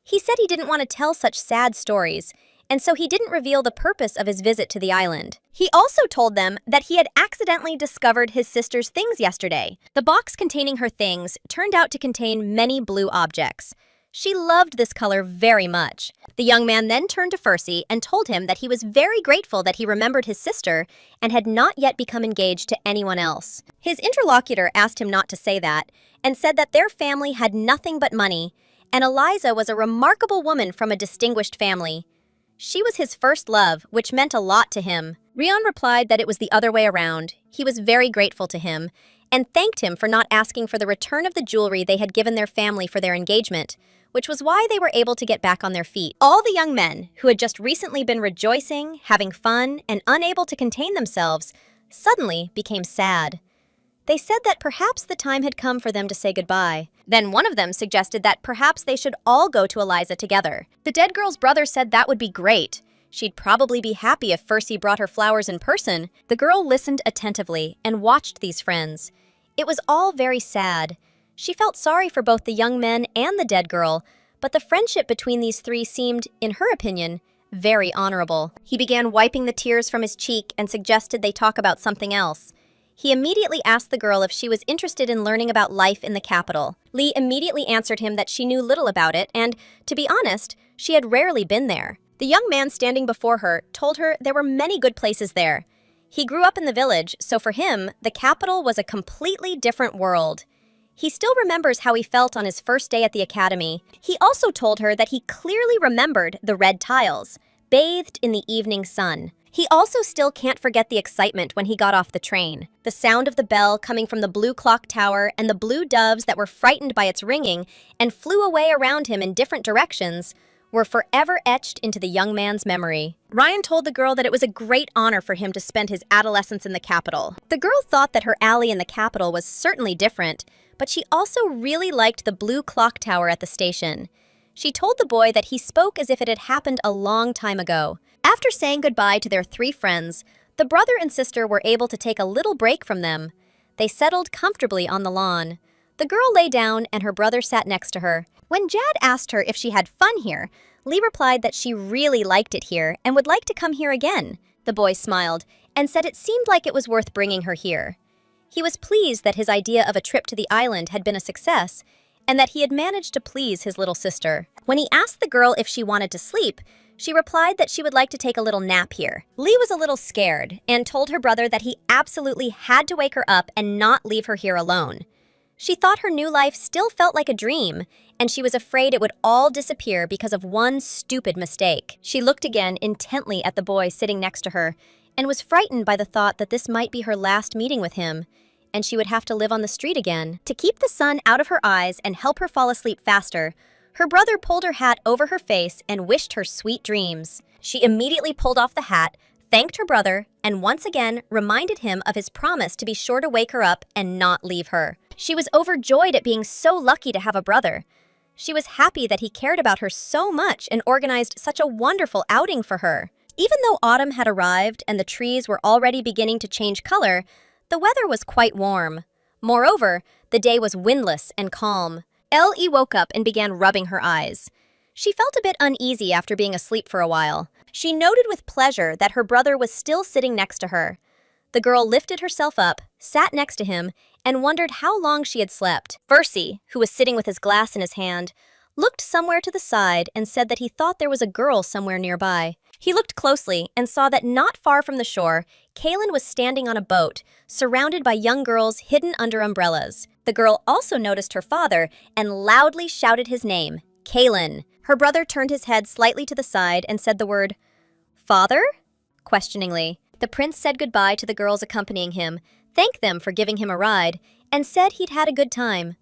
He said he didn't want to tell such sad stories, and so he didn't reveal the purpose of his visit to the island. He also told them that he had accidentally discovered his sister's things yesterday. The box containing her things turned out to contain many blue objects. She loved this color very much. The young man then turned to Percy and told him that he was very grateful that he remembered his sister and had not yet become engaged to anyone else. His interlocutor asked him not to say that and said that their family had nothing but money, and Eliza was a remarkable woman from a distinguished family. She was his first love, which meant a lot to him. Rion replied that it was the other way around. He was very grateful to him and thanked him for not asking for the return of the jewelry they had given their family for their engagement, which was why they were able to get back on their feet. All the young men, who had just recently been rejoicing, having fun, and unable to contain themselves, suddenly became sad. They said that perhaps the time had come for them to say goodbye. Then one of them suggested that perhaps they should all go to Eliza together. The dead girl's brother said that would be great. She'd probably be happy if Percy brought her flowers in person. The girl listened attentively and watched these friends. It was all very sad. She felt sorry for both the young men and the dead girl, but the friendship between these three seemed, in her opinion, very honorable. He began wiping the tears from his cheek and suggested they talk about something else. He immediately asked the girl if she was interested in learning about life in the capital. Lee immediately answered him that she knew little about it and, to be honest, she had rarely been there. The young man standing before her told her there were many good places there. He grew up in the village, so for him, the capital was a completely different world. He still remembers how he felt on his first day at the academy. He also told her that he clearly remembered the red tiles, bathed in the evening sun. He also still can't forget the excitement when he got off the train. The sound of the bell coming from the blue clock tower and the blue doves that were frightened by its ringing and flew away around him in different directions were forever etched into the young man's memory. Ryan told the girl that it was a great honor for him to spend his adolescence in the capital. The girl thought that her alley in the capital was certainly different, but she also really liked the blue clock tower at the station. She told the boy that he spoke as if it had happened a long time ago. After saying goodbye to their 3 friends, the brother and sister were able to take a little break from them. They settled comfortably on the lawn. The girl lay down and her brother sat next to her. When Jad asked her if she had fun here, Lee replied that she really liked it here and would like to come here again. The boy smiled and said it seemed like it was worth bringing her here. He was pleased that his idea of a trip to the island had been a success and that he had managed to please his little sister. When he asked the girl if she wanted to sleep, she replied that she would like to take a little nap here. Lee was a little scared and told her brother that he absolutely had to wake her up and not leave her here alone. She thought her new life still felt like a dream, and she was afraid it would all disappear because of one stupid mistake. She looked again intently at the boy sitting next to her and was frightened by the thought that this might be her last meeting with him, and she would have to live on the street again. To keep the sun out of her eyes and help her fall asleep faster, her brother pulled her hat over her face and wished her sweet dreams. She immediately pulled off the hat, thanked her brother, and once again reminded him of his promise to be sure to wake her up and not leave her. She was overjoyed at being so lucky to have a brother. She was happy that he cared about her so much and organized such a wonderful outing for her. Even though autumn had arrived and the trees were already beginning to change color, the weather was quite warm. Moreover, the day was windless and calm. L.E. woke up and began rubbing her eyes. She felt a bit uneasy after being asleep for a while. She noted with pleasure that her brother was still sitting next to her. The girl lifted herself up, sat next to him, and wondered how long she had slept. Versi, who was sitting with his glass in his hand, looked somewhere to the side and said that he thought there was a girl somewhere nearby. He looked closely and saw that not far from the shore, Kaylin was standing on a boat, surrounded by young girls hidden under umbrellas. The girl also noticed her father and loudly shouted his name, Kaylin. Her brother turned his head slightly to the side and said the word, "Father?" questioningly. The prince said goodbye to the girls accompanying him, thanked them for giving him a ride, and said he'd had a good time.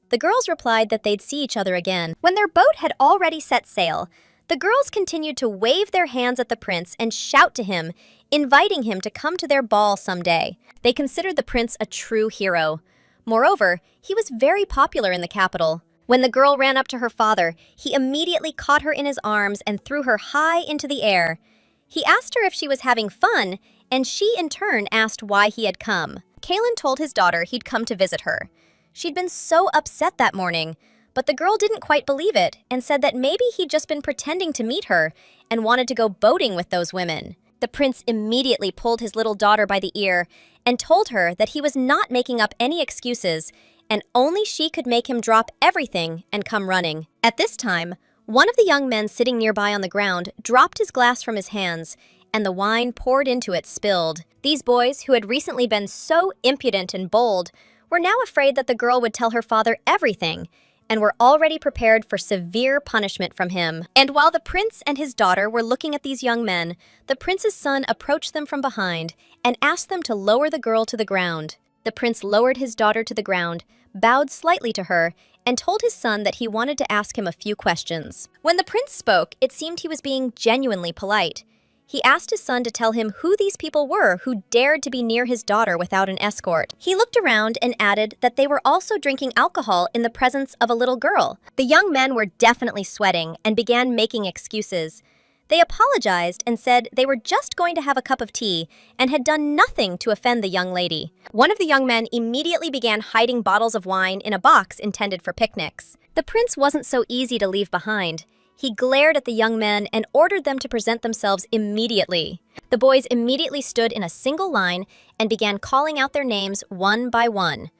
The girls replied that they'd see each other again. When their boat had already set sail, the girls continued to wave their hands at the prince and shout to him, inviting him to come to their ball someday. They considered the prince a true hero. Moreover, he was very popular in the capital. When the girl ran up to her father, he immediately caught her in his arms and threw her high into the air. He asked her if she was having fun, and she in turn asked why he had come. Kaylin told his daughter he'd come to visit her. She'd been so upset that morning, but the girl didn't quite believe it and said that maybe he'd just been pretending to meet her and wanted to go boating with those women. The prince immediately pulled his little daughter by the ear and told her that he was not making up any excuses and only she could make him drop everything and come running. At this time, one of the young men sitting nearby on the ground dropped his glass from his hands, and the wine poured into it spilled. These boys, who had recently been so impudent and bold, were now afraid that the girl would tell her father everything, and were already prepared for severe punishment from him. And while the prince and his daughter were looking at these young men, the prince's son approached them from behind and asked them to lower the girl to the ground. The prince lowered his daughter to the ground, bowed slightly to her, and told his son that he wanted to ask him a few questions. When the prince spoke, it seemed he was being genuinely polite. He asked his son to tell him who these people were who dared to be near his daughter without an escort. He looked around and added that they were also drinking alcohol in the presence of a little girl. The young men were definitely sweating and began making excuses. They apologized and said they were just going to have a cup of tea and had done nothing to offend the young lady. One of the young men immediately began hiding bottles of wine in a box intended for picnics. The prince wasn't so easy to leave behind. He glared at the young men and ordered them to present themselves immediately. The boys immediately stood in a single line and began calling out their names one by one.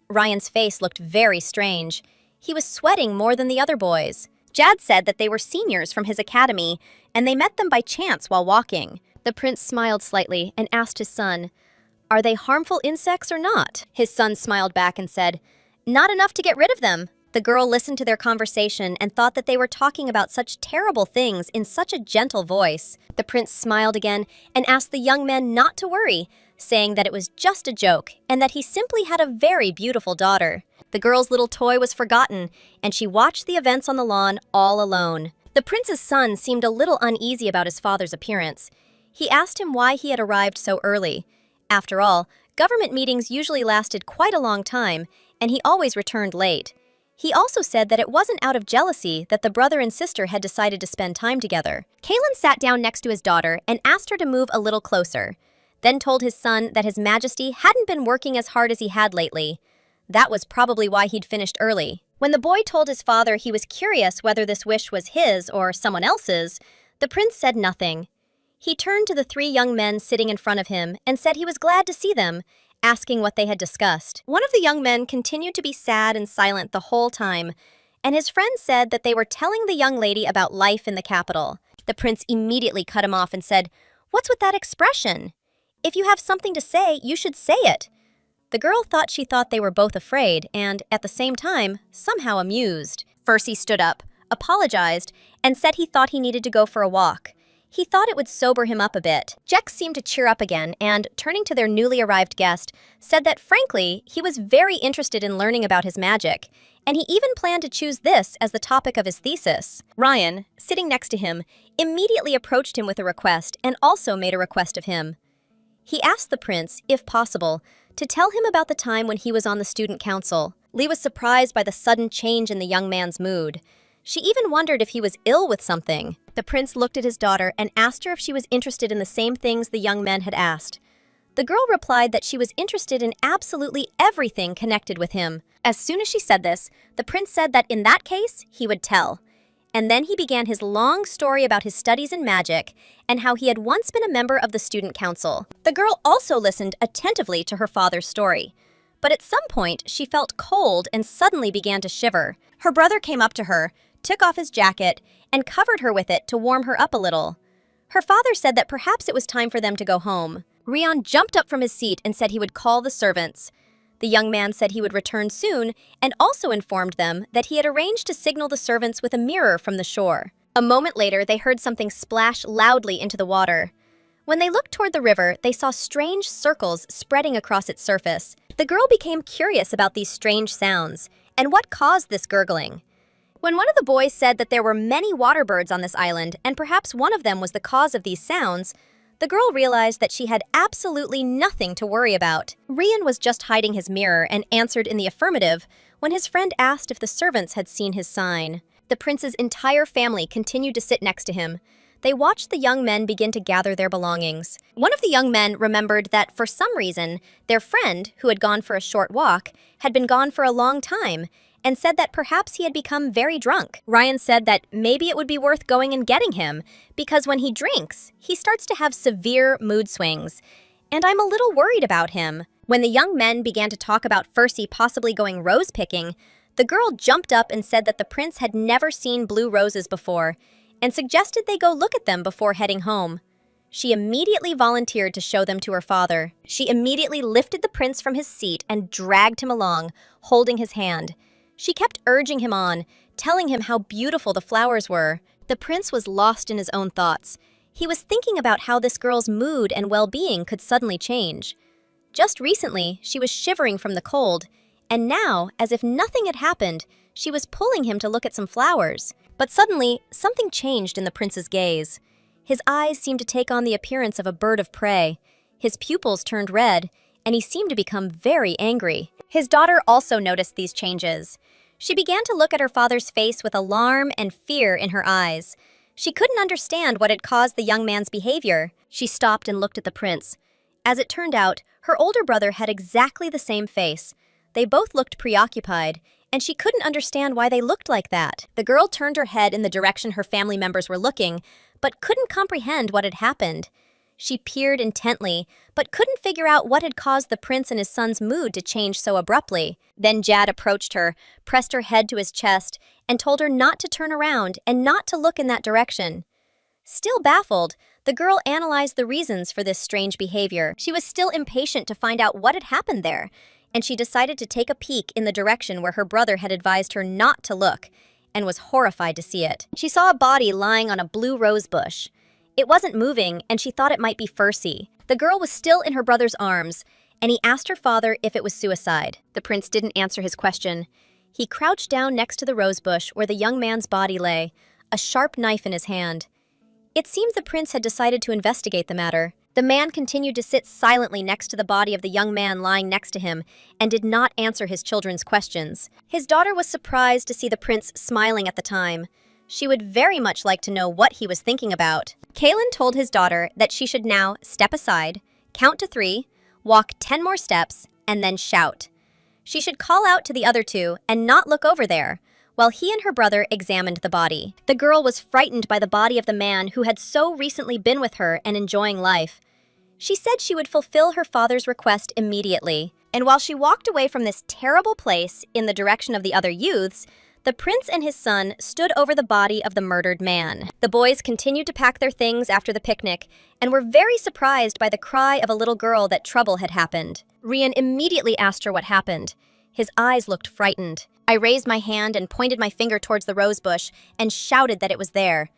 Ryan's face looked very strange. He was sweating more than the other boys. Jad said that they were seniors from his academy, and they met them by chance while walking. The prince smiled slightly and asked his son, "Are they harmful insects or not?" His son smiled back and said, "Not enough to get rid of them." The girl listened to their conversation and thought that they were talking about such terrible things in such a gentle voice. The prince smiled again and asked the young men not to worry, saying that it was just a joke and that he simply had a very beautiful daughter. The girl's little toy was forgotten, and she watched the events on the lawn all alone. The prince's son seemed a little uneasy about his father's appearance. He asked him why he had arrived so early. After all, government meetings usually lasted quite a long time, and he always returned late. He also said that it wasn't out of jealousy that the brother and sister had decided to spend time together. Kalen sat down next to his daughter and asked her to move a little closer, then told his son that His Majesty hadn't been working as hard as he had lately. That was probably why he'd finished early. When the boy told his father he was curious whether this wish was his or someone else's, the prince said nothing. He turned to the three young men sitting in front of him and said he was glad to see them, asking what they had discussed. One of the young men continued to be sad and silent the whole time, and his friend said that they were telling the young lady about life in the capital. The prince immediately cut him off and said, "What's with that expression? If you have something to say, you should say it." The girl thought she thought they were both afraid and, at the same time, somehow amused. Percy stood up, apologized, and said he thought he needed to go for a walk. He thought it would sober him up a bit. Jex seemed to cheer up again and, turning to their newly arrived guest, said that, frankly, he was very interested in learning about his magic, and he even planned to choose this as the topic of his thesis. Ryan, sitting next to him, immediately approached him with a request and also made a request of him. He asked the prince, if possible, to tell him about the time when he was on the student council. Lee was surprised by the sudden change in the young man's mood. She even wondered if he was ill with something. The prince looked at his daughter and asked her if she was interested in the same things the young men had asked. The girl replied that she was interested in absolutely everything connected with him. As soon as she said this, the prince said that in that case, he would tell. And then he began his long story about his studies in magic and how he had once been a member of the student council. The girl also listened attentively to her father's story. But at some point, she felt cold and suddenly began to shiver. Her brother came up to her, took off his jacket, and covered her with it to warm her up a little. Her father said that perhaps it was time for them to go home. Rion jumped up from his seat and said he would call the servants. The young man said he would return soon and also informed them that he had arranged to signal the servants with a mirror from the shore. A moment later, they heard something splash loudly into the water. When they looked toward the river, they saw strange circles spreading across its surface. The girl became curious about these strange sounds and what caused this gurgling. When one of the boys said that there were many water birds on this island and perhaps one of them was the cause of these sounds, the girl realized that she had absolutely nothing to worry about. Rian was just hiding his mirror and answered in the affirmative when his friend asked if the servants had seen his sign. The prince's entire family continued to sit next to him. They watched the young men begin to gather their belongings. One of the young men remembered that, for some reason, their friend, who had gone for a short walk, had been gone for a long time, and said that perhaps he had become very drunk. Ryan said that maybe it would be worth going and getting him, because when he drinks, he starts to have severe mood swings. And I'm a little worried about him. When the young men began to talk about Percy possibly going rose picking, the girl jumped up and said that the prince had never seen blue roses before, and suggested they go look at them before heading home. She immediately volunteered to show them to her father. She immediately lifted the prince from his seat and dragged him along, holding his hand. She kept urging him on, telling him how beautiful the flowers were. The prince was lost in his own thoughts. He was thinking about how this girl's mood and well-being could suddenly change. Just recently, she was shivering from the cold, and now, as if nothing had happened, she was pulling him to look at some flowers. But suddenly, something changed in the prince's gaze. His eyes seemed to take on the appearance of a bird of prey. His pupils turned red, and he seemed to become very angry. His daughter also noticed these changes. She began to look at her father's face with alarm and fear in her eyes. She couldn't understand what had caused the young man's behavior. She stopped and looked at the prince. As it turned out, her older brother had exactly the same face. They both looked preoccupied, and she couldn't understand why they looked like that. The girl turned her head in the direction her family members were looking, but couldn't comprehend what had happened. She peered intently, but couldn't figure out what had caused the prince and his son's mood to change so abruptly. Then Jad approached her, pressed her head to his chest, and told her not to turn around and not to look in that direction. Still baffled, the girl analyzed the reasons for this strange behavior. She was still impatient to find out what had happened there, and she decided to take a peek in the direction where her brother had advised her not to look, and was horrified to see it. She saw a body lying on a blue rose bush. It wasn't moving, and she thought it might be Percy. The girl was still in her brother's arms, and he asked her father if it was suicide. The prince didn't answer his question. He crouched down next to the rose bush where the young man's body lay, a sharp knife in his hand. It seemed the prince had decided to investigate the matter. The man continued to sit silently next to the body of the young man lying next to him and did not answer his children's questions. His daughter was surprised to see the prince smiling at the time. She would very much like to know what he was thinking about. Kaylin told his daughter that she should now step aside, count to 3, walk 10 more steps, and then shout. She should call out to the other two and not look over there, while he and her brother examined the body. The girl was frightened by the body of the man who had so recently been with her and enjoying life. She said she would fulfill her father's request immediately. And while she walked away from this terrible place in the direction of the other youths, the prince and his son stood over the body of the murdered man. The boys continued to pack their things after the picnic and were very surprised by the cry of a little girl that trouble had happened. Rian immediately asked her what happened. His eyes looked frightened. I raised my hand and pointed my finger towards the rose bush and shouted that it was there.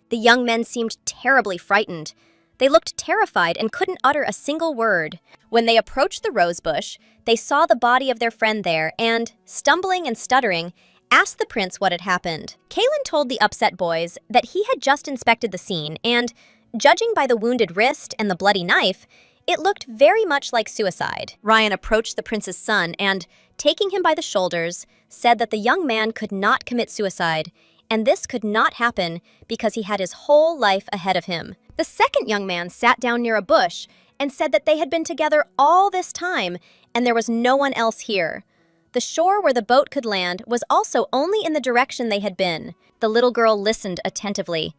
The young men seemed terribly frightened. They looked terrified and couldn't utter a single word. When they approached the rose bush, they saw the body of their friend there and, stumbling and stuttering, asked the prince what had happened. Kaylin told the upset boys that he had just inspected the scene and, judging by the wounded wrist and the bloody knife, it looked very much like suicide. Ryan approached the prince's son and, taking him by the shoulders, said that the young man could not commit suicide, and this could not happen because he had his whole life ahead of him. The second young man sat down near a bush and said that they had been together all this time and there was no one else here. The shore where the boat could land was also only in the direction they had been. The little girl listened attentively.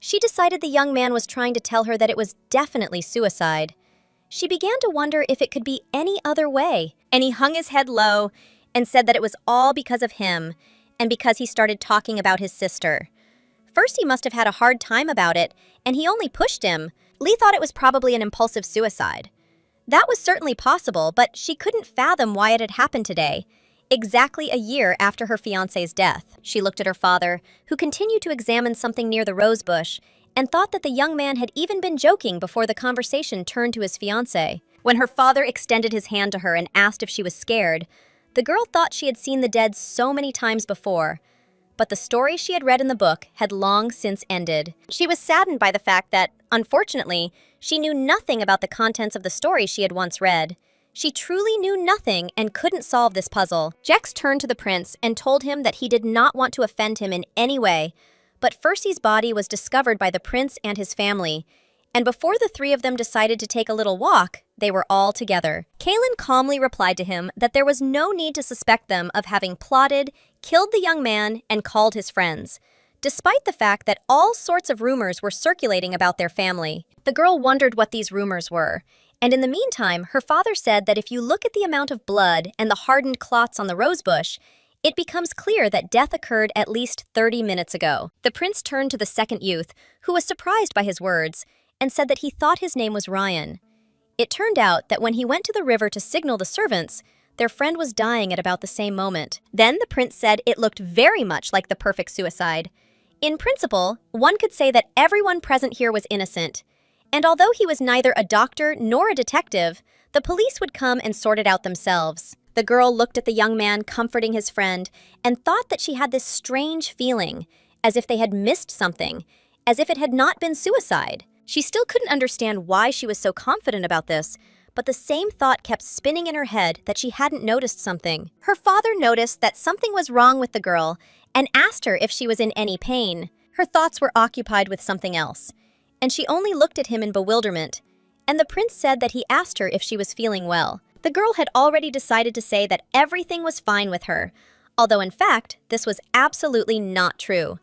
She decided the young man was trying to tell her that it was definitely suicide. She began to wonder if it could be any other way, and he hung his head low and said that it was all because of him and because he started talking about his sister. First, he must have had a hard time about it, and he only pushed him. Lee thought it was probably an impulsive suicide. That was certainly possible, but she couldn't fathom why it had happened today, exactly a year after her fiancé's death. She looked at her father, who continued to examine something near the rose bush, and thought that the young man had even been joking before the conversation turned to his fiancé. When her father extended his hand to her and asked if she was scared, the girl thought she had seen the dead so many times before, but the story she had read in the book had long since ended. She was saddened by the fact that, unfortunately, she knew nothing about the contents of the story she had once read. She truly knew nothing and couldn't solve this puzzle. Jex turned to the prince and told him that he did not want to offend him in any way, but Fercy's body was discovered by the prince and his family, and before the three of them decided to take a little walk, they were all together. Kaylin calmly replied to him that there was no need to suspect them of having plotted, killed the young man, and called his friends, despite the fact that all sorts of rumors were circulating about their family. The girl wondered what these rumors were, and in the meantime, her father said that if you look at the amount of blood and the hardened clots on the rosebush, it becomes clear that death occurred at least 30 minutes ago. The prince turned to the second youth, who was surprised by his words, and said that he thought his name was Ryan. It turned out that when he went to the river to signal the servants, their friend was dying at about the same moment. Then the prince said it looked very much like the perfect suicide. In principle, one could say that everyone present here was innocent, and although he was neither a doctor nor a detective, the police would come and sort it out themselves. The girl looked at the young man comforting his friend and thought that she had this strange feeling, as if they had missed something, as if it had not been suicide. She still couldn't understand why she was so confident about this, but the same thought kept spinning in her head that she hadn't noticed something. Her father noticed that something was wrong with the girl and asked her if she was in any pain. Her thoughts were occupied with something else, and she only looked at him in bewilderment, and the prince said that he asked her if she was feeling well. The girl had already decided to say that everything was fine with her, although in fact, this was absolutely not true.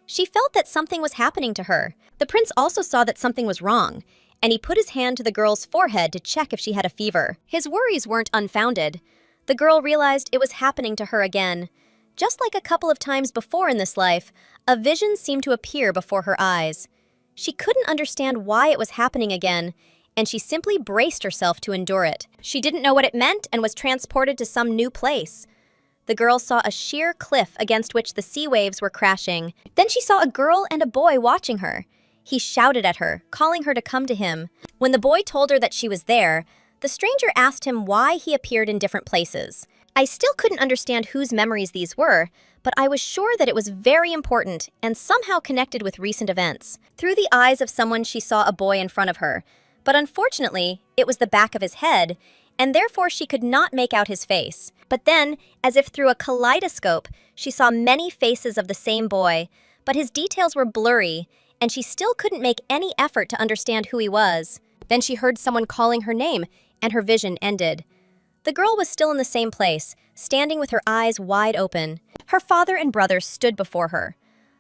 She felt that something was happening to her. The prince also saw that something was wrong, and he put his hand to the girl's forehead to check if she had a fever. His worries weren't unfounded. The girl realized it was happening to her again. Just like a couple of times before in this life, a vision seemed to appear before her eyes. She couldn't understand why it was happening again, and she simply braced herself to endure it. She didn't know what it meant and was transported to some new place. The girl saw a sheer cliff against which the sea waves were crashing. Then she saw a girl and a boy watching her. He shouted at her, calling her to come to him. When the boy told her that she was there, the stranger asked him why he appeared in different places. I still couldn't understand whose memories these were, but I was sure that it was very important and somehow connected with recent events. Through the eyes of someone, she saw a boy in front of her, but unfortunately, it was the back of his head, and therefore she could not make out his face. But then, as if through a kaleidoscope, she saw many faces of the same boy, but his details were blurry, and she still couldn't make any effort to understand who he was. Then she heard someone calling her name, and her vision ended. The girl was still in the same place, standing with her eyes wide open. Her father and brother stood before her.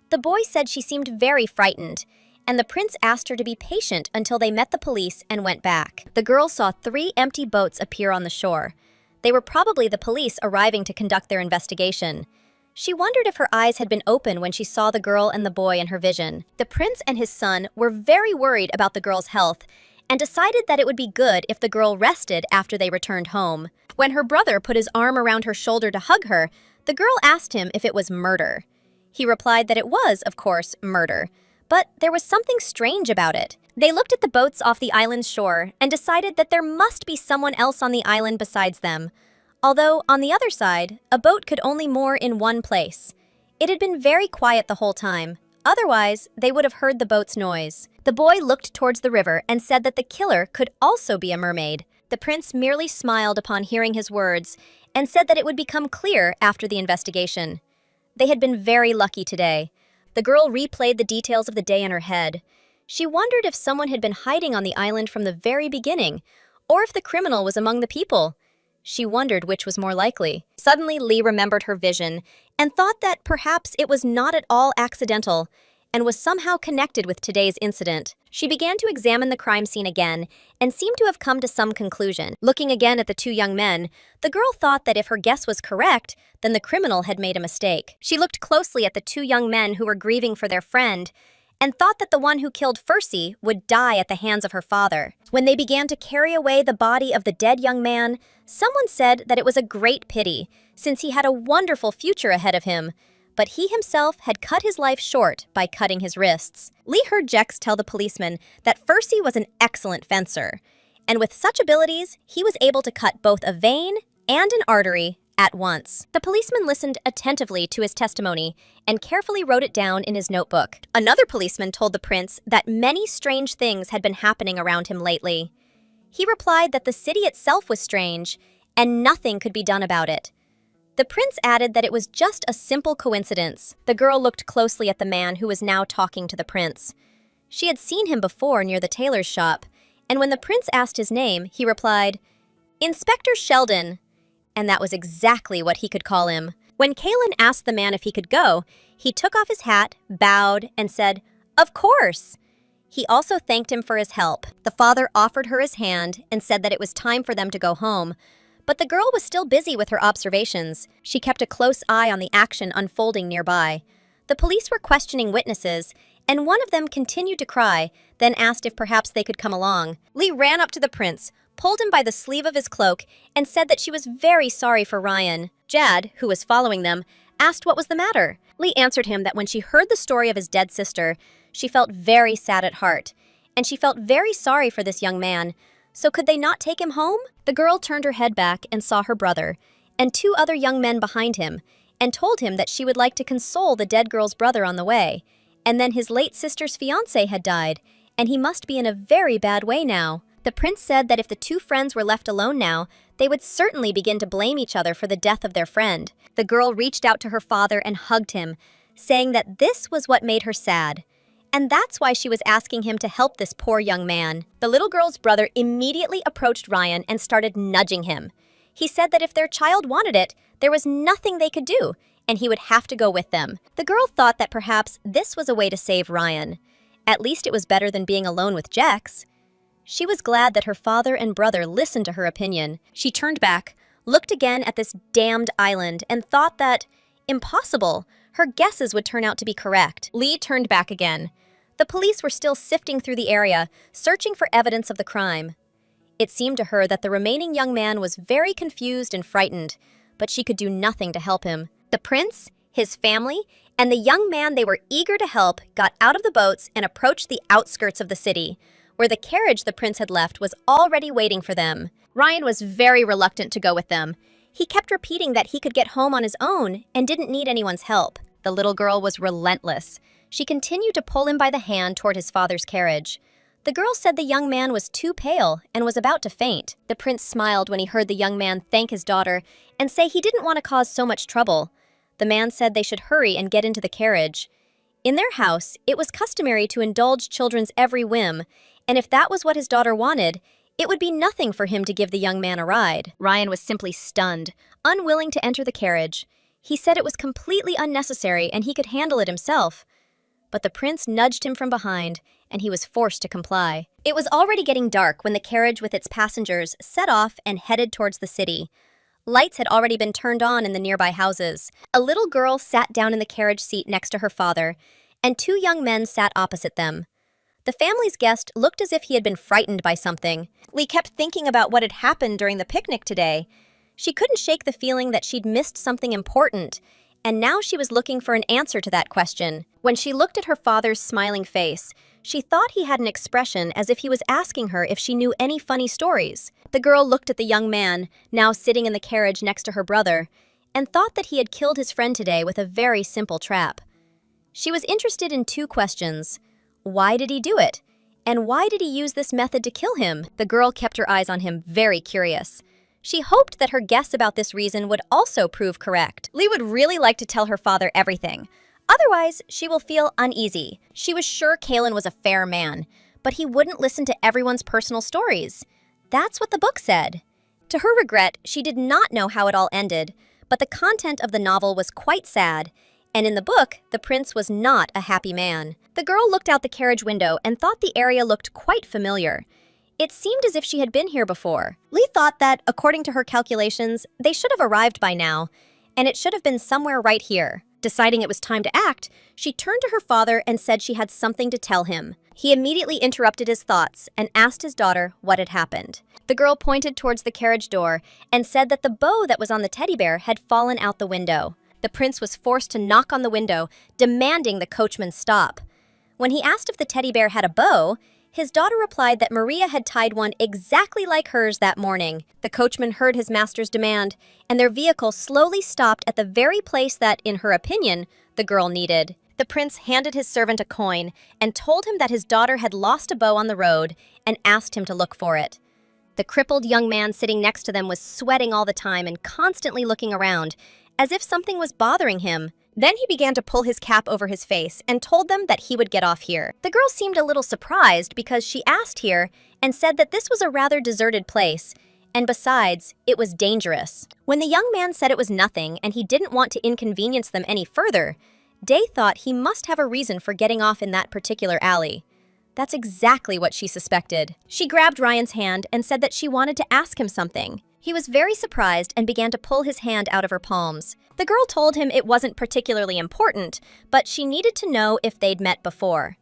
The boy said she seemed very frightened, and the prince asked her to be patient until they met the police and went back. The girl saw 3 empty boats appear on the shore. They were probably the police arriving to conduct their investigation. She wondered if her eyes had been open when she saw the girl and the boy in her vision. The prince and his son were very worried about the girl's health and decided that it would be good if the girl rested after they returned home. When her brother put his arm around her shoulder to hug her, the girl asked him if it was murder. He replied that it was, of course, murder, but there was something strange about it. They looked at the boats off the island's shore and decided that there must be someone else on the island besides them. Although, on the other side, a boat could only moor in one place. It had been very quiet the whole time. Otherwise, they would have heard the boat's noise. The boy looked towards the river and said that the killer could also be a mermaid. The prince merely smiled upon hearing his words and said that it would become clear after the investigation. They had been very lucky today. The girl replayed the details of the day in her head. She wondered if someone had been hiding on the island from the very beginning, or if the criminal was among the people. She wondered which was more likely. Suddenly, Lee remembered her vision and thought that perhaps it was not at all accidental and was somehow connected with today's incident. She began to examine the crime scene again and seemed to have come to some conclusion. Looking again at the 2 young men, the girl thought that if her guess was correct, then the criminal had made a mistake. She looked closely at the 2 young men who were grieving for their friend and thought that the one who killed Percy would die at the hands of her father. When they began to carry away the body of the dead young man, someone said that it was a great pity, since he had a wonderful future ahead of him, but he himself had cut his life short by cutting his wrists. Lee heard Jex tell the policeman that Percy was an excellent fencer, and with such abilities, he was able to cut both a vein and an artery at once. The policeman listened attentively to his testimony and carefully wrote it down in his notebook. Another policeman told the prince that many strange things had been happening around him lately. He replied that the city itself was strange and nothing could be done about it. The prince added that it was just a simple coincidence. The girl looked closely at the man who was now talking to the prince. She had seen him before near the tailor's shop, and when the prince asked his name, he replied, "Inspector Sheldon," and that was exactly what he could call him. When Kaylin asked the man if he could go, he took off his hat, bowed, and said, "Of course." He also thanked him for his help. The father offered her his hand and said that it was time for them to go home. But the girl was still busy with her observations. She kept a close eye on the action unfolding nearby. The police were questioning witnesses, and one of them continued to cry, then asked if perhaps they could come along. Lee ran up to the prince, pulled him by the sleeve of his cloak, and said that she was very sorry for Ryan. Jad, who was following them, asked what was the matter. Lee answered him that when she heard the story of his dead sister, she felt very sad at heart, and she felt very sorry for this young man. So could they not take him home? The girl turned her head back and saw her brother, and 2 other young men behind him, and told him that she would like to console the dead girl's brother on the way. And then his late sister's fiancé had died, and he must be in a very bad way now. The prince said that if the 2 friends were left alone now, they would certainly begin to blame each other for the death of their friend. The girl reached out to her father and hugged him, saying that this was what made her sad. And that's why she was asking him to help this poor young man. The little girl's brother immediately approached Ryan and started nudging him. He said that if their child wanted it, there was nothing they could do, and he would have to go with them. The girl thought that perhaps this was a way to save Ryan. At least it was better than being alone with Jex. She was glad that her father and brother listened to her opinion. She turned back, looked again at this damned island, and thought that, impossible, her guesses would turn out to be correct. Lee turned back again. The police were still sifting through the area, searching for evidence of the crime. It seemed to her that the remaining young man was very confused and frightened, but she could do nothing to help him. The prince, his family, and the young man they were eager to help got out of the boats and approached the outskirts of the city, where the carriage the prince had left was already waiting for them. Ryan was very reluctant to go with them. He kept repeating that he could get home on his own and didn't need anyone's help. The little girl was relentless. She continued to pull him by the hand toward his father's carriage. The girl said the young man was too pale and was about to faint. The prince smiled when he heard the young man thank his daughter and say he didn't want to cause so much trouble. The man said they should hurry and get into the carriage. In their house, it was customary to indulge children's every whim, and if that was what his daughter wanted, it would be nothing for him to give the young man a ride. Ryan was simply stunned, unwilling to enter the carriage. He said it was completely unnecessary and he could handle it himself. But the prince nudged him from behind, and he was forced to comply. It was already getting dark when the carriage with its passengers set off and headed towards the city. Lights had already been turned on in the nearby houses. A little girl sat down in the carriage seat next to her father, and two young men sat opposite them. The family's guest looked as if he had been frightened by something. Lee kept thinking about what had happened during the picnic today. She couldn't shake the feeling that she'd missed something important, and now she was looking for an answer to that question. When she looked at her father's smiling face, she thought he had an expression as if he was asking her if she knew any funny stories. The girl looked at the young man, now sitting in the carriage next to her brother, and thought that he had killed his friend today with a very simple trap. She was interested in two questions. Why did he do it? And why did he use this method to kill him? The girl kept her eyes on him, very curious. She hoped that her guess about this reason would also prove correct. Lee would really like to tell her father everything. Otherwise, she will feel uneasy. She was sure Kalen was a fair man, but he wouldn't listen to everyone's personal stories. That's what the book said. To her regret, she did not know how it all ended, but the content of the novel was quite sad, and in the book, the prince was not a happy man. The girl looked out the carriage window and thought the area looked quite familiar. It seemed as if she had been here before. Lee thought that, according to her calculations, they should have arrived by now, and it should have been somewhere right here. Deciding it was time to act, she turned to her father and said she had something to tell him. He immediately interrupted his thoughts and asked his daughter what had happened. The girl pointed towards the carriage door and said that the bow that was on the teddy bear had fallen out the window. The prince was forced to knock on the window, demanding the coachman stop. When he asked if the teddy bear had a bow, his daughter replied that Maria had tied one exactly like hers that morning. The coachman heard his master's demand, and their vehicle slowly stopped at the very place that, in her opinion, the girl needed. The prince handed his servant a coin and told him that his daughter had lost a bow on the road and asked him to look for it. The crippled young man sitting next to them was sweating all the time and constantly looking around, as if something was bothering him. Then he began to pull his cap over his face and told them that he would get off here. The girl seemed a little surprised because she asked here and said that this was a rather deserted place, and besides, it was dangerous. When the young man said it was nothing and he didn't want to inconvenience them any further, Day thought he must have a reason for getting off in that particular alley. That's exactly what she suspected. She grabbed Ryan's hand and said that she wanted to ask him something. He was very surprised and began to pull his hand out of her palms. The girl told him it wasn't particularly important, but she needed to know if they'd met before.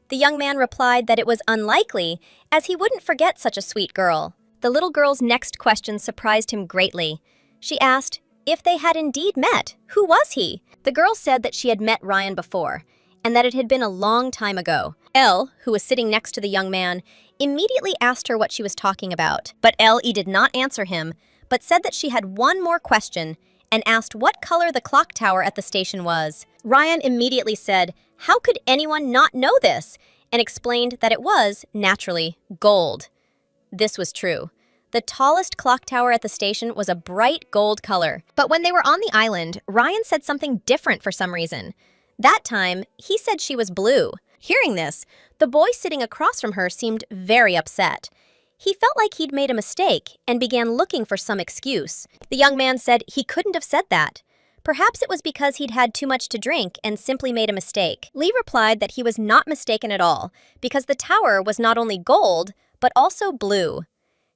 The young man replied that it was unlikely, as he wouldn't forget such a sweet girl. The little girl's next question surprised him greatly. She asked if they had indeed met. Who was he? The girl said that she had met Ryan before, and that it had been a long time ago. Elle, who was sitting next to the young man, immediately asked her what she was talking about. But Elle did not answer him, but said that she had one more question and asked what color the clock tower at the station was. Ryan immediately said, "How could anyone not know this?" and explained that it was, naturally, gold. This was true. The tallest clock tower at the station was a bright gold color. But when they were on the island, Ryan said something different for some reason. That time, he said she was blue. Hearing this, the boy sitting across from her seemed very upset. He felt like he'd made a mistake and began looking for some excuse. The young man said he couldn't have said that. Perhaps it was because he'd had too much to drink and simply made a mistake. Lee replied that he was not mistaken at all, because the tower was not only gold, but also blue.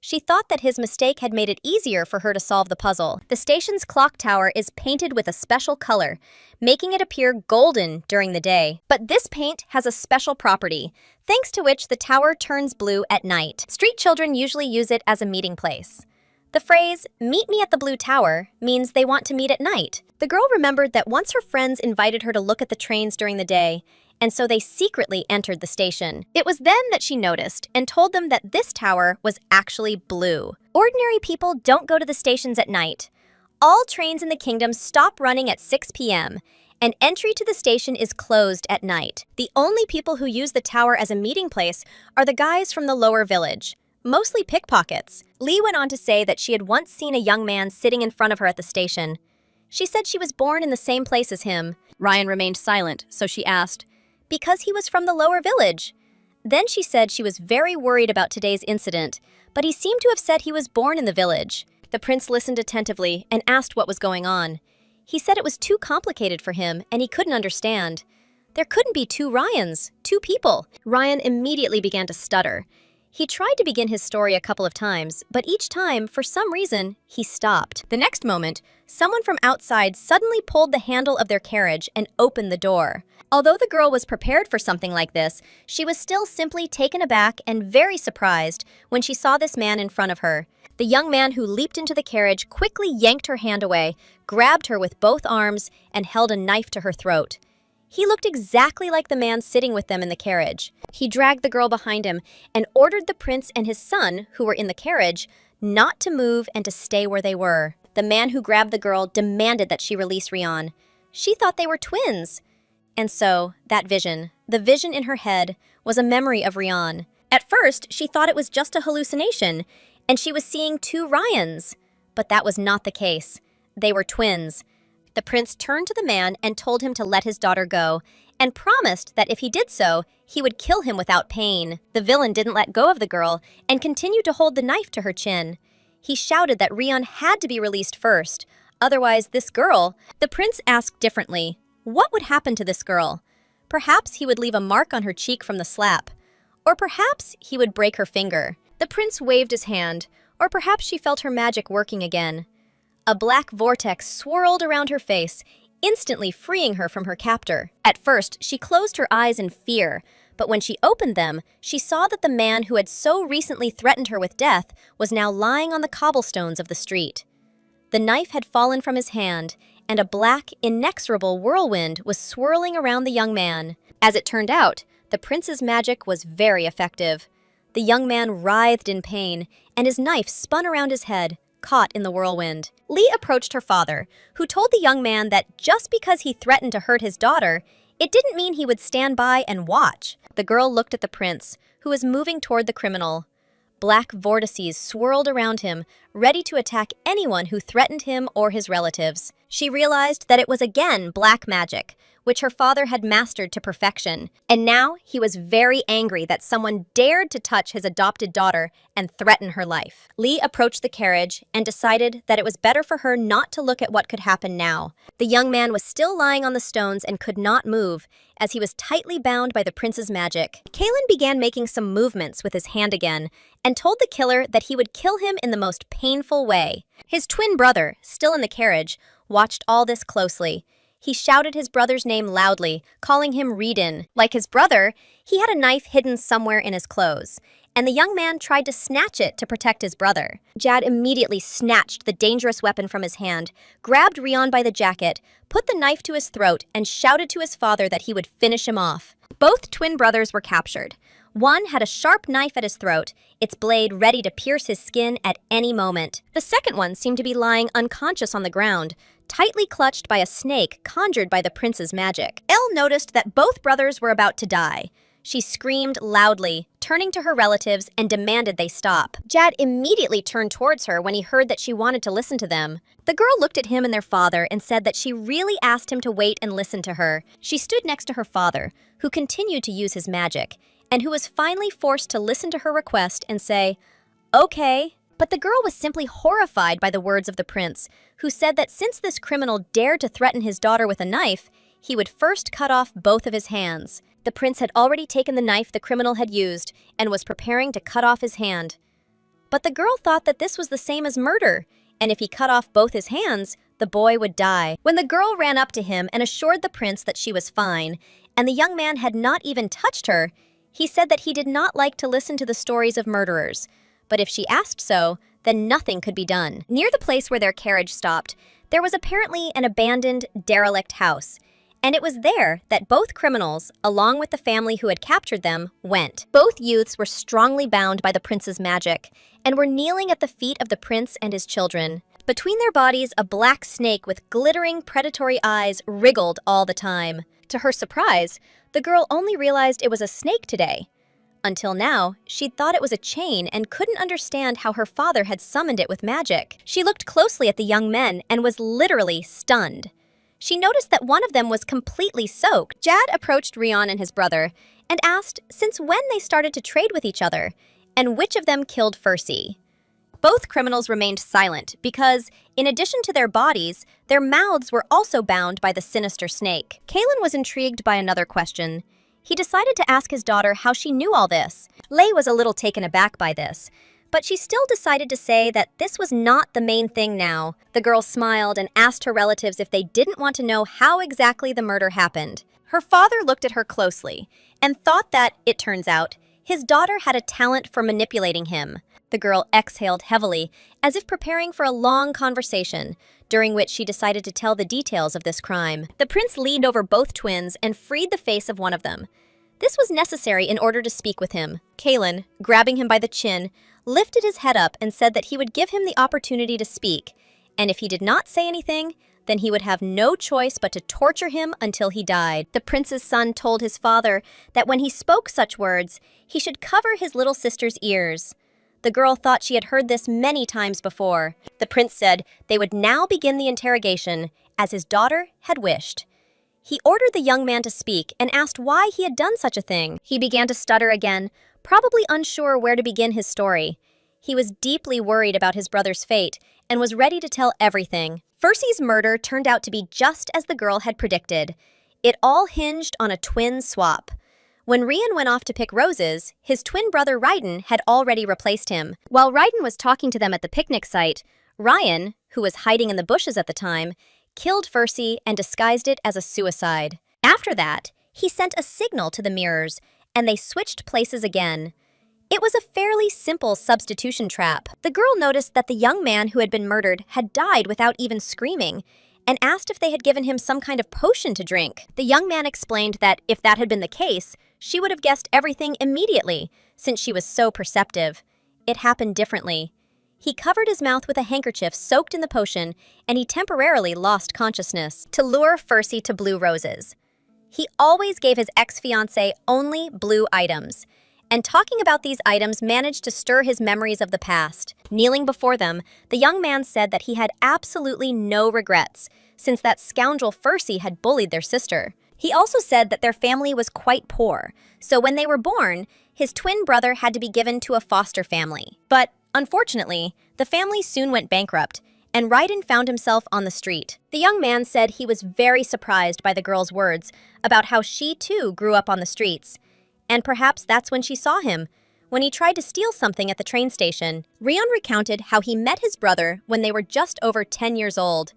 She thought that his mistake had made it easier for her to solve the puzzle. The station's clock tower is painted with a special color, making it appear golden during the day. But this paint has a special property, thanks to which the tower turns blue at night. Street children usually use it as a meeting place. The phrase, "meet me at the blue tower," means they want to meet at night. The girl remembered that once her friends invited her to look at the trains during the day, and so they secretly entered the station. It was then that she noticed and told them that this tower was actually blue. Ordinary people don't go to the stations at night. All trains in the kingdom stop running at 6 p.m., and entry to the station is closed at night. The only people who use the tower as a meeting place are the guys from the lower village, mostly pickpockets. Lee went on to say that she had once seen a young man sitting in front of her at the station. She said she was born in the same place as him. Ryan remained silent, so she asked, Because he was from the lower village. Then she said she was very worried about today's incident, but he seemed to have said he was born in the village. The prince listened attentively and asked what was going on. He said it was too complicated for him and he couldn't understand. There couldn't be two Ryans, two people. Ryan immediately began to stutter. He tried to begin his story a couple of times, but each time, for some reason, he stopped. The next moment, someone from outside suddenly pulled the handle of their carriage and opened the door. Although the girl was prepared for something like this, she was still simply taken aback and very surprised when she saw this man in front of her. The young man who leaped into the carriage quickly yanked her hand away, grabbed her with both arms, and held a knife to her throat. He looked exactly like the man sitting with them in the carriage. He dragged the girl behind him and ordered the prince and his son, who were in the carriage, not to move and to stay where they were. The man who grabbed the girl demanded that she release Ryan. She thought they were twins. And so, that vision, the vision in her head, was a memory of Ryan. At first, she thought it was just a hallucination, and she was seeing two Ryans. But that was not the case. They were twins. The prince turned to the man and told him to let his daughter go, and promised that if he did so, he would kill him without pain. The villain didn't let go of the girl and continued to hold the knife to her chin. He shouted that Ryan had to be released first. Otherwise, this girl... The prince asked differently, what would happen to this girl? Perhaps he would leave a mark on her cheek from the slap. Or perhaps he would break her finger. The prince waved his hand, or perhaps she felt her magic working again. A black vortex swirled around her face, instantly freeing her from her captor. At first, she closed her eyes in fear, but when she opened them, she saw that the man who had so recently threatened her with death was now lying on the cobblestones of the street. The knife had fallen from his hand, and a black, inexorable whirlwind was swirling around the young man. As it turned out, the prince's magic was very effective. The young man writhed in pain, and his knife spun around his head, caught in the whirlwind. Lee approached her father, who told the young man that just because he threatened to hurt his daughter, it didn't mean he would stand by and watch. The girl looked at the prince, who was moving toward the criminal. Black vortices swirled around him, ready to attack anyone who threatened him or his relatives. She realized that it was again black magic, which her father had mastered to perfection. And now he was very angry that someone dared to touch his adopted daughter and threaten her life. Lee approached the carriage and decided that it was better for her not to look at what could happen now. The young man was still lying on the stones and could not move, as he was tightly bound by the prince's magic. Kalen began making some movements with his hand again and told the killer that he would kill him in the most painful way. His twin brother, still in the carriage, watched all this closely. He shouted his brother's name loudly, calling him Reedin. Like his brother, he had a knife hidden somewhere in his clothes, and the young man tried to snatch it to protect his brother. Jad immediately snatched the dangerous weapon from his hand, grabbed Ryan by the jacket, put the knife to his throat, and shouted to his father that he would finish him off. Both twin brothers were captured. One had a sharp knife at his throat, its blade ready to pierce his skin at any moment. The second one seemed to be lying unconscious on the ground, tightly clutched by a snake conjured by the prince's magic. Elle noticed that both brothers were about to die. She screamed loudly, turning to her relatives, and demanded they stop. Jad immediately turned towards her when he heard that she wanted to listen to them. The girl looked at him and their father and said that she really asked him to wait and listen to her. She stood next to her father, who continued to use his magic, and who was finally forced to listen to her request and say, "Okay." But the girl was simply horrified by the words of the prince, who said that since this criminal dared to threaten his daughter with a knife, he would first cut off both of his hands. The prince had already taken the knife the criminal had used and was preparing to cut off his hand. But the girl thought that this was the same as murder, and if he cut off both his hands, the boy would die. When the girl ran up to him and assured the prince that she was fine, and the young man had not even touched her, he said that he did not like to listen to the stories of murderers, but if she asked so, then nothing could be done. Near the place where their carriage stopped, there was apparently an abandoned, derelict house, and it was there that both criminals, along with the family who had captured them, went. Both youths were strongly bound by the prince's magic and were kneeling at the feet of the prince and his children. Between their bodies, a black snake with glittering, predatory eyes wriggled all the time. To her surprise, the girl only realized it was a snake today. Until now, she'd thought it was a chain and couldn't understand how her father had summoned it with magic. She looked closely at the young men and was literally stunned. She noticed that one of them was completely soaked. Jad approached Rion and his brother and asked since when they started to trade with each other and which of them killed Fursey. Both criminals remained silent because, in addition to their bodies, their mouths were also bound by the sinister snake. Kalen was intrigued by another question. He decided to ask his daughter how she knew all this. Lei was a little taken aback by this, but she still decided to say that this was not the main thing now. The girl smiled and asked her relatives if they didn't want to know how exactly the murder happened. Her father looked at her closely and thought that, it turns out, his daughter had a talent for manipulating him. The girl exhaled heavily, as if preparing for a long conversation, during which she decided to tell the details of this crime. The prince leaned over both twins and freed the face of one of them. This was necessary in order to speak with him. Kalen, grabbing him by the chin, lifted his head up and said that he would give him the opportunity to speak, and if he did not say anything, then he would have no choice but to torture him until he died. The prince's son told his father that when he spoke such words, he should cover his little sister's ears. The girl thought she had heard this many times before. The prince said they would now begin the interrogation, as his daughter had wished. He ordered the young man to speak and asked why he had done such a thing. He began to stutter again, probably unsure where to begin his story. He was deeply worried about his brother's fate and was ready to tell everything. Fursey's murder turned out to be just as the girl had predicted. It all hinged on a twin swap. When Rian went off to pick roses, his twin brother Raiden had already replaced him. While Raiden was talking to them at the picnic site, Ryan, who was hiding in the bushes at the time, killed Fursey and disguised it as a suicide. After that, he sent a signal to the mirrors, and they switched places again. It was a fairly simple substitution trap. The girl noticed that the young man who had been murdered had died without even screaming, and asked if they had given him some kind of potion to drink. The young man explained that if that had been the case, she would have guessed everything immediately, since she was so perceptive. It happened differently. He covered his mouth with a handkerchief soaked in the potion, and he temporarily lost consciousness to lure Fursey to blue roses. He always gave his ex-fiancée only blue items, and talking about these items managed to stir his memories of the past. Kneeling before them, the young man said that he had absolutely no regrets, since that scoundrel Fursey had bullied their sister. He also said that their family was quite poor, so when they were born, his twin brother had to be given to a foster family. But, unfortunately, the family soon went bankrupt, and Raiden found himself on the street. The young man said he was very surprised by the girl's words about how she too grew up on the streets. And perhaps that's when she saw him, when he tried to steal something at the train station. Rion recounted how he met his brother when they were just over 10 years old.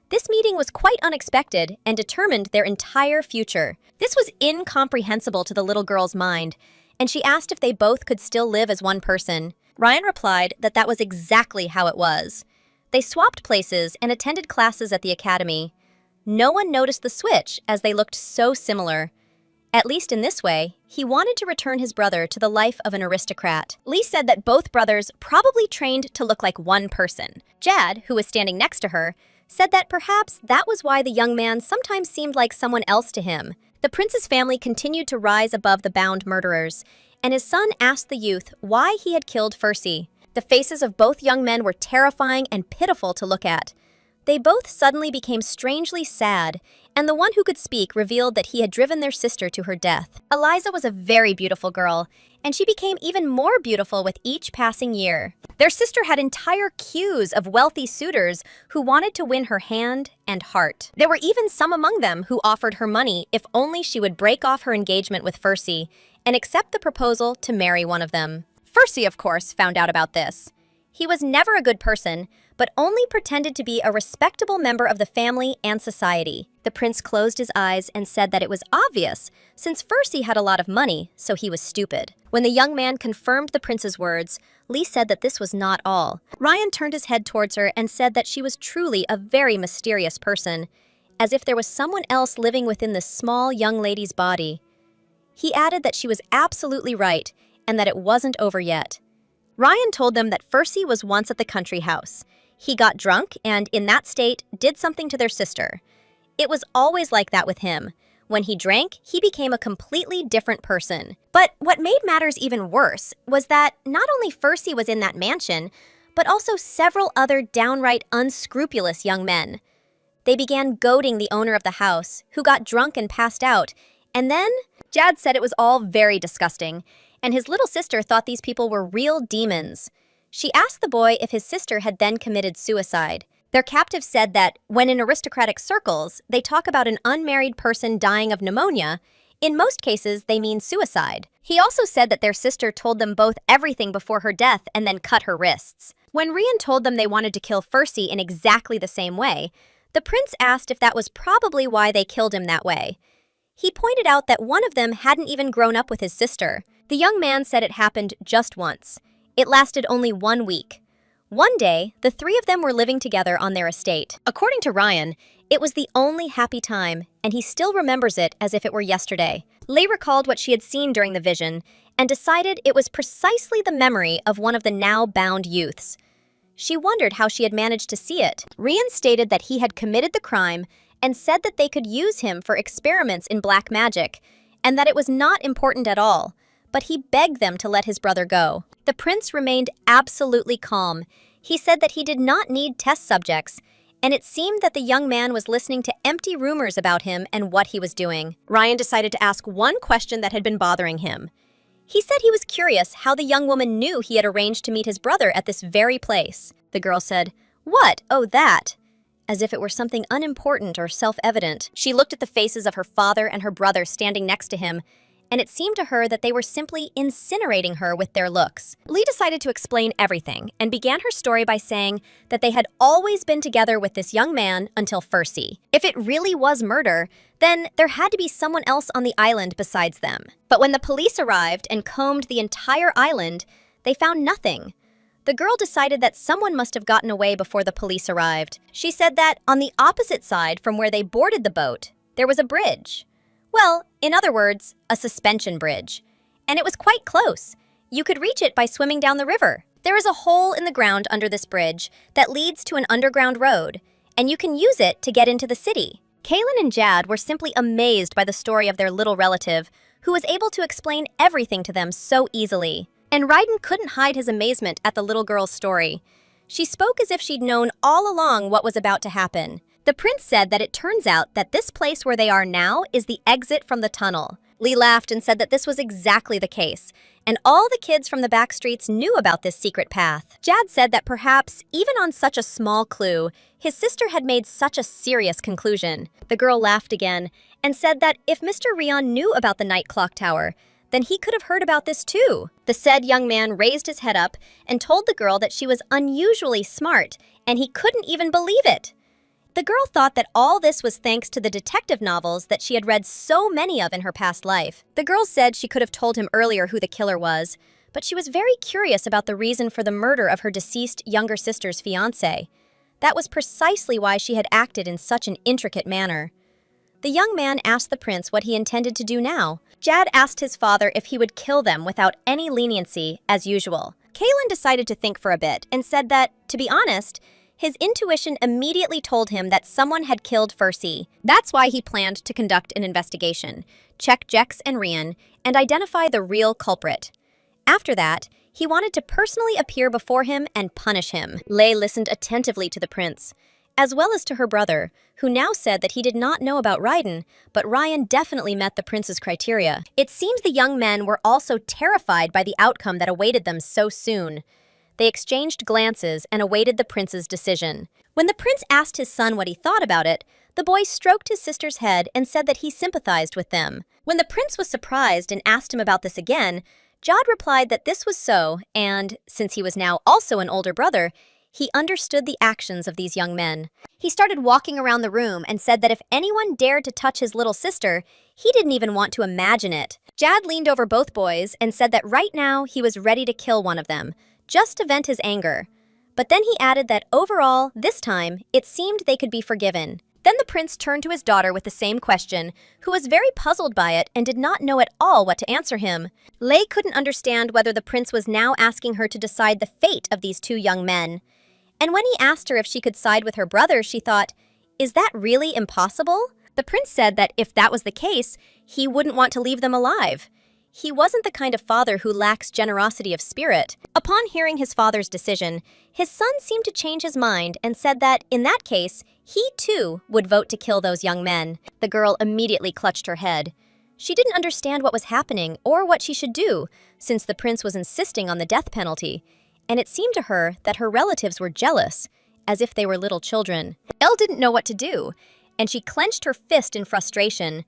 This meeting was quite unexpected and determined their entire future. This was incomprehensible to the little girl's mind, and she asked if they both could still live as one person. Ryan replied that that was exactly how it was. They swapped places and attended classes at the academy. No one noticed the switch as they looked so similar. At least in this way, he wanted to return his brother to the life of an aristocrat. Lee said that both brothers probably trained to look like one person. Jad, who was standing next to her, said that perhaps that was why the young man sometimes seemed like someone else to him. The prince's family continued to rise above the bound murderers, and his son asked the youth why he had killed Fursey. The faces of both young men were terrifying and pitiful to look at. They both suddenly became strangely sad, and the one who could speak revealed that he had driven their sister to her death. Eliza was a very beautiful girl, and she became even more beautiful with each passing year. Their sister had entire queues of wealthy suitors who wanted to win her hand and heart. There were even some among them who offered her money if only she would break off her engagement with Fursey and accept the proposal to marry one of them. Fursey, of course, found out about this. He was never a good person, but only pretended to be a respectable member of the family and society. The prince closed his eyes and said that it was obvious, since Fursey had a lot of money, so he was stupid. When the young man confirmed the prince's words, Lee said that this was not all. Ryan turned his head towards her and said that she was truly a very mysterious person, as if there was someone else living within this small young lady's body. He added that she was absolutely right, and that it wasn't over yet. Ryan told them that Fursey was once at the country house. He got drunk and, in that state, did something to their sister. It was always like that with him. When he drank, he became a completely different person. But what made matters even worse was that not only Fursey was in that mansion, but also several other downright unscrupulous young men. They began goading the owner of the house, who got drunk and passed out, and then Jad said it was all very disgusting, and his little sister thought these people were real demons. She asked the boy if his sister had then committed suicide. Their captive said that when in aristocratic circles, they talk about an unmarried person dying of pneumonia, in most cases they mean suicide. He also said that their sister told them both everything before her death and then cut her wrists. When Rian told them they wanted to kill Fursey in exactly the same way, the prince asked if that was probably why they killed him that way. He pointed out that one of them hadn't even grown up with his sister. The young man said it happened just once. It lasted only 1 week. One day, the three of them were living together on their estate. According to Ryan, it was the only happy time, and he still remembers it as if it were yesterday. Lei recalled what she had seen during the vision and decided it was precisely the memory of one of the now bound youths. She wondered how she had managed to see it. Rian stated that he had committed the crime and said that they could use him for experiments in black magic, and that it was not important at all, but he begged them to let his brother go. The prince remained absolutely calm. He said that he did not need test subjects, and it seemed that the young man was listening to empty rumors about him and what he was doing. Ryan decided to ask one question that had been bothering him. He said he was curious how the young woman knew he had arranged to meet his brother at this very place. The girl said, "What? Oh, that," as if it were something unimportant or self-evident. She looked at the faces of her father and her brother standing next to him, and it seemed to her that they were simply incinerating her with their looks. Lee decided to explain everything and began her story by saying that they had always been together with this young man until Fursey. If it really was murder, then there had to be someone else on the island besides them. But when the police arrived and combed the entire island, they found nothing. The girl decided that someone must have gotten away before the police arrived. She said that on the opposite side from where they boarded the boat, there was a bridge. Well, in other words, a suspension bridge. And it was quite close. You could reach it by swimming down the river. There is a hole in the ground under this bridge that leads to an underground road, and you can use it to get into the city. Kaylin and Jad were simply amazed by the story of their little relative, who was able to explain everything to them so easily. And Ryden couldn't hide his amazement at the little girl's story. She spoke as if she'd known all along what was about to happen. The prince said that it turns out that this place where they are now is the exit from the tunnel. Lee laughed and said that this was exactly the case, and all the kids from the back streets knew about this secret path. Jad said that perhaps, even on such a small clue, his sister had made such a serious conclusion. The girl laughed again and said that if Mr. Rion knew about the night clock tower, then he could have heard about this too. The said young man raised his head up and told the girl that she was unusually smart, and he couldn't even believe it. The girl thought that all this was thanks to the detective novels that she had read so many of in her past life. The girl said she could have told him earlier who the killer was, but she was very curious about the reason for the murder of her deceased younger sister's fiancé. That was precisely why she had acted in such an intricate manner. The young man asked the prince what he intended to do now. Jad asked his father if he would kill them without any leniency, as usual. Kaylin decided to think for a bit and said that, to be honest, his intuition immediately told him that someone had killed Fursey. That's why he planned to conduct an investigation, check Jex and Rian, and identify the real culprit. After that, he wanted to personally appear before him and punish him. Lei listened attentively to the prince, as well as to her brother, who now said that he did not know about Ryden, but Ryan definitely met the prince's criteria. It seems the young men were also terrified by the outcome that awaited them so soon. They exchanged glances and awaited the prince's decision. When the prince asked his son what he thought about it, the boy stroked his sister's head and said that he sympathized with them. When the prince was surprised and asked him about this again, Jad replied that this was so, and, since he was now also an older brother, he understood the actions of these young men. He started walking around the room and said that if anyone dared to touch his little sister, he didn't even want to imagine it. Jad leaned over both boys and said that right now he was ready to kill one of them, just to vent his anger. But then he added that overall, this time, it seemed they could be forgiven. Then the prince turned to his daughter with the same question, who was very puzzled by it and did not know at all what to answer him. Lei couldn't understand whether the prince was now asking her to decide the fate of these two young men. And when he asked her if she could side with her brother, she thought, is that really impossible? The prince said that if that was the case, he wouldn't want to leave them alive. He wasn't the kind of father who lacks generosity of spirit. Upon hearing his father's decision, his son seemed to change his mind and said that, in that case, he too would vote to kill those young men. The girl immediately clutched her head. She didn't understand what was happening or what she should do, since the prince was insisting on the death penalty, and it seemed to her that her relatives were jealous, as if they were little children. Elle didn't know what to do, and she clenched her fist in frustration.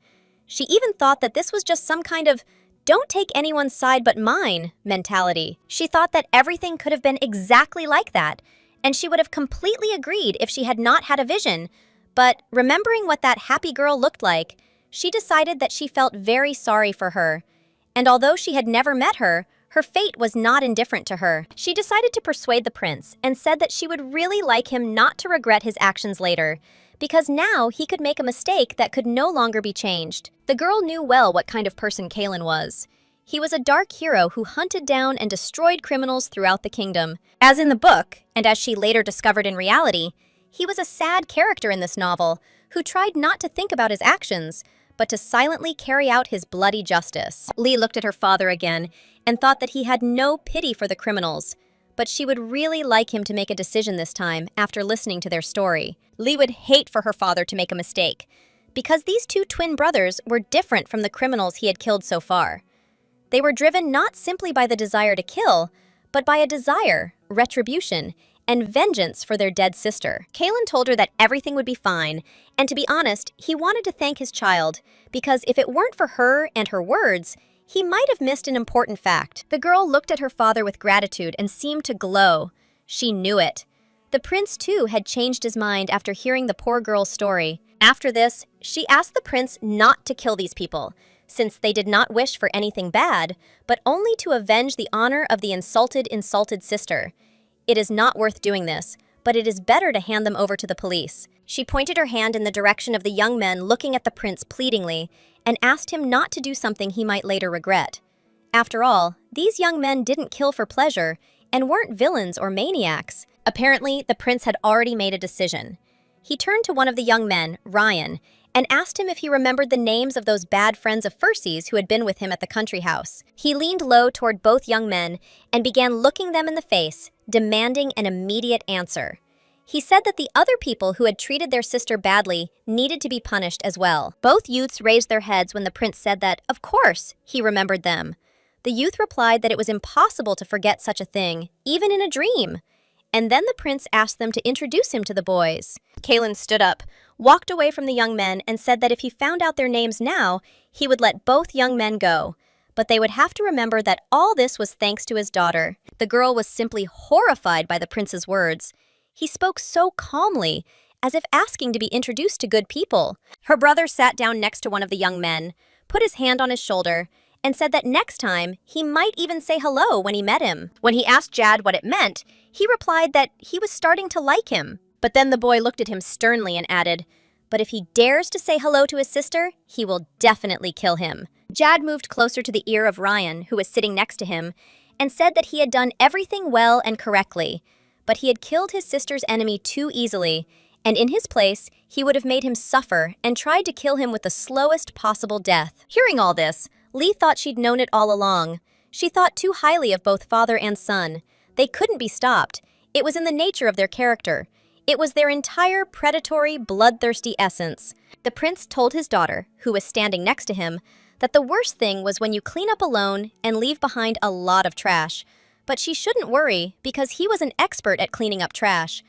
She even thought that this was just some kind of "don't take anyone's side but mine" mentality. She thought that everything could have been exactly like that, and she would have completely agreed if she had not had a vision. But remembering what that happy girl looked like, she decided that she felt very sorry for her. And although she had never met her, her fate was not indifferent to her. She decided to persuade the prince and said that she would really like him not to regret his actions later, because now he could make a mistake that could no longer be changed. The girl knew well what kind of person Kalen was. He was a dark hero who hunted down and destroyed criminals throughout the kingdom. As in the book, and as she later discovered in reality, he was a sad character in this novel who tried not to think about his actions, but to silently carry out his bloody justice. Lee looked at her father again and thought that he had no pity for the criminals, but she would really like him to make a decision this time after listening to their story. Lee would hate for her father to make a mistake, because these two twin brothers were different from the criminals he had killed so far. They were driven not simply by the desire to kill, but by a desire, retribution, and vengeance for their dead sister. Kalen told her that everything would be fine, and to be honest, he wanted to thank his child, because if it weren't for her and her words, he might have missed an important fact. The girl looked at her father with gratitude and seemed to glow. She knew it. The prince, too, had changed his mind after hearing the poor girl's story. After this, she asked the prince not to kill these people, since they did not wish for anything bad, but only to avenge the honor of the insulted sister. It is not worth doing this, but it is better to hand them over to the police. She pointed her hand in the direction of the young men looking at the prince pleadingly and asked him not to do something he might later regret. After all, these young men didn't kill for pleasure and weren't villains or maniacs. Apparently, the prince had already made a decision. He turned to one of the young men, Ryan, and asked him if he remembered the names of those bad friends of Fercy's who had been with him at the country house. He leaned low toward both young men and began looking them in the face, demanding an immediate answer. He said that the other people who had treated their sister badly needed to be punished as well. Both youths raised their heads when the prince said that, of course, he remembered them. The youth replied that it was impossible to forget such a thing, even in a dream. And then the prince asked them to introduce him to the boys. Kalen stood up, walked away from the young men, and said that if he found out their names now, he would let both young men go. But they would have to remember that all this was thanks to his daughter. The girl was simply horrified by the prince's words. He spoke so calmly, as if asking to be introduced to good people. Her brother sat down next to one of the young men, put his hand on his shoulder, and said that next time he might even say hello when he met him. When he asked Jad what it meant, he replied that he was starting to like him. But then the boy looked at him sternly and added, "But if he dares to say hello to his sister, he will definitely kill him." Jad moved closer to the ear of Ryan, who was sitting next to him, and said that he had done everything well and correctly, but he had killed his sister's enemy too easily, and in his place, he would have made him suffer and tried to kill him with the slowest possible death. Hearing all this, Lee thought she'd known it all along. She thought too highly of both father and son. They couldn't be stopped. It was in the nature of their character. It was their entire predatory, bloodthirsty essence. The prince told his daughter, who was standing next to him, that the worst thing was when you clean up alone and leave behind a lot of trash. But she shouldn't worry, because he was an expert at cleaning up trash.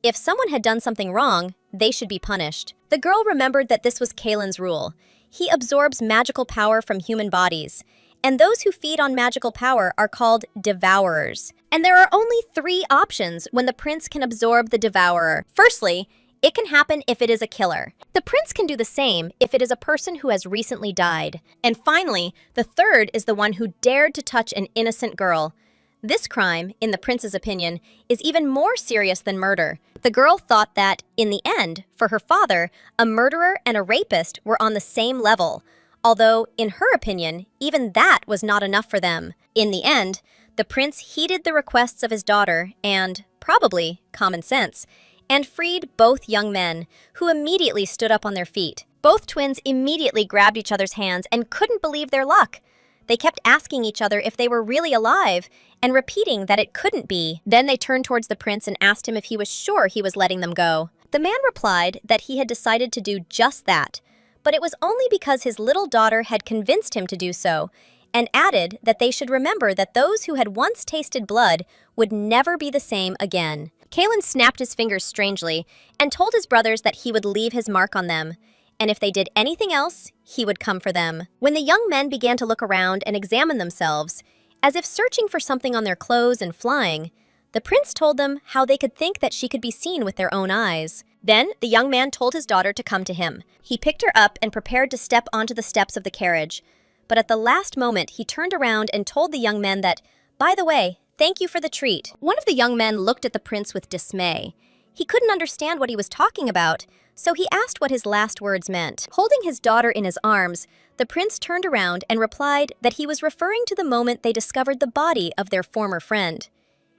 If someone had done something wrong, they should be punished. The girl remembered that this was Kalen's rule. He absorbs magical power from human bodies, and those who feed on magical power are called devourers. And there are only 3 options when the prince can absorb the devourer. Firstly, it can happen if it is a killer. The prince can do the same if it is a person who has recently died. And finally, the third is the one who dared to touch an innocent girl. This crime, in the prince's opinion, is even more serious than murder. The girl thought that, in the end, for her father, a murderer and a rapist were on the same level, although, in her opinion, even that was not enough for them. In the end, The prince heeded the requests of his daughter and, probably, common sense, and freed both young men, who immediately stood up on their feet. Both twins immediately grabbed each other's hands and couldn't believe their luck. They kept asking each other if they were really alive and repeating that it couldn't be. Then they turned towards the prince and asked him if he was sure he was letting them go. The man replied that he had decided to do just that, but it was only because his little daughter had convinced him to do so, and added that they should remember that those who had once tasted blood would never be the same again. Kalen snapped his fingers strangely and told his brothers that he would leave his mark on them, and if they did anything else, he would come for them. When the young men began to look around and examine themselves, as if searching for something on their clothes and flying, the prince told them how they could think that she could be seen with their own eyes. Then the young man told his daughter to come to him. He picked her up and prepared to step onto the steps of the carriage, but at the last moment he turned around and told the young men that, by the way, thank you for the treat. One of the young men looked at the prince with dismay. He couldn't understand what he was talking about, so he asked what his last words meant. Holding his daughter in his arms, the prince turned around and replied that he was referring to the moment they discovered the body of their former friend.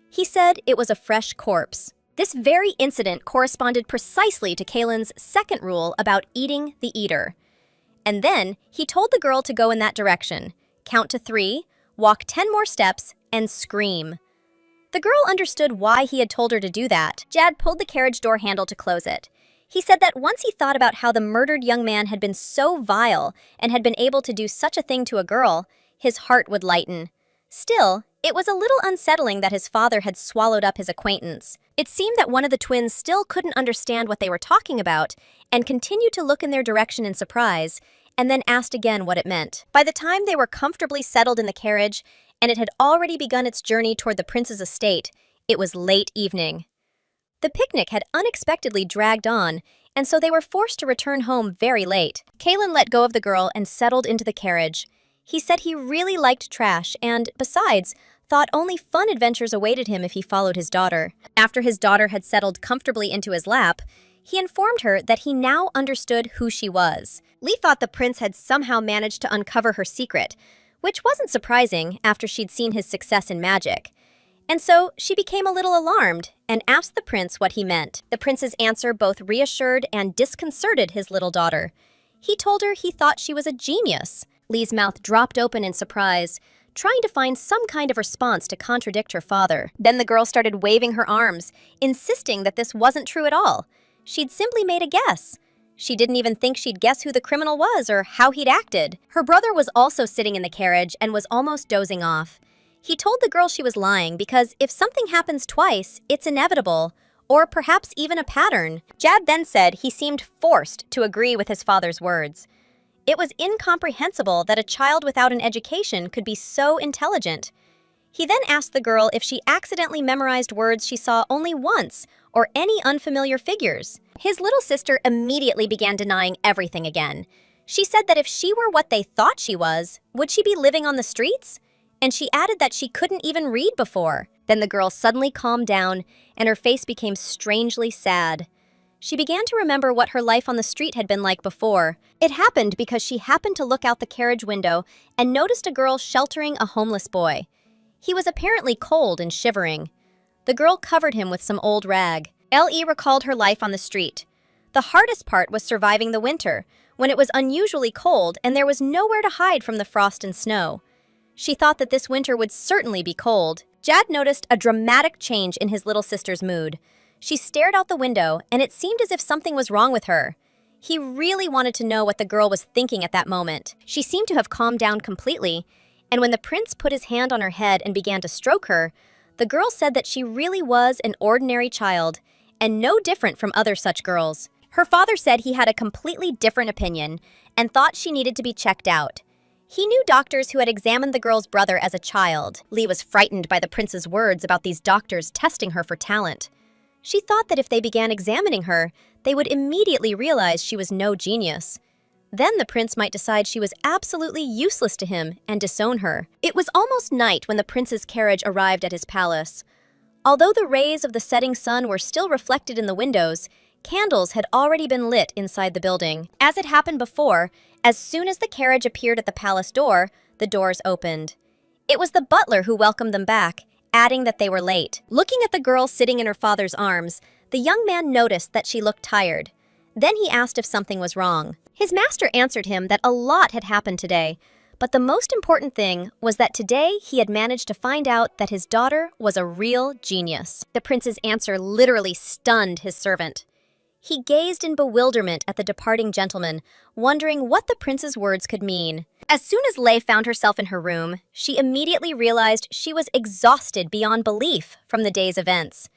He said it was a fresh corpse. This very incident corresponded precisely to Kalen's second rule about eating the eater. And then he told the girl to go in that direction, count to 3, walk 10 more steps, and scream. The girl understood why he had told her to do that. Jad pulled the carriage door handle to close it. He said that once he thought about how the murdered young man had been so vile and had been able to do such a thing to a girl, his heart would lighten. Still, it was a little unsettling that his father had swallowed up his acquaintance. It seemed that one of the twins still couldn't understand what they were talking about and continued to look in their direction in surprise, and then asked again what it meant. By the time they were comfortably settled in the carriage, and it had already begun its journey toward the prince's estate, it was late evening. The picnic had unexpectedly dragged on, and so they were forced to return home very late. Kalen let go of the girl and settled into the carriage. He said he really liked trash and, besides, thought only fun adventures awaited him if he followed his daughter. After his daughter had settled comfortably into his lap, he informed her that he now understood who she was. Lee thought the prince had somehow managed to uncover her secret, which wasn't surprising after she'd seen his success in magic. And so she became a little alarmed and asked the prince what he meant. The prince's answer both reassured and disconcerted his little daughter. He told her he thought she was a genius. Lee's mouth dropped open in surprise, trying to find some kind of response to contradict her father. Then the girl started waving her arms, insisting that this wasn't true at all. She'd simply made a guess. She didn't even think she'd guess who the criminal was or how he'd acted. Her brother was also sitting in the carriage and was almost dozing off. He told the girl she was lying because if something happens twice, it's inevitable, or perhaps even a pattern. Jad then said he seemed forced to agree with his father's words. It was incomprehensible that a child without an education could be so intelligent. He then asked the girl if she accidentally memorized words she saw only once, or any unfamiliar figures. His little sister immediately began denying everything again. She said that if she were what they thought she was, would she be living on the streets? And she added that she couldn't even read before. Then the girl suddenly calmed down, and her face became strangely sad. She began to remember what her life on the street had been like before. It happened because she happened to look out the carriage window and noticed a girl sheltering a homeless boy. He was apparently cold and shivering. The girl covered him with some old rag. L.E. recalled her life on the street. The hardest part was surviving the winter, when it was unusually cold and there was nowhere to hide from the frost and snow. She thought that this winter would certainly be cold. Jad noticed a dramatic change in his little sister's mood. She stared out the window, and it seemed as if something was wrong with her. He really wanted to know what the girl was thinking at that moment. She seemed to have calmed down completely, and when the prince put his hand on her head and began to stroke her, the girl said that she really was an ordinary child, and no different from other such girls. Her father said he had a completely different opinion, and thought she needed to be checked out. He knew doctors who had examined the girl's brother as a child. Lee was frightened by the prince's words about these doctors testing her for talent. She thought that if they began examining her, they would immediately realize she was no genius. Then the prince might decide she was absolutely useless to him and disown her. It was almost night when the prince's carriage arrived at his palace. Although the rays of the setting sun were still reflected in the windows, candles had already been lit inside the building. As it happened before, as soon as the carriage appeared at the palace door, the doors opened. It was the butler who welcomed them back, adding that they were late. Looking at the girl sitting in her father's arms, the young man noticed that she looked tired. Then he asked if something was wrong. His master answered him that a lot had happened today, but the most important thing was that today he had managed to find out that his daughter was a real genius. The prince's answer literally stunned his servant. He gazed in bewilderment at the departing gentleman, wondering what the prince's words could mean. As soon as Lei found herself in her room, she immediately realized she was exhausted beyond belief from the day's events.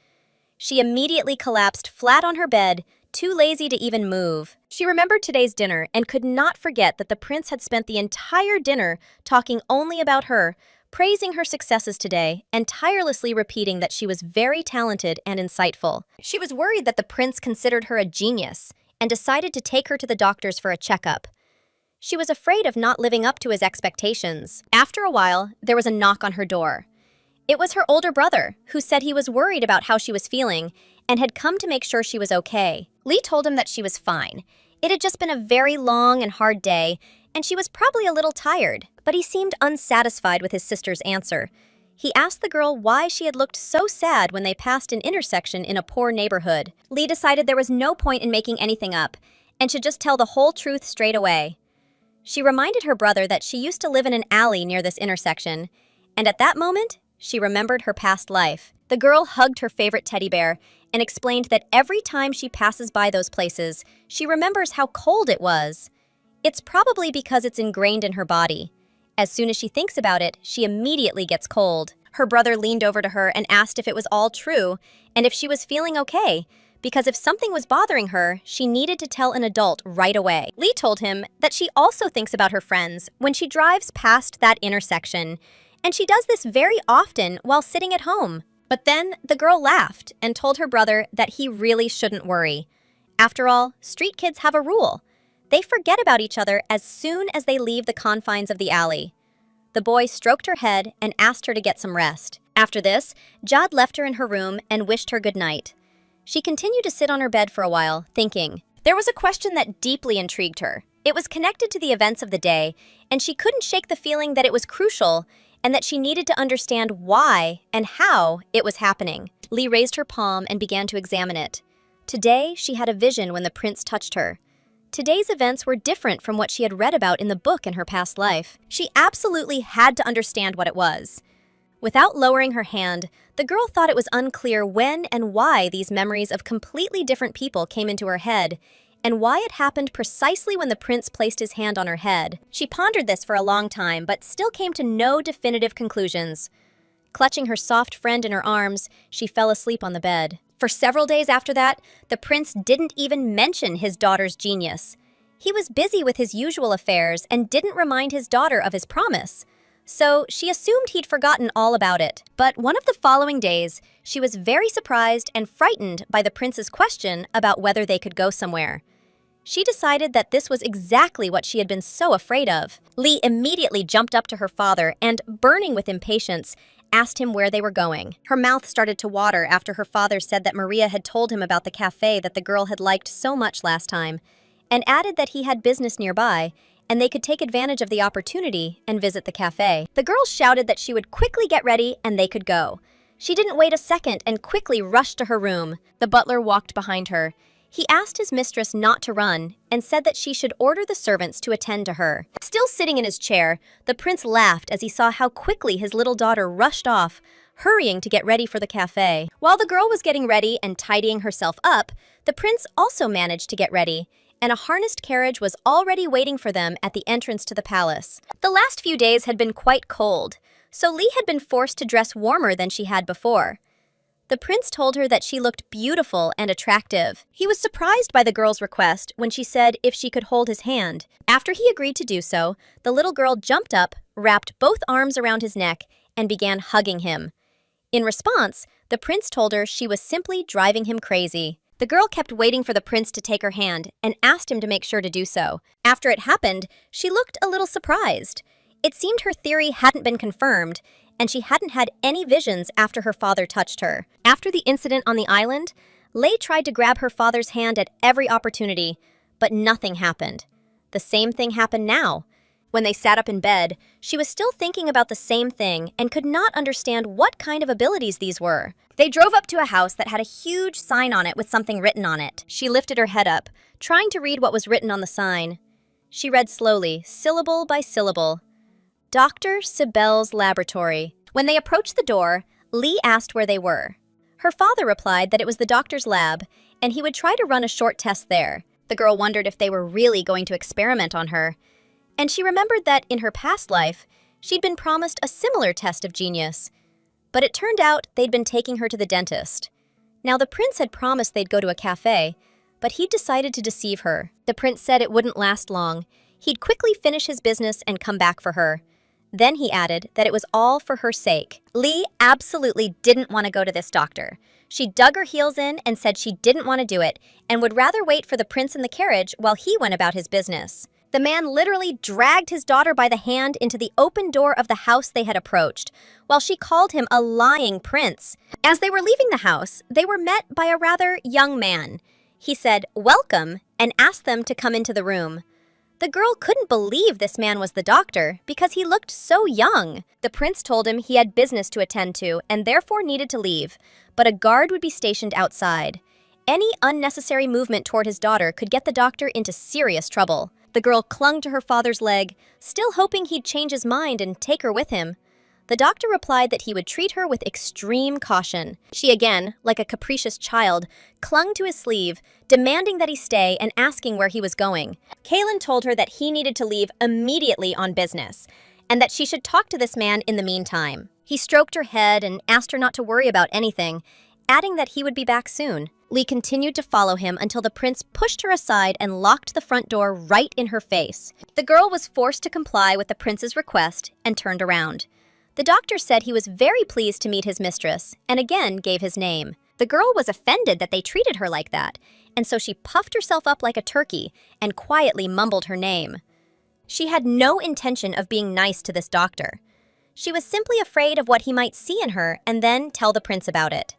She immediately collapsed flat on her bed, too lazy to even move. She remembered today's dinner and could not forget that the prince had spent the entire dinner talking only about her, praising her successes today, and tirelessly repeating that she was very talented and insightful. She was worried that the prince considered her a genius and decided to take her to the doctors for a checkup. She was afraid of not living up to his expectations. After a while, there was a knock on her door. It was her older brother, who said he was worried about how she was feeling and had come to make sure she was okay. Lee told him that she was fine. It had just been a very long and hard day, and she was probably a little tired, but he seemed unsatisfied with his sister's answer. He asked the girl why she had looked so sad when they passed an intersection in a poor neighborhood. Lee decided there was no point in making anything up, and should just tell the whole truth straight away. She reminded her brother that she used to live in an alley near this intersection, and at that moment, she remembered her past life. The girl hugged her favorite teddy bear and explained that every time she passes by those places, she remembers how cold it was. It's probably because it's ingrained in her body. As soon as she thinks about it, she immediately gets cold. Her brother leaned over to her and asked if it was all true and if she was feeling okay, because if something was bothering her, she needed to tell an adult right away. Lee told him that she also thinks about her friends when she drives past that intersection, and she does this very often while sitting at home. But then the girl laughed and told her brother that he really shouldn't worry. After all, street kids have a rule. They forget about each other as soon as they leave the confines of the alley. The boy stroked her head and asked her to get some rest. After this, Jad left her in her room and wished her good night. She continued to sit on her bed for a while, thinking. There was a question that deeply intrigued her. It was connected to the events of the day, and she couldn't shake the feeling that it was crucial and that she needed to understand why and how it was happening. Lee raised her palm and began to examine it. Today, she had a vision when the prince touched her. Today's events were different from what she had read about in the book in her past life. She absolutely had to understand what it was. Without lowering her hand, the girl thought it was unclear when and why these memories of completely different people came into her head, and why it happened precisely when the prince placed his hand on her head. She pondered this for a long time, but still came to no definitive conclusions. Clutching her soft friend in her arms, she fell asleep on the bed. For several days after that, the prince didn't even mention his daughter's genius. He was busy with his usual affairs and didn't remind his daughter of his promise. So she assumed he'd forgotten all about it. But one of the following days, she was very surprised and frightened by the prince's question about whether they could go somewhere. She decided that this was exactly what she had been so afraid of. Lee immediately jumped up to her father and, burning with impatience, asked him where they were going. Her mouth started to water after her father said that Maria had told him about the cafe that the girl had liked so much last time, and added that he had business nearby, and they could take advantage of the opportunity and visit the cafe. The girl shouted that she would quickly get ready and they could go. She didn't wait a second and quickly rushed to her room. The butler walked behind her. He asked his mistress not to run and said that she should order the servants to attend to her. Still sitting in his chair, the prince laughed as he saw how quickly his little daughter rushed off, hurrying to get ready for the cafe. While the girl was getting ready and tidying herself up, the prince also managed to get ready, and a harnessed carriage was already waiting for them at the entrance to the palace. The last few days had been quite cold, so Lee had been forced to dress warmer than she had before. The prince told her that she looked beautiful and attractive. He was surprised by the girl's request when she said if she could hold his hand. After he agreed to do so, the little girl jumped up, wrapped both arms around his neck, and began hugging him. In response, the prince told her she was simply driving him crazy. The girl kept waiting for the prince to take her hand and asked him to make sure to do so. After it happened, she looked a little surprised. It seemed her theory hadn't been confirmed, and she hadn't had any visions after her father touched her. After the incident on the island, Lei tried to grab her father's hand at every opportunity, but nothing happened. The same thing happened now. When they sat up in bed, she was still thinking about the same thing and could not understand what kind of abilities these were. They drove up to a house that had a huge sign on it with something written on it. She lifted her head up, trying to read what was written on the sign. She read slowly, syllable by syllable. Dr. Sibel's Laboratory. When they approached the door, Lee asked where they were. Her father replied that it was the doctor's lab, and he would try to run a short test there. The girl wondered if they were really going to experiment on her. And she remembered that in her past life, she'd been promised a similar test of genius. But it turned out they'd been taking her to the dentist. Now the prince had promised they'd go to a cafe, but he'd decided to deceive her. The prince said it wouldn't last long. He'd quickly finish his business and come back for her. Then he added that it was all for her sake. Lee absolutely didn't want to go to this doctor. She dug her heels in and said she didn't want to do it and would rather wait for the prince in the carriage while he went about his business. The man literally dragged his daughter by the hand into the open door of the house they had approached, while she called him a lying prince. As they were leaving the house, they were met by a rather young man. He said, "Welcome," and asked them to come into the room. The girl couldn't believe this man was the doctor because he looked so young. The prince told him he had business to attend to and therefore needed to leave, but a guard would be stationed outside. Any unnecessary movement toward his daughter could get the doctor into serious trouble. The girl clung to her father's leg, still hoping he'd change his mind and take her with him. The doctor replied that he would treat her with extreme caution. She again, like a capricious child, clung to his sleeve, demanding that he stay and asking where he was going. Kaylin told her that he needed to leave immediately on business, and that she should talk to this man in the meantime. He stroked her head and asked her not to worry about anything, adding that he would be back soon. Lee continued to follow him until the prince pushed her aside and locked the front door right in her face. The girl was forced to comply with the prince's request and turned around. The doctor said he was very pleased to meet his mistress, and again gave his name. The girl was offended that they treated her like that, and so she puffed herself up like a turkey and quietly mumbled her name. She had no intention of being nice to this doctor. She was simply afraid of what he might see in her and then tell the prince about it.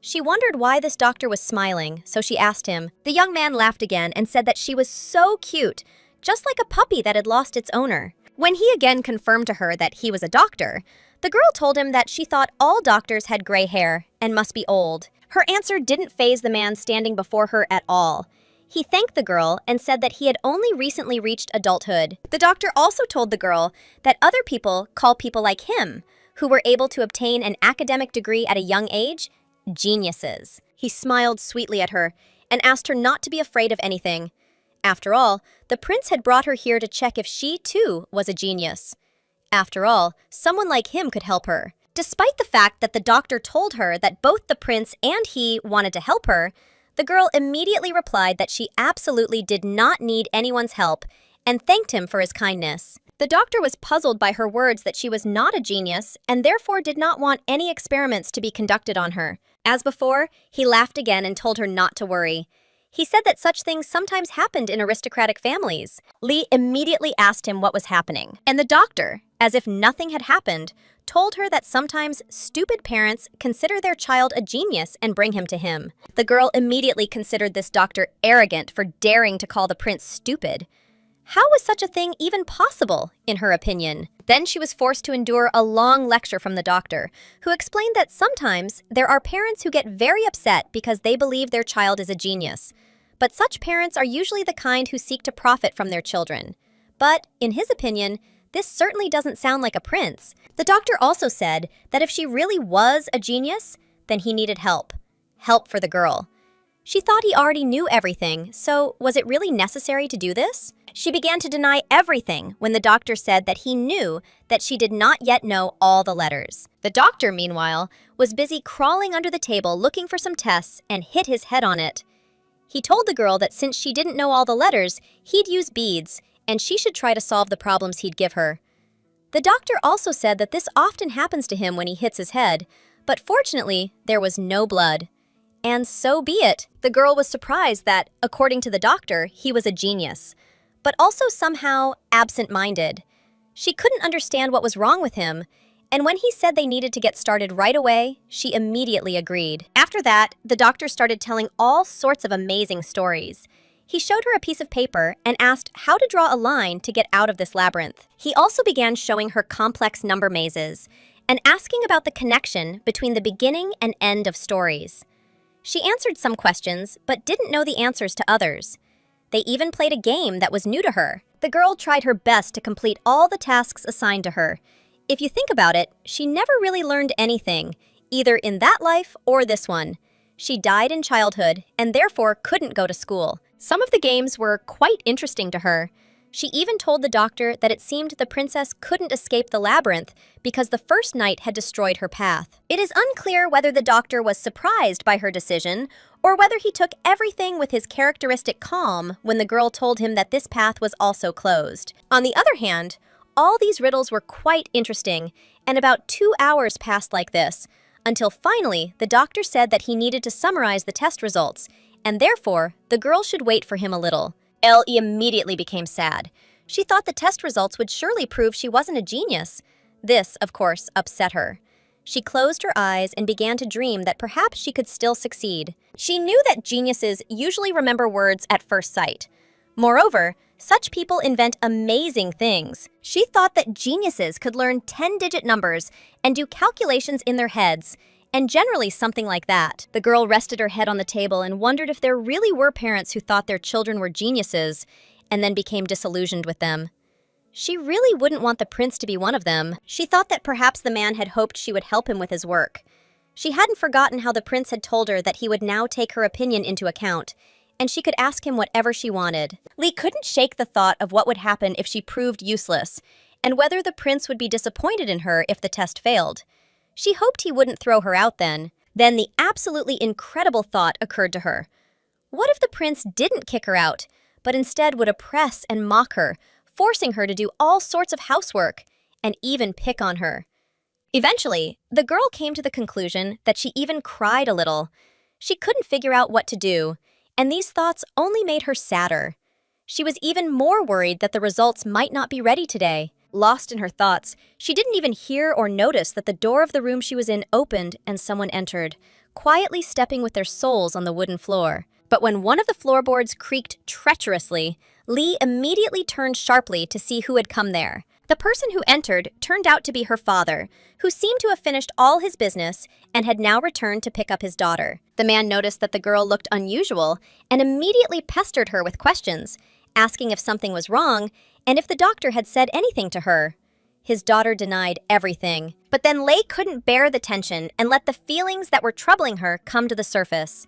She wondered why this doctor was smiling, so she asked him. The young man laughed again and said that she was so cute, just like a puppy that had lost its owner. When he again confirmed to her that he was a doctor, the girl told him that she thought all doctors had gray hair and must be old. Her answer didn't faze the man standing before her at all. He thanked the girl and said that he had only recently reached adulthood. The doctor also told the girl that other people call people like him, who were able to obtain an academic degree at a young age, geniuses. He smiled sweetly at her and asked her not to be afraid of anything. After all, the prince had brought her here to check if she, too, was a genius. After all, someone like him could help her. Despite the fact that the doctor told her that both the prince and he wanted to help her, the girl immediately replied that she absolutely did not need anyone's help and thanked him for his kindness. The doctor was puzzled by her words that she was not a genius and therefore did not want any experiments to be conducted on her. As before, he laughed again and told her not to worry. He said that such things sometimes happened in aristocratic families. Lee immediately asked him what was happening, and the doctor, as if nothing had happened, told her that sometimes stupid parents consider their child a genius and bring him to him. The girl immediately considered this doctor arrogant for daring to call the prince stupid. How was such a thing even possible, in her opinion? Then she was forced to endure a long lecture from the doctor, who explained that sometimes there are parents who get very upset because they believe their child is a genius. But such parents are usually the kind who seek to profit from their children. But, in his opinion, this certainly doesn't sound like a prince. The doctor also said that if she really was a genius, then he needed help. Help for the girl. She thought he already knew everything, so was it really necessary to do this? She began to deny everything when the doctor said that he knew that she did not yet know all the letters. The doctor, meanwhile, was busy crawling under the table looking for some tests and hit his head on it. He told the girl that since she didn't know all the letters, he'd use beads, and she should try to solve the problems he'd give her. The doctor also said that this often happens to him when he hits his head, but fortunately, there was no blood. And so be it. The girl was surprised that, according to the doctor, he was a genius, but also somehow absent-minded. She couldn't understand what was wrong with him, and when he said they needed to get started right away, she immediately agreed. After that, the doctor started telling all sorts of amazing stories. He showed her a piece of paper and asked how to draw a line to get out of this labyrinth. He also began showing her complex number mazes and asking about the connection between the beginning and end of stories. She answered some questions, but didn't know the answers to others. They even played a game that was new to her. The girl tried her best to complete all the tasks assigned to her. If you think about it, she never really learned anything, either in that life or this one. She died in childhood and therefore couldn't go to school. Some of the games were quite interesting to her. She even told the doctor that it seemed the princess couldn't escape the labyrinth because the first night had destroyed her path. It is unclear whether the doctor was surprised by her decision or whether he took everything with his characteristic calm when the girl told him that this path was also closed. On the other hand, all these riddles were quite interesting, and about 2 hours passed like this, until finally the doctor said that he needed to summarize the test results, and therefore the girl should wait for him a little. Elle immediately became sad. She thought the test results would surely prove she wasn't a genius. This, of course, upset her. She closed her eyes and began to dream that perhaps she could still succeed. She knew that geniuses usually remember words at first sight. Moreover, such people invent amazing things. She thought that geniuses could learn 10-digit numbers and do calculations in their heads, and generally something like that. The girl rested her head on the table and wondered if there really were parents who thought their children were geniuses and then became disillusioned with them. She really wouldn't want the prince to be one of them. She thought that perhaps the man had hoped she would help him with his work. She hadn't forgotten how the prince had told her that he would now take her opinion into account, and she could ask him whatever she wanted. Lee couldn't shake the thought of what would happen if she proved useless, and whether the prince would be disappointed in her if the test failed. She hoped he wouldn't throw her out then. Then the absolutely incredible thought occurred to her. What if the prince didn't kick her out, but instead would oppress and mock her, forcing her to do all sorts of housework, and even pick on her? Eventually, the girl came to the conclusion that she even cried a little. She couldn't figure out what to do, and these thoughts only made her sadder. She was even more worried that the results might not be ready today. Lost in her thoughts, she didn't even hear or notice that the door of the room she was in opened and someone entered, quietly stepping with their soles on the wooden floor. But when one of the floorboards creaked treacherously, Lee immediately turned sharply to see who had come there. The person who entered turned out to be her father, who seemed to have finished all his business and had now returned to pick up his daughter. The man noticed that the girl looked unusual and immediately pestered her with questions, asking if something was wrong and if the doctor had said anything to her. His daughter denied everything. But then Lei couldn't bear the tension and let the feelings that were troubling her come to the surface.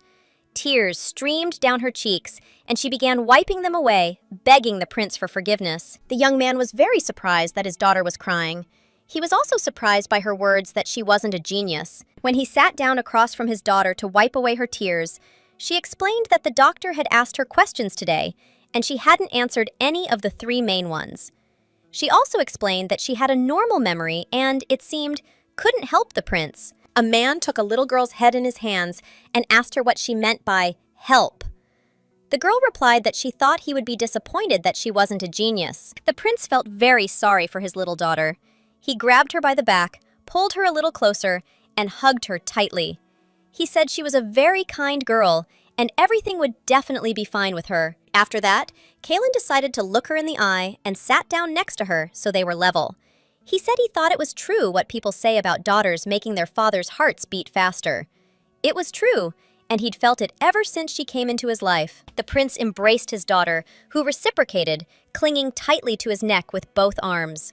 Tears streamed down her cheeks, and she began wiping them away, begging the prince for forgiveness. The young man was very surprised that his daughter was crying. He was also surprised by her words that she wasn't a genius. When he sat down across from his daughter to wipe away her tears, she explained that the doctor had asked her questions today, and she hadn't answered any of the 3 main ones. She also explained that she had a normal memory and, it seemed, couldn't help the prince. A man took a little girl's head in his hands and asked her what she meant by help. The girl replied that she thought he would be disappointed that she wasn't a genius. The prince felt very sorry for his little daughter. He grabbed her by the back, pulled her a little closer, and hugged her tightly. He said she was a very kind girl and everything would definitely be fine with her. After that, Kalen decided to look her in the eye and sat down next to her so they were level. He said he thought it was true what people say about daughters making their father's hearts beat faster. It was true, and he'd felt it ever since she came into his life. The prince embraced his daughter, who reciprocated, clinging tightly to his neck with both arms.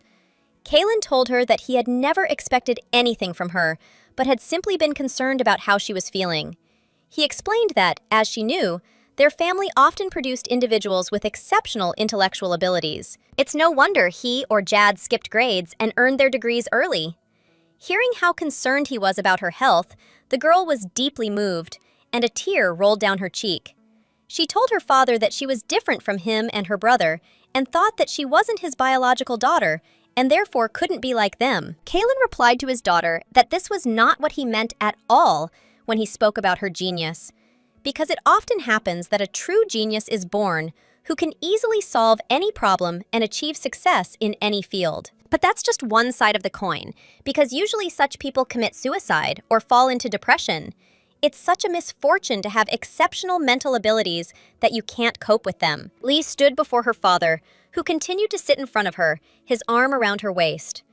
Kalen told her that he had never expected anything from her, but had simply been concerned about how she was feeling. He explained that, as she knew, their family often produced individuals with exceptional intellectual abilities. It's no wonder he or Jad skipped grades and earned their degrees early. Hearing how concerned he was about her health, the girl was deeply moved, and a tear rolled down her cheek. She told her father that she was different from him and her brother, and thought that she wasn't his biological daughter, and therefore couldn't be like them. Kalen replied to his daughter that this was not what he meant at all when he spoke about her genius, because it often happens that a true genius is born who can easily solve any problem and achieve success in any field. But that's just one side of the coin, because usually such people commit suicide or fall into depression. It's such a misfortune to have exceptional mental abilities that you can't cope with them. Lee stood before her father, who continued to sit in front of her, his arm around her waist.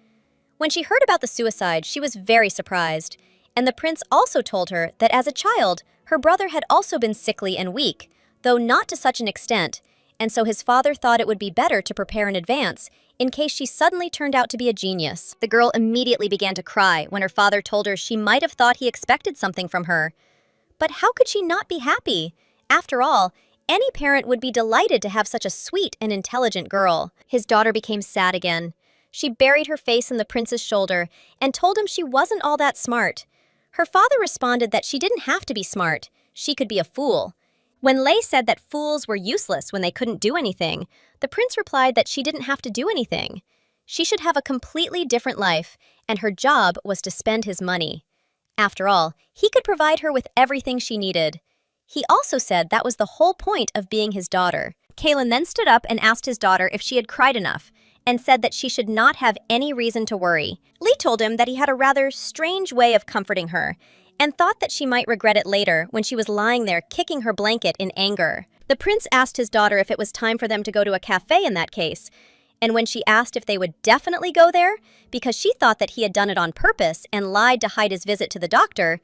When she heard about the suicide, she was very surprised, and the prince also told her that as a child, her brother had also been sickly and weak, though not to such an extent, and so his father thought it would be better to prepare in advance in case she suddenly turned out to be a genius. The girl immediately began to cry when her father told her she might have thought he expected something from her. But how could she not be happy? After all, any parent would be delighted to have such a sweet and intelligent girl. His daughter became sad again. She buried her face in the prince's shoulder and told him she wasn't all that smart. Her father responded that she didn't have to be smart. She could be a fool. When Lei said that fools were useless when they couldn't do anything, the prince replied that she didn't have to do anything. She should have a completely different life, and her job was to spend his money. After all, he could provide her with everything she needed. He also said that was the whole point of being his daughter. Kaylin then stood up and asked his daughter if she had cried enough, and said that she should not have any reason to worry. Lee told him that he had a rather strange way of comforting her, and thought that she might regret it later when she was lying there kicking her blanket in anger. The prince asked his daughter if it was time for them to go to a cafe in that case, and when she asked if they would definitely go there, because she thought that he had done it on purpose and lied to hide his visit to the doctor,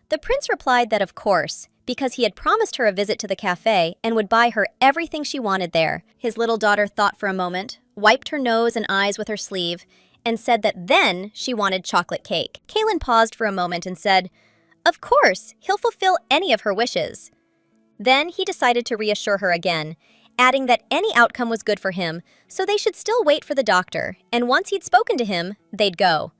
the prince replied that of course, because he had promised her a visit to the cafe and would buy her everything she wanted there. His little daughter thought for a moment, wiped her nose and eyes with her sleeve, and said that then she wanted chocolate cake. Kaylin paused for a moment and said, "Of course, he'll fulfill any of her wishes." Then he decided to reassure her again, adding that any outcome was good for him, so they should still wait for the doctor, and once he'd spoken to him, they'd go.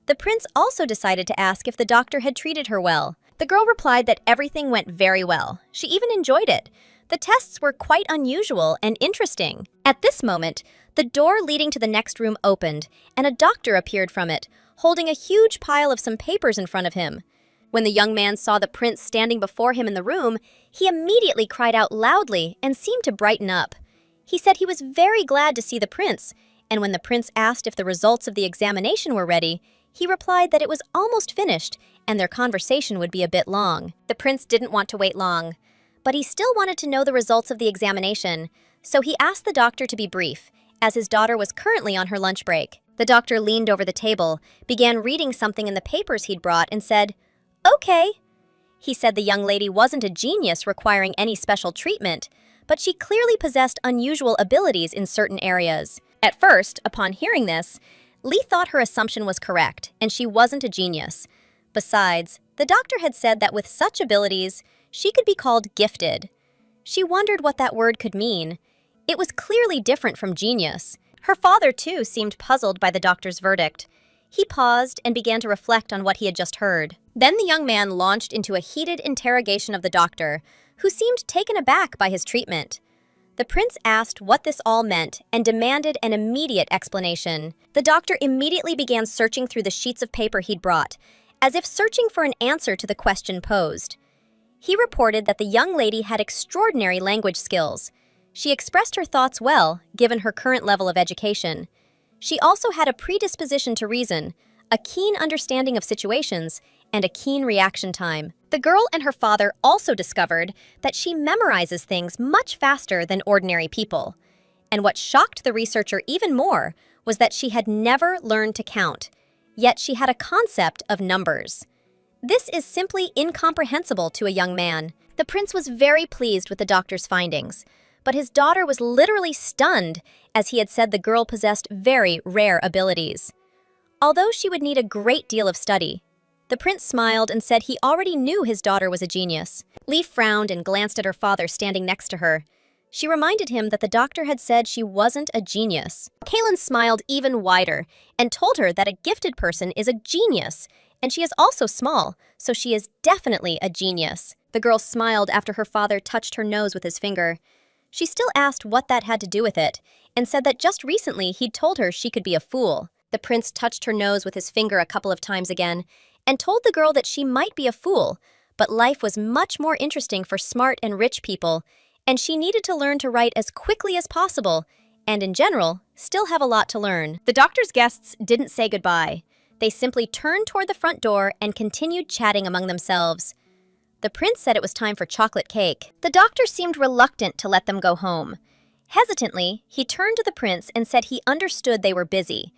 The prince also decided to ask if the doctor had treated her well. The girl replied that everything went very well. She even enjoyed it. The tests were quite unusual and interesting. At this moment, the door leading to the next room opened, and a doctor appeared from it, holding a huge pile of some papers in front of him. When the young man saw the prince standing before him in the room, he immediately cried out loudly and seemed to brighten up. He said he was very glad to see the prince, and when the prince asked if the results of the examination were ready, he replied that it was almost finished and their conversation would be a bit long. The prince didn't want to wait long, but he still wanted to know the results of the examination, so he asked the doctor to be brief, as his daughter was currently on her lunch break. The doctor leaned over the table, began reading something in the papers he'd brought, and said, "Okay." He said the young lady wasn't a genius requiring any special treatment, but she clearly possessed unusual abilities in certain areas. At first, upon hearing this, Lee thought her assumption was correct, and she wasn't a genius. Besides, the doctor had said that with such abilities, she could be called gifted. She wondered what that word could mean. It was clearly different from genius. Her father, too, seemed puzzled by the doctor's verdict. He paused and began to reflect on what he had just heard. Then the young man launched into a heated interrogation of the doctor, who seemed taken aback by his treatment. The prince asked what this all meant and demanded an immediate explanation. The doctor immediately began searching through the sheets of paper he'd brought, as if searching for an answer to the question posed. He reported that the young lady had extraordinary language skills. She expressed her thoughts well, given her current level of education. She also had a predisposition to reason, a keen understanding of situations, and a keen reaction time. The girl and her father also discovered that she memorizes things much faster than ordinary people. And what shocked the researcher even more was that she had never learned to count, yet she had a concept of numbers. This is simply incomprehensible to a young man. The prince was very pleased with the doctor's findings, but his daughter was literally stunned, as he had said the girl possessed very rare abilities. Although she would need a great deal of study, the prince smiled and said he already knew his daughter was a genius. Lee frowned and glanced at her father standing next to her. She reminded him that the doctor had said she wasn't a genius. Kaylin smiled even wider and told her that a gifted person is a genius, and she is also small, so she is definitely a genius. The girl smiled after her father touched her nose with his finger. She still asked what that had to do with it, and said that just recently he'd told her she could be a fool. The prince touched her nose with his finger a couple of times again, and told the girl that she might be a fool, but life was much more interesting for smart and rich people, and she needed to learn to write as quickly as possible, and in general, still have a lot to learn. The doctor's guests didn't say goodbye. They simply turned toward the front door and continued chatting among themselves. The prince said it was time for chocolate cake. The doctor seemed reluctant to let them go home. Hesitantly, he turned to the prince and said he understood they were busy.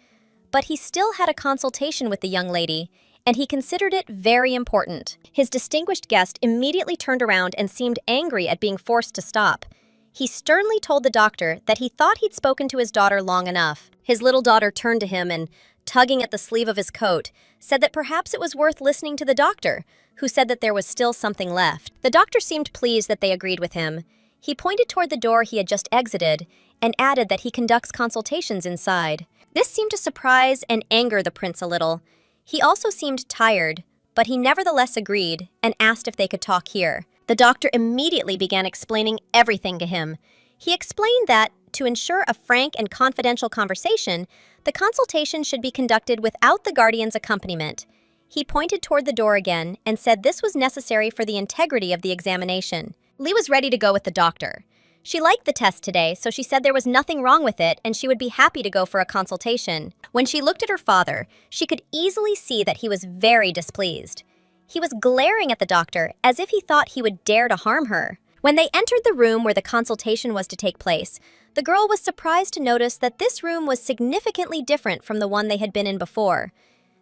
But he still had a consultation with the young lady, and he considered it very important. His distinguished guest immediately turned around and seemed angry at being forced to stop. He sternly told the doctor that he thought he'd spoken to his daughter long enough. His little daughter turned to him and, tugging at the sleeve of his coat, said that perhaps it was worth listening to the doctor, who said that there was still something left. The doctor seemed pleased that they agreed with him. He pointed toward the door he had just exited and added that he conducts consultations inside. This seemed to surprise and anger the prince a little. He also seemed tired, but he nevertheless agreed and asked if they could talk here. The doctor immediately began explaining everything to him. He explained that, to ensure a frank and confidential conversation, the consultation should be conducted without the guardian's accompaniment. He pointed toward the door again and said this was necessary for the integrity of the examination. Lee was ready to go with the doctor. She liked the test today, so she said there was nothing wrong with it and she would be happy to go for a consultation. When she looked at her father, she could easily see that he was very displeased. He was glaring at the doctor as if he thought he would dare to harm her. When they entered the room where the consultation was to take place, the girl was surprised to notice that this room was significantly different from the one they had been in before.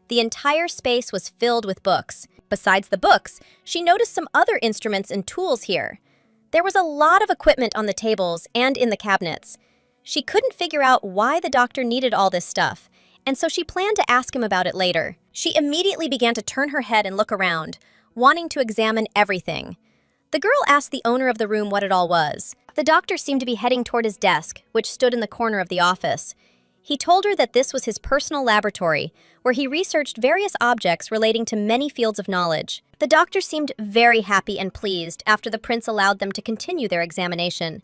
The entire space was filled with books. Besides the books, she noticed some other instruments and tools here. There was a lot of equipment on the tables and in the cabinets. She couldn't figure out why the doctor needed all this stuff, and so she planned to ask him about it later. She immediately began to turn her head and look around, wanting to examine everything. The girl asked the owner of the room what it all was. The doctor seemed to be heading toward his desk, which stood in the corner of the office. He told her that this was his personal laboratory, where he researched various objects relating to many fields of knowledge. The doctor seemed very happy and pleased after the prince allowed them to continue their examination.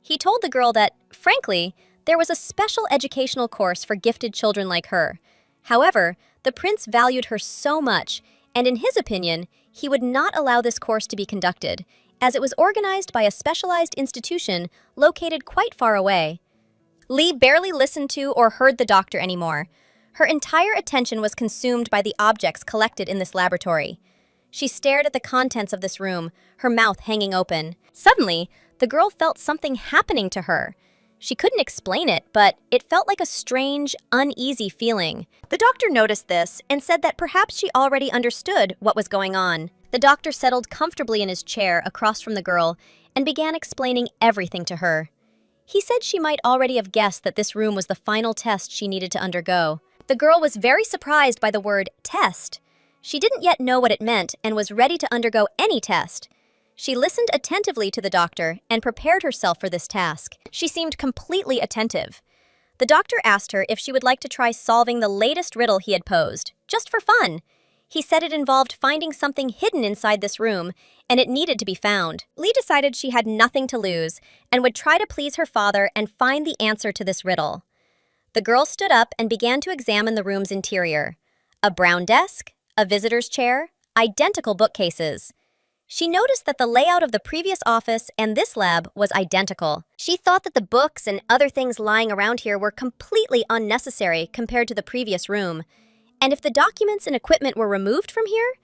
He told the girl that, frankly, there was a special educational course for gifted children like her. However, the prince valued her so much, and in his opinion, he would not allow this course to be conducted, as it was organized by a specialized institution located quite far away. Lee barely listened to or heard the doctor anymore. Her entire attention was consumed by the objects collected in this laboratory. She stared at the contents of this room, her mouth hanging open. Suddenly, the girl felt something happening to her. She couldn't explain it, but it felt like a strange, uneasy feeling. The doctor noticed this and said that perhaps she already understood what was going on. The doctor settled comfortably in his chair across from the girl and began explaining everything to her. He said she might already have guessed that this room was the final test she needed to undergo. The girl was very surprised by the word test. She didn't yet know what it meant and was ready to undergo any test. She listened attentively to the doctor and prepared herself for this task. She seemed completely attentive. The doctor asked her if she would like to try solving the latest riddle he had posed, just for fun. He said it involved finding something hidden inside this room, and it needed to be found. Lee decided she had nothing to lose and would try to please her father and find the answer to this riddle. The girl stood up and began to examine the room's interior. A brown desk, a visitor's chair, identical bookcases. She noticed that the layout of the previous office and this lab was identical. She thought that the books and other things lying around here were completely unnecessary compared to the previous room. And if the documents and equipment were removed from here,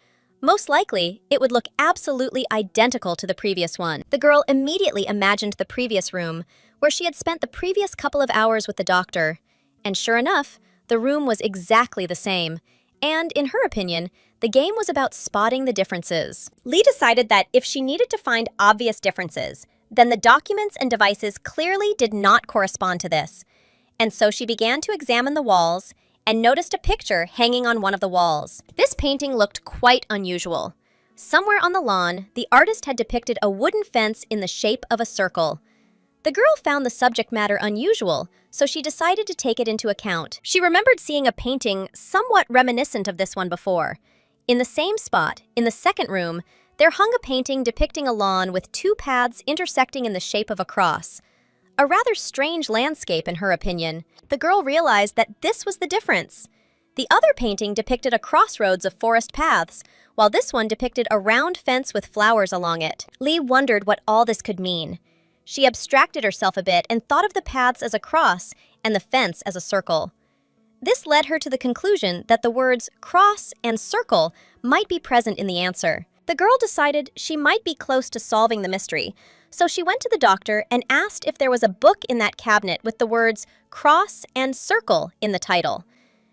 most likely it would look absolutely identical to the previous one. The girl immediately imagined the previous room, where she had spent the previous couple of hours with the doctor. And sure enough, the room was exactly the same. And in her opinion, the game was about spotting the differences. Lee decided that if she needed to find obvious differences, then the documents and devices clearly did not correspond to this. And so she began to examine the walls and noticed a picture hanging on one of the walls. This painting looked quite unusual. Somewhere on the lawn, the artist had depicted a wooden fence in the shape of a circle. The girl found the subject matter unusual, so she decided to take it into account. She remembered seeing a painting somewhat reminiscent of this one before. In the same spot, in the second room, there hung a painting depicting a lawn with two paths intersecting in the shape of a cross. A rather strange landscape, in her opinion. The girl realized that this was the difference. The other painting depicted a crossroads of forest paths, while this one depicted a round fence with flowers along it. Lee wondered what all this could mean. She abstracted herself a bit and thought of the paths as a cross and the fence as a circle. This led her to the conclusion that the words cross and circle might be present in the answer. The girl decided she might be close to solving the mystery, so she went to the doctor and asked if there was a book in that cabinet with the words cross and circle in the title.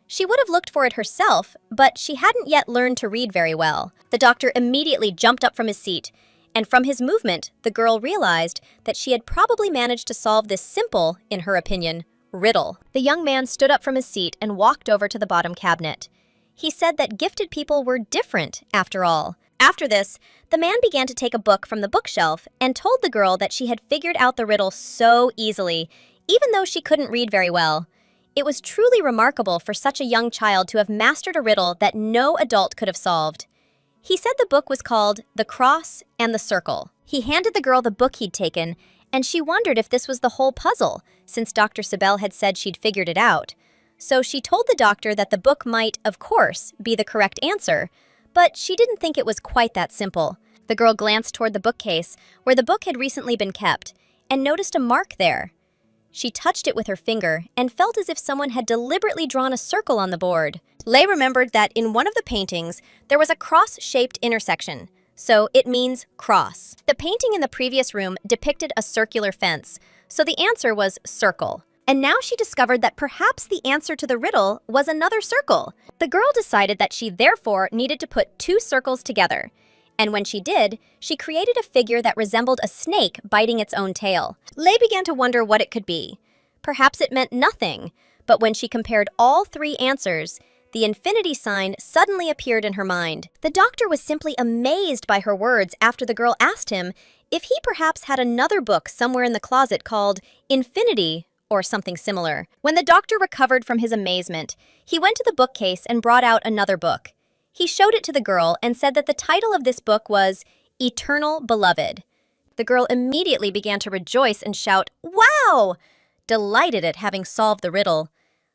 She would have looked for it herself, but she hadn't yet learned to read very well. The doctor immediately jumped up from his seat, and from his movement, the girl realized that she had probably managed to solve this simple, in her opinion, riddle. The young man stood up from his seat and walked over to the bottom cabinet. He said that gifted people were different, after all. After this, the man began to take a book from the bookshelf and told the girl that she had figured out the riddle so easily, even though she couldn't read very well. It was truly remarkable for such a young child to have mastered a riddle that no adult could have solved. He said the book was called The Cross and the Circle. He handed the girl the book he'd taken, and she wondered if this was the whole puzzle, since Dr. Sibel had said she'd figured it out. So she told the doctor that the book might, of course, be the correct answer, but she didn't think it was quite that simple. The girl glanced toward the bookcase, where the book had recently been kept, and noticed a mark there. She touched it with her finger and felt as if someone had deliberately drawn a circle on the board. Lei remembered that in one of the paintings, there was a cross-shaped intersection, so it means cross. The painting in the previous room depicted a circular fence, so the answer was circle. And now she discovered that perhaps the answer to the riddle was another circle. The girl decided that she therefore needed to put two circles together. And when she did, she created a figure that resembled a snake biting its own tail. Lei began to wonder what it could be. Perhaps it meant nothing, but when she compared all three answers, the infinity sign suddenly appeared in her mind. The doctor was simply amazed by her words after the girl asked him if he perhaps had another book somewhere in the closet called Infinity or something similar. When the doctor recovered from his amazement, he went to the bookcase and brought out another book. He showed it to the girl and said that the title of this book was Eternal Beloved. The girl immediately began to rejoice and shout, "Wow!" delighted at having solved the riddle.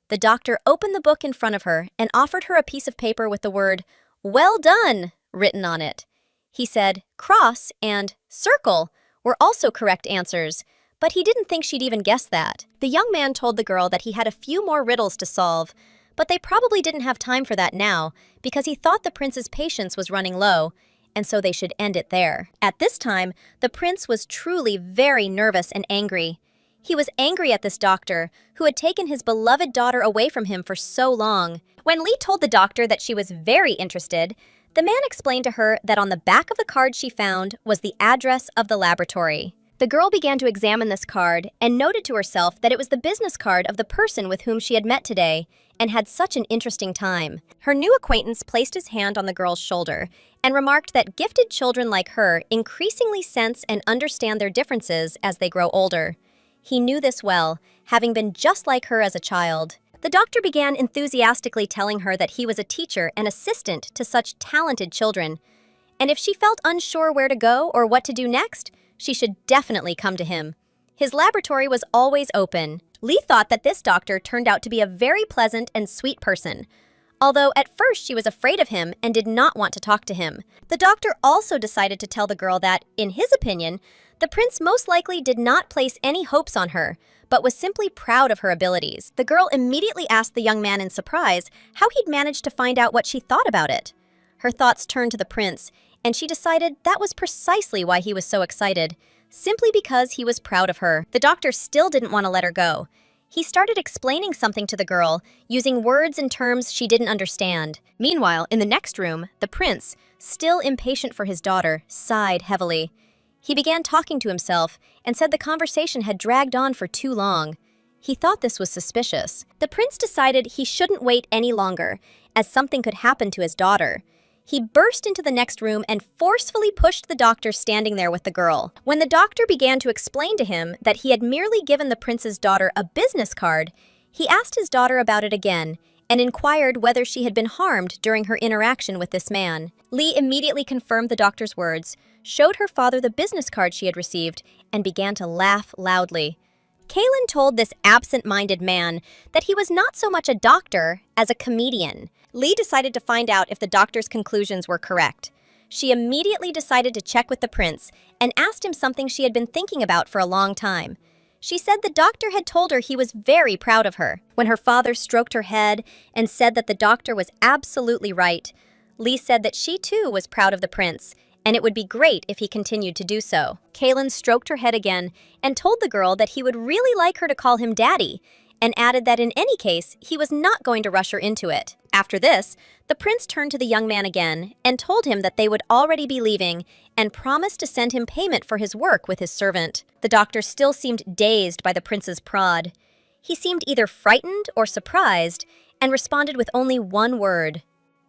The doctor opened the book in front of her and offered her a piece of paper with the word, "Well done," written on it. He said, cross and circle were also correct answers, but he didn't think she'd even guess that. The young man told the girl that he had a few more riddles to solve, but they probably didn't have time for that now because he thought the prince's patience was running low, and so they should end it there. At this time, the prince was truly very nervous and angry. He was angry at this doctor, who had taken his beloved daughter away from him for so long. When Lee told the doctor that she was very interested, the man explained to her that on the back of the card she found was the address of the laboratory. The girl began to examine this card and noted to herself that it was the business card of the person with whom she had met today and had such an interesting time. Her new acquaintance placed his hand on the girl's shoulder and remarked that gifted children like her increasingly sense and understand their differences as they grow older. He knew this well, having been just like her as a child. The doctor began enthusiastically telling her that he was a teacher and assistant to such talented children, and if she felt unsure where to go or what to do next, she should definitely come to him. His laboratory was always open. Lee thought that this doctor turned out to be a very pleasant and sweet person, although at first she was afraid of him and did not want to talk to him. The doctor also decided to tell the girl that, in his opinion, the prince most likely did not place any hopes on her, but was simply proud of her abilities. The girl immediately asked the young man in surprise how he'd managed to find out what she thought about it. Her thoughts turned to the prince, and she decided that was precisely why he was so excited, simply because he was proud of her. The doctor still didn't want to let her go. He started explaining something to the girl, using words and terms she didn't understand. Meanwhile, in the next room, the prince, still impatient for his daughter, sighed heavily. He began talking to himself and said the conversation had dragged on for too long. He thought this was suspicious. The prince decided he shouldn't wait any longer, as something could happen to his daughter. He burst into the next room and forcefully pushed the doctor standing there with the girl. When the doctor began to explain to him that he had merely given the prince's daughter a business card, he asked his daughter about it again and inquired whether she had been harmed during her interaction with this man. Lee immediately confirmed the doctor's words, showed her father the business card she had received, and began to laugh loudly. Kaylin told this absent-minded man that he was not so much a doctor as a comedian. Lee decided to find out if the doctor's conclusions were correct. She immediately decided to check with the prince and asked him something she had been thinking about for a long time. She said the doctor had told her he was very proud of her. When her father stroked her head and said that the doctor was absolutely right, Lee said that she too was proud of the prince and it would be great if he continued to do so. Kaylin stroked her head again and told the girl that he would really like her to call him Daddy, and added that in any case, he was not going to rush her into it. After this, the prince turned to the young man again and told him that they would already be leaving and promised to send him payment for his work with his servant. The doctor still seemed dazed by the prince's prod. He seemed either frightened or surprised and responded with only one word: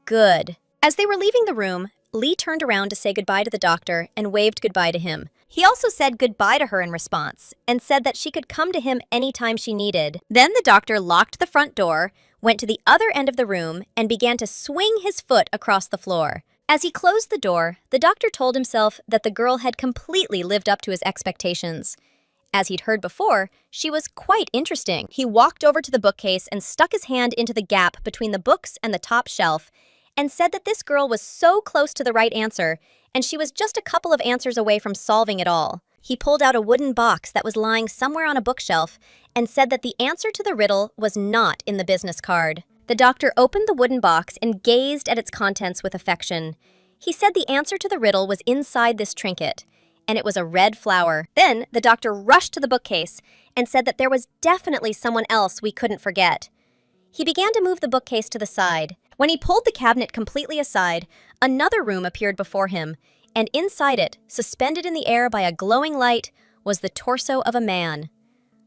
good. As they were leaving the room, Lee turned around to say goodbye to the doctor and waved goodbye to him. He also said goodbye to her in response and said that she could come to him anytime she needed. Then the doctor locked the front door, went to the other end of the room, and began to swing his foot across the floor. As he closed the door, the doctor told himself that the girl had completely lived up to his expectations. As he'd heard before, she was quite interesting. He walked over to the bookcase and stuck his hand into the gap between the books and the top shelf and said that this girl was so close to the right answer, and she was just a couple of answers away from solving it all. He pulled out a wooden box that was lying somewhere on a bookshelf and said that the answer to the riddle was not in the business card. The doctor opened the wooden box and gazed at its contents with affection. He said the answer to the riddle was inside this trinket, and it was a red flower. Then the doctor rushed to the bookcase and said that there was definitely someone else we couldn't forget. He began to move the bookcase to the side. When he pulled the cabinet completely aside, another room appeared before him, and inside it, suspended in the air by a glowing light, was the torso of a man.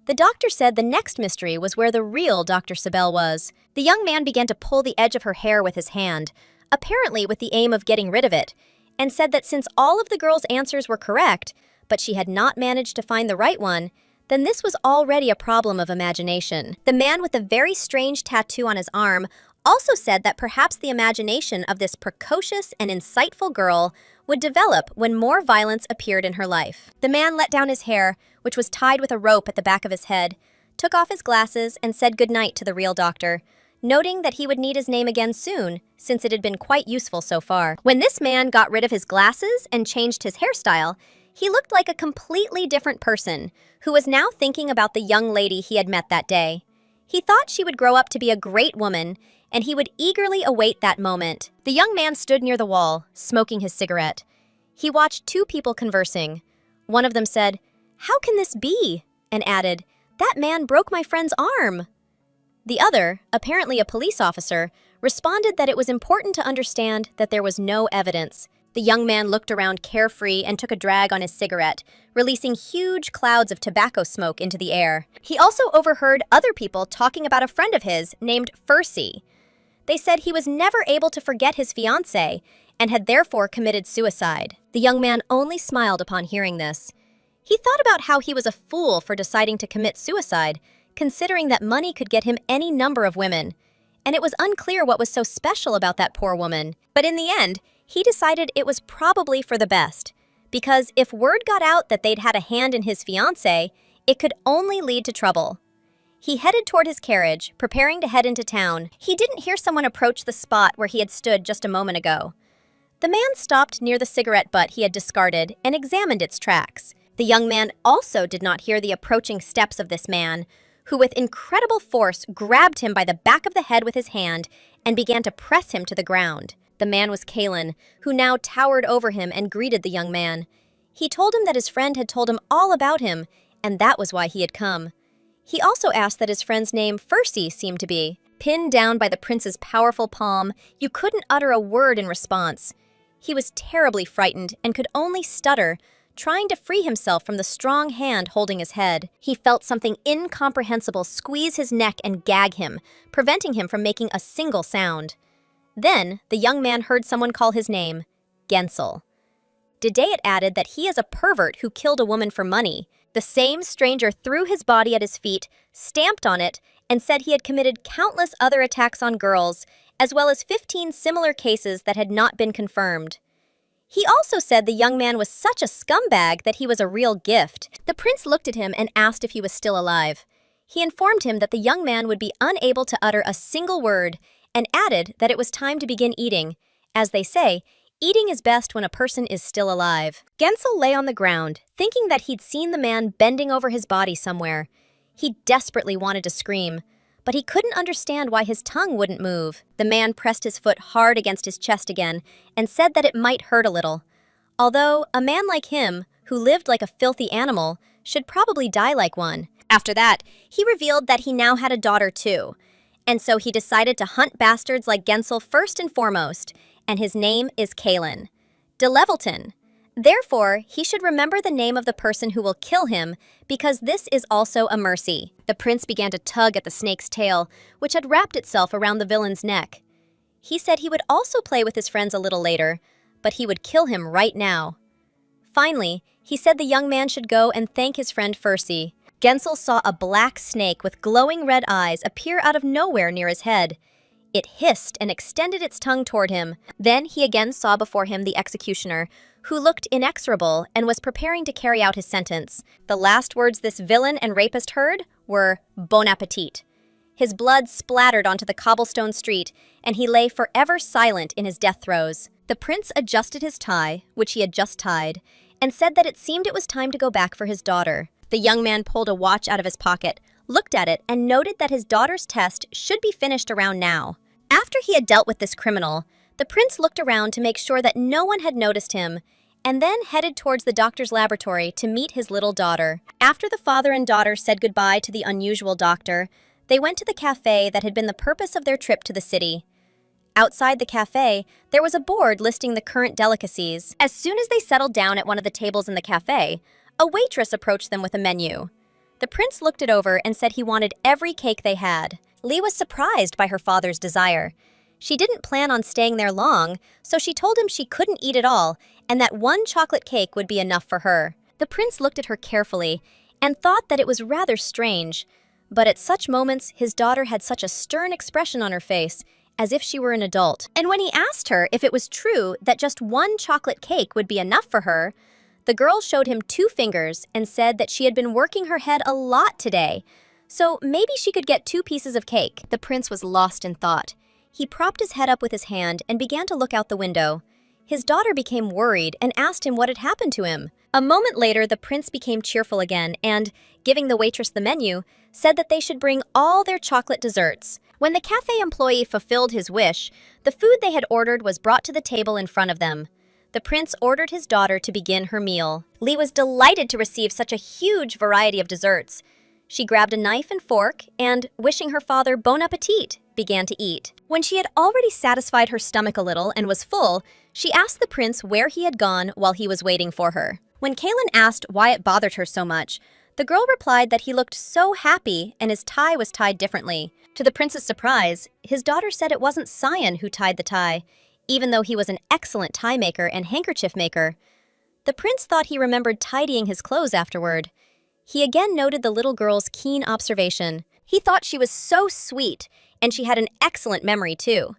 The doctor said the next mystery was where the real Dr. Sibel was. The young man began to pull the edge of her hair with his hand, apparently with the aim of getting rid of it, and said that since all of the girl's answers were correct, but she had not managed to find the right one, then this was already a problem of imagination. The man with the very strange tattoo on his arm also said that perhaps the imagination of this precocious and insightful girl would develop when more violence appeared in her life. The man let down his hair, which was tied with a rope at the back of his head, took off his glasses, and said goodnight to the real doctor, noting that he would need his name again soon, since it had been quite useful so far. When this man got rid of his glasses and changed his hairstyle, he looked like a completely different person, who was now thinking about the young lady he had met that day. He thought she would grow up to be a great woman, and he would eagerly await that moment. The young man stood near the wall, smoking his cigarette. He watched two people conversing. One of them said, "How can this be?" and added, "That man broke my friend's arm." The other, apparently a police officer, responded that it was important to understand that there was no evidence. The young man looked around carefree and took a drag on his cigarette, releasing huge clouds of tobacco smoke into the air. He also overheard other people talking about a friend of his named Percy. They said he was never able to forget his fiancée and had therefore committed suicide. The young man only smiled upon hearing this. He thought about how he was a fool for deciding to commit suicide, considering that money could get him any number of women, and it was unclear what was so special about that poor woman. But in the end, he decided it was probably for the best, because if word got out that they'd had a hand in his fiancée, it could only lead to trouble. He headed toward his carriage, preparing to head into town. He didn't hear someone approach the spot where he had stood just a moment ago. The man stopped near the cigarette butt he had discarded and examined its tracks. The young man also did not hear the approaching steps of this man, who with incredible force grabbed him by the back of the head with his hand and began to press him to the ground. The man was Kaylin, who now towered over him and greeted the young man. He told him that his friend had told him all about him, and that was why he had come. He also asked that his friend's name Percy seemed to be. Pinned down by the prince's powerful palm, you couldn't utter a word in response. He was terribly frightened and could only stutter, trying to free himself from the strong hand holding his head. He felt something incomprehensible squeeze his neck and gag him, preventing him from making a single sound. Then, the young man heard someone call his name, Gensel. Didayat added that he is a pervert who killed a woman for money. The same stranger threw his body at his feet, stamped on it, and said he had committed countless other attacks on girls, as well as 15 similar cases that had not been confirmed. He also said the young man was such a scumbag that he was a real gift. The prince looked at him and asked if he was still alive. He informed him that the young man would be unable to utter a single word and added that it was time to begin eating. As they say, eating is best when a person is still alive. Gensel lay on the ground, thinking that he'd seen the man bending over his body somewhere. He desperately wanted to scream, but he couldn't understand why his tongue wouldn't move. The man pressed his foot hard against his chest again and said that it might hurt a little. Although, a man like him, who lived like a filthy animal, should probably die like one. After that, he revealed that he now had a daughter too. And so he decided to hunt bastards like Gensel first and foremost, and his name is Kalen. De Levelton. Therefore, he should remember the name of the person who will kill him, because this is also a mercy. The prince began to tug at the snake's tail, which had wrapped itself around the villain's neck. He said he would also play with his friends a little later, but he would kill him right now. Finally, he said the young man should go and thank his friend Fursey. Gensel saw a black snake with glowing red eyes appear out of nowhere near his head. It hissed and extended its tongue toward him. Then he again saw before him the executioner, who looked inexorable and was preparing to carry out his sentence. The last words this villain and rapist heard were "Bon appetit." His blood splattered onto the cobblestone street, and he lay forever silent in his death throes. The prince adjusted his tie, which he had just tied, and said that it seemed it was time to go back for his daughter. The young man pulled a watch out of his pocket, looked at it, and noted that his daughter's test should be finished around now. After he had dealt with this criminal, the prince looked around to make sure that no one had noticed him, and then headed towards the doctor's laboratory to meet his little daughter. After the father and daughter said goodbye to the unusual doctor, they went to the cafe that had been the purpose of their trip to the city. Outside the cafe, there was a board listing the current delicacies. As soon as they settled down at one of the tables in the cafe, a waitress approached them with a menu. The prince looked it over and said he wanted every cake they had. Lee was surprised by her father's desire. She didn't plan on staying there long, so she told him she couldn't eat it all and that one chocolate cake would be enough for her. The prince looked at her carefully and thought that it was rather strange, but at such moments his daughter had such a stern expression on her face, as if she were an adult. And when he asked her if it was true that just one chocolate cake would be enough for her, the girl showed him 2 fingers and said that she had been working her head a lot today, so maybe she could get 2 pieces of cake. The prince was lost in thought. He propped his head up with his hand and began to look out the window. His daughter became worried and asked him what had happened to him. A moment later, the prince became cheerful again and, giving the waitress the menu, said that they should bring all their chocolate desserts. When the cafe employee fulfilled his wish, the food they had ordered was brought to the table in front of them. The prince ordered his daughter to begin her meal. Lee was delighted to receive such a huge variety of desserts. She grabbed a knife and fork and, wishing her father bon appetit, began to eat. When she had already satisfied her stomach a little and was full, she asked the prince where he had gone while he was waiting for her. When Kalen asked why it bothered her so much, the girl replied that he looked so happy and his tie was tied differently. To the prince's surprise, his daughter said it wasn't Cyan who tied the tie, even though he was an excellent tie maker and handkerchief maker. The prince thought he remembered tidying his clothes afterward. He again noted the little girl's keen observation. He thought she was so sweet, and she had an excellent memory too.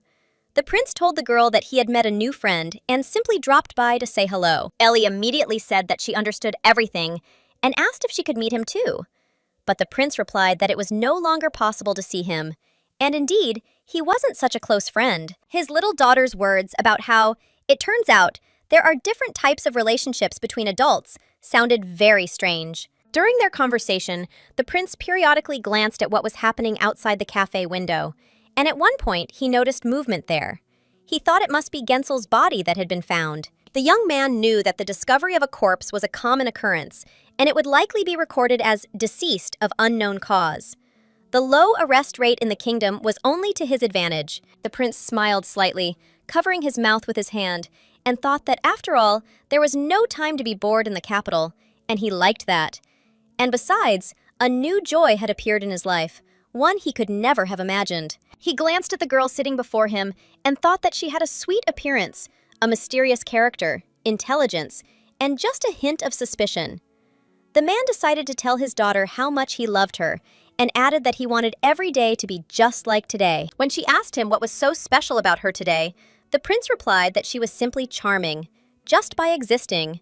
The prince told the girl that he had met a new friend and simply dropped by to say hello. Ellie immediately said that she understood everything and asked if she could meet him too. But the prince replied that it was no longer possible to see him, and indeed, he wasn't such a close friend. His little daughter's words about how, it turns out, there are different types of relationships between adults sounded very strange. During their conversation, the prince periodically glanced at what was happening outside the cafe window, and at one point he noticed movement there. He thought it must be Gensel's body that had been found. The young man knew that the discovery of a corpse was a common occurrence, and it would likely be recorded as deceased of unknown cause. The low arrest rate in the kingdom was only to his advantage. The prince smiled slightly, covering his mouth with his hand, and thought that after all, there was no time to be bored in the capital, and he liked that. And besides, a new joy had appeared in his life, one he could never have imagined. He glanced at the girl sitting before him and thought that she had a sweet appearance, a mysterious character, intelligence, and just a hint of suspicion. The man decided to tell his daughter how much he loved her and added that he wanted every day to be just like today. When she asked him what was so special about her today, the prince replied that she was simply charming, just by existing.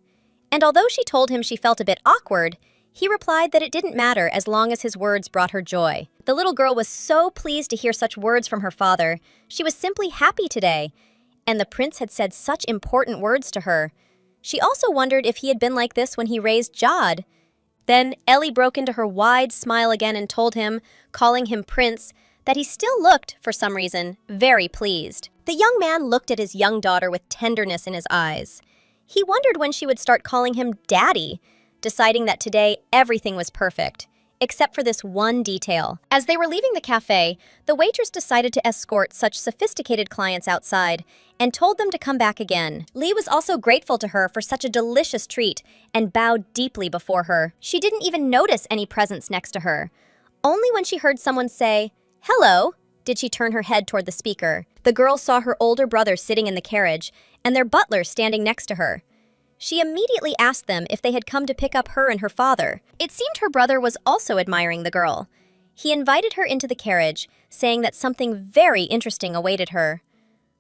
And although she told him she felt a bit awkward, he replied that it didn't matter as long as his words brought her joy. The little girl was so pleased to hear such words from her father. She was simply happy today, and the prince had said such important words to her. She also wondered if he had been like this when he raised Jod. Then Ellie broke into her wide smile again and told him, calling him prince, that he still looked, for some reason, very pleased. The young man looked at his young daughter with tenderness in his eyes. He wondered when she would start calling him Daddy, deciding that today everything was perfect, except for this one detail. As they were leaving the cafe, the waitress decided to escort such sophisticated clients outside and told them to come back again. Lee was also grateful to her for such a delicious treat and bowed deeply before her. She didn't even notice any presents next to her. Only when she heard someone say, "Hello," did she turn her head toward the speaker. The girl saw her older brother sitting in the carriage and their butler standing next to her. She immediately asked them if they had come to pick up her and her father. It seemed her brother was also admiring the girl. He invited her into the carriage, saying that something very interesting awaited her.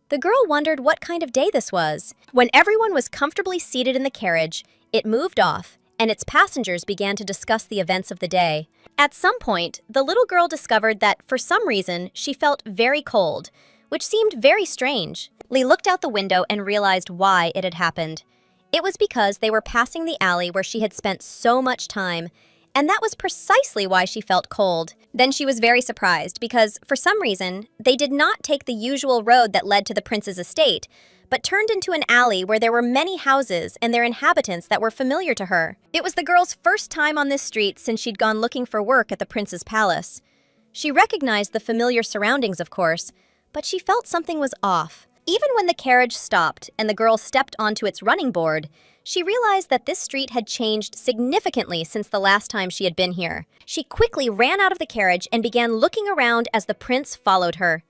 The girl wondered what kind of day this was. When everyone was comfortably seated in the carriage, it moved off, and its passengers began to discuss the events of the day. At some point, the little girl discovered that, for some reason, she felt very cold, which seemed very strange. Lee looked out the window and realized why it had happened. It was because they were passing the alley where she had spent so much time, and that was precisely why she felt cold. Then she was very surprised because, for some reason, they did not take the usual road that led to the prince's estate, but turned into an alley where there were many houses and their inhabitants that were familiar to her. It was the girl's first time on this street since she'd gone looking for work at the prince's palace. She recognized the familiar surroundings, of course, but she felt something was off. Even when the carriage stopped and the girl stepped onto its running board, she realized that this street had changed significantly since the last time she had been here. She quickly ran out of the carriage and began looking around as the prince followed her.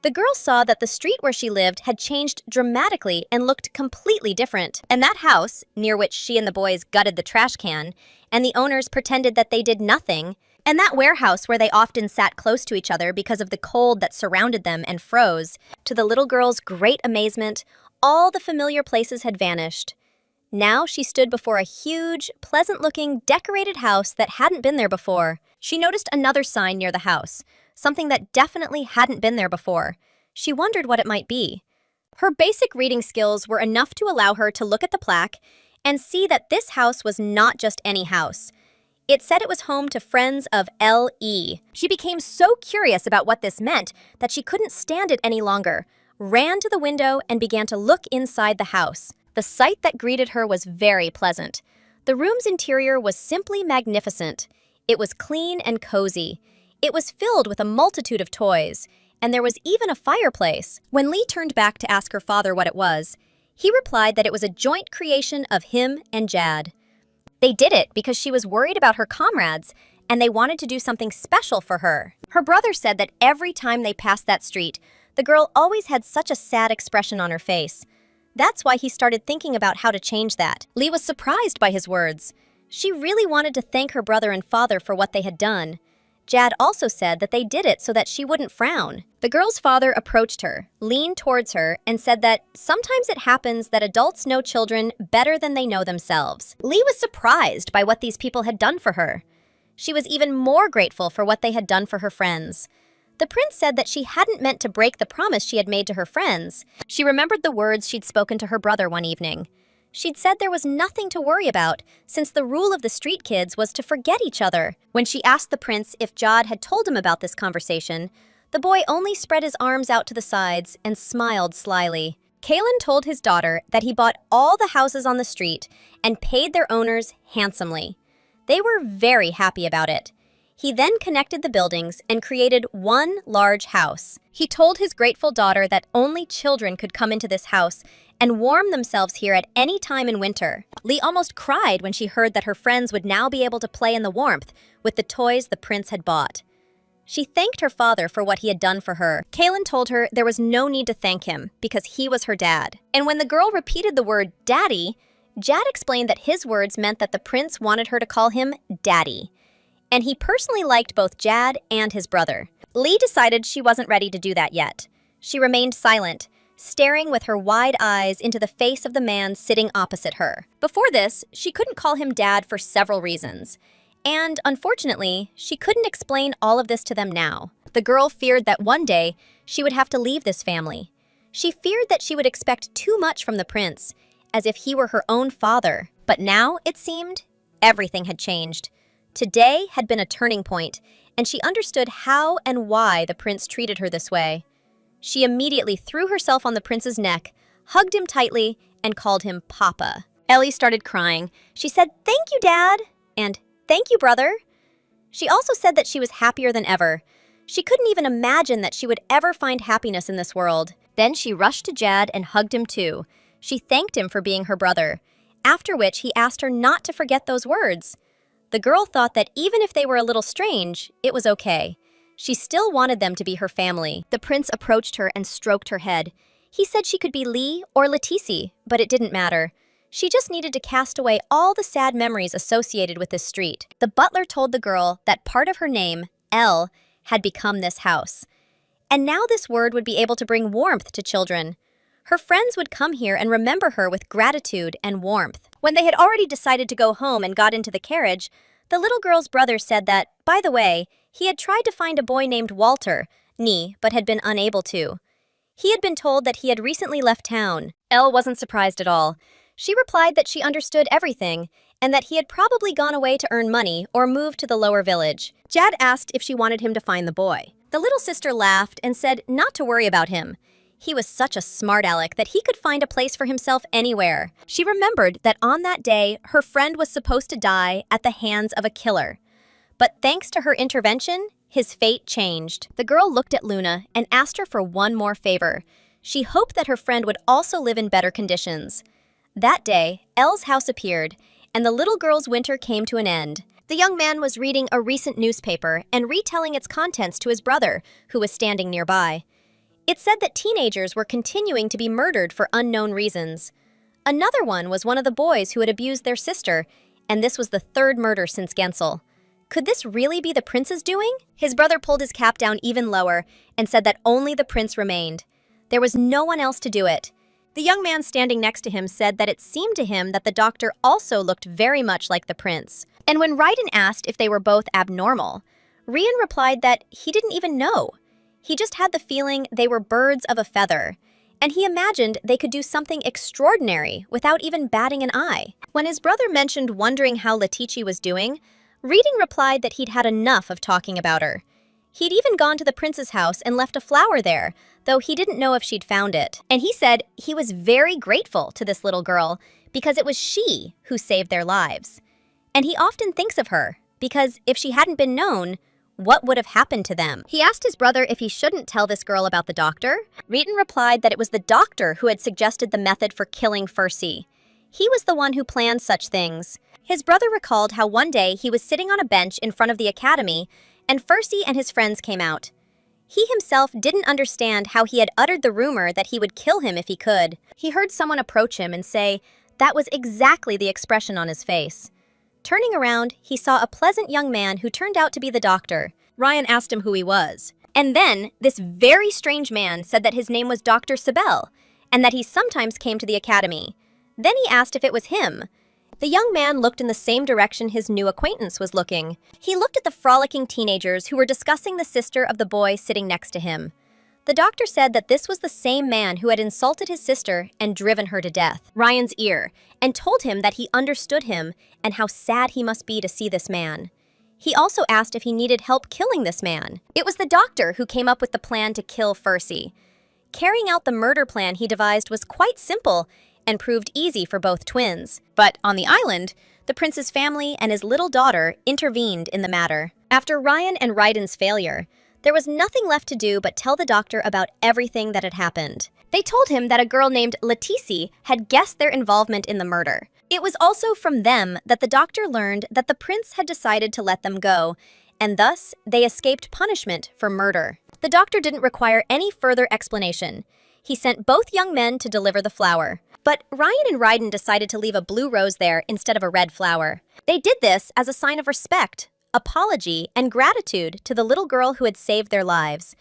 The girl saw that the street where she lived had changed dramatically and looked completely different. And that house, near which she and the boys gutted the trash can, and the owners pretended that they did nothing, and that warehouse where they often sat close to each other because of the cold that surrounded them and froze, to the little girl's great amazement, all the familiar places had vanished. Now she stood before a huge, pleasant-looking, decorated house that hadn't been there before. She noticed another sign near the house, something that definitely hadn't been there before. She wondered what it might be. Her basic reading skills were enough to allow her to look at the plaque and see that this house was not just any house. It said it was home to friends of L.E. She became so curious about what this meant that she couldn't stand it any longer, ran to the window and began to look inside the house. The sight that greeted her was very pleasant. The room's interior was simply magnificent. It was clean and cozy. It was filled with a multitude of toys, and there was even a fireplace. When Lee turned back to ask her father what it was, he replied that it was a joint creation of him and Jad. They did it because she was worried about her comrades, and they wanted to do something special for her. Her brother said that every time they passed that street, the girl always had such a sad expression on her face. That's why he started thinking about how to change that. Lee was surprised by his words. She really wanted to thank her brother and father for what they had done. Jad also said that they did it so that she wouldn't frown. The girl's father approached her, leaned towards her, and said that sometimes it happens that adults know children better than they know themselves. Lee was surprised by what these people had done for her. She was even more grateful for what they had done for her friends. The prince said that she hadn't meant to break the promise she had made to her friends. She remembered the words she'd spoken to her brother one evening. She'd said there was nothing to worry about, since the rule of the street kids was to forget each other. When she asked the prince if Jad had told him about this conversation, the boy only spread his arms out to the sides and smiled slyly. Kalen told his daughter that he bought all the houses on the street and paid their owners handsomely. They were very happy about it. He then connected the buildings and created one large house. He told his grateful daughter that only children could come into this house and warm themselves here at any time in winter. Lee almost cried when she heard that her friends would now be able to play in the warmth with the toys the prince had bought. She thanked her father for what he had done for her. Kalen told her there was no need to thank him because he was her dad. And when the girl repeated the word daddy, Jad explained that his words meant that the prince wanted her to call him daddy. And he personally liked both Jad and his brother. Lee decided she wasn't ready to do that yet. She remained silent, staring with her wide eyes into the face of the man sitting opposite her. Before this, she couldn't call him dad for several reasons. And, unfortunately, she couldn't explain all of this to them now. The girl feared that one day she would have to leave this family. She feared that she would expect too much from the prince, as if he were her own father. But now, it seemed, everything had changed. Today had been a turning point, and she understood how and why the prince treated her this way. She immediately threw herself on the prince's neck, hugged him tightly, and called him Papa. Ellie started crying. She said, "Thank you, Dad," and "Thank you, brother." She also said that she was happier than ever. She couldn't even imagine that she would ever find happiness in this world. Then she rushed to Jad and hugged him too. She thanked him for being her brother, after which he asked her not to forget those words. The girl thought that even if they were a little strange, it was okay. She still wanted them to be her family. The prince approached her and stroked her head. He said she could be Lee or Letici, but it didn't matter. She just needed to cast away all the sad memories associated with this street. The butler told the girl that part of her name, El, had become this house. And now this word would be able to bring warmth to children. Her friends would come here and remember her with gratitude and warmth. When they had already decided to go home and got into the carriage, the little girl's brother said that, by the way, he had tried to find a boy named Walter, but had been unable to. He had been told that he had recently left town. Elle wasn't surprised at all. She replied that she understood everything, and that he had probably gone away to earn money or moved to the lower village. Jad asked if she wanted him to find the boy. The little sister laughed and said not to worry about him. He was such a smart aleck that he could find a place for himself anywhere. She remembered that on that day, her friend was supposed to die at the hands of a killer. But thanks to her intervention, his fate changed. The girl looked at Luna and asked her for one more favor. She hoped that her friend would also live in better conditions. That day, Elle's house appeared, and the little girl's winter came to an end. The young man was reading a recent newspaper and retelling its contents to his brother, who was standing nearby. It said that teenagers were continuing to be murdered for unknown reasons. Another one was one of the boys who had abused their sister, and this was the third murder since Gensel. Could this really be the prince's doing? His brother pulled his cap down even lower and said that only the prince remained. There was no one else to do it. The young man standing next to him said that it seemed to him that the doctor also looked very much like the prince. And when Raiden asked if they were both abnormal, Rian replied that he didn't even know. He just had the feeling they were birds of a feather, and he imagined they could do something extraordinary without even batting an eye. When his brother mentioned wondering how Letici was doing, Reading replied that he'd had enough of talking about her. He'd even gone to the prince's house and left a flower there, though he didn't know if she'd found it. And he said he was very grateful to this little girl because it was she who saved their lives. And he often thinks of her, because if she hadn't been known, what would have happened to them? He asked his brother if he shouldn't tell this girl about the doctor. Reeton replied that it was the doctor who had suggested the method for killing Fercy. He was the one who planned such things. His brother recalled how one day he was sitting on a bench in front of the academy, and Fercy and his friends came out. He himself didn't understand how he had uttered the rumor that he would kill him if he could. He heard someone approach him and say that was exactly the expression on his face. Turning around, he saw a pleasant young man who turned out to be the doctor. Ryan asked him who he was. And then, this very strange man said that his name was Dr. Sibel, and that he sometimes came to the academy. Then he asked if it was him. The young man looked in the same direction his new acquaintance was looking. He looked at the frolicking teenagers who were discussing the sister of the boy sitting next to him. The doctor said that this was the same man who had insulted his sister and driven her to death. Ryan's ear, and told him that he understood him and how sad he must be to see this man. He also asked if he needed help killing this man. It was the doctor who came up with the plan to kill Fercy. Carrying out the murder plan he devised was quite simple and proved easy for both twins. But on the island, the prince's family and his little daughter intervened in the matter. After Ryan and Raiden's failure, there was nothing left to do but tell the doctor about everything that had happened. They told him that a girl named Letici had guessed their involvement in the murder. It was also from them that the doctor learned that the prince had decided to let them go, and thus they escaped punishment for murder. The doctor didn't require any further explanation. He sent both young men to deliver the flower. But Ryan and Raiden decided to leave a blue rose there instead of a red flower. They did this as a sign of respect, apology, and gratitude to the little girl who had saved their lives.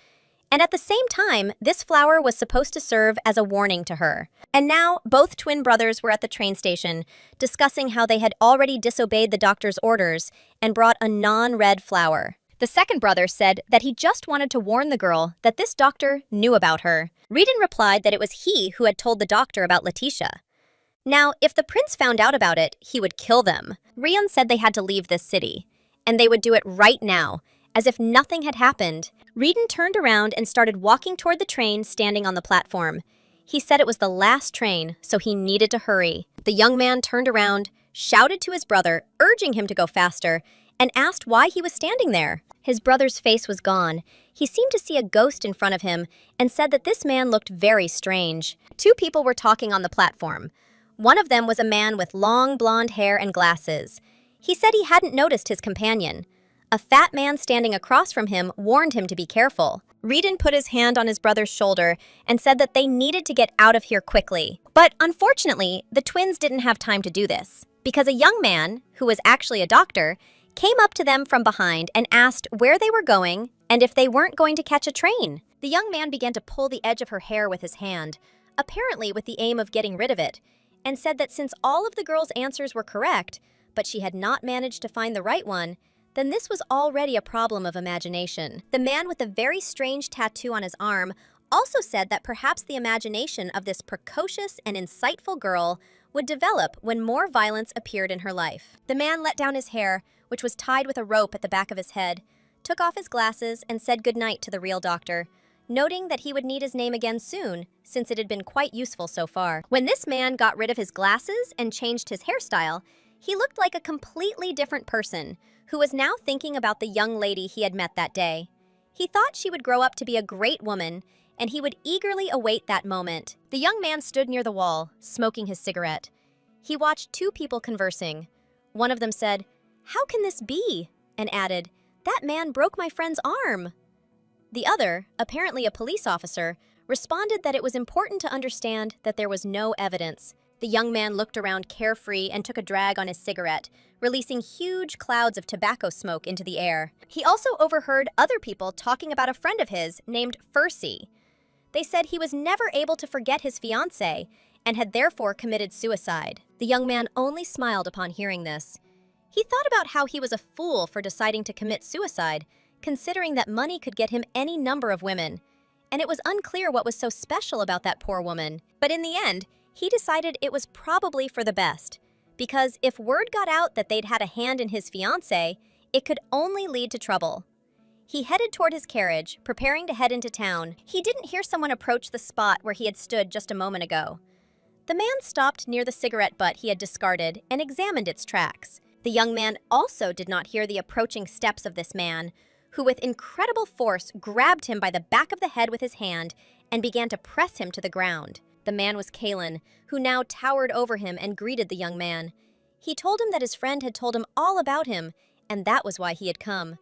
And at the same time, this flower was supposed to serve as a warning to her. And now, both twin brothers were at the train station, discussing how they had already disobeyed the doctor's orders and brought a non-red flower. The second brother said that he just wanted to warn the girl that this doctor knew about her. Reedon replied that it was he who had told the doctor about Leticia. Now, if the prince found out about it, he would kill them. Rion said they had to leave this city, and they would do it right now, as if nothing had happened. Reedon turned around and started walking toward the train standing on the platform. He said it was the last train, so he needed to hurry. The young man turned around, shouted to his brother, urging him to go faster, and asked why he was standing there. His brother's face was gone. He seemed to see a ghost in front of him and said that this man looked very strange. Two people were talking on the platform. One of them was a man with long blonde hair and glasses. He said he hadn't noticed his companion. A fat man standing across from him warned him to be careful. Reedon put his hand on his brother's shoulder and said that they needed to get out of here quickly. But unfortunately, the twins didn't have time to do this, because a young man, who was actually a doctor, came up to them from behind and asked where they were going and if they weren't going to catch a train. The young man began to pull the edge of her hair with his hand, apparently with the aim of getting rid of it, and said that since all of the girl's answers were correct, but she had not managed to find the right one, then this was already a problem of imagination. The man with a very strange tattoo on his arm also said that perhaps the imagination of this precocious and insightful girl would develop when more violence appeared in her life. The man let down his hair, which was tied with a rope at the back of his head, took off his glasses, and said goodnight to the real doctor, noting that he would need his name again soon, since it had been quite useful so far. When this man got rid of his glasses and changed his hairstyle, he looked like a completely different person, who was now thinking about the young lady he had met that day. He thought she would grow up to be a great woman, and he would eagerly await that moment. The young man stood near the wall, smoking his cigarette. He watched two people conversing. One of them said, "How can this be?" and added, "That man broke my friend's arm." The other, apparently a police officer, responded that it was important to understand that there was no evidence. The young man looked around carefree and took a drag on his cigarette, releasing huge clouds of tobacco smoke into the air. He also overheard other people talking about a friend of his named Percy. They said he was never able to forget his fiancée and had therefore committed suicide. The young man only smiled upon hearing this. He thought about how he was a fool for deciding to commit suicide, considering that money could get him any number of women, and it was unclear what was so special about that poor woman. But in the end, he decided it was probably for the best, because if word got out that they'd had a hand in his fiancée, it could only lead to trouble. He headed toward his carriage, preparing to head into town. He didn't hear someone approach the spot where he had stood just a moment ago. The man stopped near the cigarette butt he had discarded and examined its tracks. The young man also did not hear the approaching steps of this man, who with incredible force grabbed him by the back of the head with his hand and began to press him to the ground. The man was Kalen, who now towered over him and greeted the young man. He told him that his friend had told him all about him, and that was why he had come.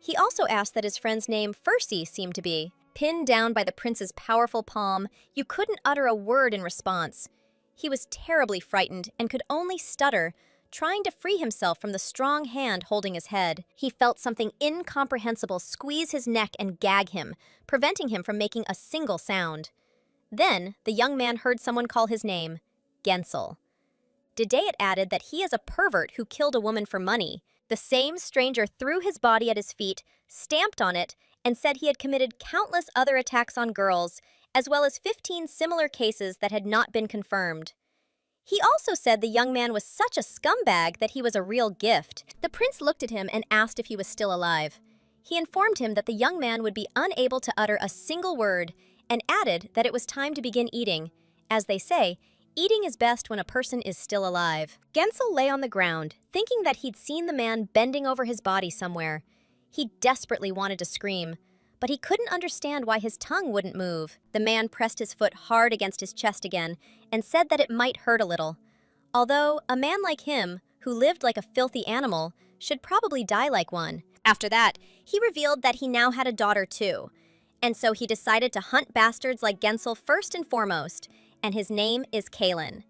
He also asked that his friend's name Percy seemed to be. Pinned down by the prince's powerful palm, you couldn't utter a word in response. He was terribly frightened and could only stutter, trying to free himself from the strong hand holding his head. He felt something incomprehensible squeeze his neck and gag him, preventing him from making a single sound. Then, the young man heard someone call his name, Gensel. Today it added that he is a pervert who killed a woman for money. The same stranger threw his body at his feet, stamped on it, and said he had committed countless other attacks on girls, as well as 15 similar cases that had not been confirmed. He also said the young man was such a scumbag that he was a real gift. The prince looked at him and asked if he was still alive. He informed him that the young man would be unable to utter a single word, and added that it was time to begin eating. As they say, eating is best when a person is still alive. Gensel lay on the ground, thinking that he'd seen the man bending over his body somewhere. He desperately wanted to scream, but he couldn't understand why his tongue wouldn't move. The man pressed his foot hard against his chest again and said that it might hurt a little. Although, a man like him, who lived like a filthy animal, should probably die like one. After that, he revealed that he now had a daughter too. And so he decided to hunt bastards like Gensel first and foremost, and his name is Kalen.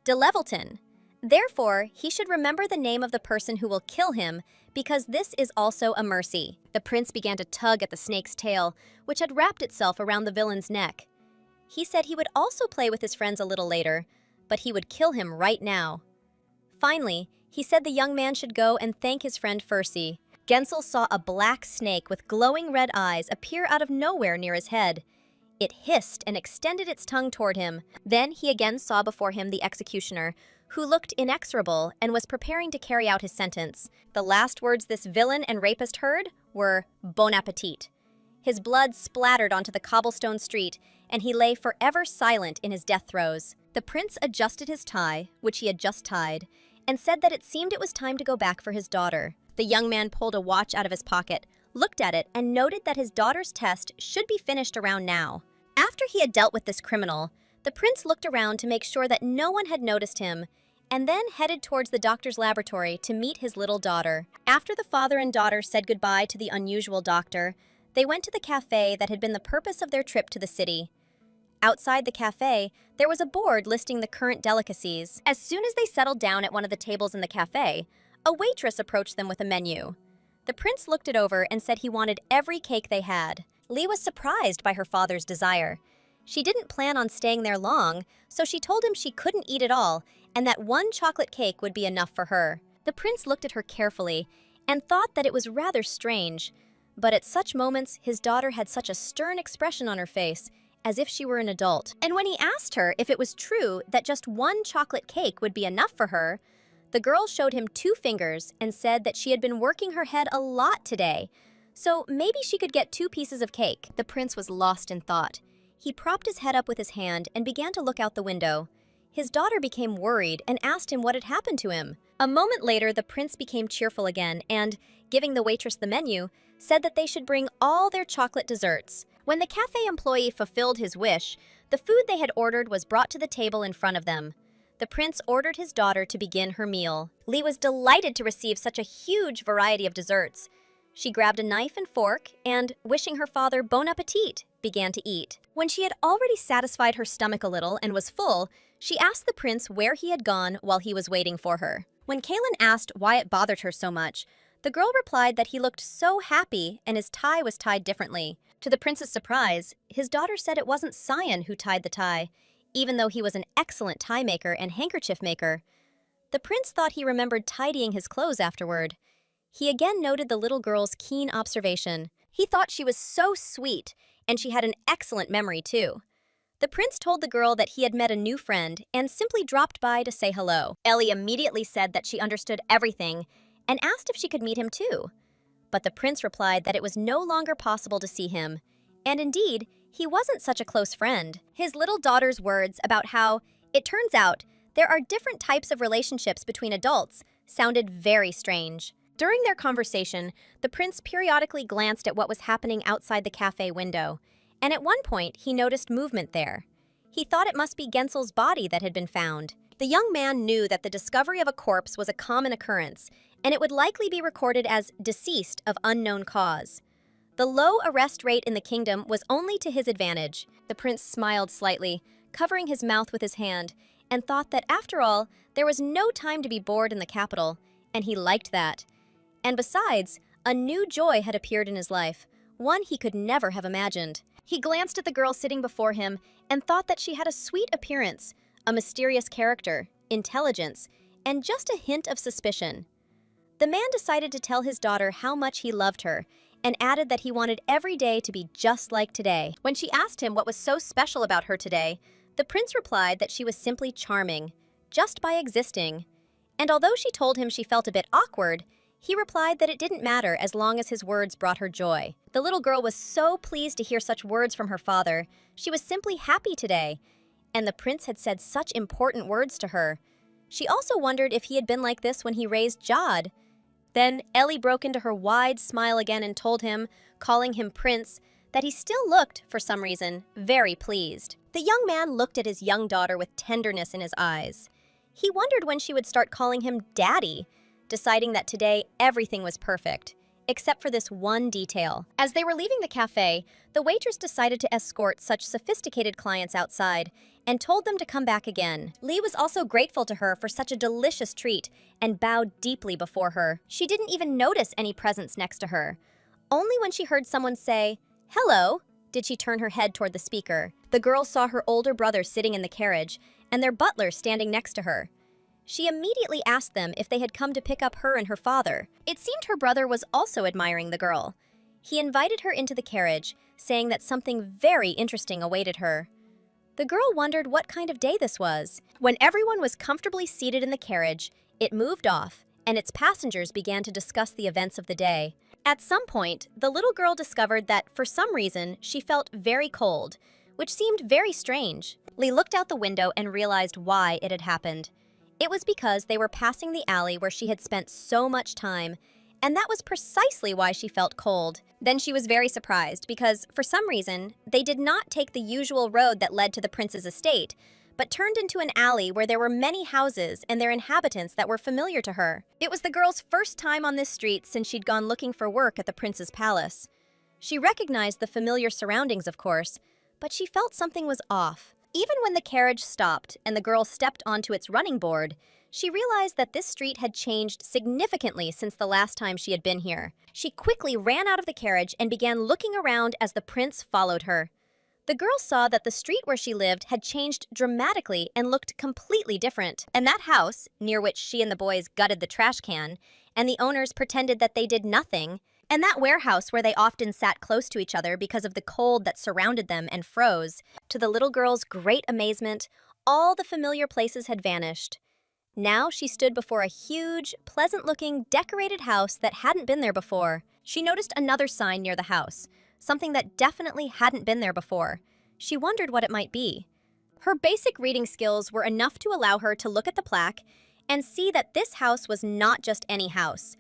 De Levelton. Therefore, he should remember the name of the person who will kill him, because this is also a mercy. The prince began to tug at the snake's tail, which had wrapped itself around the villain's neck. He said he would also play with his friends a little later, but he would kill him right now. Finally, he said the young man should go and thank his friend Percy. Gensel saw a black snake with glowing red eyes appear out of nowhere near his head. It hissed and extended its tongue toward him. Then he again saw before him the executioner, who looked inexorable and was preparing to carry out his sentence. The last words this villain and rapist heard were, "Bon appetit." His blood splattered onto the cobblestone street, and he lay forever silent in his death throes. The prince adjusted his tie, which he had just tied, and said that it seemed it was time to go back for his daughter. The young man pulled a watch out of his pocket, looked at it, and noted that his daughter's test should be finished around now. After he had dealt with this criminal, the prince looked around to make sure that no one had noticed him, and then headed towards the doctor's laboratory to meet his little daughter. After the father and daughter said goodbye to the unusual doctor, they went to the cafe that had been the purpose of their trip to the city. Outside the cafe, there was a board listing the current delicacies. As soon as they settled down at one of the tables in the cafe, a waitress approached them with a menu. The prince looked it over and said he wanted every cake they had. Lee was surprised by her father's desire. She didn't plan on staying there long, so she told him she couldn't eat it all and that one chocolate cake would be enough for her. The prince looked at her carefully and thought that it was rather strange, but at such moments his daughter had such a stern expression on her face, as if she were an adult. And when he asked her if it was true that just one chocolate cake would be enough for her, the girl showed him 2 fingers and said that she had been working her head a lot today, so maybe she could get 2 pieces of cake. The prince was lost in thought. He propped his head up with his hand and began to look out the window. His daughter became worried and asked him what had happened to him. A moment later, the prince became cheerful again and, giving the waitress the menu, said that they should bring all their chocolate desserts. When the cafe employee fulfilled his wish, the food they had ordered was brought to the table in front of them. The prince ordered his daughter to begin her meal. Lee was delighted to receive such a huge variety of desserts. She grabbed a knife and fork and, wishing her father bon appetit, began to eat. When she had already satisfied her stomach a little and was full, she asked the prince where he had gone while he was waiting for her. When Kaylin asked why it bothered her so much, the girl replied that he looked so happy and his tie was tied differently. To the prince's surprise, his daughter said it wasn't Cyan who tied the tie, even though he was an excellent tie maker and handkerchief maker. The prince thought he remembered tidying his clothes afterward. He again noted the little girl's keen observation. He thought she was so sweet, and she had an excellent memory too. The prince told the girl that he had met a new friend and simply dropped by to say hello. Ellie immediately said that she understood everything and asked if she could meet him too. But the prince replied that it was no longer possible to see him, and indeed, he wasn't such a close friend. His little daughter's words about how, it turns out, there are different types of relationships between adults sounded very strange. During their conversation, the prince periodically glanced at what was happening outside the cafe window, and at one point he noticed movement there. He thought it must be Gensel's body that had been found. The young man knew that the discovery of a corpse was a common occurrence, and it would likely be recorded as deceased of unknown cause. The low arrest rate in the kingdom was only to his advantage. The prince smiled slightly, covering his mouth with his hand, and thought that after all, there was no time to be bored in the capital, and he liked that. And besides, a new joy had appeared in his life, one he could never have imagined. He glanced at the girl sitting before him and thought that she had a sweet appearance, a mysterious character, intelligence, and just a hint of suspicion. The man decided to tell his daughter how much he loved her and added that he wanted every day to be just like today. When she asked him what was so special about her today, the prince replied that she was simply charming, just by existing. And although she told him she felt a bit awkward, he replied that it didn't matter as long as his words brought her joy. The little girl was so pleased to hear such words from her father. She was simply happy today, and the prince had said such important words to her. She also wondered if he had been like this when he raised Jod. Then Ellie broke into her wide smile again and told him, calling him Prince, that he still looked, for some reason, very pleased. The young man looked at his young daughter with tenderness in his eyes. He wondered when she would start calling him Daddy, deciding that today everything was perfect, except for this one detail. As they were leaving the cafe, the waitress decided to escort such sophisticated clients outside and told them to come back again. Lee was also grateful to her for such a delicious treat and bowed deeply before her. She didn't even notice any presents next to her. Only when she heard someone say, "Hello," did she turn her head toward the speaker. The girl saw her older brother sitting in the carriage and their butler standing next to her. She immediately asked them if they had come to pick up her and her father. It seemed her brother was also admiring the girl. He invited her into the carriage, saying that something very interesting awaited her. The girl wondered what kind of day this was. When everyone was comfortably seated in the carriage, it moved off, and its passengers began to discuss the events of the day. At some point, the little girl discovered that, for some reason, she felt very cold, which seemed very strange. Lee looked out the window and realized why it had happened. It was because they were passing the alley where she had spent so much time, and that was precisely why she felt cold. Then she was very surprised because, for some reason, they did not take the usual road that led to the prince's estate, but turned into an alley where there were many houses and their inhabitants that were familiar to her. It was the girl's first time on this street since she'd gone looking for work at the prince's palace. She recognized the familiar surroundings, of course, but she felt something was off. Even when the carriage stopped and the girl stepped onto its running board, she realized that this street had changed significantly since the last time she had been here. She quickly ran out of the carriage and began looking around as the prince followed her. The girl saw that the street where she lived had changed dramatically and looked completely different. And that house, near which she and the boys gutted the trash can, and the owners pretended that they did nothing, and that warehouse where they often sat close to each other because of the cold that surrounded them and froze, to the little girl's great amazement, all the familiar places had vanished. Now she stood before a huge, pleasant-looking, decorated house that hadn't been there before. She noticed another sign near the house, something that definitely hadn't been there before. She wondered what it might be. Her basic reading skills were enough to allow her to look at the plaque and see that this house was not just any house.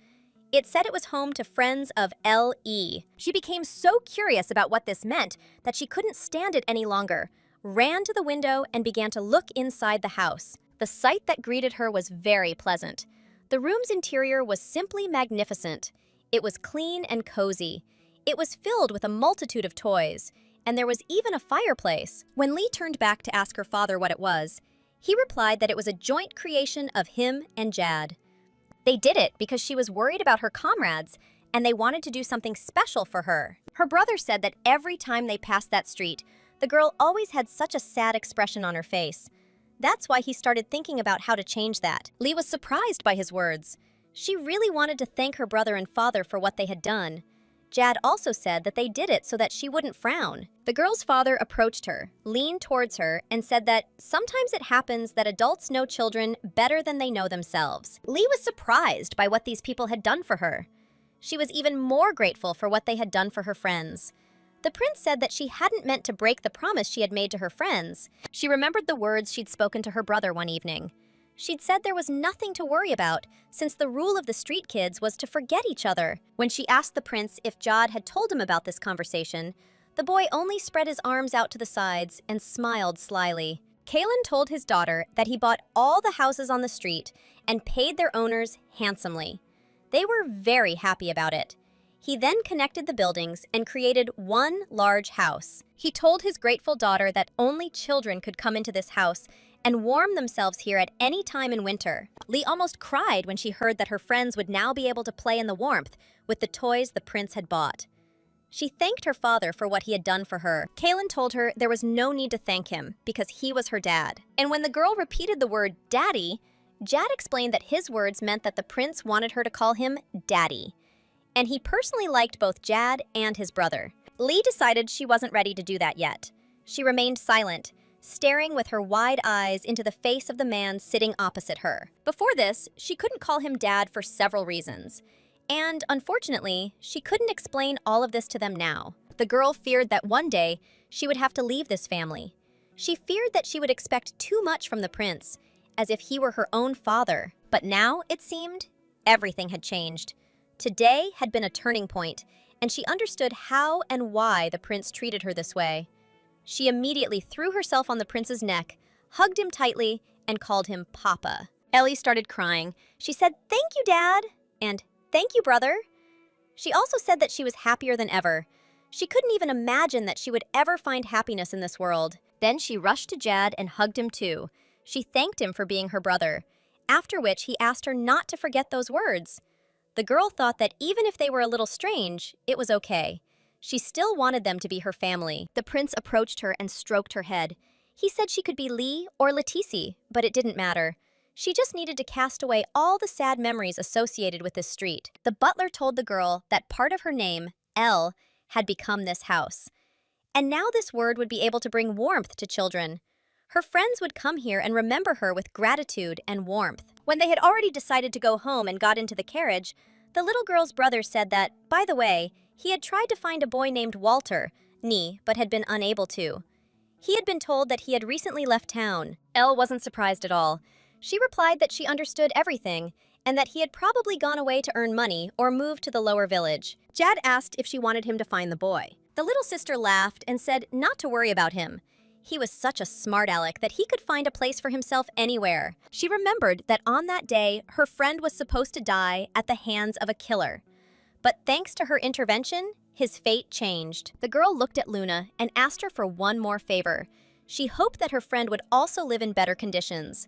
It said it was home to friends of L.E. She became so curious about what this meant that she couldn't stand it any longer, ran to the window and began to look inside the house. The sight that greeted her was very pleasant. The room's interior was simply magnificent. It was clean and cozy. It was filled with a multitude of toys, and there was even a fireplace. When Lee turned back to ask her father what it was, he replied that it was a joint creation of him and Jad. They did it because she was worried about her comrades, and they wanted to do something special for her. Her brother said that every time they passed that street, the girl always had such a sad expression on her face. That's why he started thinking about how to change that. Lee was surprised by his words. She really wanted to thank her brother and father for what they had done. Jad also said that they did it so that she wouldn't frown. The girl's father approached her, leaned towards her, and said that sometimes it happens that adults know children better than they know themselves. Lee was surprised by what these people had done for her. She was even more grateful for what they had done for her friends. The prince said that she hadn't meant to break the promise she had made to her friends. She remembered the words she'd spoken to her brother one evening. She'd said there was nothing to worry about, since the rule of the street kids was to forget each other. When she asked the prince if Jad had told him about this conversation, the boy only spread his arms out to the sides and smiled slyly. Kalen told his daughter that he bought all the houses on the street and paid their owners handsomely. They were very happy about it. He then connected the buildings and created one large house. He told his grateful daughter that only children could come into this house and warm themselves here at any time in winter. Lee almost cried when she heard that her friends would now be able to play in the warmth with the toys the prince had bought. She thanked her father for what he had done for her. Kalen told her there was no need to thank him because he was her dad. And when the girl repeated the word daddy, Jad explained that his words meant that the prince wanted her to call him daddy. And he personally liked both Jad and his brother. Lee decided she wasn't ready to do that yet. She remained silent, staring with her wide eyes into the face of the man sitting opposite her. Before this, she couldn't call him dad for several reasons. And unfortunately, she couldn't explain all of this to them now. The girl feared that one day she would have to leave this family. She feared that she would expect too much from the prince, as if he were her own father. But now, it seemed, everything had changed. Today had been a turning point, and she understood how and why the prince treated her this way. She immediately threw herself on the prince's neck, hugged him tightly, and called him Papa. Ellie started crying. She said, "Thank you, Dad," and "Thank you, brother." She also said that she was happier than ever. She couldn't even imagine that she would ever find happiness in this world. Then she rushed to Jad and hugged him too. She thanked him for being her brother, after which he asked her not to forget those words. The girl thought that even if they were a little strange, it was okay. She still wanted them to be her family. The prince approached her and stroked her head. He said she could be Lee or Letici, but it didn't matter. She just needed to cast away all the sad memories associated with this street. The butler told the girl that part of her name, L, had become this house. And now this word would be able to bring warmth to children. Her friends would come here and remember her with gratitude and warmth. When they had already decided to go home and got into the carriage, the little girl's brother said that, by the way, he had tried to find a boy named Walter, but had been unable to. He had been told that he had recently left town. Elle wasn't surprised at all. She replied that she understood everything and that he had probably gone away to earn money or move to the lower village. Jad asked if she wanted him to find the boy. The little sister laughed and said not to worry about him. He was such a smart aleck that he could find a place for himself anywhere. She remembered that on that day, her friend was supposed to die at the hands of a killer. But thanks to her intervention, his fate changed. The girl looked at Luna and asked her for one more favor. She hoped that her friend would also live in better conditions.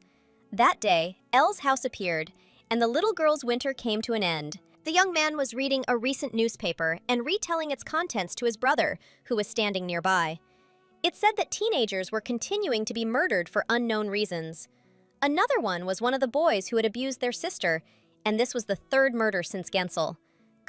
That day, Elle's house appeared, and the little girl's winter came to an end. The young man was reading a recent newspaper and retelling its contents to his brother, who was standing nearby. It said that teenagers were continuing to be murdered for unknown reasons. Another one was one of the boys who had abused their sister, and this was the third murder since Gensel.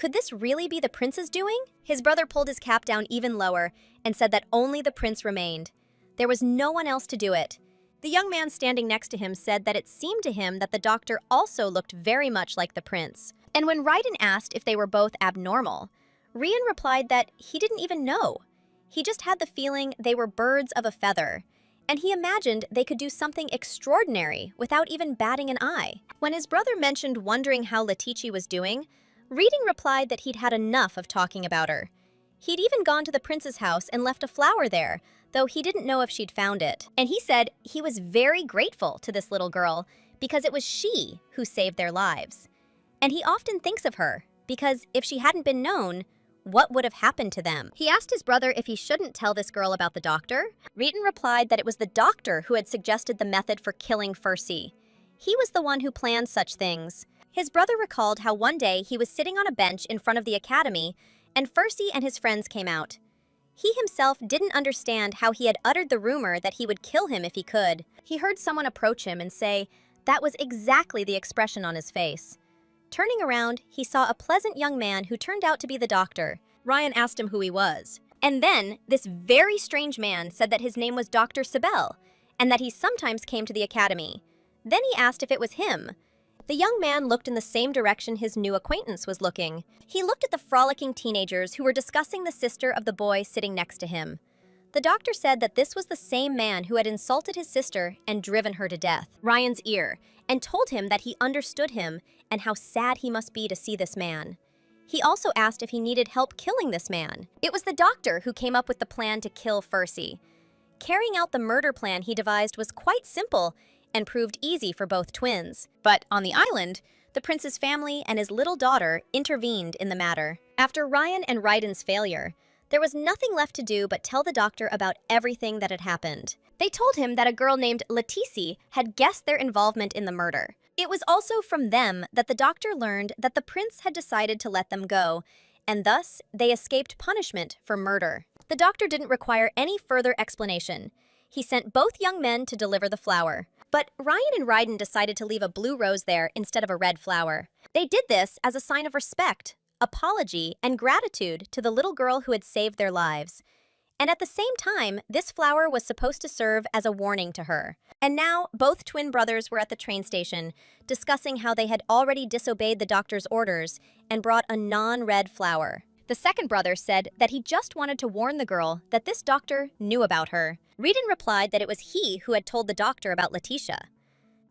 Could this really be the prince's doing? His brother pulled his cap down even lower and said that only the prince remained. There was no one else to do it. The young man standing next to him said that it seemed to him that the doctor also looked very much like the prince. And when Raiden asked if they were both abnormal, Rian replied that he didn't even know. He just had the feeling they were birds of a feather, and he imagined they could do something extraordinary without even batting an eye. When his brother mentioned wondering how Letici was doing, Reading replied that he'd had enough of talking about her. He'd even gone to the prince's house and left a flower there, though he didn't know if she'd found it. And he said he was very grateful to this little girl because it was she who saved their lives. And he often thinks of her, because if she hadn't been known, what would have happened to them? He asked his brother if he shouldn't tell this girl about the doctor. Reeton replied that it was the doctor who had suggested the method for killing Fercy. He was the one who planned such things. His brother recalled how one day he was sitting on a bench in front of the academy, and Fercy and his friends came out. He himself didn't understand how he had uttered the rumor that he would kill him if he could. He heard someone approach him and say that was exactly the expression on his face. Turning around, he saw a pleasant young man who turned out to be the doctor. Ryan asked him who he was. And then, this very strange man said that his name was Dr. Sibel, and that he sometimes came to the academy. Then he asked if it was him. The young man looked in the same direction his new acquaintance was looking. He looked at the frolicking teenagers who were discussing the sister of the boy sitting next to him. The doctor said that this was the same man who had insulted his sister and driven her to death. Ryan's ear, and told him that he understood him and how sad he must be to see this man. He also asked if he needed help killing this man. It was the doctor who came up with the plan to kill Fercy. Carrying out the murder plan he devised was quite simple and proved easy for both twins. But on the island, the prince's family and his little daughter intervened in the matter. After Ryan and Raiden's failure, there was nothing left to do but tell the doctor about everything that had happened. They told him that a girl named Letici had guessed their involvement in the murder. It was also from them that the doctor learned that the prince had decided to let them go, and thus they escaped punishment for murder. The doctor didn't require any further explanation. He sent both young men to deliver the flower. But Ryan and Raiden decided to leave a blue rose there instead of a red flower. They did this as a sign of respect, apology, and gratitude to the little girl who had saved their lives. And at the same time, this flower was supposed to serve as a warning to her. And now, both twin brothers were at the train station, discussing how they had already disobeyed the doctor's orders and brought a non-red flower. The second brother said that he just wanted to warn the girl that this doctor knew about her. Reedon replied that it was he who had told the doctor about Leticia.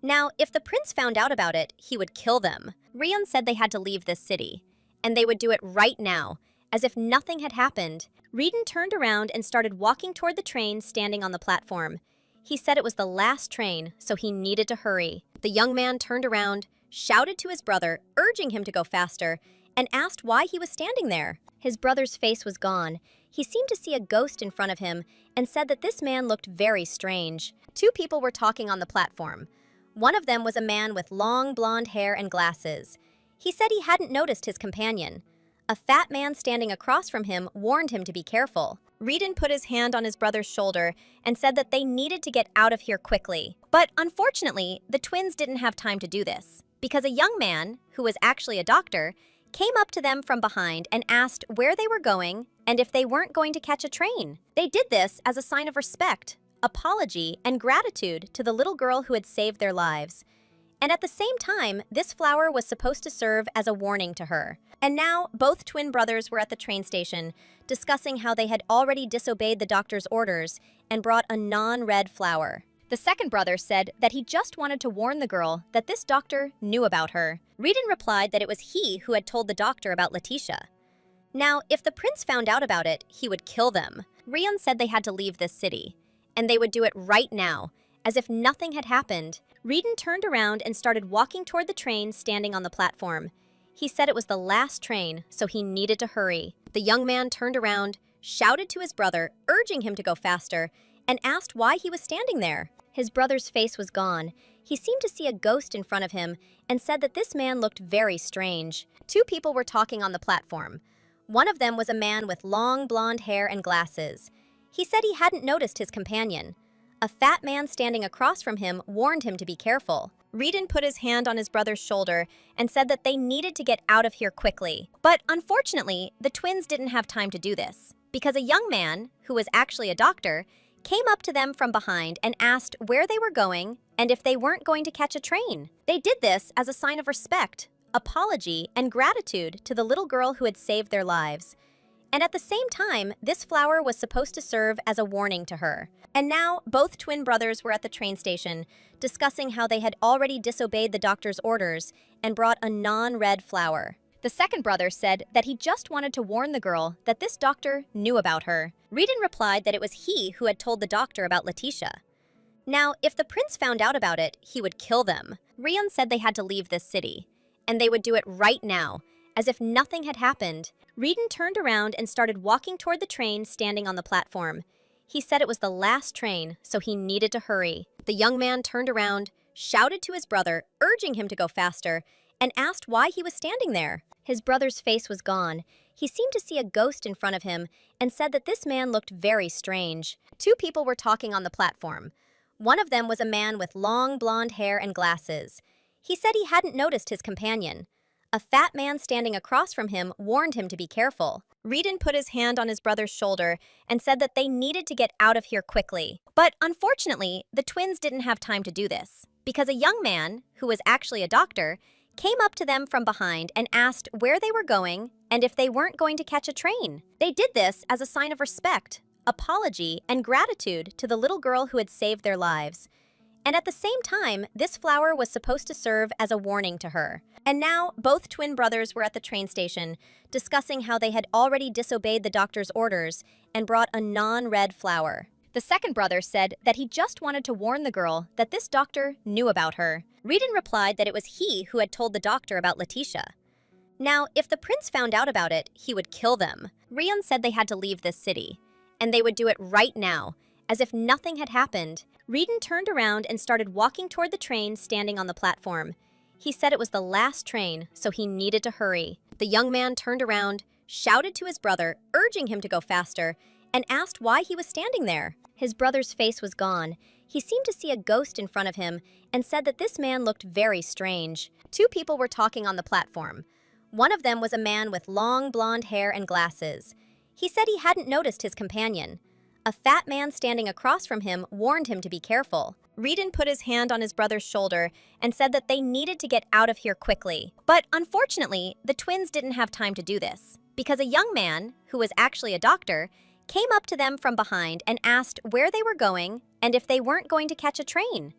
Now, if the prince found out about it, he would kill them. Rion said they had to leave this city, and they would do it right now, as if nothing had happened. Reedon turned around and started walking toward the train standing on the platform. He said it was the last train, so he needed to hurry. The young man turned around, shouted to his brother, urging him to go faster, and asked why he was standing there. His brother's face was gone. He seemed to see a ghost in front of him and said that this man looked very strange. Two people were talking on the platform. One of them was a man with long blonde hair and glasses. He said he hadn't noticed his companion. A fat man standing across from him warned him to be careful. Reedon put his hand on his brother's shoulder and said that they needed to get out of here quickly. But unfortunately, the twins didn't have time to do this, because a young man, who was actually a doctor, came up to them from behind and asked where they were going and if they weren't going to catch a train. They did this as a sign of respect, apology, and gratitude to the little girl who had saved their lives. And at the same time, this flower was supposed to serve as a warning to her. And now, both twin brothers were at the train station, discussing how they had already disobeyed the doctor's orders and brought a non-red flower. The second brother said that he just wanted to warn the girl that this doctor knew about her. Reedon replied that it was he who had told the doctor about Letitia. Now, if the prince found out about it, he would kill them. Rion said they had to leave this city, and they would do it right now, as if nothing had happened. Reedon turned around and started walking toward the train standing on the platform. He said it was the last train, so he needed to hurry. The young man turned around, shouted to his brother, urging him to go faster, and asked why he was standing there. His brother's face was gone. He seemed to see a ghost in front of him and said that this man looked very strange. Two people were talking on the platform. One of them was a man with long blonde hair and glasses. He said he hadn't noticed his companion. A fat man standing across from him warned him to be careful. Reedon put his hand on his brother's shoulder and said that they needed to get out of here quickly. But unfortunately, the twins didn't have time to do this, because a young man, who was actually a doctor, came up to them from behind and asked where they were going and if they weren't going to catch a train. They did this as a sign of respect, apology, and gratitude to the little girl who had saved their lives. And at the same time, this flower was supposed to serve as a warning to her. And now, both twin brothers were at the train station, discussing how they had already disobeyed the doctor's orders and brought a non-red flower. The second brother said that he just wanted to warn the girl that this doctor knew about her. Reedon replied that it was he who had told the doctor about Letitia. Now, if the prince found out about it, he would kill them. Rion said they had to leave this city, and they would do it right now, as if nothing had happened. Reedon turned around and started walking toward the train standing on the platform. He said it was the last train, so he needed to hurry. The young man turned around, shouted to his brother, urging him to go faster, and asked why he was standing there. His brother's face was gone. He seemed to see a ghost in front of him and said that this man looked very strange. Two people were talking on the platform. One of them was a man with long blonde hair and glasses. He said he hadn't noticed his companion. A fat man standing across from him warned him to be careful. Reedon put his hand on his brother's shoulder and said that they needed to get out of here quickly. But unfortunately, the twins didn't have time to do this, because a young man, who was actually a doctor, came up to them from behind and asked where they were going and if they weren't going to catch a train. They did this as a sign of respect, apology, and gratitude to the little girl who had saved their lives. And at the same time, this flower was supposed to serve as a warning to her. And now, both twin brothers were at the train station, discussing how they had already disobeyed the doctor's orders and brought a non-red flower. The second brother said that he just wanted to warn the girl that this doctor knew about her. Reedon replied that it was he who had told the doctor about Letitia. Now, if the prince found out about it, he would kill them. Rion said they had to leave this city, and they would do it right now, as if nothing had happened. Reedon turned around and started walking toward the train standing on the platform. He said it was the last train, so he needed to hurry. The young man turned around, shouted to his brother, urging him to go faster, and asked why he was standing there. His brother's face was gone. He seemed to see a ghost in front of him and said that this man looked very strange. Two people were talking on the platform. One of them was a man with long blonde hair and glasses. He said he hadn't noticed his companion. A fat man standing across from him warned him to be careful. Reedon put his hand on his brother's shoulder and said that they needed to get out of here quickly. But unfortunately, the twins didn't have time to do this, because a young man, who was actually a doctor, came up to them from behind and asked where they were going and if they weren't going to catch a train.